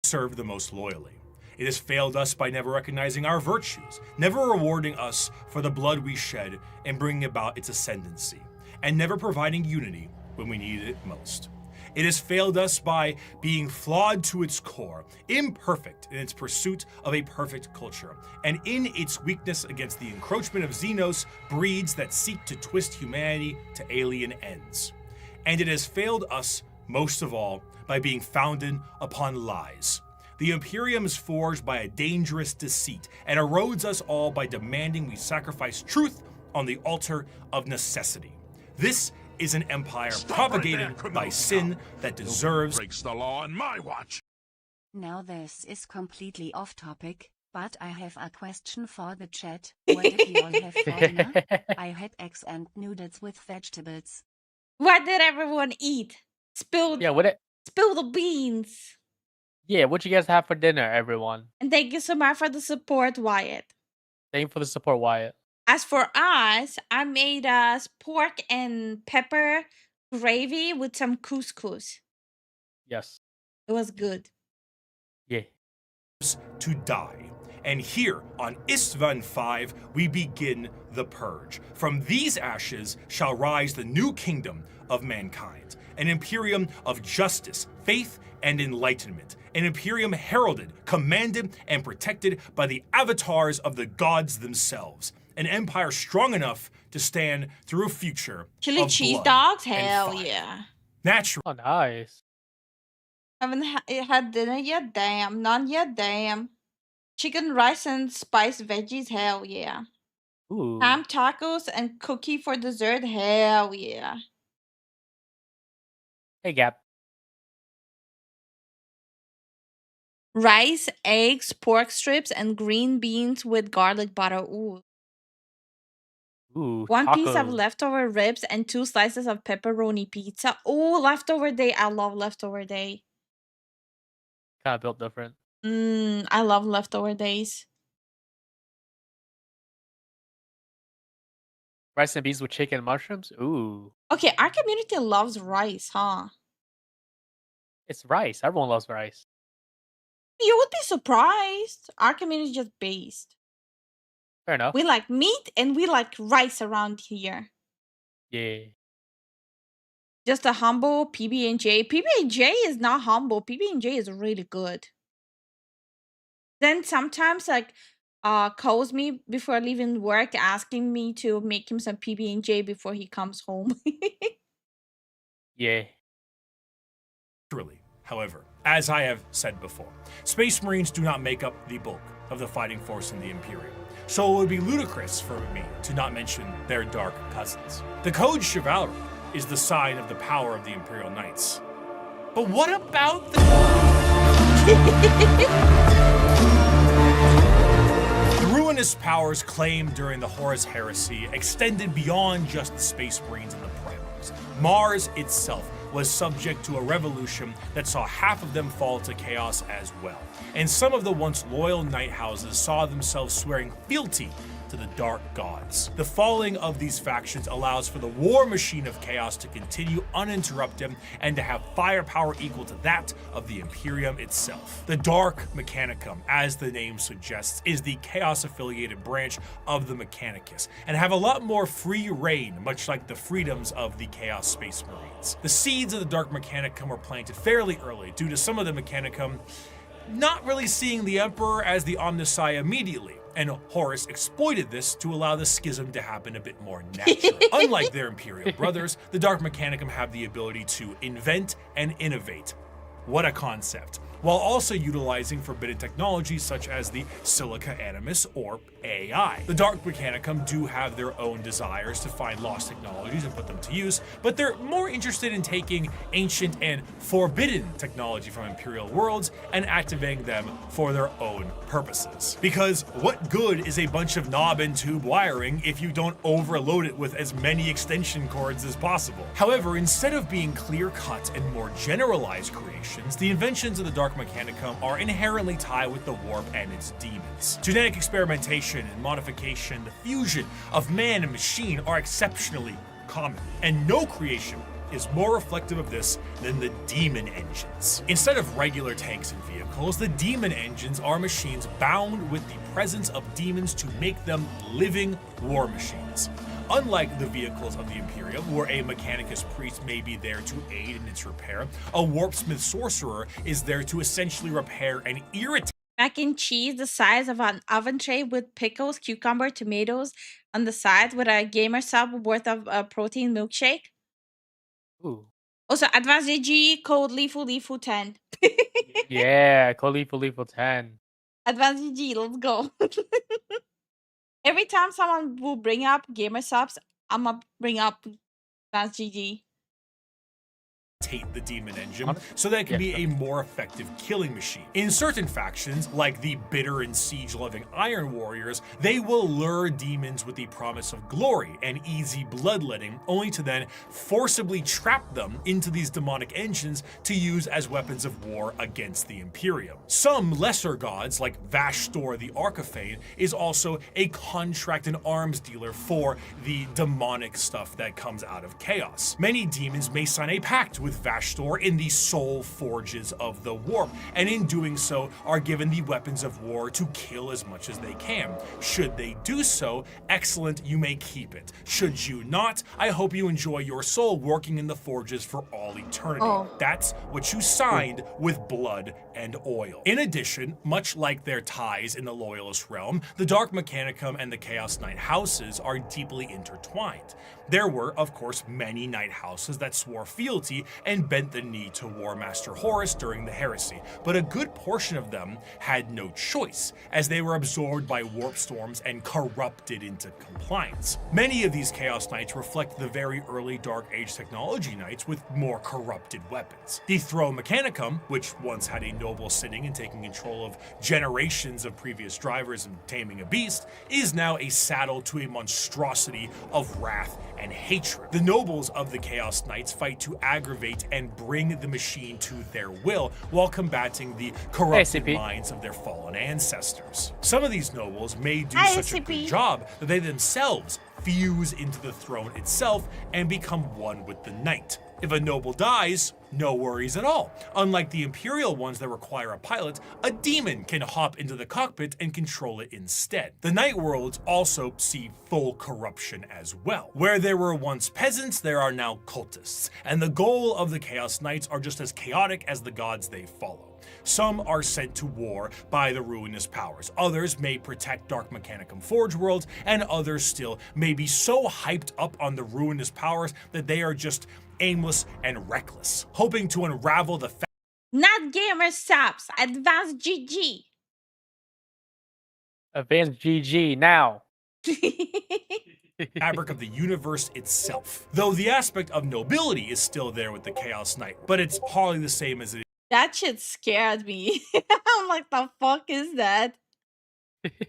served the most loyally. It has failed us by never recognizing our virtues, never rewarding us for the blood we shed and bringing about its ascendancy, and never providing unity when we needed it most. It has failed us by being flawed to its core, imperfect in its pursuit of a perfect culture, and in its weakness against the encroachment of Xenos breeds that seek to twist humanity to alien ends. And it has failed us, most of all, by being founded upon lies. The Imperium is forged by a dangerous deceit and erodes us all by demanding we sacrifice truth on the altar of necessity. This is an empire propagated by sin that deserves breaks the law on my watch. Now this is completely off topic, but I have a question for the chat. What did you all have for dinner? I had eggs and noodles with vegetables. What did everyone eat? Spill the beans. Yeah, what you guys have for dinner, everyone? And thank you so much for the support, Wyatt. Thank you for the support, Wyatt. As for us, I made us pork and pepper gravy with some couscous. Yes. It was good. Yeah. To die. And here on Istvan 5, we begin the purge. From these ashes shall rise the new kingdom of mankind, an imperium of justice, faith, and enlightenment, an imperium heralded, commanded, and protected by the avatars of the gods themselves, an empire strong enough to stand through a future Chili of cheese blood dogs? and Hell fire. yeah. Natural. Oh, nice. Haven't had dinner yet? Damn. None yet? Damn. Chicken, rice, and spiced veggies? Hell yeah. Ooh. Ham tacos and cookie for dessert? Hell yeah. Hey, Gap. Rice, eggs, pork strips, and green beans with garlic butter. Ooh. Ooh, One piece of tacos. leftover ribs and 2 slices of pepperoni pizza. Oh, leftover day. I love leftover day. Kind of built different. I love leftover days. Rice and beans with chicken and mushrooms? Ooh. Okay, our community loves rice, huh? It's rice. Everyone loves rice. You would be surprised. Our community is just based. Fair enough. We like meat and we like rice around here. Yeah. Just a humble PB&J. PB&J is not humble. PB&J is really good. Then sometimes like calls me before leaving work asking me to make him some PB&J before he comes home. Yeah. Naturally, however, as I have said before, Space Marines do not make up the bulk of the fighting force in the Imperium, so it would be ludicrous for me to not mention their dark cousins. The Code Chivalry is the sign of the power of the Imperial Knights. But what about the ruinous powers claimed during the Horus Heresy extended beyond just the Space Marines and the Primars. Mars itself was subject to a revolution that saw half of them fall to chaos as well. And some of the once loyal knight houses saw themselves swearing fealty to the dark gods. The falling of these factions allows for the war machine of chaos to continue uninterrupted and to have firepower equal to that of the Imperium itself. The Dark Mechanicum, as the name suggests, is the chaos-affiliated branch of the Mechanicus, and have a lot more free reign, much like the freedoms of the Chaos Space Marines. The seeds of the Dark Mechanicum were planted fairly early due to some of the Mechanicum not really seeing the Emperor as the Omnissiah immediately, and Horus exploited this to allow the schism to happen a bit more naturally. Unlike their Imperial brothers, the Dark Mechanicum have the ability to invent and innovate. What a concept. While also utilizing forbidden technologies such as the Silica Animus or AI. The Dark Mechanicum do have their own desires to find lost technologies and put them to use, but they're more interested in taking ancient and forbidden technology from Imperial worlds and activating them for their own purposes. Because what good is a bunch of knob and tube wiring if you don't overload it with as many extension cords as possible? However, instead of being clear-cut and more generalized creations, the inventions of the Dark Mechanicum are inherently tied with the warp and its demons. Genetic experimentation and modification, the fusion of man and machine are exceptionally common, and no creation is more reflective of this than the demon engines. Instead of regular tanks and vehicles, the demon engines are machines bound with the presence of demons to make them living war machines. Unlike the vehicles of the Imperium, where a Mechanicus priest may be there to aid in its repair, a Warpsmith sorcerer is there to essentially repair and irritate. Mac and cheese the size of an oven tray with pickles, cucumber, tomatoes on the side with a gamer sub worth of a protein milkshake. Ooh. Also, Advanced GG, code LIFU10. Yeah, code LIFU 10. Advanced GG, let's go. Every time someone will bring up gamer subs, I'm gonna bring up Advanced GG. The demon engine so that it can be a more effective killing machine. In certain factions, like the bitter and siege-loving Iron Warriors, they will lure demons with the promise of glory and easy bloodletting, only to then forcibly trap them into these demonic engines to use as weapons of war against the Imperium. Some lesser gods, like Vashtor the Archifane, is also a contract and arms dealer for the demonic stuff that comes out of chaos. Many demons may sign a pact with Vashtor in the soul forges of the warp, and in doing so are given the weapons of war to kill as much as they can. Should they do so, excellent, you may keep it. Should you not, I hope you enjoy your soul working in the forges for all eternity. That's what you signed with blood and oil. In addition, much like their ties in the Loyalist realm, the Dark Mechanicum and the Chaos Knight houses are deeply intertwined. There were, of course, many Knight houses that swore fealty and bent the knee to War Master Horus during the heresy, but a good portion of them had no choice, as they were absorbed by warp storms and corrupted into compliance. Many of these Chaos Knights reflect the very early Dark Age technology Knights with more corrupted weapons. The Thro Mechanicum, which once had a noble sitting and taking control of generations of previous drivers and taming a beast, is now a saddle to a monstrosity of wrath and hatred. The nobles of the Chaos Knights fight to aggravate and bring the machine to their will while combating the corrupted minds of their fallen ancestors. Some of these nobles may do such a good job that they themselves fuse into the throne itself and become one with the knight. If a noble dies, no worries at all. Unlike the Imperial ones that require a pilot, a demon can hop into the cockpit and control it instead. The Night Worlds also see full corruption as well. Where there were once peasants, there are now cultists, and the goal of the Chaos Knights are just as chaotic as the gods they follow. Some are sent to war by the ruinous powers, others may protect Dark Mechanicum Forge worlds, and others still may be so hyped up on the ruinous powers that they are just aimless and reckless, hoping to unravel the not gamer subs, Advanced GG. Advanced GG now. fabric of the universe itself. Though the aspect of nobility is still there with the Chaos Knight, but it's hardly the same as it That shit scared me. I'm like, the fuck is that?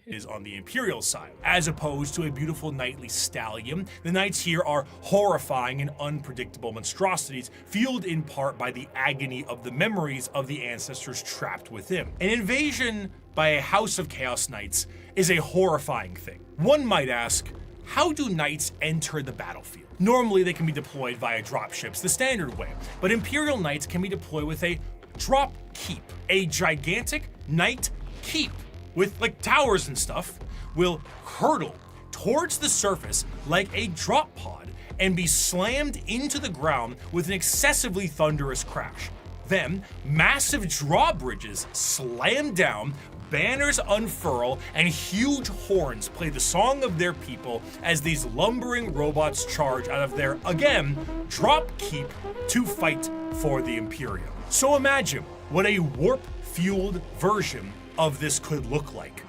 is on the Imperial side. As opposed to a beautiful knightly stallion, the knights here are horrifying and unpredictable monstrosities, fueled in part by the agony of the memories of the ancestors trapped within. An invasion by a house of Chaos Knights is a horrifying thing. One might ask, how do knights enter the battlefield? Normally they can be deployed via dropships the standard way, but Imperial knights can be deployed with a drop keep. A gigantic knight keep with like towers and stuff will hurtle towards the surface like a drop pod and be slammed into the ground with an excessively thunderous crash. Then massive drawbridges slam down, banners unfurl, and huge horns play the song of their people as these lumbering robots charge out of their, again, drop keep to fight for the Imperium. So imagine what a warp-fueled version of this could look like.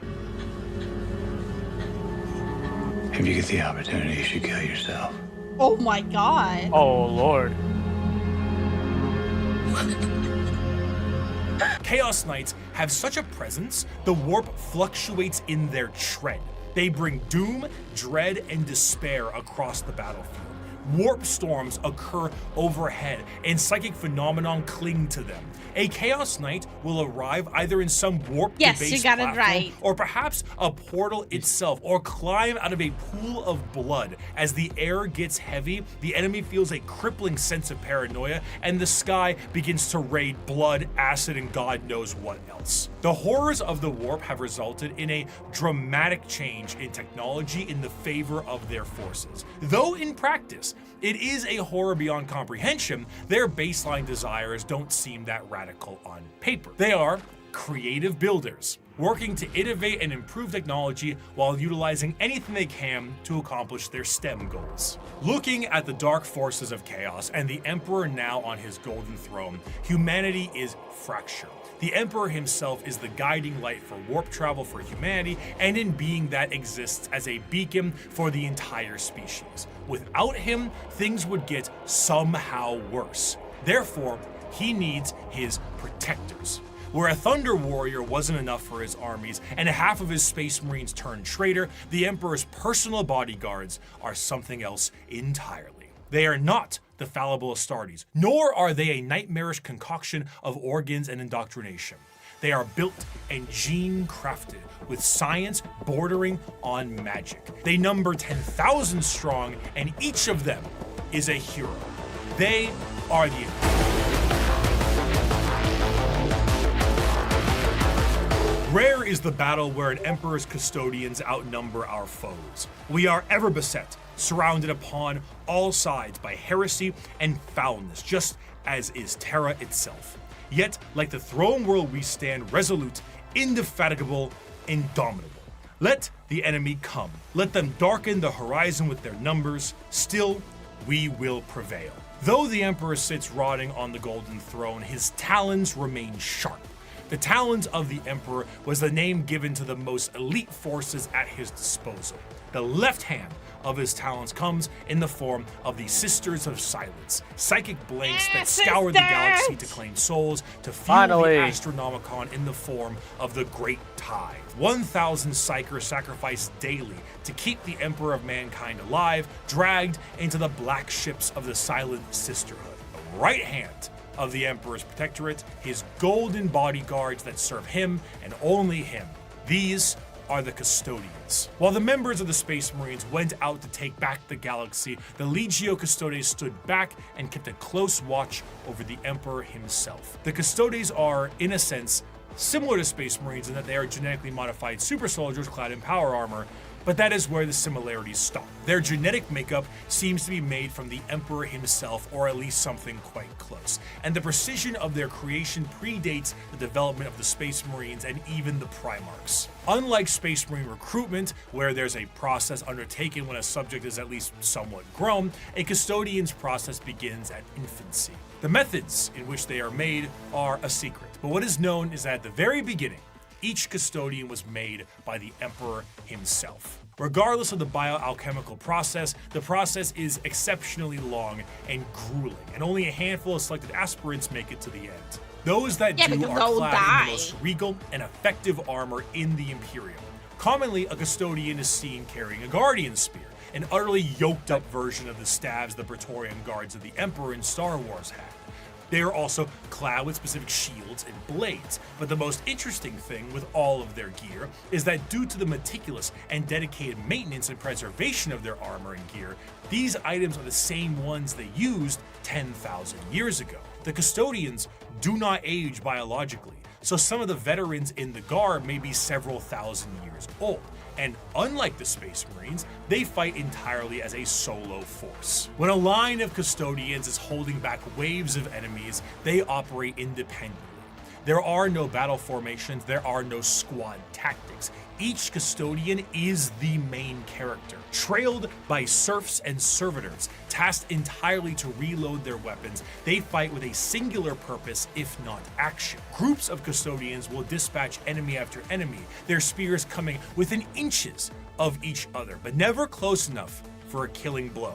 If you get the opportunity, you should kill yourself. Oh my god. Oh lord. Chaos Knights have such a presence, the warp fluctuates in their tread. They bring doom, dread, and despair across the battlefield. Warp storms occur overhead, and psychic phenomenon cling to them. A Chaos Knight will arrive either in some warp-based platform, or perhaps a portal itself, or climb out of a pool of blood. As the air gets heavy, the enemy feels a crippling sense of paranoia, and the sky begins to rain blood, acid, and God knows what else. The horrors of the warp have resulted in a dramatic change in technology in the favor of their forces. Though in practice, it is a horror beyond comprehension, their baseline desires don't seem that radical on paper. They are creative builders, working to innovate and improve technology while utilizing anything they can to accomplish their STEM goals. Looking at the dark forces of chaos and the Emperor now on his golden throne, humanity is fractured. The Emperor himself is the guiding light for warp travel for humanity, and in being that exists as a beacon for the entire species. Without him, things would get somehow worse. Therefore, he needs his protectors. Where a Thunder Warrior wasn't enough for his armies, and half of his Space Marines turned traitor, the Emperor's personal bodyguards are something else entirely. They are not the fallible Astartes, nor are they a nightmarish concoction of organs and indoctrination. They are built and gene-crafted with science bordering on magic. They number 10,000 strong, and each of them is a hero. They are the Rare is the battle where an Emperor's custodians outnumber our foes. We are ever beset, surrounded upon all sides by heresy and foulness, just as is Terra itself. Yet, like the throne world, we stand resolute, indefatigable, indomitable. Let the enemy come. Let them darken the horizon with their numbers. Still, we will prevail. Though the Emperor sits rotting on the golden throne, his talons remain sharp. The Talons of the Emperor was the name given to the most elite forces at his disposal. The left hand of his talons comes in the form of the Sisters of Silence, psychic blanks that scour the galaxy to claim souls, to fuel the Astronomicon in the form of the Great Tide. 1,000 psychers sacrificed daily to keep the Emperor of Mankind alive, dragged into the black ships of the Silent Sisterhood. The right hand of the Emperor's protectorate, his golden bodyguards that serve him and only him. These are the Custodians. While the members of the Space Marines went out to take back the galaxy, the Legio Custodes stood back and kept a close watch over the Emperor himself. The Custodes are, in a sense, similar to Space Marines in that they are genetically modified super soldiers clad in power armor, but that is where the similarities stop. Their genetic makeup seems to be made from the Emperor himself, or at least something quite close. And the precision of their creation predates the development of the Space Marines and even the Primarchs. Unlike Space Marine recruitment, where there's a process undertaken when a subject is at least somewhat grown, a Custodian's process begins at infancy. The methods in which they are made are a secret, but what is known is that at the very beginning, each Custodian was made by the Emperor himself. Regardless of the bioalchemical process, the process is exceptionally long and grueling, and only a handful of selected aspirants make it to the end. Those that do are clad in the most regal and effective armor in the Imperium. Commonly, a Custodian is seen carrying a Guardian Spear, an utterly yoked up version of the staves the Praetorian Guards of the Emperor in Star Wars had. They are also clad with specific shields and blades, but the most interesting thing with all of their gear is that due to the meticulous and dedicated maintenance and preservation of their armor and gear, these items are the same ones they used 10,000 years ago. The Custodians do not age biologically, so some of the veterans in the Guard may be several thousand years old. And unlike the Space Marines, they fight entirely as a solo force. When a line of Custodians is holding back waves of enemies, they operate independently. There are no battle formations, there are no squad tactics. Each Custodian is the main character, trailed by serfs and servitors, tasked entirely to reload their weapons. They fight with a singular purpose, if not action. Groups of Custodians will dispatch enemy after enemy, their spears coming within inches of each other, but never close enough for a killing blow.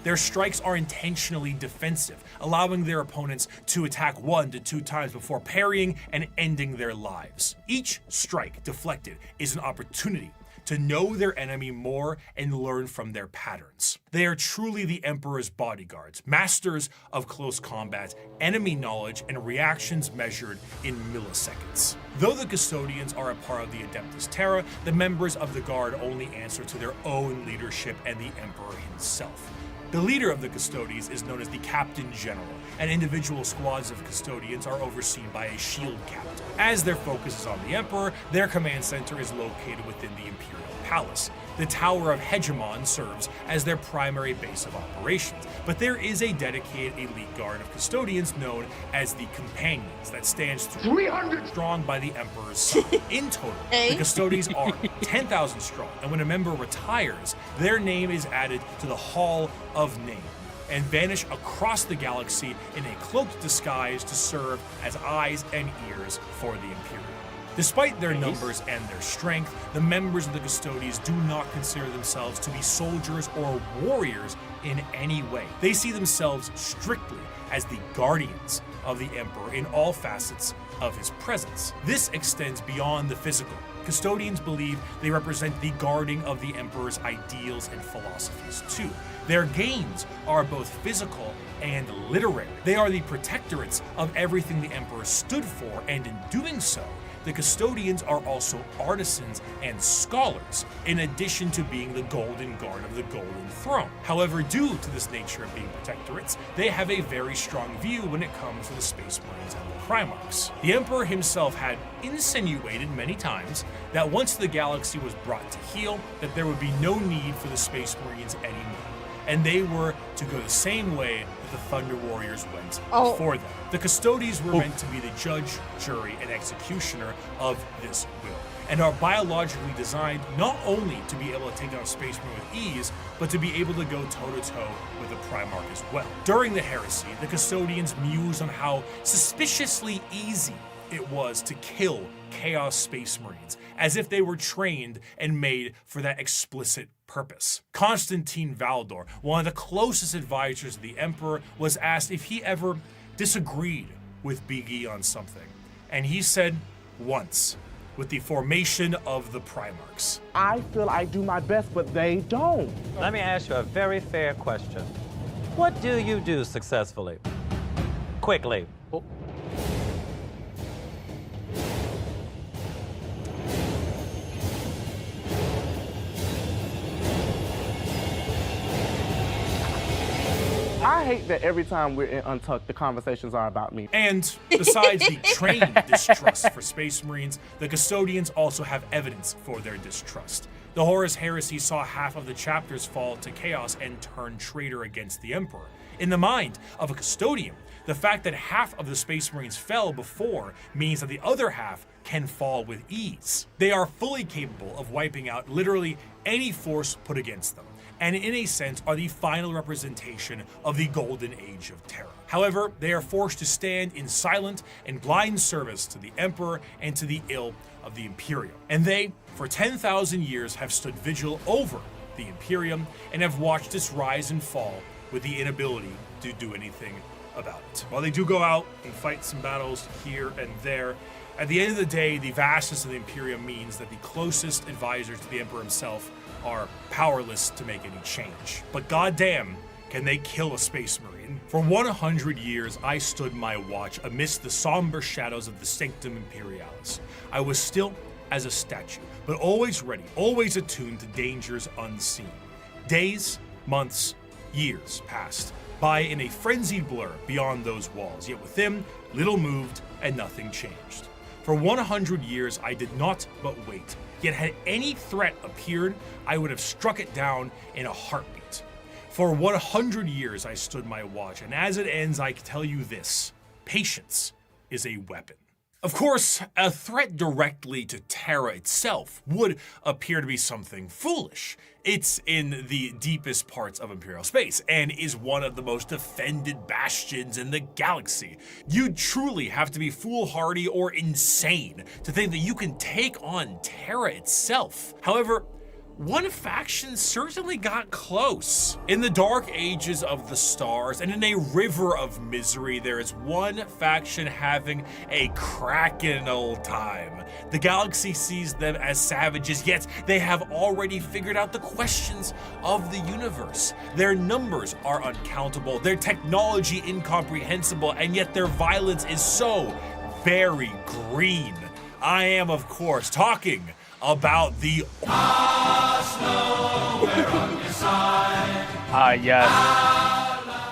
Their strikes are intentionally defensive, allowing their opponents to attack 1 to 2 times before parrying and ending their lives. Each strike deflected is an opportunity to know their enemy more and learn from their patterns. They are truly the Emperor's bodyguards, masters of close combat, enemy knowledge, and reactions measured in milliseconds. Though the Custodians are a part of the Adeptus Terra, the members of the Guard only answer to their own leadership and the Emperor himself. The leader of the Custodians is known as the Captain General, and individual squads of Custodians are overseen by a shield captain. As their focus is on the Emperor, their command center is located within the Imperial Palace. The Tower of Hegemon serves as their primary base of operations, but there is a dedicated elite guard of Custodians known as the Companions that stands 300 strong by the Emperor's side. In total, the Custodians are 10,000 strong, and when a member retires, their name is added to the Hall of Name and vanish across the galaxy in a cloaked disguise to serve as eyes and ears for the Imperium. Despite their numbers and their strength, the members of the Custodians do not consider themselves to be soldiers or warriors in any way. They see themselves strictly as the guardians of the Emperor in all facets of his presence. This extends beyond the physical. Custodians believe they represent the guarding of the Emperor's ideals and philosophies too. Their gains are both physical and literary. They are the protectorates of everything the Emperor stood for, and in doing so, the Custodians are also artisans and scholars, in addition to being the Golden Guard of the Golden Throne. However, due to this nature of being protectorates, they have a very strong view when it comes to the Space Marines and the Primarchs. The Emperor himself had insinuated many times that once the galaxy was brought to heel, that there would be no need for the Space Marines anymore, and they were to go the same way that the Thunder Warriors went before them. The Custodians were meant to be the judge, jury, and executioner of this will, and are biologically designed not only to be able to take down Space Marine with ease, but to be able to go toe-to-toe with the Primarch as well. During the Heresy, the Custodians mused on how suspiciously easy it was to kill Chaos Space Marines, as if they were trained and made for that explicit purpose. Constantine Valdor, one of the closest advisors of the Emperor, was asked if he ever disagreed with Big E on something, and he said once, with the formation of the Primarchs. I feel I do my best, but they don't. Let me ask you a very fair question. What do you do successfully? Quickly. I hate that every time we're in Untucked, the conversations are about me. And besides the trained distrust for Space Marines, the Custodians also have evidence for their distrust. The Horus Heresy saw half of the chapters fall to chaos and turn traitor against the Emperor. In the mind of a Custodian, the fact that half of the Space Marines fell before means that the other half can fall with ease. They are fully capable of wiping out literally any force put against them, and in a sense are the final representation of the Golden Age of Terra. However, they are forced to stand in silent and blind service to the Emperor and to the ill of the Imperium. And they, for 10,000 years, have stood vigil over the Imperium and have watched its rise and fall with the inability to do anything about it. While they do go out and fight some battles here and there, at the end of the day, the vastness of the Imperium means that the closest advisors to the Emperor himself are powerless to make any change. But goddamn, can they kill a Space Marine? For 100 years, I stood my watch amidst the somber shadows of the Sanctum Imperialis. I was still as a statue, but always ready, always attuned to dangers unseen. Days, months, years passed by in a frenzied blur beyond those walls, yet within, little moved and nothing changed. For 100 years, I did not but wait. Yet had any threat appeared, I would have struck it down in a heartbeat. For 100 years I stood my watch, and as it ends I can tell you this: patience is a weapon. Of course, a threat directly to Terra itself would appear to be something foolish. It's in the deepest parts of Imperial space, and is one of the most defended bastions in the galaxy. You'd truly have to be foolhardy or insane to think that you can take on Terra itself. However, one faction certainly got close. In the dark ages of the stars and in a river of misery, there is one faction having a cracking old time. The galaxy sees them as savages, yet they have already figured out the questions of the universe. Their numbers are uncountable, their technology incomprehensible, and yet their violence is so very green. I am, of course, talking about the yes.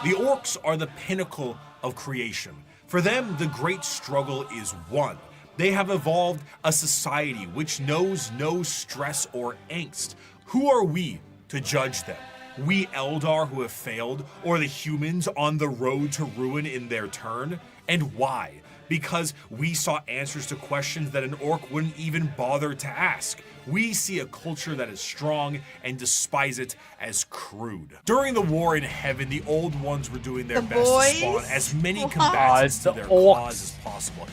The orcs are the pinnacle of creation. For them, the great struggle is won. They have evolved a society which knows no stress or angst. Who are we to judge them? We Eldar who have failed, or the humans on the road to ruin in their turn? And why? Because we saw answers to questions that an orc wouldn't even bother to ask. We see a culture that is strong and despise it as crude. During the war in heaven, the old ones were doing their best to spawn as many combatants to their cause as possible.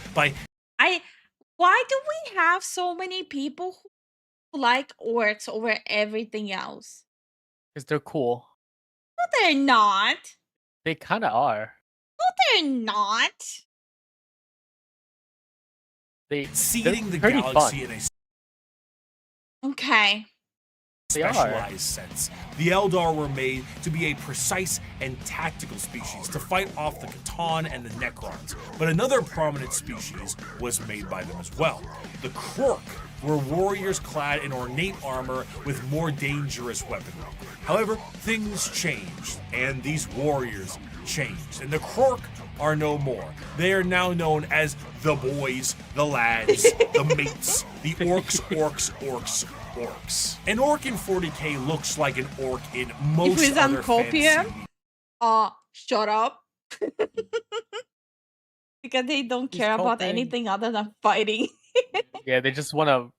Why do we have so many people who like orcs over everything else? Because they're cool. No, they're not. They kind of are. No, they're not. Seeding the galaxy in a Okay. specialized sense. The Eldar were made to be a precise and tactical species to fight off the Catan and the Necrons, but another prominent species was made by them as well. The Krork were warriors clad in ornate armor with more dangerous weaponry. However, things changed, and these warriors changed, and the Krork are no more. They are now known as the boys, the lads, the mates, the orcs. An orc in 40k looks like an orc in most if it's other copium, fantasy. shut up. Because they don't care about anything other than fighting. Yeah, they just want to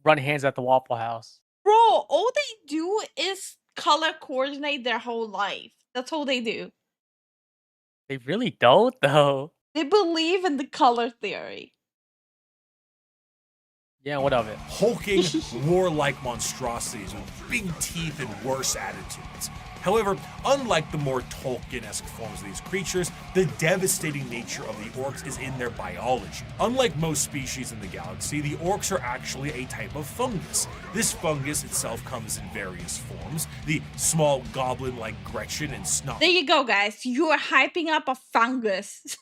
run hands at the Waffle House. Bro, all they do is color coordinate their whole life. That's all they do. They really don't, though. They believe in the color theory. Yeah, what of it? Hulking, warlike monstrosities with big teeth and worse attitudes. However, unlike the more Tolkien-esque forms of these creatures, the devastating nature of the orcs is in their biology. Unlike most species in the galaxy, the orcs are actually a type of fungus. This fungus itself comes in various forms. The small goblin-like Gretchen and Snot. There you go, guys. You are hyping up a fungus.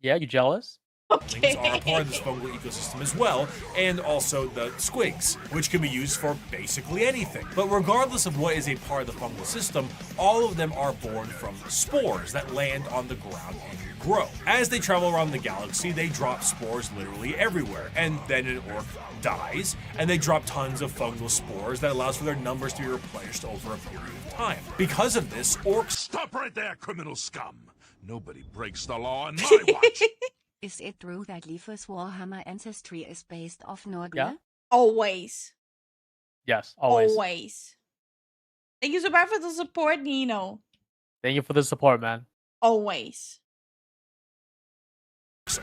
Yeah, you jealous? Okay. Are a part of this fungal ecosystem as well, and also the squigs, which can be used for basically anything. But regardless of what is a part of the fungal system, all of them are born from spores that land on the ground and grow. As they travel around the galaxy, they drop spores literally everywhere, and then an orc dies, and they drop tons of fungal spores that allows for their numbers to be replenished over a period of time. Because of this, orcs— Stop right there, criminal scum! Nobody breaks the law on my watch! Is it true that Lifu's Warhammer ancestry is based off Nordle? Yeah. Always. Yes, always. Always. Thank you so much for the support, Nino. Thank you for the support, man. Always.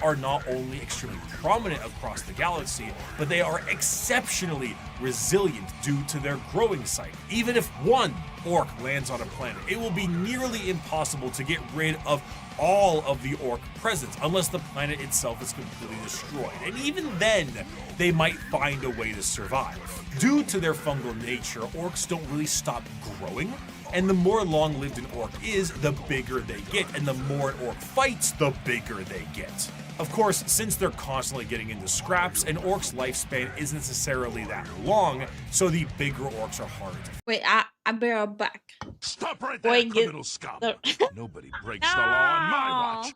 are not only extremely prominent across the galaxy, but they are exceptionally resilient due to their growing cycle. Even if one orc lands on a planet, it will be nearly impossible to get rid of all of the orc presence unless the planet itself is completely destroyed. And even then, they might find a way to survive. Due to their fungal nature, orcs don't really stop growing. And the more long-lived an orc is, the bigger they get. And the more an orc fights, the bigger they get. Of course, since they're constantly getting into scraps, an orc's lifespan isn't necessarily that long, so the bigger orcs are harder to— Wait, I bear back. Stop right there, criminal scum! Nobody breaks the law on my watch.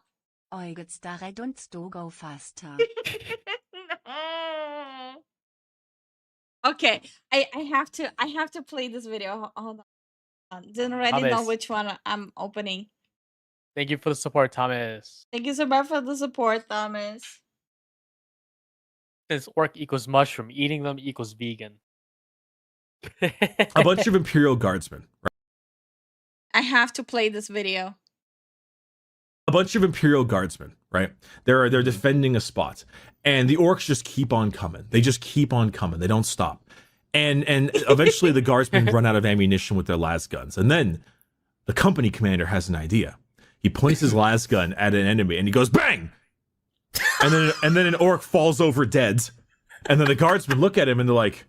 Eugetstarre dunst du go faster. Okay, I have to play this video. Hold on. Didn't already know Thomas. which one I'm opening. Thank you for the support, Thomas. Thank you so much for the support, Thomas. Since orc equals mushroom, eating them equals vegan. A bunch of Imperial Guardsmen. Right? I have to play this video. A bunch of Imperial Guardsmen, right? They're defending a spot, and the orcs just keep on coming. They just keep on coming. They don't stop. And eventually the guardsmen run out of ammunition with their las guns. And then the company commander has an idea. He points his las gun at an enemy and he goes, bang! And then an orc falls over dead. And then the guardsmen look at him and they're like,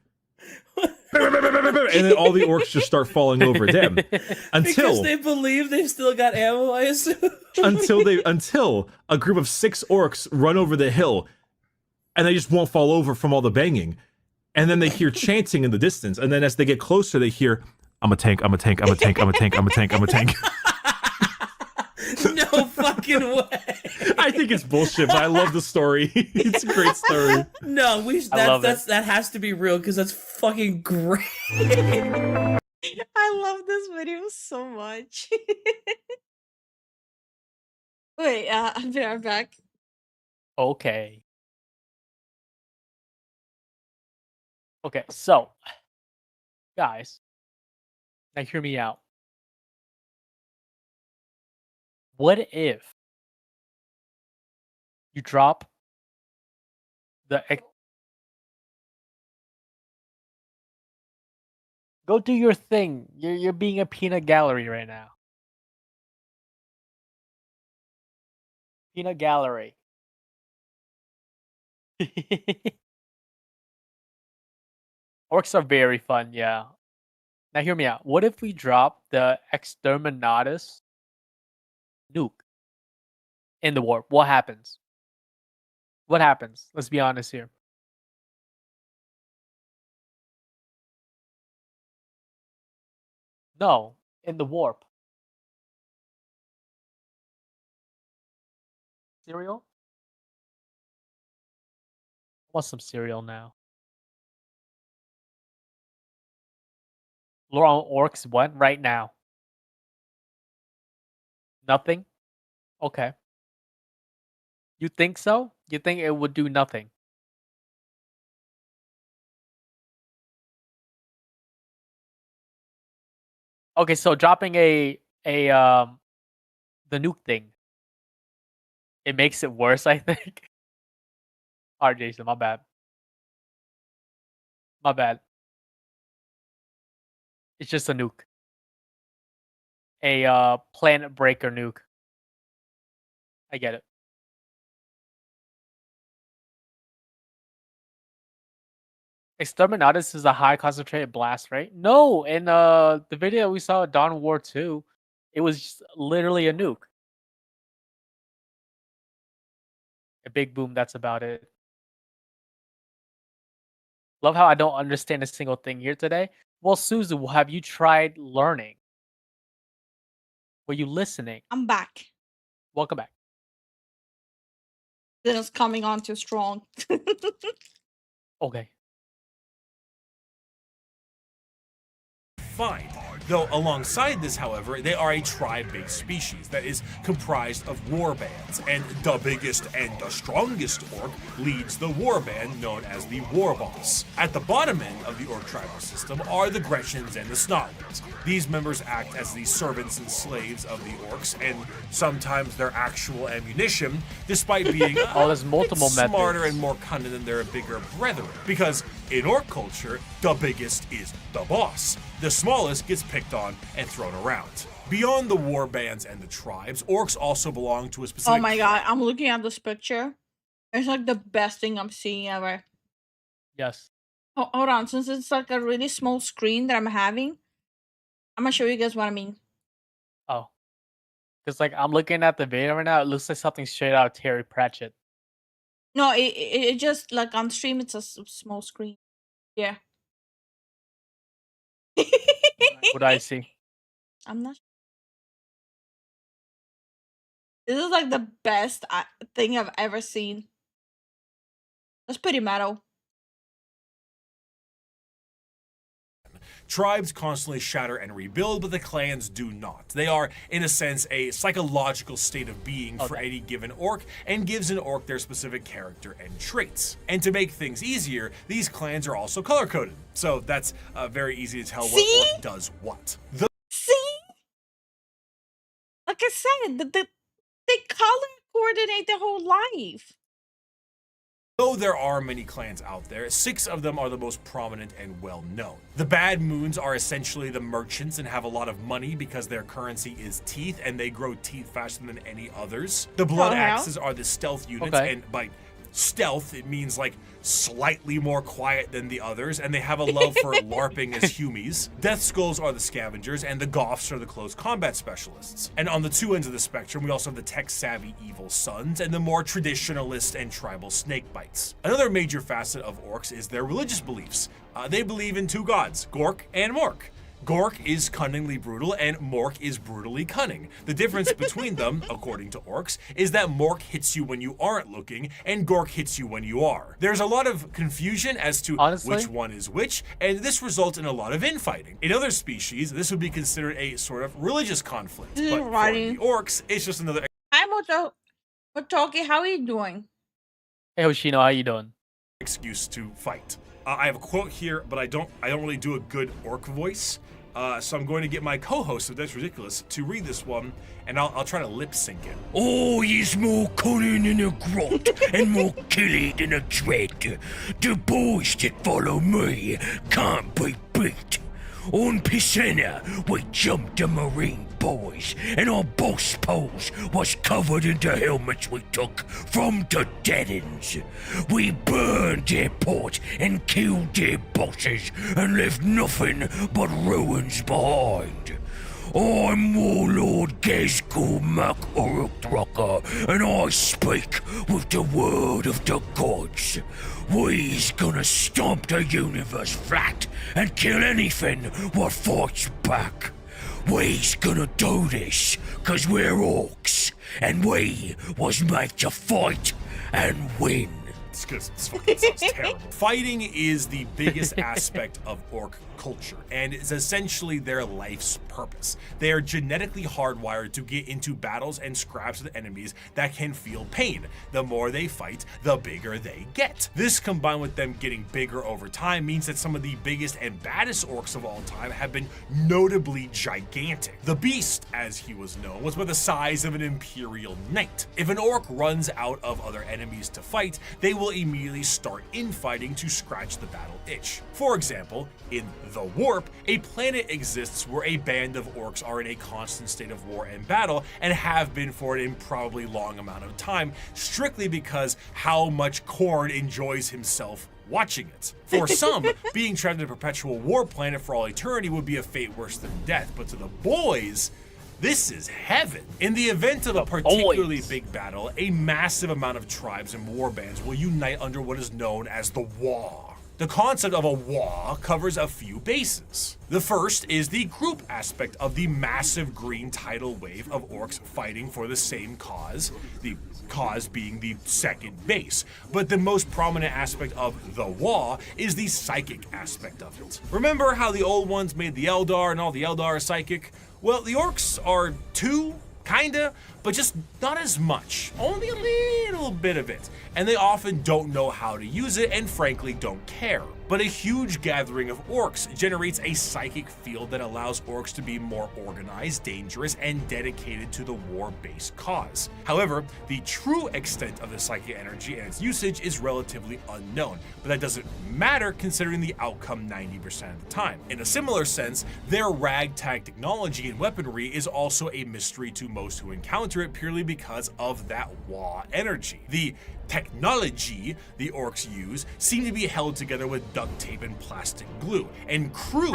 and then all the orcs just start falling over them because they believe they've still got ammo, I assume. until a group of 6 orcs run over the hill and they just won't fall over from all the banging. And then they hear chanting in the distance, and then as they get closer they hear, I'm a tank, I'm a tank, I'm a tank, I'm a tank, I'm a tank, I'm a tank. No fucking way. I think it's bullshit, but I love the story. It's a great story. No, that has to be real because that's fucking great. I love this video so much. Wait, I'll be right back. Okay. Okay, so guys, now hear me out. What if you drop the go do your thing. You're being a peanut gallery right now. Peanut gallery. Orcs are very fun, yeah. Now hear me out. What if we drop the Exterminatus nuke in the warp? What happens? What happens? Let's be honest here. No, in the warp. Cereal? I want some cereal now. Lure on orcs, what? Right now. Nothing? Okay. You think so? You think it would do nothing? Okay, so dropping the nuke thing, it makes it worse, I think. Alright, Jason, my bad. My bad. It's just a nuke. A planet breaker nuke. I get it. Exterminatus is a high concentrated blast, right? No, in the video we saw at Dawn War 2, it was just literally a nuke. A big boom, that's about it. Love how I don't understand a single thing here today. Well, Suzu, have you tried learning? Were you listening? I'm back. Welcome back. Then it's coming on too strong. Okay. Fine. Though alongside this, however, they are a tribe-based species that is comprised of warbands, and the biggest and the strongest orc leads the warband known as the War Boss. At the bottom end of the orc tribal system are the Gretchens and the Snotlings. These members act as the servants and slaves of the orcs, and sometimes their actual ammunition, despite being there's multiple smarter methods. and more cunning than their bigger brethren. Because in orc culture, the biggest is the boss. The smallest gets picked on and thrown around. Beyond the war bands and the tribes, orcs also belong to a specific... Oh my god, I'm looking at this picture. It's like the best thing I'm seeing ever. Yes. Oh, hold on, since it's like a really small screen that I'm having, I'm gonna show you guys what I mean. Oh. Because like I'm looking at the video right now, it looks like something straight out of Terry Pratchett. No, it just like on stream it's a small screen. Yeah. What do I see? I'm not. This is like the best thing I've ever seen. That's pretty metal. Tribes constantly shatter and rebuild, but the clans do not. They are, in a sense, a psychological state of being for any given orc, and gives an orc their specific character and traits. And to make things easier, these clans are also color-coded, so that's very easy to tell what orc does what. See? Like I said, they color coordinate their whole life. Though there are many clans out there, 6 of them are the most prominent and well known. The Bad Moons are essentially the merchants and have a lot of money because their currency is teeth and they grow teeth faster than any others. The Blood Axes are the stealth units, and by stealth it means like slightly more quiet than the others, and they have a love for LARPing as humies. Death Skulls are the scavengers, and the Goths are the close combat specialists. And on the 2 ends of the spectrum, we also have the tech-savvy Evil Sons and the more traditionalist and tribal Snakebites. Another major facet of orcs is their religious beliefs. They believe in 2 gods, Gork and Mork. Gork is cunningly brutal and Mork is brutally cunning. The difference between them, according to orcs, is that Mork hits you when you aren't looking and Gork hits you when you are. There's a lot of confusion as to which one is which, and this results in a lot of infighting. In other species, this would be considered a sort of religious conflict, but for the orcs, it's just another— Hi, Motoki, how are you doing? Hey, Hoshino, how you doing? Excuse to fight. I have a quote here, but I don't really do a good orc voice. So I'm going to get my co-host, if that's ridiculous, to read this one, and I'll try to lip sync it. Oh, he's more cunning in a grot and more killy than a dread. The boys that follow me can't be beat. On Piscina, we jumped the Marine boys, and our boss pose was covered in the helmets we took from the dead-ends. We burned their port and killed their bosses and left nothing but ruins behind. I'm Warlord Gezgul Mac Urukdraka, and I speak with the word of the gods. We's gonna stomp the universe flat and kill anything what fights back. We's gonna do this 'cause we're orcs, and we was made to fight and win. It's because this fucking sounds terrible. Fighting is the biggest aspect of orc culture, and is essentially their life's purpose. They are genetically hardwired to get into battles and scraps with enemies that can feel pain. The more they fight, the bigger they get. This, combined with them getting bigger over time, means that some of the biggest and baddest orcs of all time have been notably gigantic. The Beast, as he was known, was about the size of an Imperial Knight. If an orc runs out of other enemies to fight, they will immediately start infighting to scratch the battle itch. For example, in The Warp, a planet exists where a band of orcs are in a constant state of war and battle, and have been for an improbably long amount of time, strictly because how much Korn enjoys himself watching it. For some, being trapped in a perpetual war planet for all eternity would be a fate worse than death, but to the boys, this is heaven. In the event of a particularly big battle, a massive amount of tribes and war bands will unite under what is known as the Wa. The concept of a Wa covers a few bases. The first is the group aspect of the massive green tidal wave of orcs fighting for the same cause, the cause being the second base. But the most prominent aspect of the Wa is the psychic aspect of it. Remember how the old ones made the Eldar and all the Eldar are psychic? Well, the orcs are too, kinda, but just not as much. Only a little bit of it. And they often don't know how to use it and frankly don't care. But a huge gathering of orcs generates a psychic field that allows orcs to be more organized, dangerous, and dedicated to the war-based cause. However, the true extent of the psychic energy and its usage is relatively unknown, but that doesn't matter considering the outcome 90% of the time. In a similar sense, their ragtag technology and weaponry is also a mystery to most who encounter it purely because of that Wa energy. The technology the orcs use seem to be held together with duct tape and plastic glue, and crude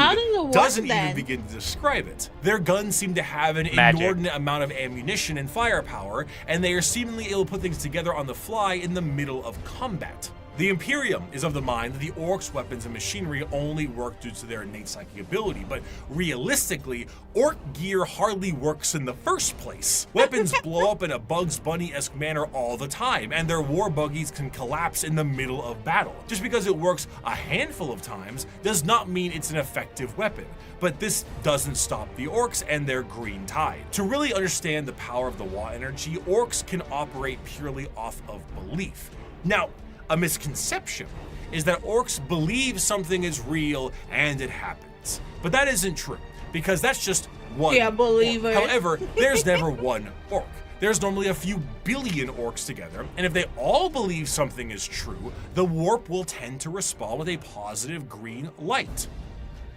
doesn't even begin to describe it. Their guns seem to have an inordinate amount of ammunition and firepower, and they are seemingly able to put things together on the fly in the middle of combat. The Imperium is of the mind that the orcs' weapons and machinery only work due to their innate psychic ability, but realistically, orc gear hardly works in the first place. Weapons blow up in a Bugs Bunny-esque manner all the time, and their war buggies can collapse in the middle of battle. Just because it works a handful of times does not mean it's an effective weapon, but this doesn't stop the orcs and their green tide. To really understand the power of the Wa energy, orcs can operate purely off of belief. Now, a misconception is that orcs believe something is real and it happens. But that isn't true, because that's just one orc. However, there's never one orc. There's normally a few billion orcs together, and if they all believe something is true, the warp will tend to respond with a positive green light.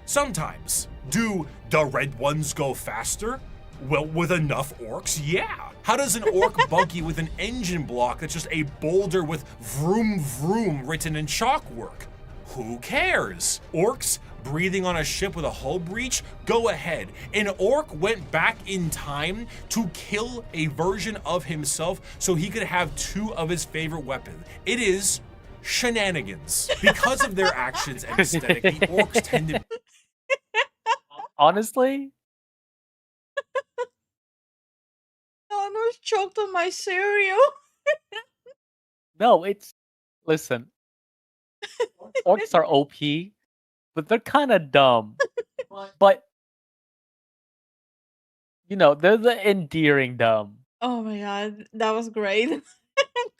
Sometimes. Do the red ones go faster? Well, with enough orcs, yeah. How does an orc buggy with an engine block that's just a boulder with vroom vroom written in chalk work? Who cares? Orcs breathing on a ship with a hull breach? Go ahead. An orc went back in time to kill a version of himself so he could have two of his favorite weapons. It is shenanigans. Because of their actions and aesthetic, the orcs tend to... Honestly? I almost choked on my cereal. No, it's... Listen. Orcs are OP, but they're kind of dumb. But, you know, they're the endearing dumb. Oh my god, that was great.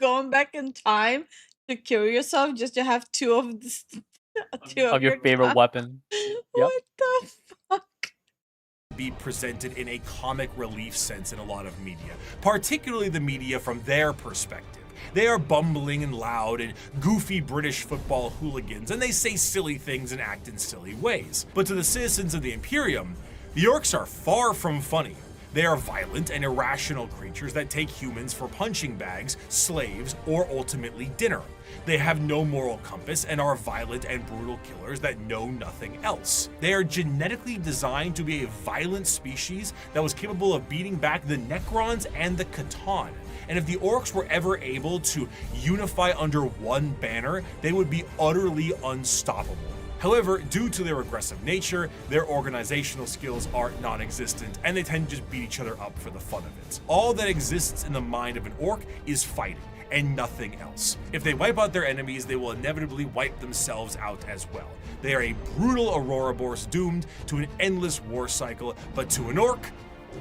Going back in time to kill yourself just to have two of this, Of your favorite weapon. What the fuck? Be presented in a comic relief sense in a lot of media, particularly the media from their perspective. They are bumbling and loud and goofy British football hooligans, and they say silly things and act in silly ways. But to the citizens of the Imperium, the orcs are far from funny. They are violent and irrational creatures that take humans for punching bags, slaves, or ultimately dinner. They have no moral compass and are violent and brutal killers that know nothing else. They are genetically designed to be a violent species that was capable of beating back the Necrons and the Catan. And if the orcs were ever able to unify under one banner, they would be utterly unstoppable. However, due to their aggressive nature, their organizational skills are non-existent, and they tend to just beat each other up for the fun of it. All that exists in the mind of an orc is fighting, and nothing else. If they wipe out their enemies, they will inevitably wipe themselves out as well. They are a brutal Ouroboros doomed to an endless war cycle, but to an orc,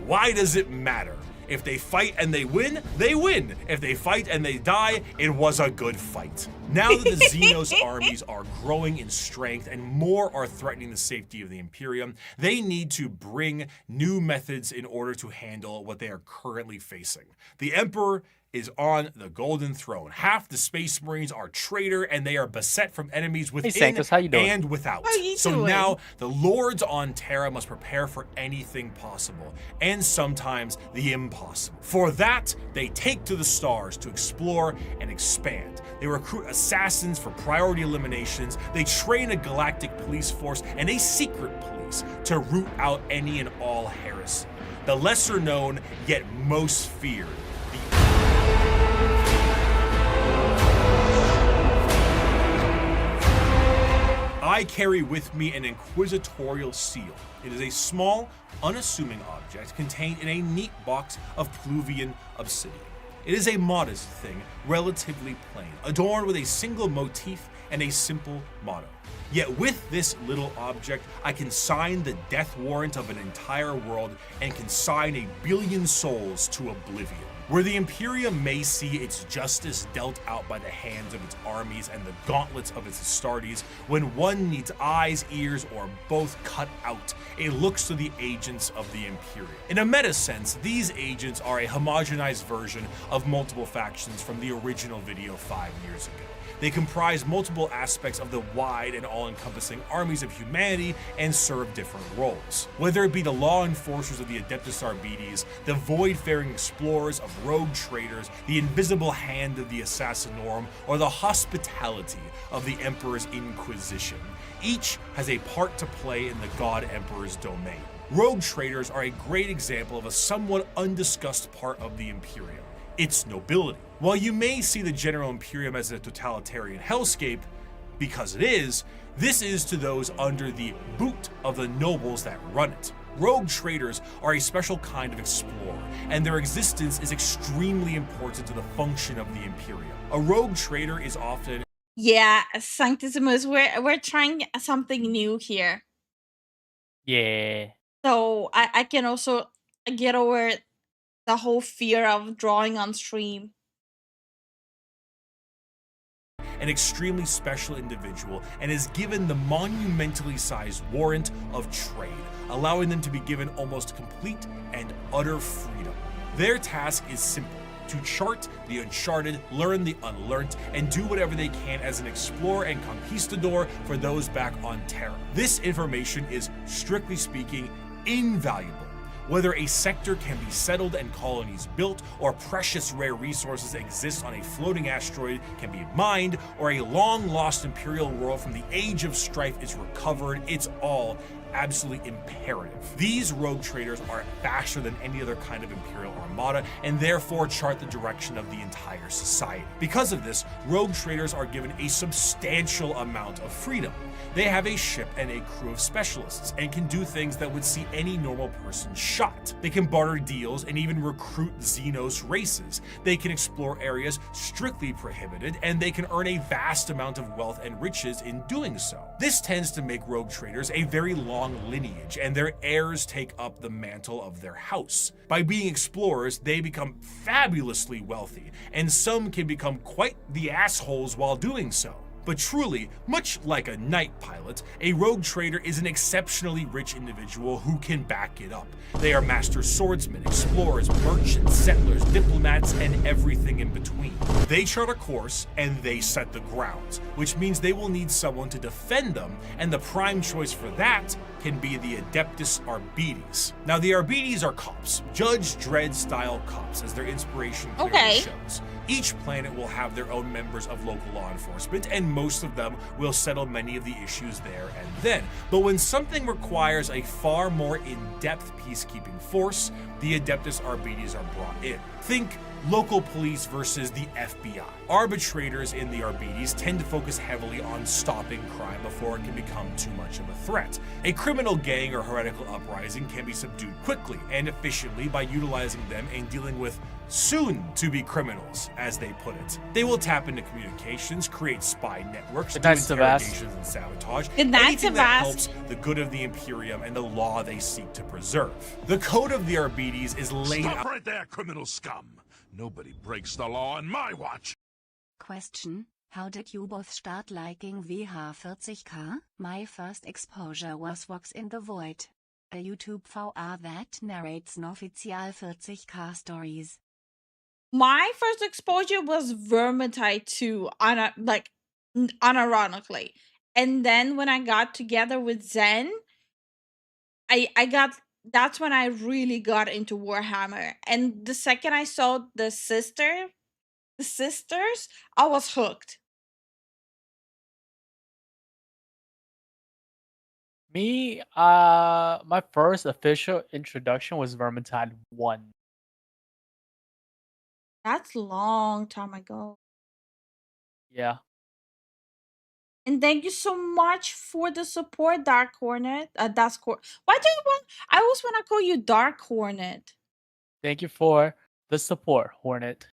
why does it matter? If they fight and they win, they win. If they fight and they die, it was a good fight. Now that the Xenos armies are growing in strength and more are threatening the safety of the Imperium, they need to bring new methods in order to handle what they are currently facing. The Emperor is on the Golden Throne. Half the Space Marines are traitor, and they are beset from enemies within Sanctus, how you doing? and without. How you So doing? now the lords on Terra must prepare for anything possible, and sometimes the impossible. For that, they take to the stars to explore and expand. They recruit assassins for priority eliminations, they train a galactic police force and a secret police to root out any and all heresy. The lesser known, yet most feared, I carry with me an inquisitorial seal. It is a small, unassuming object contained in a neat box of Pluvian obsidian. It is a modest thing, relatively plain, adorned with a single motif and a simple motto. Yet with this little object, I can sign the death warrant of an entire world and can sign 1 billion souls to oblivion. Where the Imperium may see its justice dealt out by the hands of its armies and the gauntlets of its Astartes, when one needs eyes, ears, or both cut out, it looks to the agents of the Imperium. In a meta sense, these agents are a homogenized version of multiple factions from the original video 5 years ago. They comprise multiple aspects of the wide and all-encompassing armies of humanity and serve different roles. Whether it be the law enforcers of the Adeptus Arbites, the void-faring explorers of rogue traders, the invisible hand of the Assassinorum, or the hospitality of the Emperor's Inquisition, each has a part to play in the God Emperor's domain. Rogue traders are a great example of a somewhat undiscussed part of the Imperium, its nobility. While you may see the General Imperium as a totalitarian hellscape, because it is, this is to those under the boot of the nobles that run it. Rogue traders are a special kind of explorer, and their existence is extremely important to the function of the Imperium. A rogue trader is often... Yeah, Sanctissimus, we're trying something new here. Yeah. So I can also get over the whole fear of drawing on stream. An extremely special individual and is given the monumentally sized warrant of trade, allowing them to be given almost complete and utter freedom. Their task is simple: to chart the uncharted, learn the unlearned, and do whatever they can as an explorer and conquistador for those back on Terra. This information is, strictly speaking, invaluable. Whether a sector can be settled and colonies built, or precious rare resources exist on a floating asteroid can be mined, or a long-lost Imperial world from the Age of Strife is recovered, it's all absolutely imperative. These rogue traders are faster than any other kind of Imperial armada, and therefore chart the direction of the entire society. Because of this, rogue traders are given a substantial amount of freedom. They have a ship and a crew of specialists, and can do things that would see any normal person shot. They can barter deals and even recruit Xenos races. They can explore areas strictly prohibited, and they can earn a vast amount of wealth and riches in doing so. This tends to make rogue traders a very long lineage, and their heirs take up the mantle of their house. By being explorers, they become fabulously wealthy, and some can become quite the assholes while doing so. But truly, much like a night pilot, a rogue trader is an exceptionally rich individual who can back it up. They are master swordsmen, explorers, merchants, settlers, diplomats, and everything in between. They chart a course and they set the grounds, which means they will need someone to defend them, and the prime choice for that can be the Adeptus Arbites. Now, the Arbites are cops, Judge Dredd style cops, as their inspiration clearly shows. Each planet will have their own members of local law enforcement, and most of them will settle many of the issues there and then. But when something requires a far more in-depth peacekeeping force, the Adeptus Arbites are brought in. Think local police versus the FBI. Arbitrators in the Arbites tend to focus heavily on stopping crime before it can become too much of a threat. A criminal gang or heretical uprising can be subdued quickly and efficiently by utilizing them and dealing with soon-to-be criminals, as they put it. They will tap into communications, create spy networks, do interrogations and sabotage, anything that helps the good of the Imperium and the law they seek to preserve. The code of the Arbites is laid out— Stop right there, criminal scum! Nobody breaks the law on my watch! Question: How did you both start liking VH40K? My first exposure was Vox in the Void, a YouTube VR that narrates non-official 40K stories. My first exposure was Vermintide 2, unironically. And then when I got together with Zen, that's when I really got into Warhammer. And the second I saw the sisters, I was hooked. Me, my first official introduction was Vermintide 1. That's a long time ago. Yeah. And thank you so much for the support, Dark Hornet. Why do you want? I always want to call you Dark Hornet. Thank you for the support, Hornet.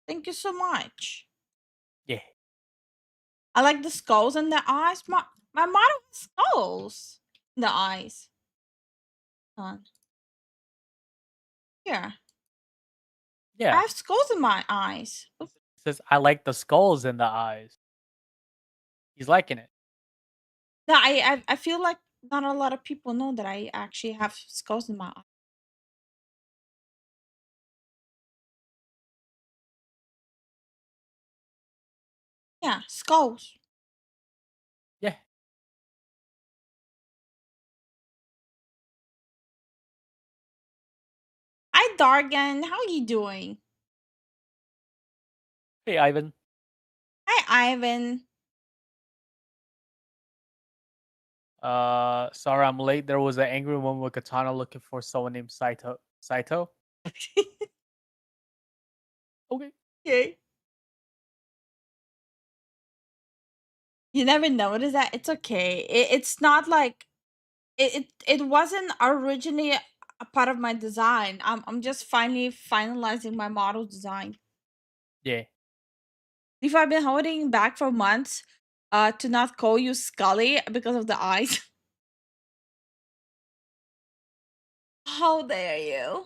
Thank you so much. Yeah. I like the skulls in the eyes. My model has skulls in the eyes. Hold on. Here. Yeah. I have skulls in my eyes. It says, I like the skulls in the eyes. He's liking it. No, I feel like not a lot of people know that I actually have skulls in my eyes. Yeah, skulls. Yeah. Hi, Dargan. How are you doing? Hey, Ivan. Hi, Ivan. Sorry I'm late. There was an angry woman with katana looking for someone named Saito. Saito? Okay. Okay. You never noticed that? It's okay. It's not like it wasn't originally a part of my design. I'm just finally finalizing my model design. Yeah. If I've been holding back for months to not call you Scully because of the eyes. How dare you?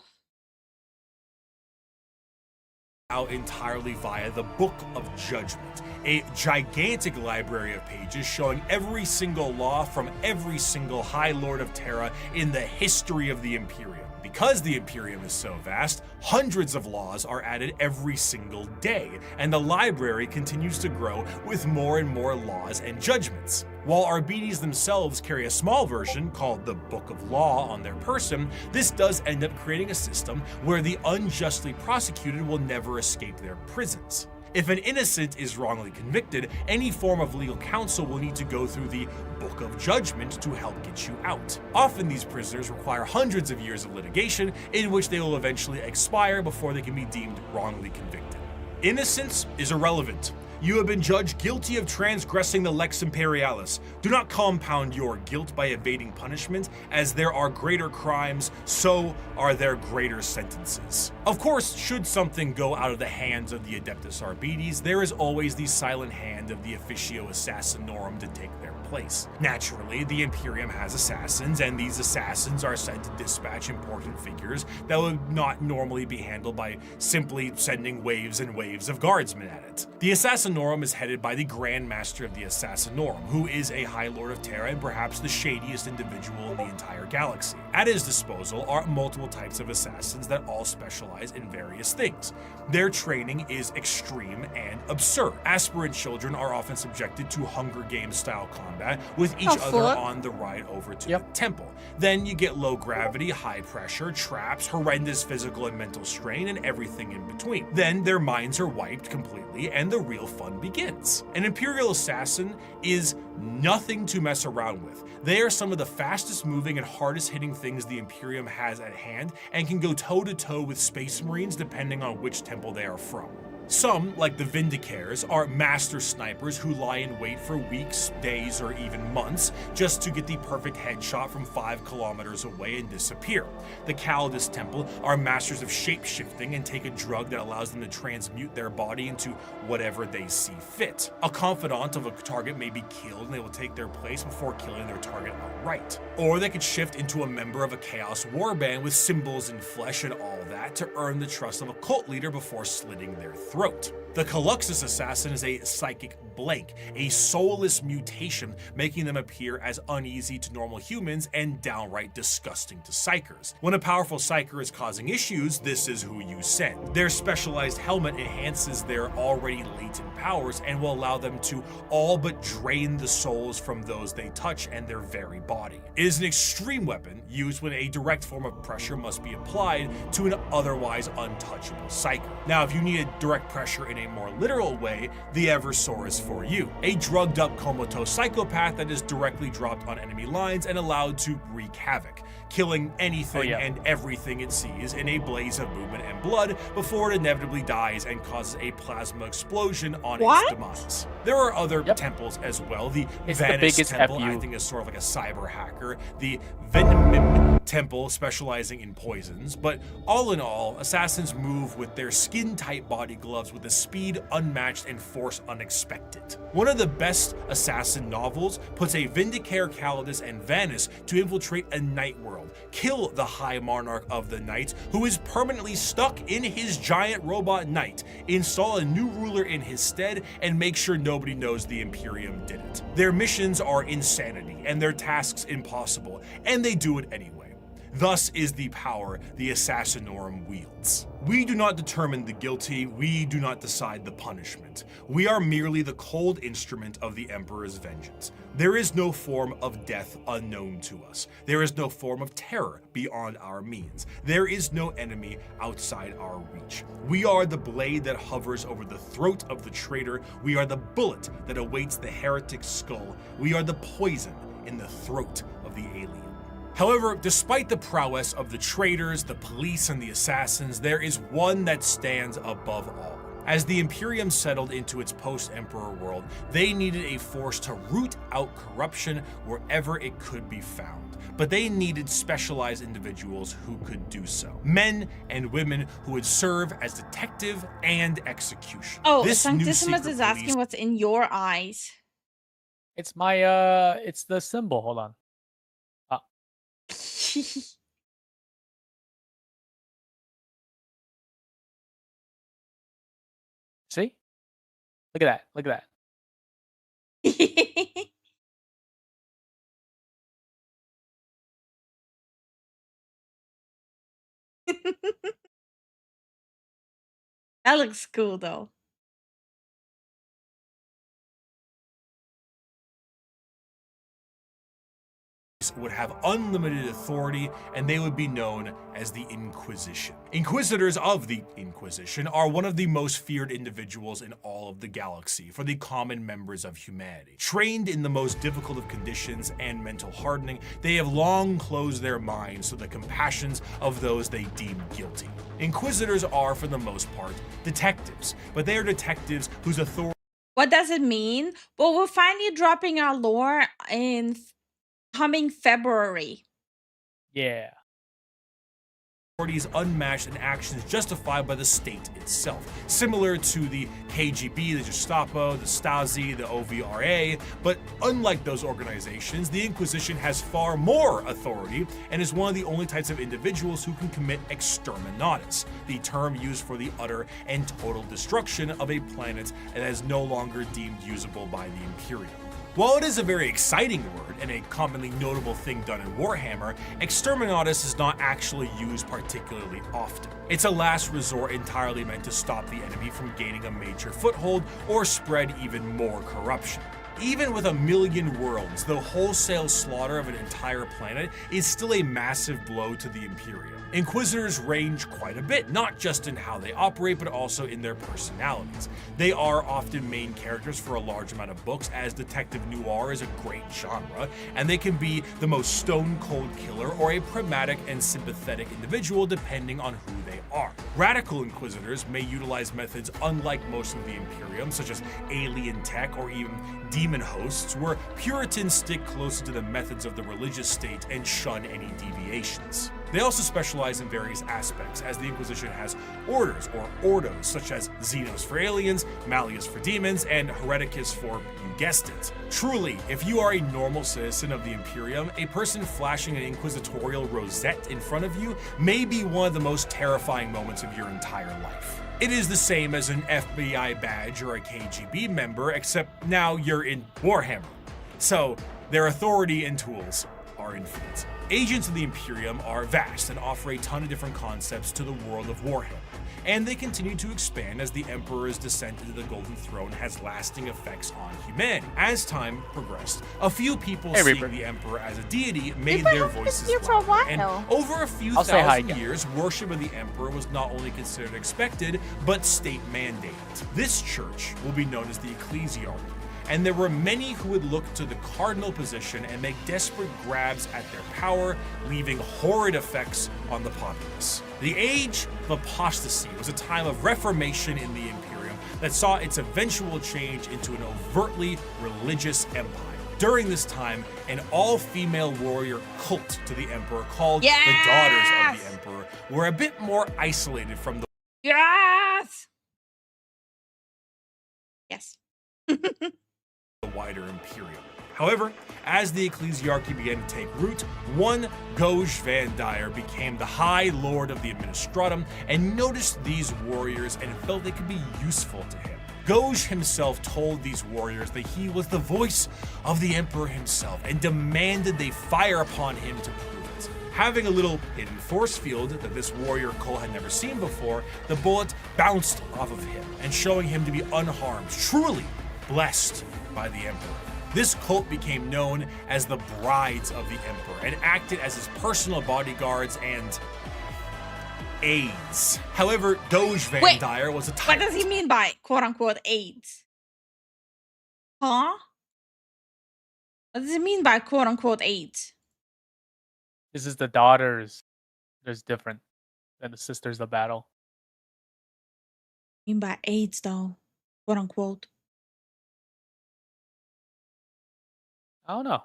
Out entirely via the Book of Judgment, a gigantic library of pages showing every single law from every single High Lord of Terra in the history of the Imperium. Because the Imperium is so vast, hundreds of laws are added every single day, and the library continues to grow with more and more laws and judgments. While Arbetes themselves carry a small version called the Book of Law on their person, this does end up creating a system where the unjustly prosecuted will never escape their prisons. If an innocent is wrongly convicted, any form of legal counsel will need to go through the Book of Judgment to help get you out. Often these prisoners require hundreds of years of litigation, in which they will eventually expire before they can be deemed wrongly convicted. Innocence is irrelevant. You have been judged guilty of transgressing the Lex Imperialis. Do not compound your guilt by evading punishment, as there are greater crimes, so are there greater sentences. Of course, should something go out of the hands of the Adeptus Arbetes, there is always the silent hand of the Officio Assassinorum to take their place. Naturally, the Imperium has assassins, and these assassins are sent to dispatch important figures that would not normally be handled by simply sending waves and waves of guardsmen at it. The Assassinorum is headed by the Grand Master of the Assassinorum, who is a High Lord of Terra and perhaps the shadiest individual in the entire galaxy. At his disposal are multiple types of assassins that all specialize in various things. Their training is extreme and absurd. Aspirant children are often subjected to Hunger Games style combat with each other on the ride over to the temple. Then you get low gravity, high pressure, traps, horrendous physical and mental strain, and everything in between. Then their minds are wiped completely and the real fun begins. An Imperial assassin is nothing to mess around with. They are some of the fastest moving and hardest hitting things the Imperium has at hand and can go toe to toe with Space Marines depending on which temple they are from. Some, like the Vindicares, are master snipers who lie in wait for weeks, days, or even months just to get the perfect headshot from 5 kilometers away and disappear. The Calidus Temple are masters of shape-shifting and take a drug that allows them to transmute their body into whatever they see fit. A confidant of a target may be killed and they will take their place before killing their target outright. Or they could shift into a member of a Chaos Warband with symbols and flesh and all that to earn the trust of a cult leader before slitting their throat. The Caluxus Assassin is a psychic blank, a soulless mutation, making them appear as uneasy to normal humans and downright disgusting to psychers. When a powerful psycher is causing issues, this is who you send. Their specialized helmet enhances their already latent powers and will allow them to all but drain the souls from those they touch and their very body. It is an extreme weapon used when a direct form of pressure must be applied to an otherwise untouchable psyker. Now, if you need a direct pressure in a more literal way, the Eversor is for you. A drugged up comatose psychopath that is directly dropped on enemy lines and allowed to wreak havoc, killing anything and everything it sees in a blaze of movement and blood before it inevitably dies and causes a plasma explosion on its demise. There are other temples as well. The Vanus Temple, I think, is sort of like a cyber hacker. The Venomim Temple, specializing in poisons. But all in all, assassins move with their skin-tight body gloves with a speed unmatched and force unexpected. One of the best assassin novels puts a Vindicare, Calidus, and Vanus to infiltrate a night world, kill the High Monarch of the Night, who is permanently stuck in his giant robot knight, install a new ruler in his stead, and make sure nobody knows the Imperium did it. Their missions are insanity, and their tasks impossible, and they do it anyway. Thus is the power the Assassinorum wields. We do not determine the guilty, we do not decide the punishment. We are merely the cold instrument of the Emperor's vengeance. There is no form of death unknown to us. There is no form of terror beyond our means. There is no enemy outside our reach. We are the blade that hovers over the throat of the traitor. We are the bullet that awaits the heretic's skull. We are the poison in the throat of the alien. However, despite the prowess of the traitors, the police, and the assassins, there is one that stands above all. As the Imperium settled into its post-Emperor world, they needed a force to root out corruption wherever it could be found. But they needed specialized individuals who could do so. Men and women who would serve as detective and executioner. Oh, Sanctissimus is asking what's in your eyes. It's my, it's the symbol. Hold on. See? Look at that. Look at that. That looks cool though. Would have unlimited authority, and they would be known as the Inquisition. Inquisitors of the Inquisition are one of the most feared individuals in all of the galaxy for the common members of humanity. Trained in the most difficult of conditions and mental hardening, they have long closed their minds to the compassions of those they deem guilty. Inquisitors are, for the most part, detectives, but they are detectives whose authority... What does it mean? Well, we're finally dropping our lore in coming February. Yeah. Authorities unmatched and actions justified by the state itself, similar to the KGB, the Gestapo, the Stasi, the OVRA. But unlike those organizations, the Inquisition has far more authority and is one of the only types of individuals who can commit exterminatus, the term used for the utter and total destruction of a planet that is no longer deemed usable by the Imperium. While it is a very exciting word and a commonly notable thing done in Warhammer, exterminatus is not actually used particularly often. It's a last resort entirely meant to stop the enemy from gaining a major foothold or spread even more corruption. Even with 1 million worlds, the wholesale slaughter of an entire planet is still a massive blow to the Imperium. Inquisitors range quite a bit, not just in how they operate, but also in their personalities. They are often main characters for a large amount of books, as detective noir is a great genre, and they can be the most stone-cold killer or a pragmatic and sympathetic individual depending on who they are. Radical Inquisitors may utilize methods unlike most of the Imperium, such as alien tech or even demon hosts, where Puritans stick closer to the methods of the religious state and shun any deviations. They also specialize in various aspects, as the Inquisition has orders or ordos, such as Xenos for aliens, Malleus for demons, and Hereticus for, you guessed it. Truly, if you are a normal citizen of the Imperium, a person flashing an inquisitorial rosette in front of you may be one of the most terrifying moments of your entire life. It is the same as an FBI badge or a KGB member, except now you're in Warhammer. So, their authority and tools are infinite. Agents of the Imperium are vast and offer a ton of different concepts to the world of Warhammer, and they continue to expand as the Emperor's descent into the Golden Throne has lasting effects on humanity. As time progressed, a few people seeing the Emperor as a deity made their voices louder, and over a few thousand years, worship of the Emperor was not only considered expected, but state mandated. This church will be known as the Ecclesiarchy, and there were many who would look to the cardinal position and make desperate grabs at their power, leaving horrid effects on the populace. The Age of Apostasy was a time of reformation in the Imperium that saw its eventual change into an overtly religious empire. During this time, an all-female warrior cult to the Emperor called the Daughters of the Emperor were a bit more isolated from the the wider Imperium. However, as the Ecclesiarchy began to take root, one Goj Van Dyer became the High Lord of the Administratum and noticed these warriors and felt they could be useful to him. Goj himself told these warriors that he was the voice of the Emperor himself and demanded they fire upon him to prove it. Having a little hidden force field that this warrior cult had never seen before, the bullet bounced off of him and showing him to be unharmed, truly blessed by the Emperor. This cult became known as the Brides of the Emperor and acted as his personal bodyguards and aides. However, Goj Van Dyer was a tyrant. What does he mean by quote-unquote aides? Huh? What does it mean by quote-unquote aides? This is the daughters. There's different than the sisters of battle. What do you mean by aides though? Quote-unquote. I don't know.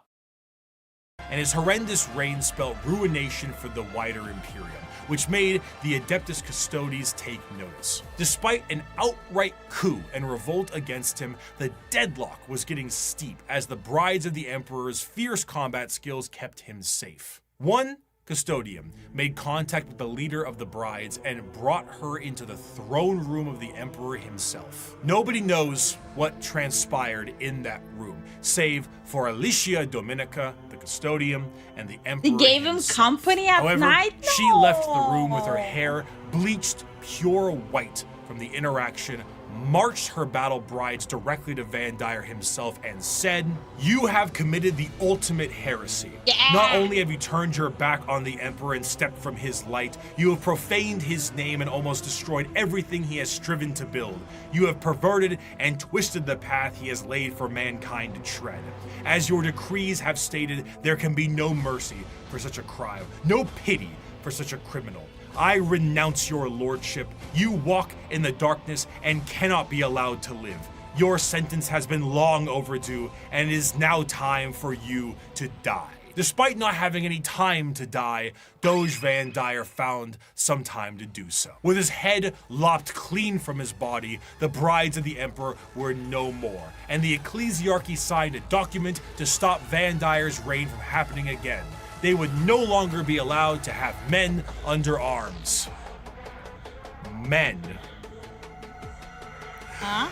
And his horrendous reign spelt ruination for the wider Imperium, which made the Adeptus Custodes take notice. Despite an outright coup and revolt against him, the deadlock was getting steep as the Brides of the Emperor's fierce combat skills kept him safe. One custodian made contact with the leader of the brides and brought her into the throne room of the emperor himself. Nobody knows what transpired in that room, save for Alicia Dominica, the custodian, and the emperor. They gave him company at However, night? she left the room with her hair bleached pure white from the interaction, marched her battle brides directly to Van Dyer himself and said, "You have committed the ultimate heresy. Not only have you turned your back on the Emperor and stepped from his light, you have profaned his name and almost destroyed everything he has striven to build. You have perverted and twisted the path he has laid for mankind to tread. As your decrees have stated, there can be no mercy for such a crime, no pity for such a criminal. I renounce your lordship. You walk in the darkness and cannot be allowed to live. Your sentence has been long overdue, and it is now time for you to die." Despite not having any time to die, Doge Van Dyer found some time to do so. With his head lopped clean from his body, the brides of the emperor were no more, and the ecclesiarchy signed a document to stop Van Dyer's reign from happening again. They would no longer be allowed to have men under arms. Men. Huh?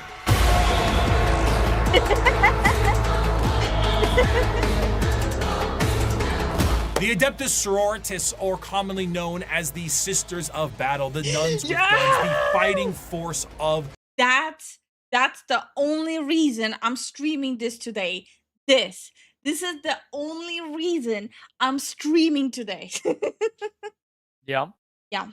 The Adeptus Sororitas, or commonly known as the Sisters of Battle, the nuns with guns, the fighting force of... That's the only reason I'm streaming this today. This is the only reason I'm streaming today. Yeah. Yeah.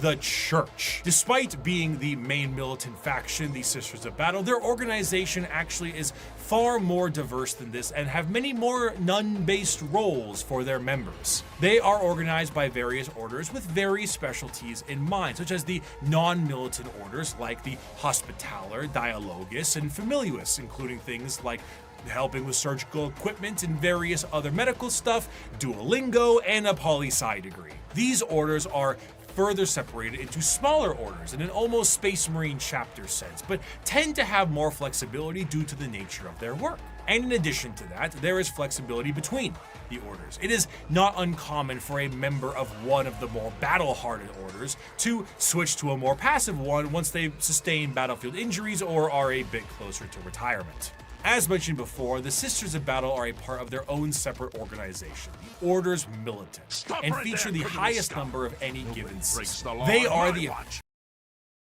The Church. Despite being the main militant faction, the Sisters of Battle, their organization actually is far more diverse than this and have many more nun-based roles for their members. They are organized by various orders with various specialties in mind, such as the non-militant orders like the Hospitaller, Dialogus, and Familius, including things like helping with surgical equipment and various other medical stuff, Duolingo, and a poli-sci degree. These orders are further separated into smaller orders in an almost Space Marine chapter sense, but tend to have more flexibility due to the nature of their work. And in addition to that, there is flexibility between the orders. It is not uncommon for a member of one of the more battle-hardened orders to switch to a more passive one once they sustain battlefield injuries or are a bit closer to retirement. As mentioned before, the Sisters of Battle are a part of their own separate organization, the Order's Militant, and feature the highest number of any given system. They are the...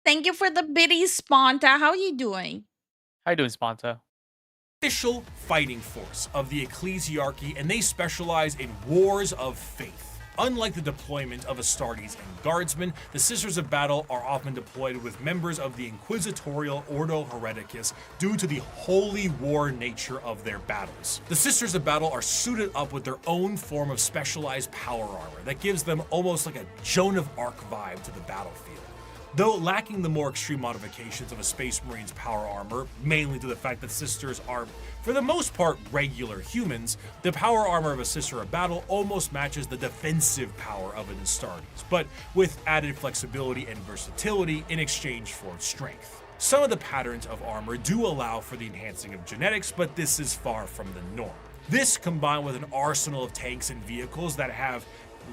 Thank you for the biddies, Sponta. How are you doing? How you doing, Sponta? Official fighting force of the ecclesiarchy, and they specialize in wars of faith. Unlike the deployment of Astartes and Guardsmen, the Sisters of Battle are often deployed with members of the Inquisitorial Ordo Hereticus due to the holy war nature of their battles. The Sisters of Battle are suited up with their own form of specialized power armor that gives them almost like a Joan of Arc vibe to the battlefield. Though lacking the more extreme modifications of a Space Marine's power armor, mainly to the fact that Sisters are, for the most part, regular humans, the power armor of a Sister of Battle almost matches the defensive power of an Astartes, but with added flexibility and versatility in exchange for its strength. Some of the patterns of armor do allow for the enhancing of genetics, but this is far from the norm. This, combined with an arsenal of tanks and vehicles that have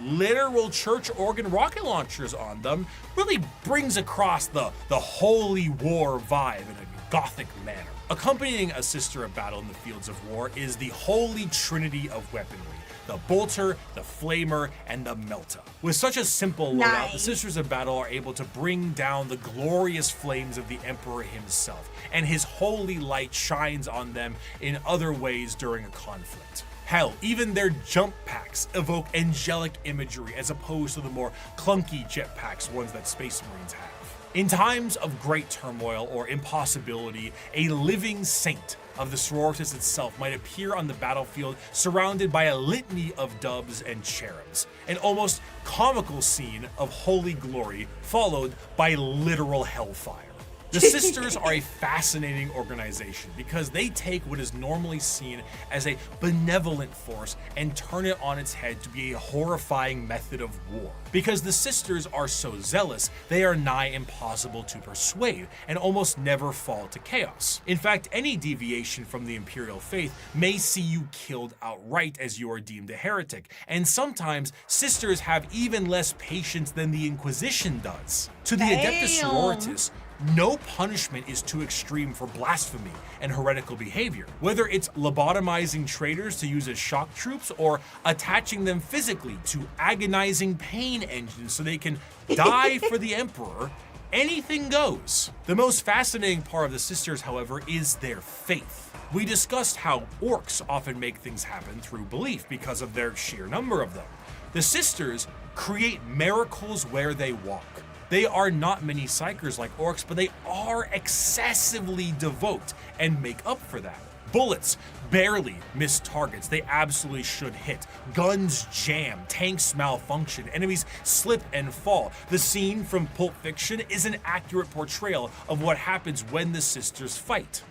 literal church organ rocket launchers on them, really brings across the holy war vibe in a gothic manner. Accompanying a Sister of Battle in the fields of war is the holy trinity of weaponry: the bolter, the flamer, and the melta. With such a simple loadout, the Sisters of Battle are able to bring down the glorious flames of the Emperor himself, and his holy light shines on them in other ways during a conflict. Hell, even their jump packs evoke angelic imagery as opposed to the more clunky jetpacks ones that Space Marines have. In times of great turmoil or impossibility, a living saint of the sororitas itself might appear on the battlefield surrounded by a litany of doves and cherubs, an almost comical scene of holy glory followed by literal hellfire. The Sisters are a fascinating organization because they take what is normally seen as a benevolent force and turn it on its head to be a horrifying method of war. Because the Sisters are so zealous, they are nigh impossible to persuade and almost never fall to chaos. In fact, any deviation from the Imperial faith may see you killed outright as you are deemed a heretic, and sometimes Sisters have even less patience than the Inquisition does. To the Adeptus Sororitas, no punishment is too extreme for blasphemy and heretical behavior. Whether it's lobotomizing traitors to use as shock troops or attaching them physically to agonizing pain engines so they can die for the Emperor, anything goes. The most fascinating part of the Sisters, however, is their faith. We discussed how orcs often make things happen through belief because of their sheer number of them. The Sisters create miracles where they walk. They are not many psychers like orcs, but they are excessively devout and make up for that. Bullets barely miss targets they absolutely should hit. Guns jam, tanks malfunction, enemies slip and fall. The scene from Pulp Fiction is an accurate portrayal of what happens when the Sisters fight.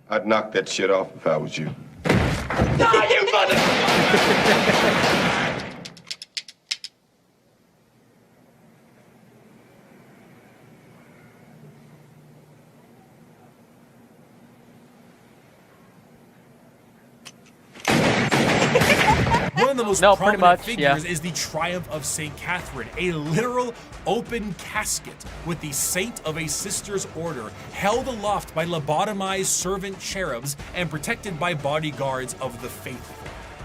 I'd knock that shit off if I was you. Die, you mother! One of the most prominent figures is the Triumph of St. Catherine, a literal open casket with the saint of a Sisters order held aloft by lobotomized servant cherubs and protected by bodyguards of the faithful.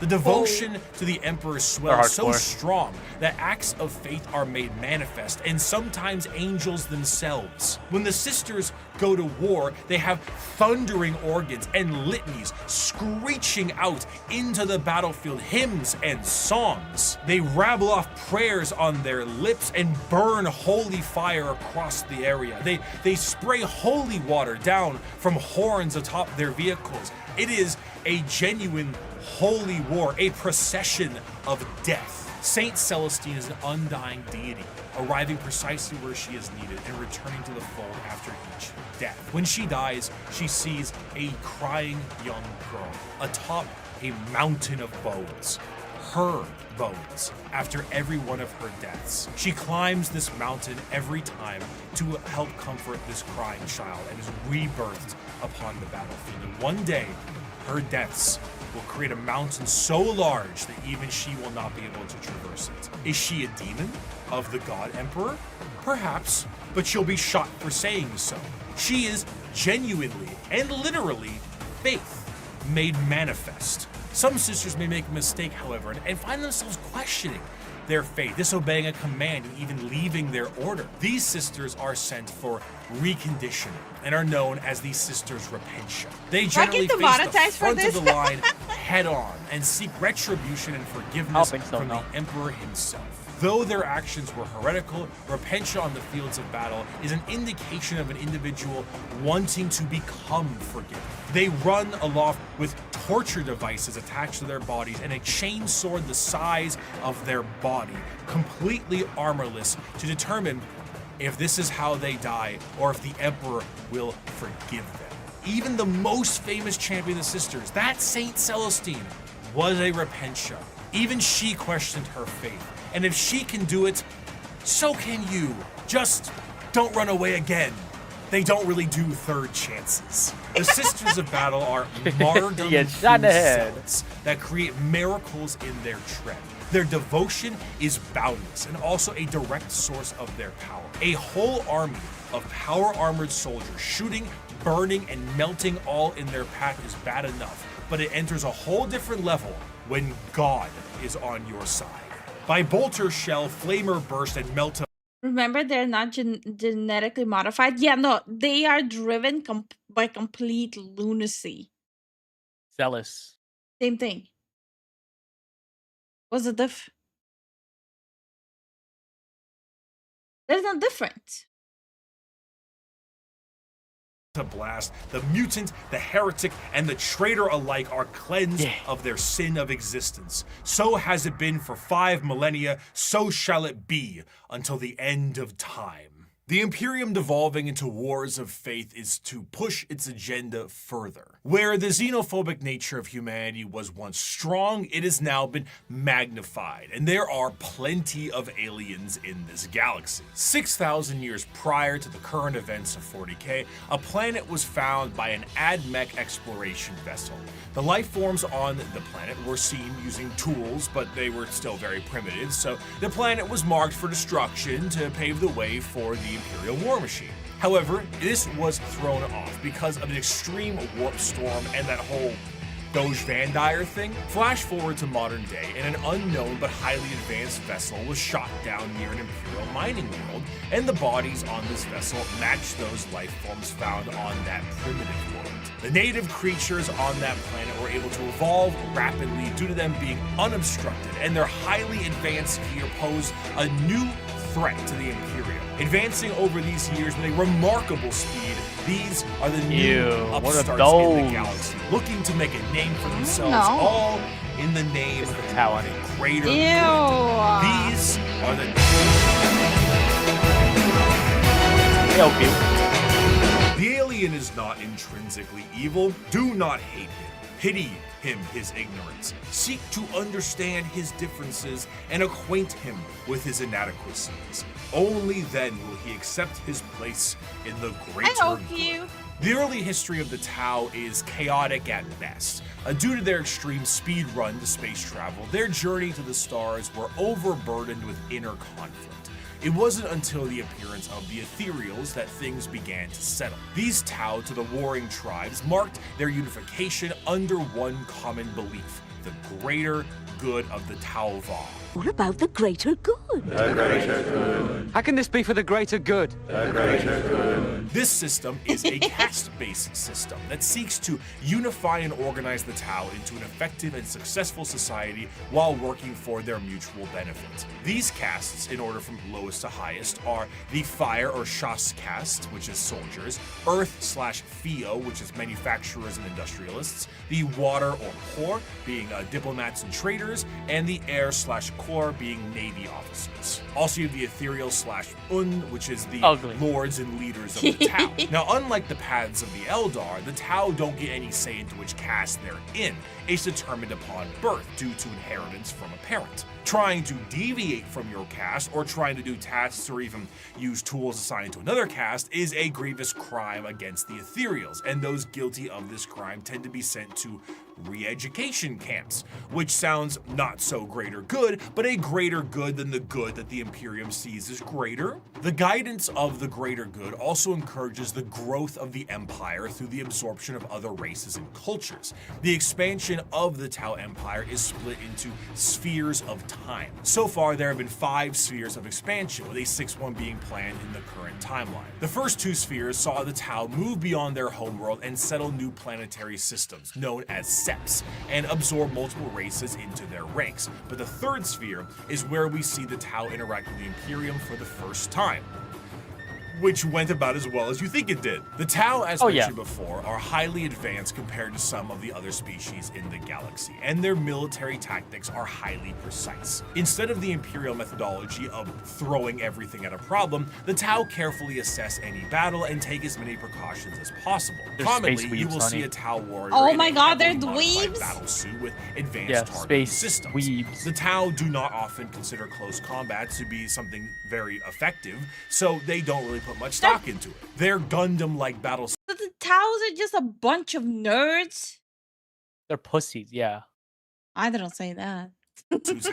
The devotion to the Emperor swells so strong that acts of faith are made manifest, and sometimes angels themselves. When the Sisters go to war, they have thundering organs and litanies screeching out into the battlefield, hymns and songs. They rabble off prayers on their lips and burn holy fire across the area. They spray holy water down from horns atop their vehicles. It is a genuine holy war, a procession of death. Saint Celestine is an undying deity, arriving precisely where she is needed and returning to the fold after each death. When she dies, she sees a crying young girl atop a mountain of bones. Her bones, after every one of her deaths. She climbs this mountain every time to help comfort this crying child and is rebirthed upon the battlefield. And one day, her deaths will create a mountain so large that even she will not be able to traverse it. Is she a demon of the God Emperor? Perhaps, but she'll be shot for saying so. She is genuinely and literally faith made manifest. Some Sisters may make a mistake, however, and find themselves questioning their faith, disobeying a command, and even leaving their order. These Sisters are sent for reconditioning and are known as the Sisters Repentia. They generally face the front of the line head on and seek retribution and forgiveness from the Emperor himself. Though their actions were heretical, repentia on the fields of battle is an indication of an individual wanting to become forgiven. They run aloft with torture devices attached to their bodies and a chain sword the size of their body, completely armorless, to determine if this is how they die or if the Emperor will forgive them. Even the most famous champion of the Sisters, that Saint Celestine, was a repentia. Even she questioned her faith. And if she can do it, so can you. Just don't run away again. They don't really do third chances. The Sisters of Battle are martyrdom cells that create miracles in their tread. Their devotion is boundless and also a direct source of their power. A whole army of power-armored soldiers shooting, burning, and melting all in their path is bad enough, but it enters a whole different level when God is on your side. By bolter shell, flamer burst, and melt. Remember, they're not genetically modified. Yeah, no, they are driven by complete lunacy. Zealous. Same thing. What's the diff? There's no difference. To blast, the mutant, the heretic, and the traitor alike are cleansed of their sin of existence. So has it been for 5 millennia, so shall it be until the end of time. The Imperium devolving into wars of faith is to push its agenda further. Where the xenophobic nature of humanity was once strong, it has now been magnified, and there are plenty of aliens in this galaxy. 6,000 years prior to the current events of 40K, a planet was found by an AdMech exploration vessel. The life forms on the planet were seen using tools, but they were still very primitive, so the planet was marked for destruction to pave the way for the Imperial war machine. However, this was thrown off because of an extreme warp storm and that whole Doge Van Dyer thing. Flash forward to modern day, and an unknown but highly advanced vessel was shot down near an Imperial mining world, and the bodies on this vessel matched those life forms found on that primitive world. The native creatures on that planet were able to evolve rapidly due to them being unobstructed, and their highly advanced gear posed a new threat to the Imperium. Advancing over these years with a remarkable speed, these are the new upstarts in the galaxy, looking to make a name for themselves, all in the name of the greater good. These are the... The alien is not intrinsically evil. Do not hate him. Pity him his ignorance. Seek to understand his differences and acquaint him with his inadequacies. Only then will he accept his place in the greater good. The early history of the Tau is chaotic at best. Due to their extreme speed run to space travel, their journey to the stars were overburdened with inner conflict. It wasn't until the appearance of the Ethereals that things began to settle. These Tau to the warring tribes marked their unification under one common belief: the greater good of the Tau Va. What about the greater good? The greater good. How can this be for the greater good? The greater good. This system is a caste-based system that seeks to unify and organize the Tau into an effective and successful society while working for their mutual benefit. These castes, in order from lowest to highest, are the Fire or Shas caste, which is soldiers, Earth/Theo, which is manufacturers and industrialists, the Water or Core, being diplomats and traders, and the Air/Core, being Navy officers. Also, you have the Ethereal/Un, which is the lords and leaders of the Tau. Now, unlike the paths of the Eldar, the Tau don't get any say into which caste they're in. It's determined upon birth due to inheritance from a parent. Trying to deviate from your caste, or trying to do tasks or even use tools assigned to another caste, is a grievous crime against the Ethereals, and those guilty of this crime tend to be sent to re-education camps, which sounds not so greater good, but a greater good than the good that the Imperium sees as greater. The guidance of the greater good also encourages the growth of the Empire through the absorption of other races and cultures. The expansion of the Tau Empire is split into spheres of time. So far, there have been 5 spheres of expansion, with a 6th one being planned in the current timeline. The first 2 spheres saw the Tau move beyond their homeworld and settle new planetary systems, known as Seps, and absorb multiple races into their ranks. But the 3rd sphere is where we see the Tau interact with the Imperium for the first time, which went about as well as you think it did. The Tau, as mentioned before, are highly advanced compared to some of the other species in the galaxy, and their military tactics are highly precise. Instead of the Imperial methodology of throwing everything at a problem, the Tau carefully assess any battle and take as many precautions as possible. Commonly, you will see a Tau warrior in a heavily modified battle suit with advanced targeting systems. The Tau do not often consider close combat to be something very effective, so they don't really put much stock into it. Their Gundam-like battles. So the Taus are just a bunch of nerds? They're pussies, yeah. I don't say that.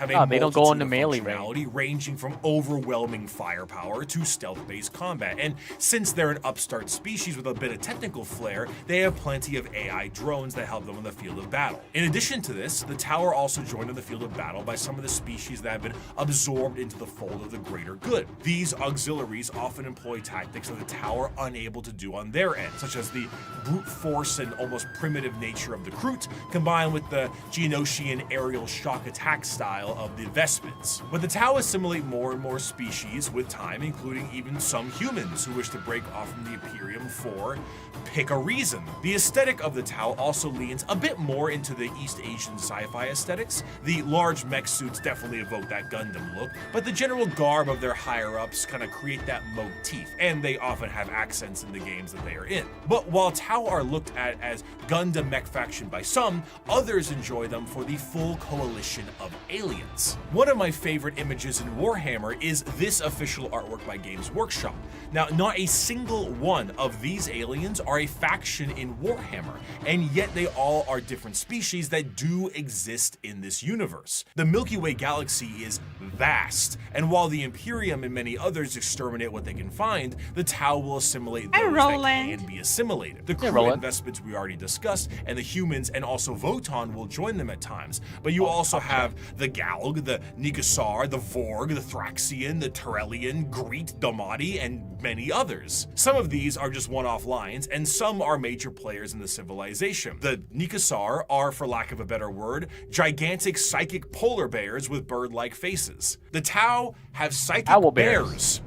Have they don't go into melee range, ranging from overwhelming firepower to stealth-based combat. And since they're an upstart species with a bit of technical flair, they have plenty of AI drones that help them in the field of battle. In addition to this, the Tau are also joined in the field of battle by some of the species that have been absorbed into the fold of the greater good. These auxiliaries often employ tactics that the Tau are unable to do on their end, such as the brute force and almost primitive nature of the Kroot, combined with the Geonosian aerial shock attack attack style of the Vespens. But the Tau assimilate more and more species with time, including even some humans who wish to break off from the Imperium for pick a reason. The aesthetic of the Tau also leans a bit more into the East Asian sci-fi aesthetics. The large mech suits definitely evoke that Gundam look, but the general garb of their higher-ups kind of create that motif, and they often have accents in the games that they are in. But while Tau are looked at as Gundam mech faction by some, others enjoy them for the full coalition of aliens. One of my favorite images in Warhammer is this official artwork by Games Workshop. Now, not a single one of these aliens are a faction in Warhammer, and yet they all are different species that do exist in this universe. The Milky Way galaxy is vast, and while the Imperium and many others exterminate what they can find, the Tau will assimilate those that can be assimilated. The crew and Vespens we already discussed, and the humans and also Voton will join them at times, but you also have the Galg, the Nigasar, the Vorg, the Thraxian, the Terrellian, Greet, Domati, and many others. Some of these are just one-off lines, and some are major players in the civilization. The Nigasar are, for lack of a better word, gigantic psychic polar bears with bird-like faces. The Tau have psychic bears.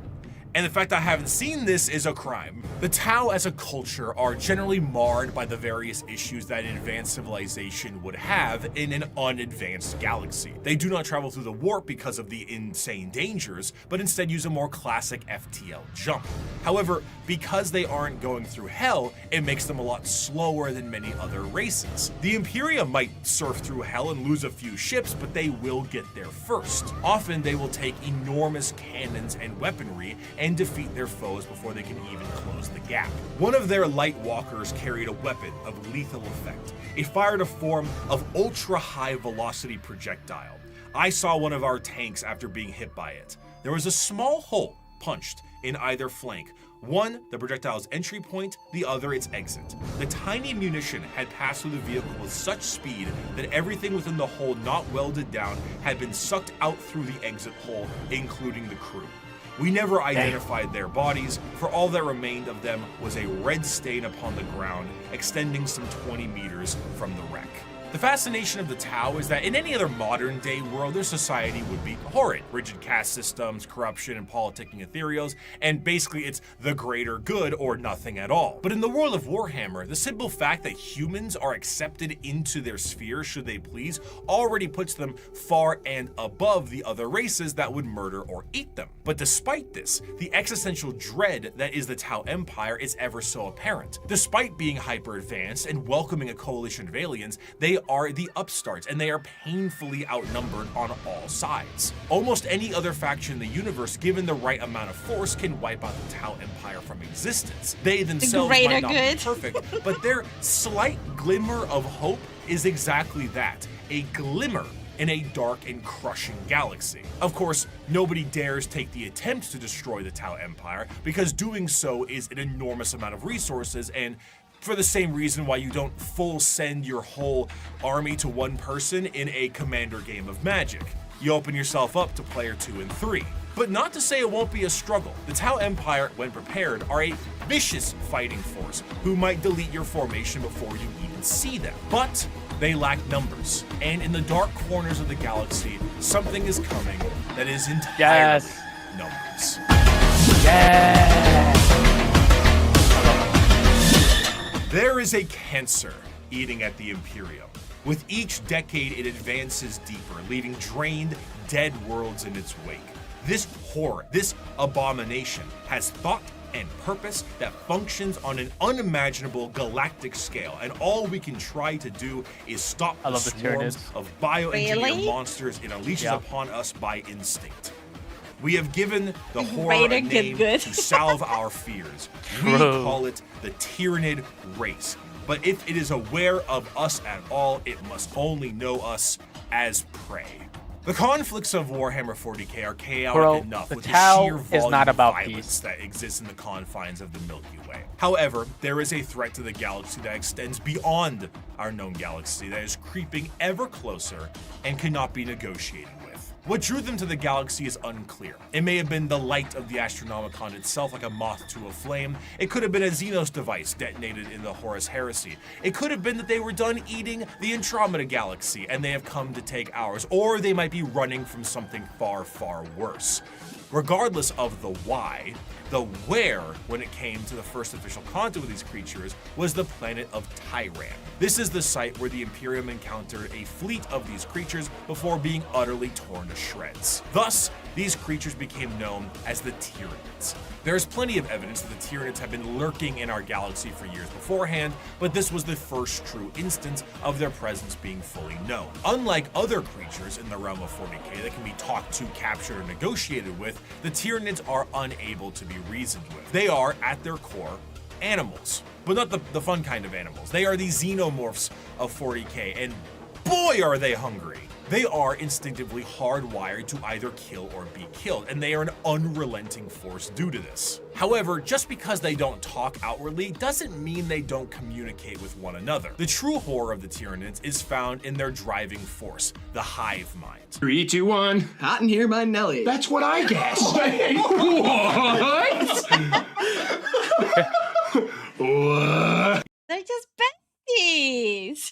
And the fact I haven't seen this is a crime. The Tau as a culture are generally marred by the various issues that an advanced civilization would have in an unadvanced galaxy. They do not travel through the warp because of the insane dangers, but instead use a more classic FTL jump. However, because they aren't going through hell, it makes them a lot slower than many other races. The Imperium might surf through hell and lose a few ships, but they will get there first. Often they will take enormous cannons and weaponry and defeat their foes before they can even close the gap. One of their light walkers carried a weapon of lethal effect. It fired a form of ultra-high velocity projectile. I saw one of our tanks after being hit by it. There was a small hole punched in either flank. One, the projectile's entry point, the other its exit. The tiny munition had passed through the vehicle with such speed that everything within the hole not welded down had been sucked out through the exit hole, including the crew. We never identified their bodies, for all that remained of them was a red stain upon the ground, extending some 20 meters from the wreck. The fascination of the Tau is that in any other modern day world, their society would be horrid. Rigid caste systems, corruption, and politicking ethereals, and basically it's the greater good or nothing at all. But in the world of Warhammer, the simple fact that humans are accepted into their sphere should they please already puts them far and above the other races that would murder or eat them. But despite this, the existential dread that is the Tau Empire is ever so apparent. Despite being hyper advanced and welcoming a coalition of aliens, they are the upstarts, and they are painfully outnumbered on all sides. Almost any other faction in the universe, given the right amount of force, can wipe out the Tau Empire from existence. They themselves might not be perfect, but their slight glimmer of hope is exactly that, a glimmer in a dark and crushing galaxy. Of course, nobody dares take the attempt to destroy the Tau Empire, because doing so is an enormous amount of resources, and for the same reason why you don't full send your whole army to one person in a commander game of Magic. You open yourself up to player 2 and 3. But not to say it won't be a struggle. The Tau Empire, when prepared, are a vicious fighting force who might delete your formation before you even see them. But they lack numbers, and in the dark corners of the galaxy, something is coming that is entirely numbers. There is a cancer eating at the Imperium. With each decade, it advances deeper, leaving drained, dead worlds in its wake. This horror, this abomination, has thought and purpose that functions on an unimaginable galactic scale, and all we can try to do is stop the swarms of bioengineered monsters it unleashes upon us by instinct. We have given the horror a name to salve our fears. We call it the Tyrannid race. But if it is aware of us at all, it must only know us as prey. The conflicts of Warhammer 40k are chaotic enough with the sheer volume of violence that exists in the confines of the Milky Way. However, there is a threat to the galaxy that extends beyond our known galaxy that is creeping ever closer and cannot be negotiated with. What drew them to the galaxy is unclear. It may have been the light of the Astronomicon itself, like a moth to a flame. It could have been a Xenos device detonated in the Horus Heresy. It could have been that they were done eating the Andromeda Galaxy and they have come to take ours, or they might be running from something far, far worse. Regardless of the why, the where, when it came to the first official contact with these creatures, was the planet of Tyran. This is the site where the Imperium encountered a fleet of these creatures before being utterly torn to shreds. Thus, these creatures became known as the Tyranids. There is plenty of evidence that the Tyranids have been lurking in our galaxy for years beforehand, but this was the first true instance of their presence being fully known. Unlike other creatures in the realm of 40k that can be talked to, captured, or negotiated with, the Tyranids are unable to be reasoned with. They are, at their core, animals, but not the fun kind of animals. They are the xenomorphs of 40k, and boy are they hungry. They are instinctively hardwired to either kill or be killed, and they are an unrelenting force due to this. However, just because they don't talk outwardly doesn't mean they don't communicate with one another. The true horror of the Tyranids is found in their driving force, the hive mind. 3, 2, 1. Hot in here by Nelly. That's what I guessed. What? What? They're just besties.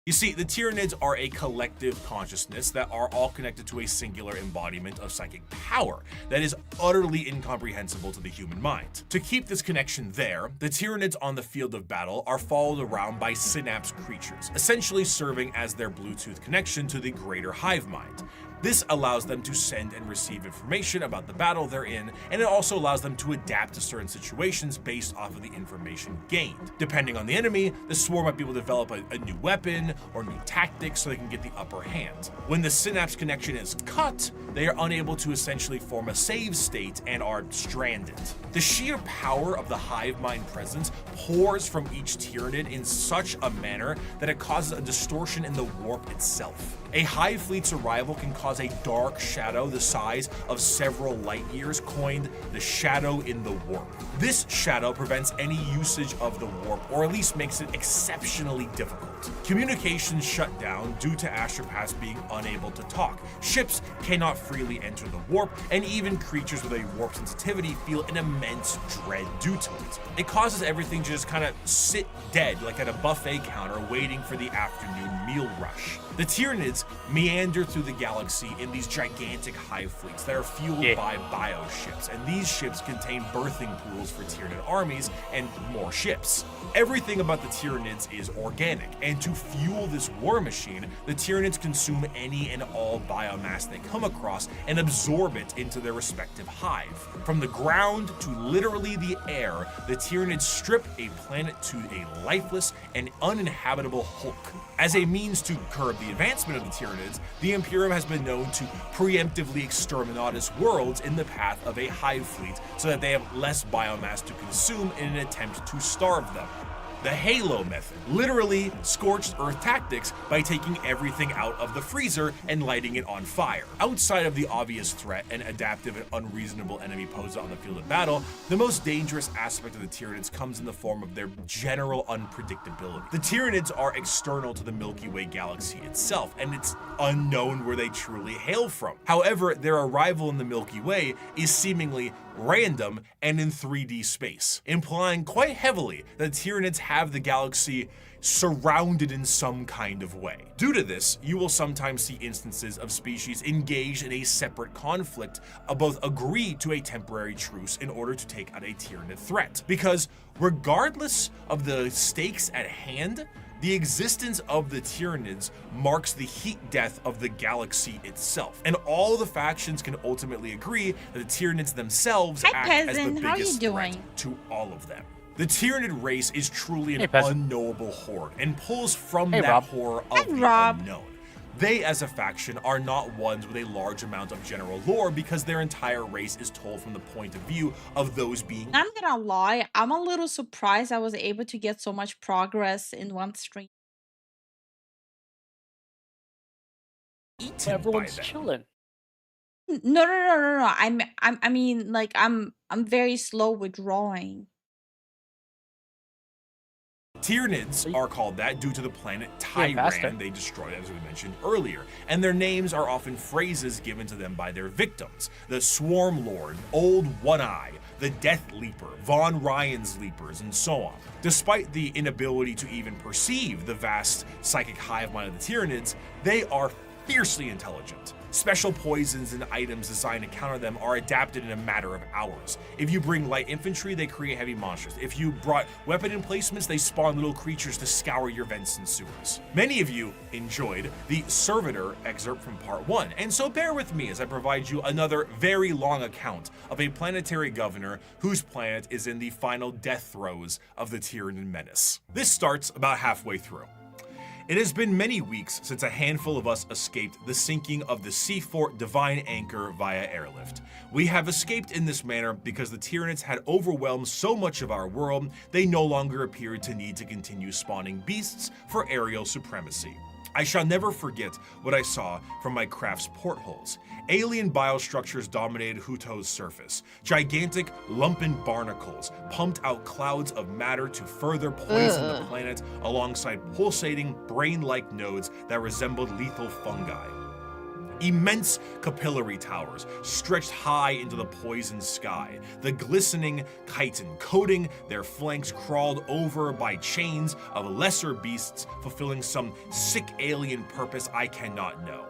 You see, the Tyranids are a collective consciousness that are all connected to a singular embodiment of psychic power that is utterly incomprehensible to the human mind. To keep this connection there, the Tyranids on the field of battle are followed around by synapse creatures, essentially serving as their Bluetooth connection to the greater hive mind. This allows them to send and receive information about the battle they're in, and it also allows them to adapt to certain situations based off of the information gained. Depending on the enemy, the swarm might be able to develop a new weapon or new tactics so they can get the upper hand. When the synapse connection is cut, they are unable to essentially form a save state and are stranded. The sheer power of the hive mind presence pours from each Tyranid in such a manner that it causes a distortion in the warp itself. A hive fleet's arrival can cause a dark shadow the size of several light years, coined the shadow in the warp. This shadow prevents any usage of the warp, or at least makes it exceptionally difficult. Communications shut down due to astropaths being unable to talk. Ships cannot freely enter the warp, and even creatures with a warp sensitivity feel an immense dread due to it. It causes everything to just kind of sit dead, like at a buffet counter waiting for the afternoon meal rush. The Tyranids meander through the galaxy in these gigantic hive fleets that are fueled by bioships, and these ships contain birthing pools for Tyranid armies and more ships. Everything about the Tyranids is organic, and to fuel this war machine, the Tyranids consume any and all biomass they come across and absorb it into their respective hive. From the ground to literally the air, the Tyranids strip a planet to a lifeless and uninhabitable hulk. As a means to curb the advancement of the Tyranids, the Imperium has been known to preemptively exterminatus worlds in the path of a hive fleet so that they have less biomass to consume in an attempt to starve them. The Halo method, literally scorched earth tactics by taking everything out of the freezer and lighting it on fire. Outside of the obvious threat and adaptive and unreasonable enemy posed on the field of battle, the most dangerous aspect of the Tyranids comes in the form of their general unpredictability. The Tyranids are external to the Milky Way galaxy itself, and it's unknown where they truly hail from. However, their arrival in the Milky Way is seemingly random and in 3D space, implying quite heavily that Tyranids have the galaxy surrounded in some kind of way. Due to this, you will sometimes see instances of species engaged in a separate conflict, both agree to a temporary truce in order to take out a Tyranid threat. Because regardless of the stakes at hand, the existence of the Tyranids marks the heat death of the galaxy itself, and all the factions can ultimately agree that the Tyranids themselves act as the biggest threat to all of them. The Tyranid race is truly an unknowable horde, and pulls from that horror of the unknown. They, as a faction, are not ones with a large amount of general lore because their entire race is told from the point of view of those being. I'm gonna lie, I'm a little surprised I was able to get so much progress in one stream. Everyone's chilling. No. I mean, like, I'm very slow with drawing. Tyranids are called that due to the planet Tyran they destroyed, as we mentioned earlier, and their names are often phrases given to them by their victims: the Swarm Lord, Old One-Eye, the Death Leaper, Von Ryan's Leapers, and so on. Despite the inability to even perceive the vast psychic hive mind of the Tyranids, they are fiercely intelligent. Special poisons and items designed to counter them are adapted in a matter of hours. If you bring light infantry, they create heavy monsters. If you brought weapon emplacements, they spawn little creatures to scour your vents and sewers. Many of you enjoyed the Servitor excerpt from part 1, and so bear with me as I provide you another very long account of a planetary governor whose planet is in the final death throes of the Tyranid menace. This starts about halfway through. It has been many weeks since a handful of us escaped the sinking of the Seafort Divine Anchor via airlift. We have escaped in this manner because the Tyranids had overwhelmed so much of our world, they no longer appeared to need to continue spawning beasts for aerial supremacy. I shall never forget what I saw from my craft's portholes. Alien biostructures dominated Huto's surface. Gigantic, lumpen barnacles pumped out clouds of matter to further poison the planet alongside pulsating, brain-like nodes that resembled lethal fungi. Immense capillary towers stretched high into the poisoned sky. The glistening chitin coating their flanks crawled over by chains of lesser beasts fulfilling some sick alien purpose I cannot know.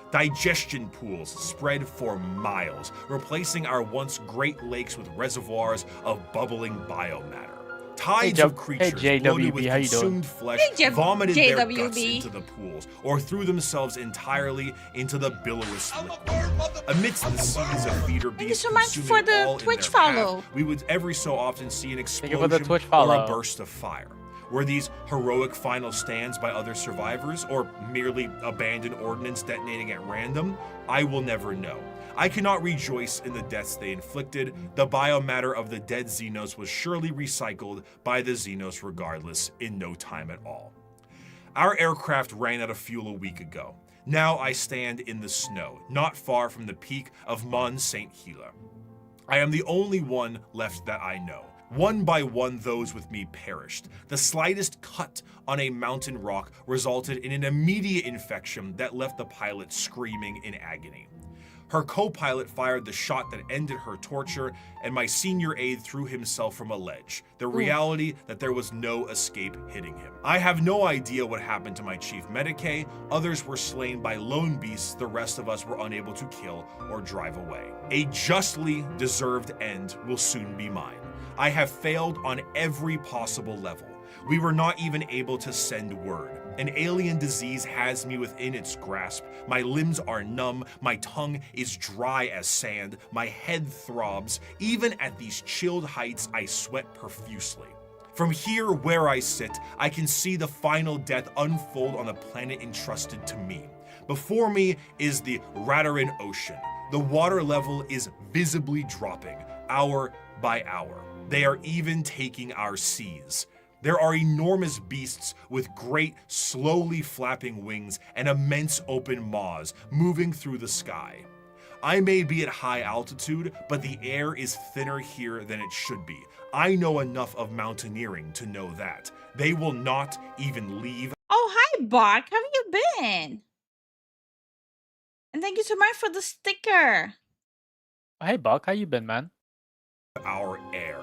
Digestion pools spread for miles, replacing our once great lakes with reservoirs of bubbling biomatter. Tides of creatures bloated with consumed flesh vomited their guts into the pools or threw themselves entirely into the billowous liquid. Amidst the seas of feeder beasts consuming all in their path, we would every so often see an explosion or a burst of fire. Were these heroic final stands by other survivors, or merely abandoned ordnance detonating at random? I will never know. I cannot rejoice in the deaths they inflicted. The biomatter of the dead Xenos was surely recycled by the Xenos regardless in no time at all. Our aircraft ran out of fuel a week ago. Now I stand in the snow, not far from the peak of Mont Saint Hila. I am the only one left that I know. One by one, those with me perished. The slightest cut on a mountain rock resulted in an immediate infection that left the pilot screaming in agony. Her co-pilot fired the shot that ended her torture, and my senior aide threw himself from a ledge, the reality that there was no escape hitting him. I have no idea what happened to my chief medicae. Others were slain by lone beasts the rest of us were unable to kill or drive away. A justly deserved end will soon be mine. I have failed on every possible level. We were not even able to send word. An alien disease has me within its grasp. My limbs are numb, my tongue is dry as sand, my head throbs. Even at these chilled heights, I sweat profusely. From here where I sit, I can see the final death unfold on the planet entrusted to me. Before me is the Radarin Ocean. The water level is visibly dropping, hour by hour. They are even taking our seas. There are enormous beasts with great, slowly flapping wings and immense open maws moving through the sky. I may be at high altitude, but the air is thinner here than it should be. I know enough of mountaineering to know that. They will not even leave. Oh, hi, Bark. How have you been? And thank you so much for the sticker. Hey, Buck. How you been, man? Our air.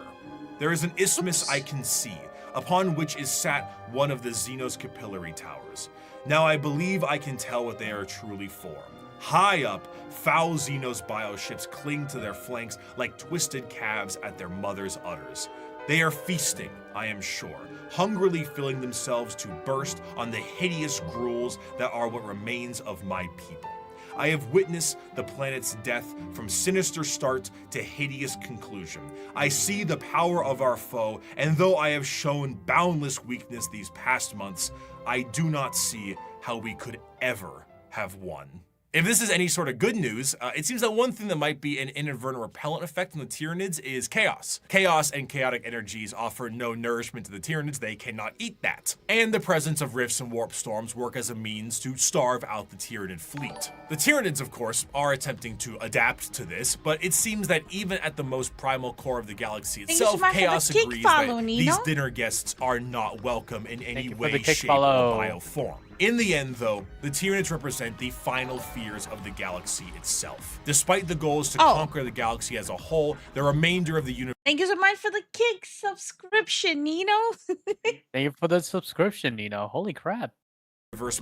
There is an isthmus I can see, upon which is sat one of the Xenos capillary towers. Now I believe I can tell what they are truly for. High up, foul Xenos bioships cling to their flanks like twisted calves at their mother's udders. They are feasting, I am sure, hungrily filling themselves to burst on the hideous gruels that are what remains of my people. I have witnessed the planet's death from sinister start to hideous conclusion. I see the power of our foe, and though I have shown boundless weakness these past months, I do not see how we could ever have won. If this is any sort of good news, it seems that one thing that might be an inadvertent repellent effect on the Tyranids is chaos. Chaos and chaotic energies offer no nourishment to the Tyranids, they cannot eat that. And the presence of rifts and warp storms work as a means to starve out the Tyranid fleet. The Tyranids, of course, are attempting to adapt to this, but it seems that even at the most primal core of the galaxy itself, chaos agrees that these dinner guests are not welcome in any way, shape, or bioform. In the end, though, the Tyranids represent the final fears of the galaxy itself. Despite the goals to conquer the galaxy as a whole, the remainder of the universe. Thank you so much for the kick subscription, Nino. Thank you for the subscription, Nino. Holy crap.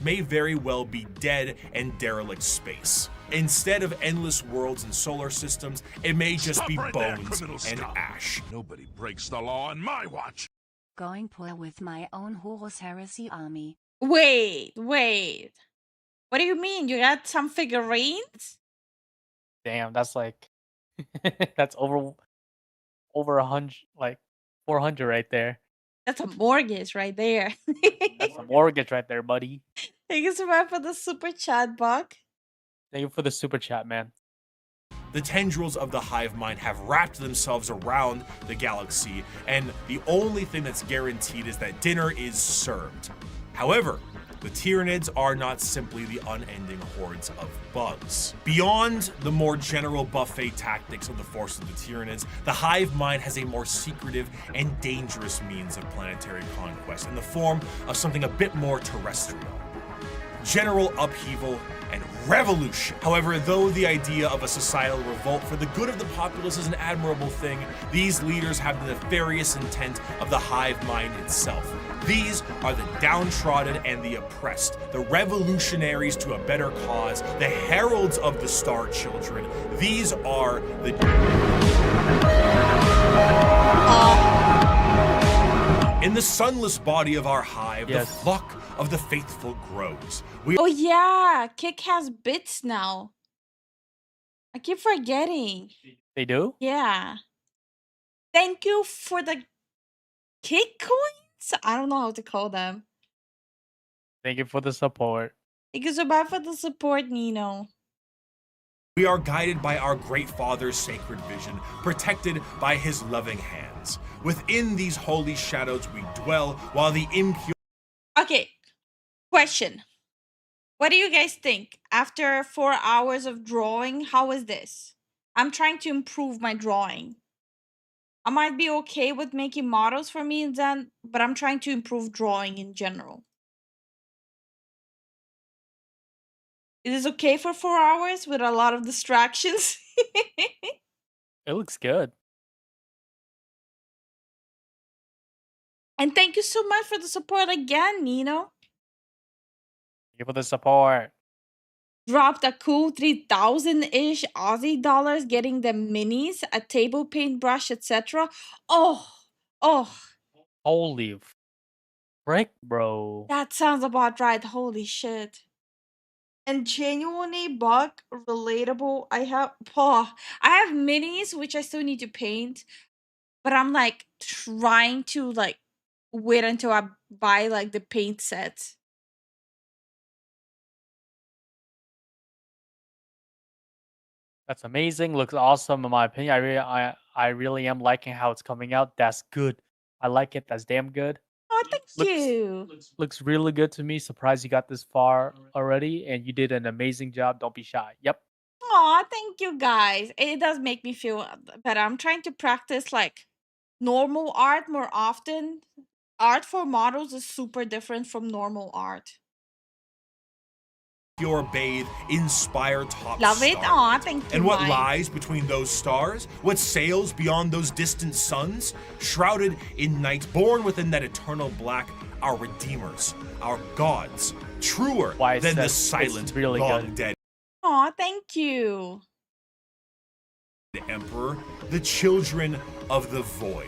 May very well be dead and derelict space. Instead of endless worlds and solar systems, it may just be bones and ash. Nobody breaks the law on my watch. Going poor with my own Horus Heresy army. Wait. What do you mean? You got some figurines? Damn, that's like that's over 100, like 400 right there. That's a mortgage right there. That's a mortgage right there, buddy. Thank you so much for the super chat, Buck. Thank you for the super chat, man. The tendrils of the hive mind have wrapped themselves around the galaxy, and the only thing that's guaranteed is that dinner is served. However, the Tyranids are not simply the unending hordes of bugs. Beyond the more general buffet tactics of the force of the Tyranids, the hive mind has a more secretive and dangerous means of planetary conquest in the form of something a bit more terrestrial. General upheaval and revolution. However, though the idea of a societal revolt for the good of the populace is an admirable thing, these leaders have the nefarious intent of the hive mind itself. These are the downtrodden and the oppressed, the revolutionaries to a better cause, the heralds of the Star Children. These are the... In the sunless body of our hive, the flock of the faithful grows. Oh yeah, Kick has bits now. I keep forgetting. They do? Yeah. Thank you for the Kick coins? I don't know how to call them. Thank you for the support. Thank you so much for the support, Nino. We are guided by our great Father's sacred vision, protected by his loving hands. Within these holy shadows we dwell, while the impure... Okay, question. What do you guys think? After 4 hours of drawing, how is this? I'm trying to improve my drawing. I might be okay with making models for me and Zen, but I'm trying to improve drawing in general. Is this okay for 4 hours with a lot of distractions? It looks good. And thank you so much for the support again, Nino. Thank you for the support. Dropped a cool 3,000-ish Aussie dollars getting the minis, a table paintbrush, etc. Oh. Holy frick, bro. That sounds about right. Holy shit. And genuinely, Buck, relatable. I have minis, which I still need to paint. But I'm like trying to like wait until I buy like the paint sets. That's amazing. Looks awesome in my opinion. I really am liking how it's coming out. That's good. I like it. That's damn good. Oh, thank you. Looks really good to me. Surprised you got this far already, and you did an amazing job. Don't be shy. Yep. Aw, thank you guys. It does make me feel better. I'm trying to practice like normal art more often. Art for models is super different from normal art. Pure bathe, inspire top Love it. Aw, thank you. And what Mike. lies between those stars? What sails beyond those distant suns? Shrouded in night, born within that eternal black, our redeemers, our gods, truer than the silent, really long good. dead Aw, thank you. Emperor, the children of the void.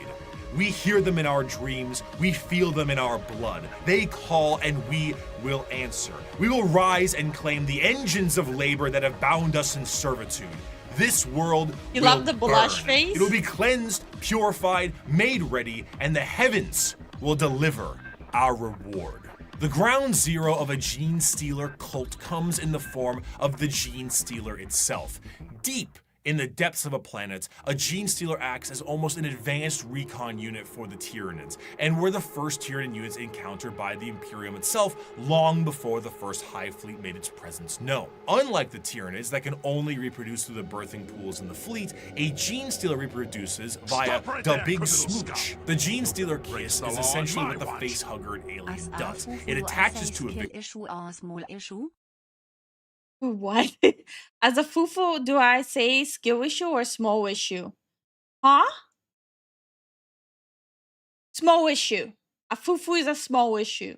We hear them in our dreams, we feel them in our blood. They call and we will answer. We will rise and claim the engines of labor that have bound us in servitude. This world You will love the blush burn. face? It will be cleansed, purified, made ready, and the heavens will deliver our reward. The ground zero of a gene stealer cult comes in the form of the gene stealer itself. Deep in the depths of a planet, a gene stealer acts as almost an advanced recon unit for the Tyranids, and were the first Tyranid units encountered by the Imperium itself long before the first Hive fleet made its presence known. Unlike the Tyranids that can only reproduce through the birthing pools in the fleet, a gene stealer reproduces via the big smooch. The gene stealer kiss is essentially what the facehugger alien does. It attaches to a victim. What? As a fufu, do I say skill issue or small issue? Huh? Small issue. A fufu is a small issue.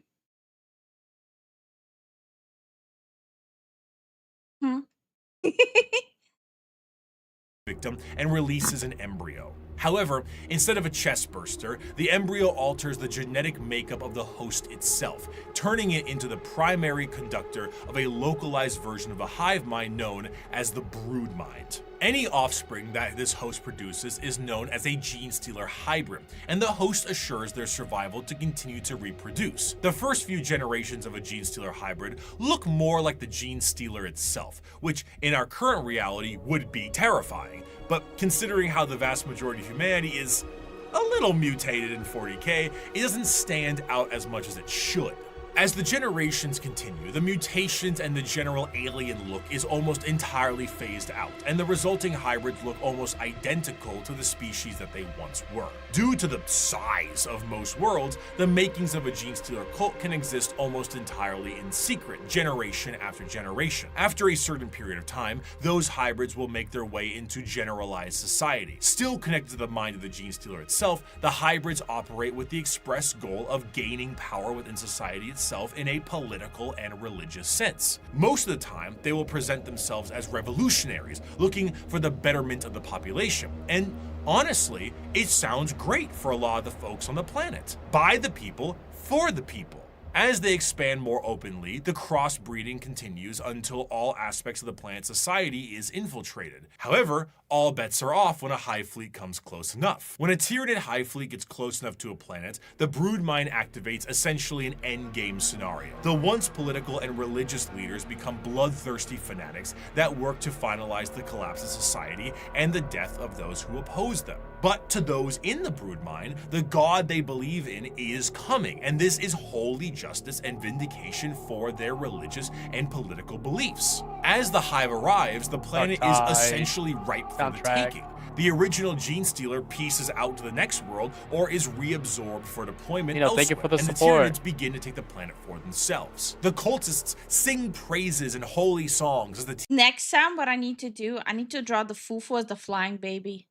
Victim and releases an embryo. However, instead of a chest burster, the embryo alters the genetic makeup of the host itself, turning it into the primary conductor of a localized version of the hive mind known as the brood mind. Any offspring that this host produces is known as a gene stealer hybrid, and the host assures their survival to continue to reproduce. The first few generations of a gene stealer hybrid look more like the gene stealer itself, which in our current reality would be terrifying. But considering how the vast majority of humanity is a little mutated in 40K, it doesn't stand out as much as it should. As the generations continue, the mutations and the general alien look is almost entirely phased out, and the resulting hybrids look almost identical to the species that they once were. Due to the size of most worlds, the makings of a gene stealer cult can exist almost entirely in secret, generation after generation. After a certain period of time, those hybrids will make their way into generalized society. Still connected to the mind of the gene stealer itself, the hybrids operate with the express goal of gaining power within society itself in a political and religious sense. Most of the time, they will present themselves as revolutionaries, looking for the betterment of the population. And honestly, it sounds great for a lot of the folks on the planet. By the people, for the people. As they expand more openly, the crossbreeding continues until all aspects of the planet's society is infiltrated. However, all bets are off when a hive fleet comes close enough. When a Tyranid hive fleet gets close enough to a planet, the brood mind activates essentially an endgame scenario. The once political and religious leaders become bloodthirsty fanatics that work to finalize the collapse of society and the death of those who oppose them. But to those in the brood mind, the god they believe in is coming, and this is holy justice and vindication for their religious and political beliefs. As the hive arrives, the planet is essentially ripe for the taking. The original gene stealer pieces out to the next world or is reabsorbed for deployment elsewhere, thank you for the and support. the Tyranids begin to take the planet for themselves. The cultists sing praises and holy songs as the Next time, what I need to do, I need to draw the fufu as the flying baby.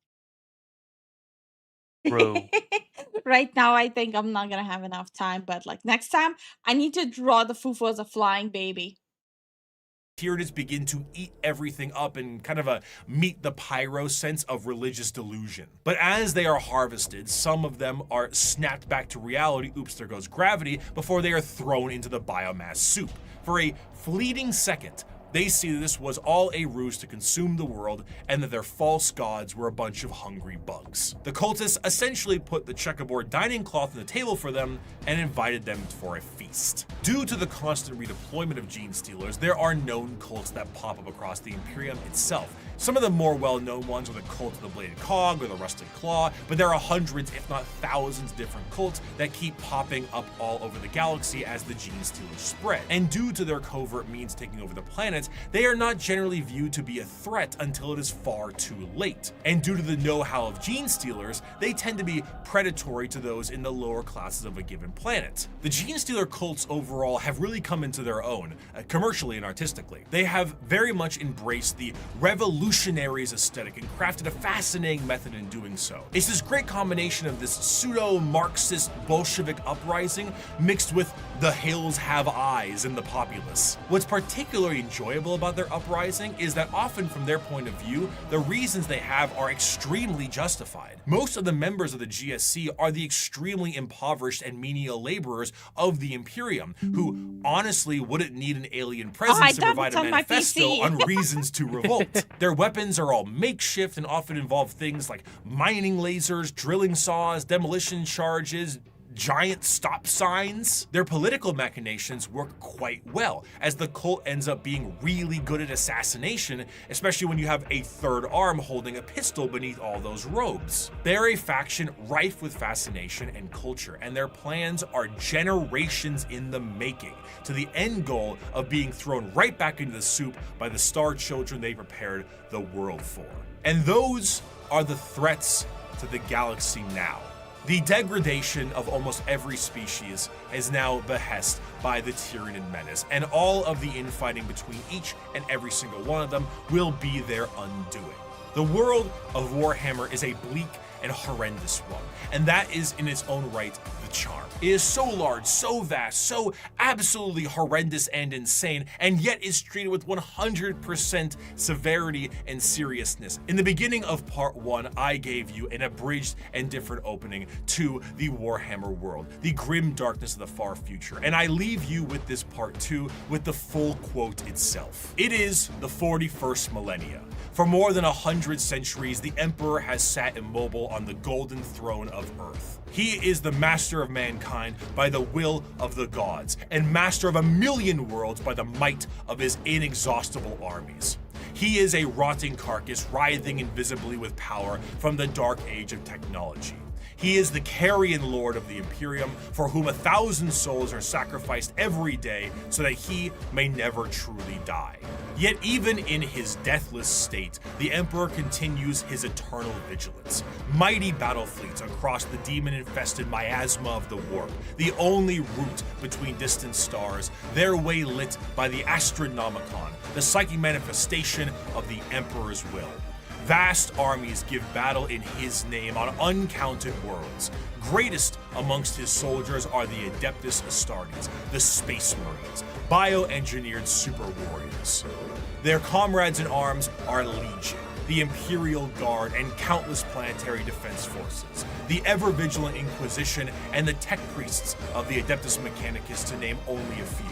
Bro. Right now, I think I'm not gonna have enough time, but like next time, I need to draw the fufu as a flying baby. Tyranids begin to eat everything up in kind of a meet the pyro sense of religious delusion. But as they are harvested, some of them are snapped back to reality, oops, there goes gravity, before they are thrown into the biomass soup. For a fleeting second, they see that this was all a ruse to consume the world and that their false gods were a bunch of hungry bugs. The cultists essentially put the checkerboard dining cloth on the table for them and invited them for a feast. Due to the constant redeployment of gene stealers, there are known cults that pop up across the Imperium itself. Some of the more well-known ones are the Cult of the Bladed Cog or the Rusted Claw, but there are hundreds, if not thousands, of different cults that keep popping up all over the galaxy as the gene stealers spread. And due to their covert means taking over the planet, they are not generally viewed to be a threat until it is far too late. And due to the know-how of gene stealers, they tend to be predatory to those in the lower classes of a given planet. The gene stealer cults overall have really come into their own, commercially and artistically. They have very much embraced the revolutionaries aesthetic and crafted a fascinating method in doing so. It's this great combination of this pseudo-Marxist Bolshevik uprising mixed with the hills have eyes in the populace. What's particularly enjoyable about their uprising is that often from their point of view, the reasons they have are extremely justified. Most of the members of the GSC are the extremely impoverished and menial laborers of the Imperium, who honestly wouldn't need an alien presence to provide a manifesto on reasons to revolt. Their weapons are all makeshift and often involve things like mining lasers, drilling saws, demolition charges, giant stop signs. Their political machinations work quite well, as the cult ends up being really good at assassination, especially when you have a third arm holding a pistol beneath all those robes. They're a faction rife with fascination and culture, and their plans are generations in the making, to the end goal of being thrown right back into the soup by the star children they prepared the world for. And those are the threats to the galaxy now. The degradation of almost every species is now behest by the Tyranid menace, and all of the infighting between each and every single one of them will be their undoing. The world of Warhammer is a bleak and horrendous one, and that is in its own right the charm. It is so large, so vast, so absolutely horrendous and insane, and yet is treated with 100% severity and seriousness. In the beginning of part 1, I gave you an abridged and different opening to the Warhammer world, the grim darkness of the far future, and I leave you with this part 2 with the full quote itself. It is the 41st millennia. For more than 100 centuries, the Emperor has sat immobile on the golden throne of Earth. He is the master of mankind by the will of the gods, and master of 1,000,000 worlds by the might of his inexhaustible armies. He is a rotting carcass, writhing invisibly with power from the dark age of technology. He is the carrion lord of the Imperium, for whom 1,000 souls are sacrificed every day so that he may never truly die. Yet even in his deathless state, the Emperor continues his eternal vigilance. Mighty battle fleets across the demon-infested miasma of the warp, the only route between distant stars, their way lit by the Astronomicon, the psychic manifestation of the Emperor's will. Vast armies give battle in his name on uncounted worlds. Greatest amongst his soldiers are the Adeptus Astartes, the Space Marines, bioengineered super warriors. Their comrades in arms are Legion, the Imperial Guard, and countless planetary defense forces, the ever-vigilant Inquisition, and the tech priests of the Adeptus Mechanicus, to name only a few.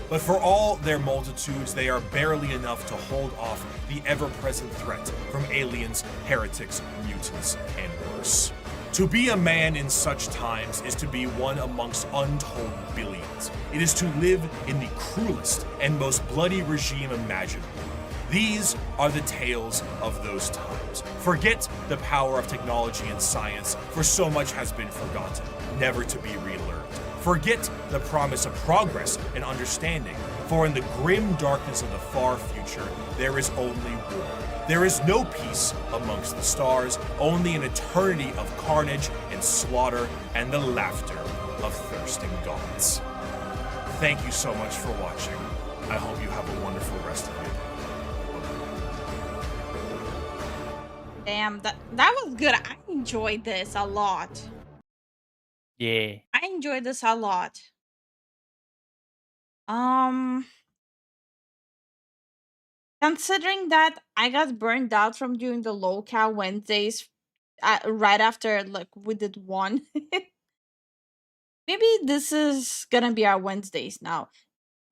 But for all their multitudes, they are barely enough to hold off the ever-present threat from aliens, heretics, mutants, and worse. To be a man in such times is to be one amongst untold billions. It is to live in the cruelest and most bloody regime imaginable. These are the tales of those times. Forget the power of technology and science, for so much has been forgotten, never to be relearned. Forget the promise of progress and understanding, for in the grim darkness of the far future, there is only war. There is no peace amongst the stars, only an eternity of carnage and slaughter and the laughter of thirsting gods. Thank you so much for watching. I hope you have a wonderful rest of your day. Damn, that was good. I enjoyed this a lot. Yeah. I enjoyed this a lot. Considering that I got burned out from doing the local Wednesdays right after like we did one. Maybe this is gonna be our Wednesdays now.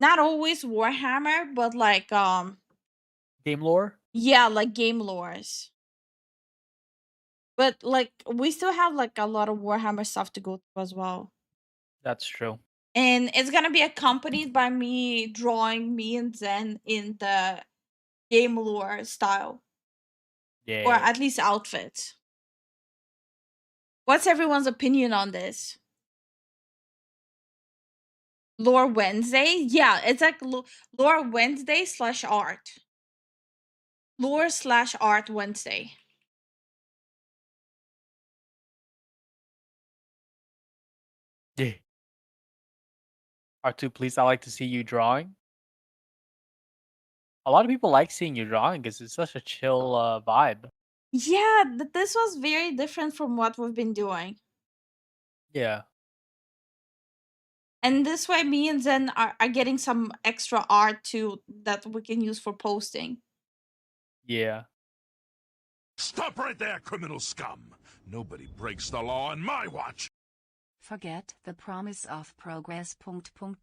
Not always Warhammer, but like Game lore? yeah, like game lores. But like we still have like a lot of Warhammer stuff to go through as well. That's true. And it's gonna be accompanied by me drawing me and Zen in the game lore style. Yeah. Or at least outfits. What's everyone's opinion on this? Lore Wednesday? Yeah, it's like Lore Wednesday / art. Lore / art Wednesday. Yeah. R2, please, I like to see you drawing. A lot of people like seeing you drawing because it's such a chill vibe. Yeah, this was very different from what we've been doing. Yeah. And this way, me and Zen are getting some extra art too that we can use for posting. Yeah. Stop right there, criminal scum! Nobody breaks the law on my watch! Forget the promise of progress.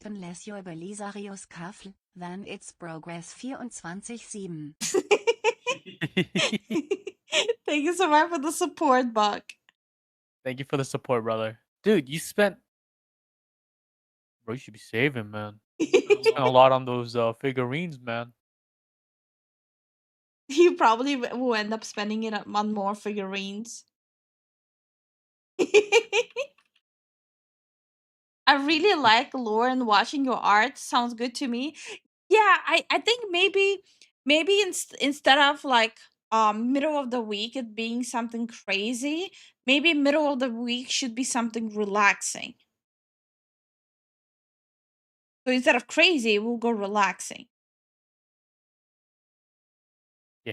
Unless you're Belisarius Kafel, then it's progress 24/7. Thank you so much for the support, Buck. Thank you for the support, brother. Dude, you spent. Bro, you should be saving, man. You spent a lot on those figurines, man. He probably will end up spending it on more figurines. I really like lore and watching your art. Sounds good to me. Yeah, I think maybe instead of like middle of the week it being something crazy, maybe middle of the week should be something relaxing. So instead of crazy, we'll go relaxing. Yeah.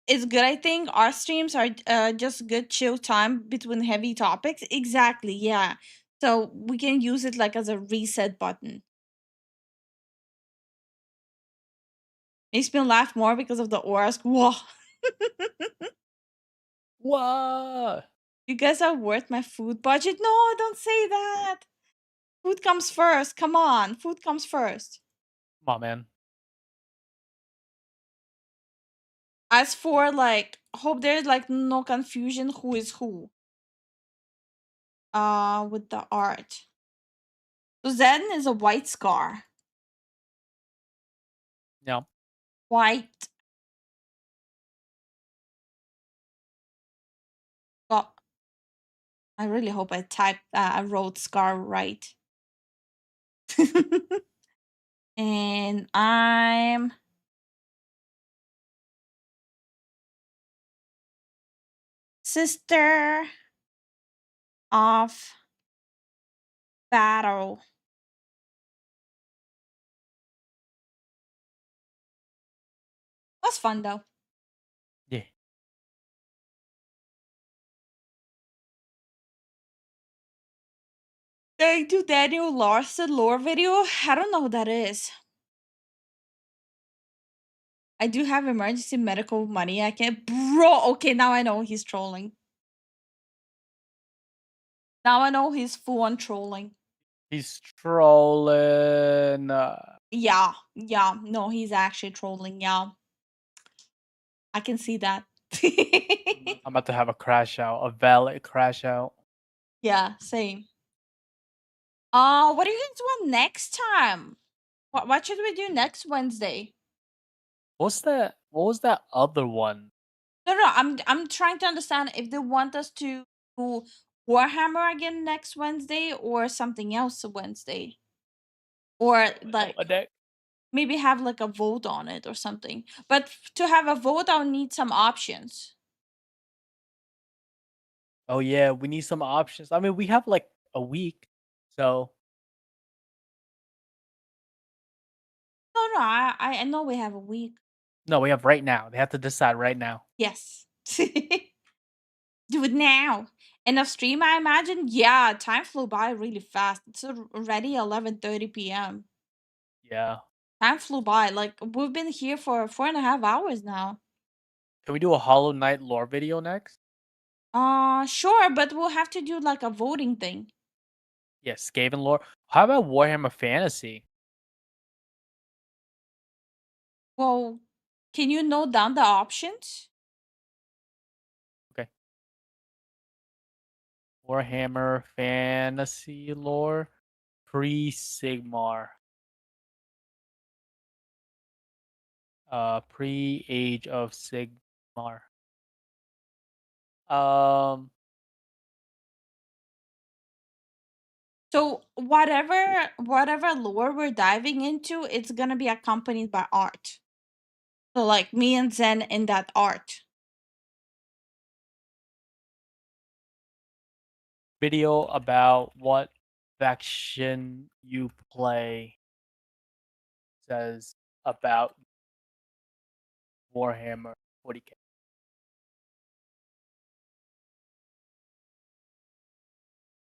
It's good. I think our streams are just good chill time between heavy topics. Exactly. Yeah. So we can use it like as a reset button. Makes me laugh more because of the auras. Whoa. What? You guys are worth my food budget. No, don't say that. Food comes first. Come on. Food comes first. Come on, man. As for like, hope there's like no confusion who is who. With the art. So Zen is a white scar. No. White. Oh, I really hope I wrote scar right. And I'm sister of battle. Was fun though. Yeah. Thank you, Daniel Larson lore video. I don't know who that is. I do have emergency medical money. I can't. Bro, okay, now I know he's trolling. Now I know he's full on trolling. He's trolling. Yeah, no, he's actually trolling. Yeah, I can see that. I'm about to have a crash out, a valid crash out. Yeah, same. What are you guys want next time? What should we do next Wednesday? What was that other one? No, I'm trying to understand if they want us to do Warhammer again next Wednesday or something else Wednesday. Or like maybe have like a vote on it or something. But to have a vote, I'll need some options. Oh yeah, we need some options. I mean, we have like a week, so. No, I know we have a week. No, we have right now. They have to decide right now. Yes. Do it now. End of stream, I imagine. Yeah, time flew by really fast. It's already 11:30 p.m. Yeah. Time flew by. Like we've been here for 4.5 hours now. Can we do a Hollow Knight lore video next? Sure, but we'll have to do like a voting thing. Yeah, Skaven lore. How about Warhammer Fantasy? Well, can you note down the options? Okay. Warhammer Fantasy lore pre-Sigmar. Pre-Age of Sigmar. So whatever lore we're diving into, it's gonna be accompanied by art. So like me and Zen in that art. Video about what faction you play says about Warhammer 40k.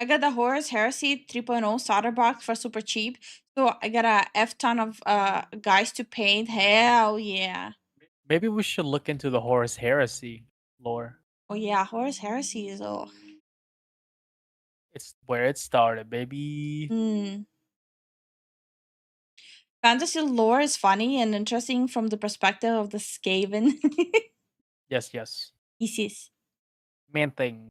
I got the Horus Heresy 3.0 solder box for super cheap. So I got a F ton of guys to paint. Hell yeah. Maybe we should look into the Horus Heresy lore. Oh yeah, Horus Heresy is It's where it started, baby. Fantasy lore is funny and interesting from the perspective of the Skaven. Yes. Yes. Main thing.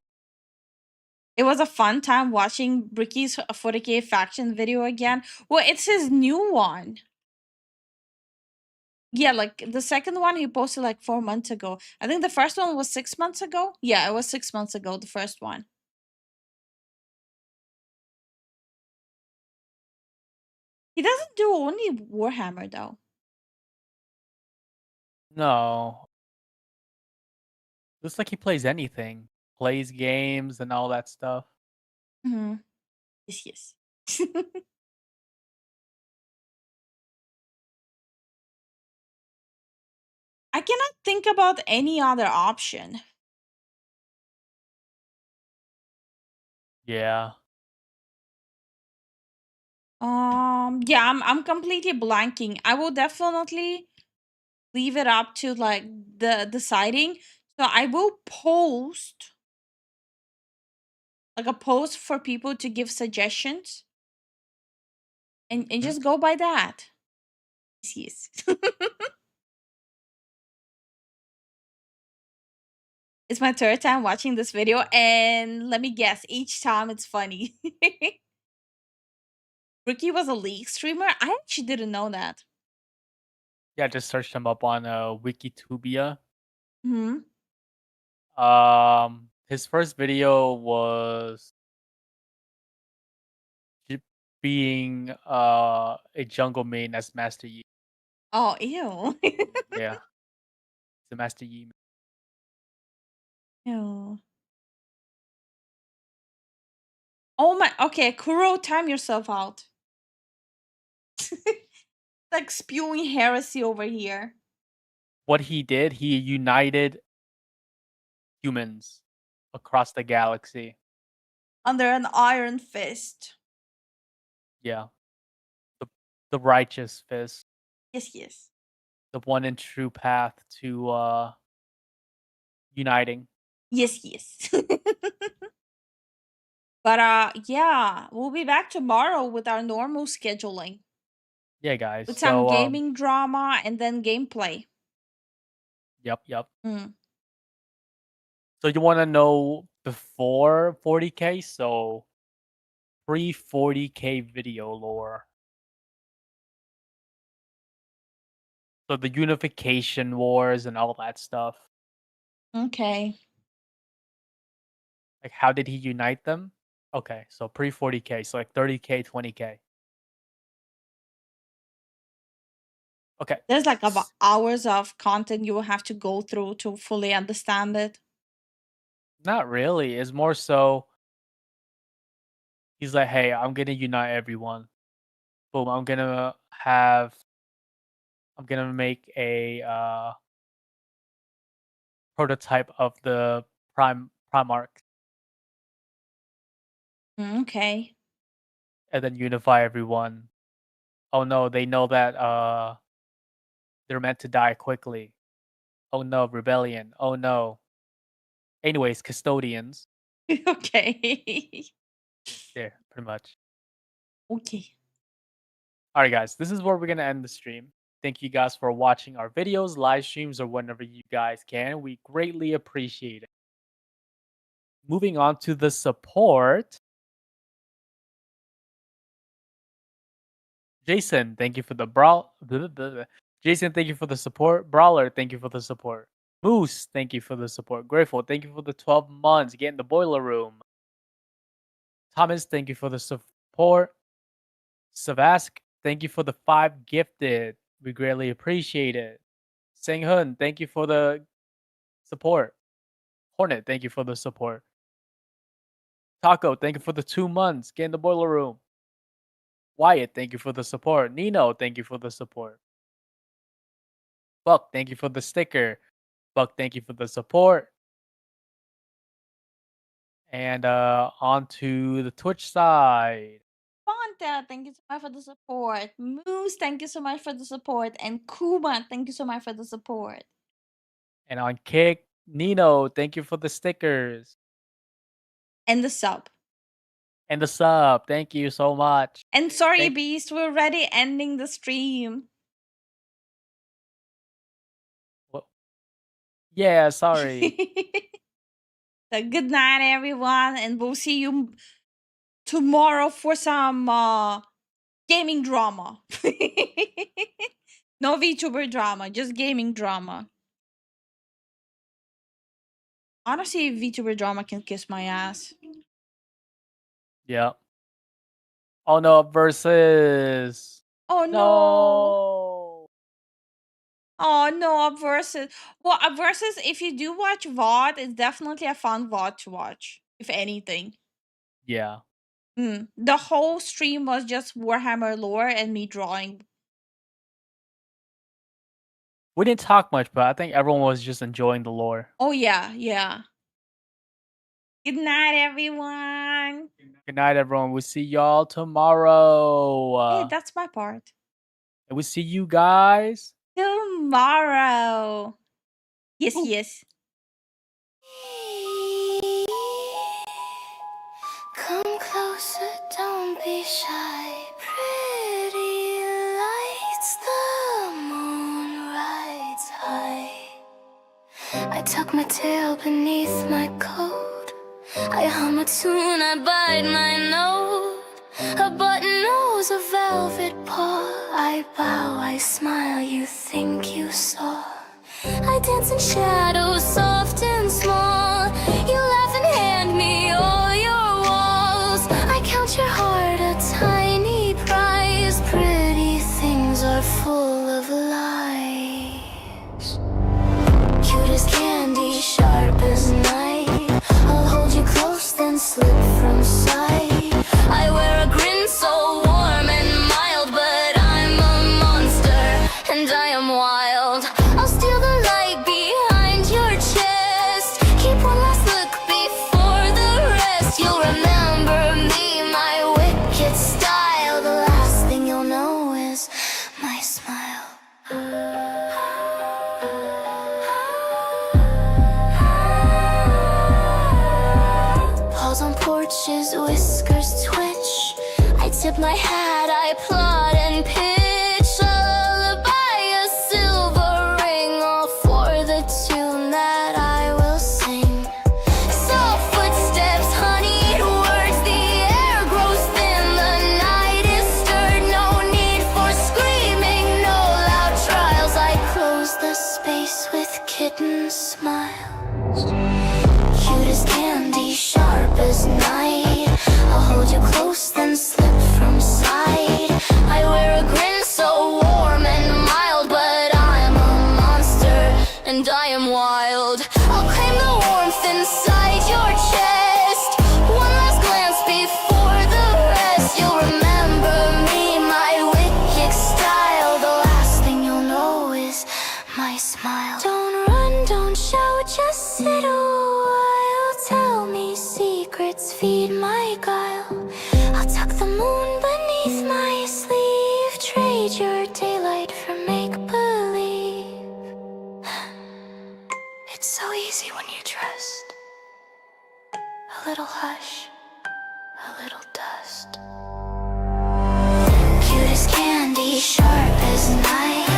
It was a fun time watching Ricky's 40k faction video again. Well, it's his new one. Yeah, like the second one he posted like 4 months ago. I think the first one was 6 months ago. Yeah, it was 6 months ago, the first one. He doesn't do only Warhammer though. No. Looks like he plays anything. Plays games and all that stuff. Mm-hmm. Yes. I cannot think about any other option. Yeah. Yeah, I'm completely blanking. I will definitely leave it up to like the deciding. So I will post like a post for people to give suggestions. And just go by that. Yes. It's my third time watching this video, and let me guess, each time it's funny. Ricky was a league streamer? I actually didn't know that. Yeah, just searched him up on Wikitubia. Hmm. His first video was being a jungle main as Master Yi. Oh, ew. Yeah. The Master Yi. Ew. Oh my, okay, Kuro, time yourself out. Like spewing heresy over here. What he did, he united humans across the galaxy. Under an iron fist. Yeah. The righteous fist. Yes, yes. The one and true path to uniting. Yes, yes. But yeah, we'll be back tomorrow with our normal scheduling. Yeah, guys. With some gaming drama and then gameplay. Yep. Mm. So you want to know before 40k? So pre 40k video lore. So the unification wars and all that stuff. Okay. Like how did he unite them? Okay, so pre 40k, so like 30k, 20k. Okay. There's like about hours of content you will have to go through to fully understand it. Not really. It's more so he's like, hey, I'm gonna unite everyone. Boom, I'm gonna make a prototype of the Primarch. Okay. And then unify everyone. Oh no, they know that they're meant to die quickly. Oh no, rebellion. Oh no. Anyways, custodians. Okay. There, pretty much. Okay. All right, guys, this is where we're going to end the stream. Thank you guys for watching our videos, live streams, or whenever you guys can. We greatly appreciate it. Moving on to the support. Jason, thank you for the Jason, thank you for the support. Brawler, thank you for the support. Moose, thank you for the support. Grateful, thank you for the 12 months. Get in the boiler room. Thomas, thank you for the support. Savask, thank you for the 5 gifted. We greatly appreciate it. Sang Hun, thank you for the support. Hornet, thank you for the support. Taco, thank you for the 2 months. Get in the boiler room. Wyatt, thank you for the support. Nino, thank you for the support. Buck, thank you for the sticker. Buck, thank you for the support. And on to the Twitch side. Fonta, thank you so much for the support. Moose, thank you so much for the support. And Kuma, thank you so much for the support. And on Kick, Nino, thank you for the stickers. And the sub. And the sub, thank you so much. And sorry, Beast, we're already ending the stream. Yeah, sorry. So good night, everyone, and we'll see you tomorrow for some gaming drama. No VTuber drama, just gaming drama. Honestly, VTuber drama can kiss my ass. Yeah. Oh no, versus. Oh no. Oh no, a versus. Well, a versus, if you do watch VOD, it's definitely a fun VOD to watch, if anything. Yeah. The whole stream was just Warhammer lore and me drawing. We didn't talk much, but I think everyone was just enjoying the lore. Oh yeah, yeah. Good night, everyone. Good night, everyone. We'll see y'all tomorrow. Hey, that's my part. And we'll see you guys tomorrow. Yes, yes. Come closer, don't be shy. Pretty lights, the moon rides high. I tuck my tail beneath my coat. I hum a tune, I bite my note. A button nose, a velvet paw. I bow, I smile, you think you saw. I dance in shadows, soft and small. You laugh and hand me all your walls. I count your heart, a tiny prize. Pretty things are full of lies. Cute as candy, sharp as night. I'll hold you close, then slip from sight. I wear a grin so warm and mild, but I'm a monster and I am wild. I'll steal the light behind your chest. Keep one last look before the rest. You'll remember me, my wicked style. The last thing you'll know is my smile. Paws on porches, whiskers twitch. I tip my hat, I plot and pitch. A lullaby, a silver ring, all for the tune that I will sing. Soft footsteps, honeyed words, the air grows thin, the night is stirred. No need for screaming, no loud trials. I close the space with kitten smiles. Cute as candy, sharp as night. I'll hold you close, then slip from sight. I wear a grin so warm and mild, but I'm a monster and I am wild. I'll claim the warmth inside your chest. One last glance before the rest. You'll remember me, my wicked style. The last thing you'll know is my smile. Don't run, don't shout, just sit a while. Tell me secrets, feed my guile. I'll tuck the moon beneath my sleeve. Trade your daylight for make-believe. It's so easy when you trust. A little hush, a little dust. Cute as candy, sharp as night.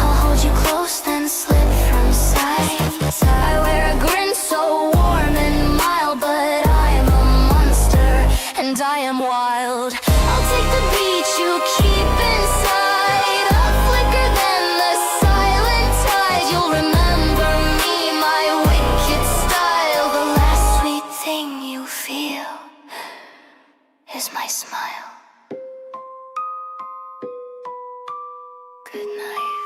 I'll hold you close, then slip from sight. I wear a grin so warm and mild, but I am a monster and I am wild. I'll take the beach you keep inside. A flicker, then the silent tide. You'll remember me, my wicked style. The last sweet thing you feel is my smile. Good night.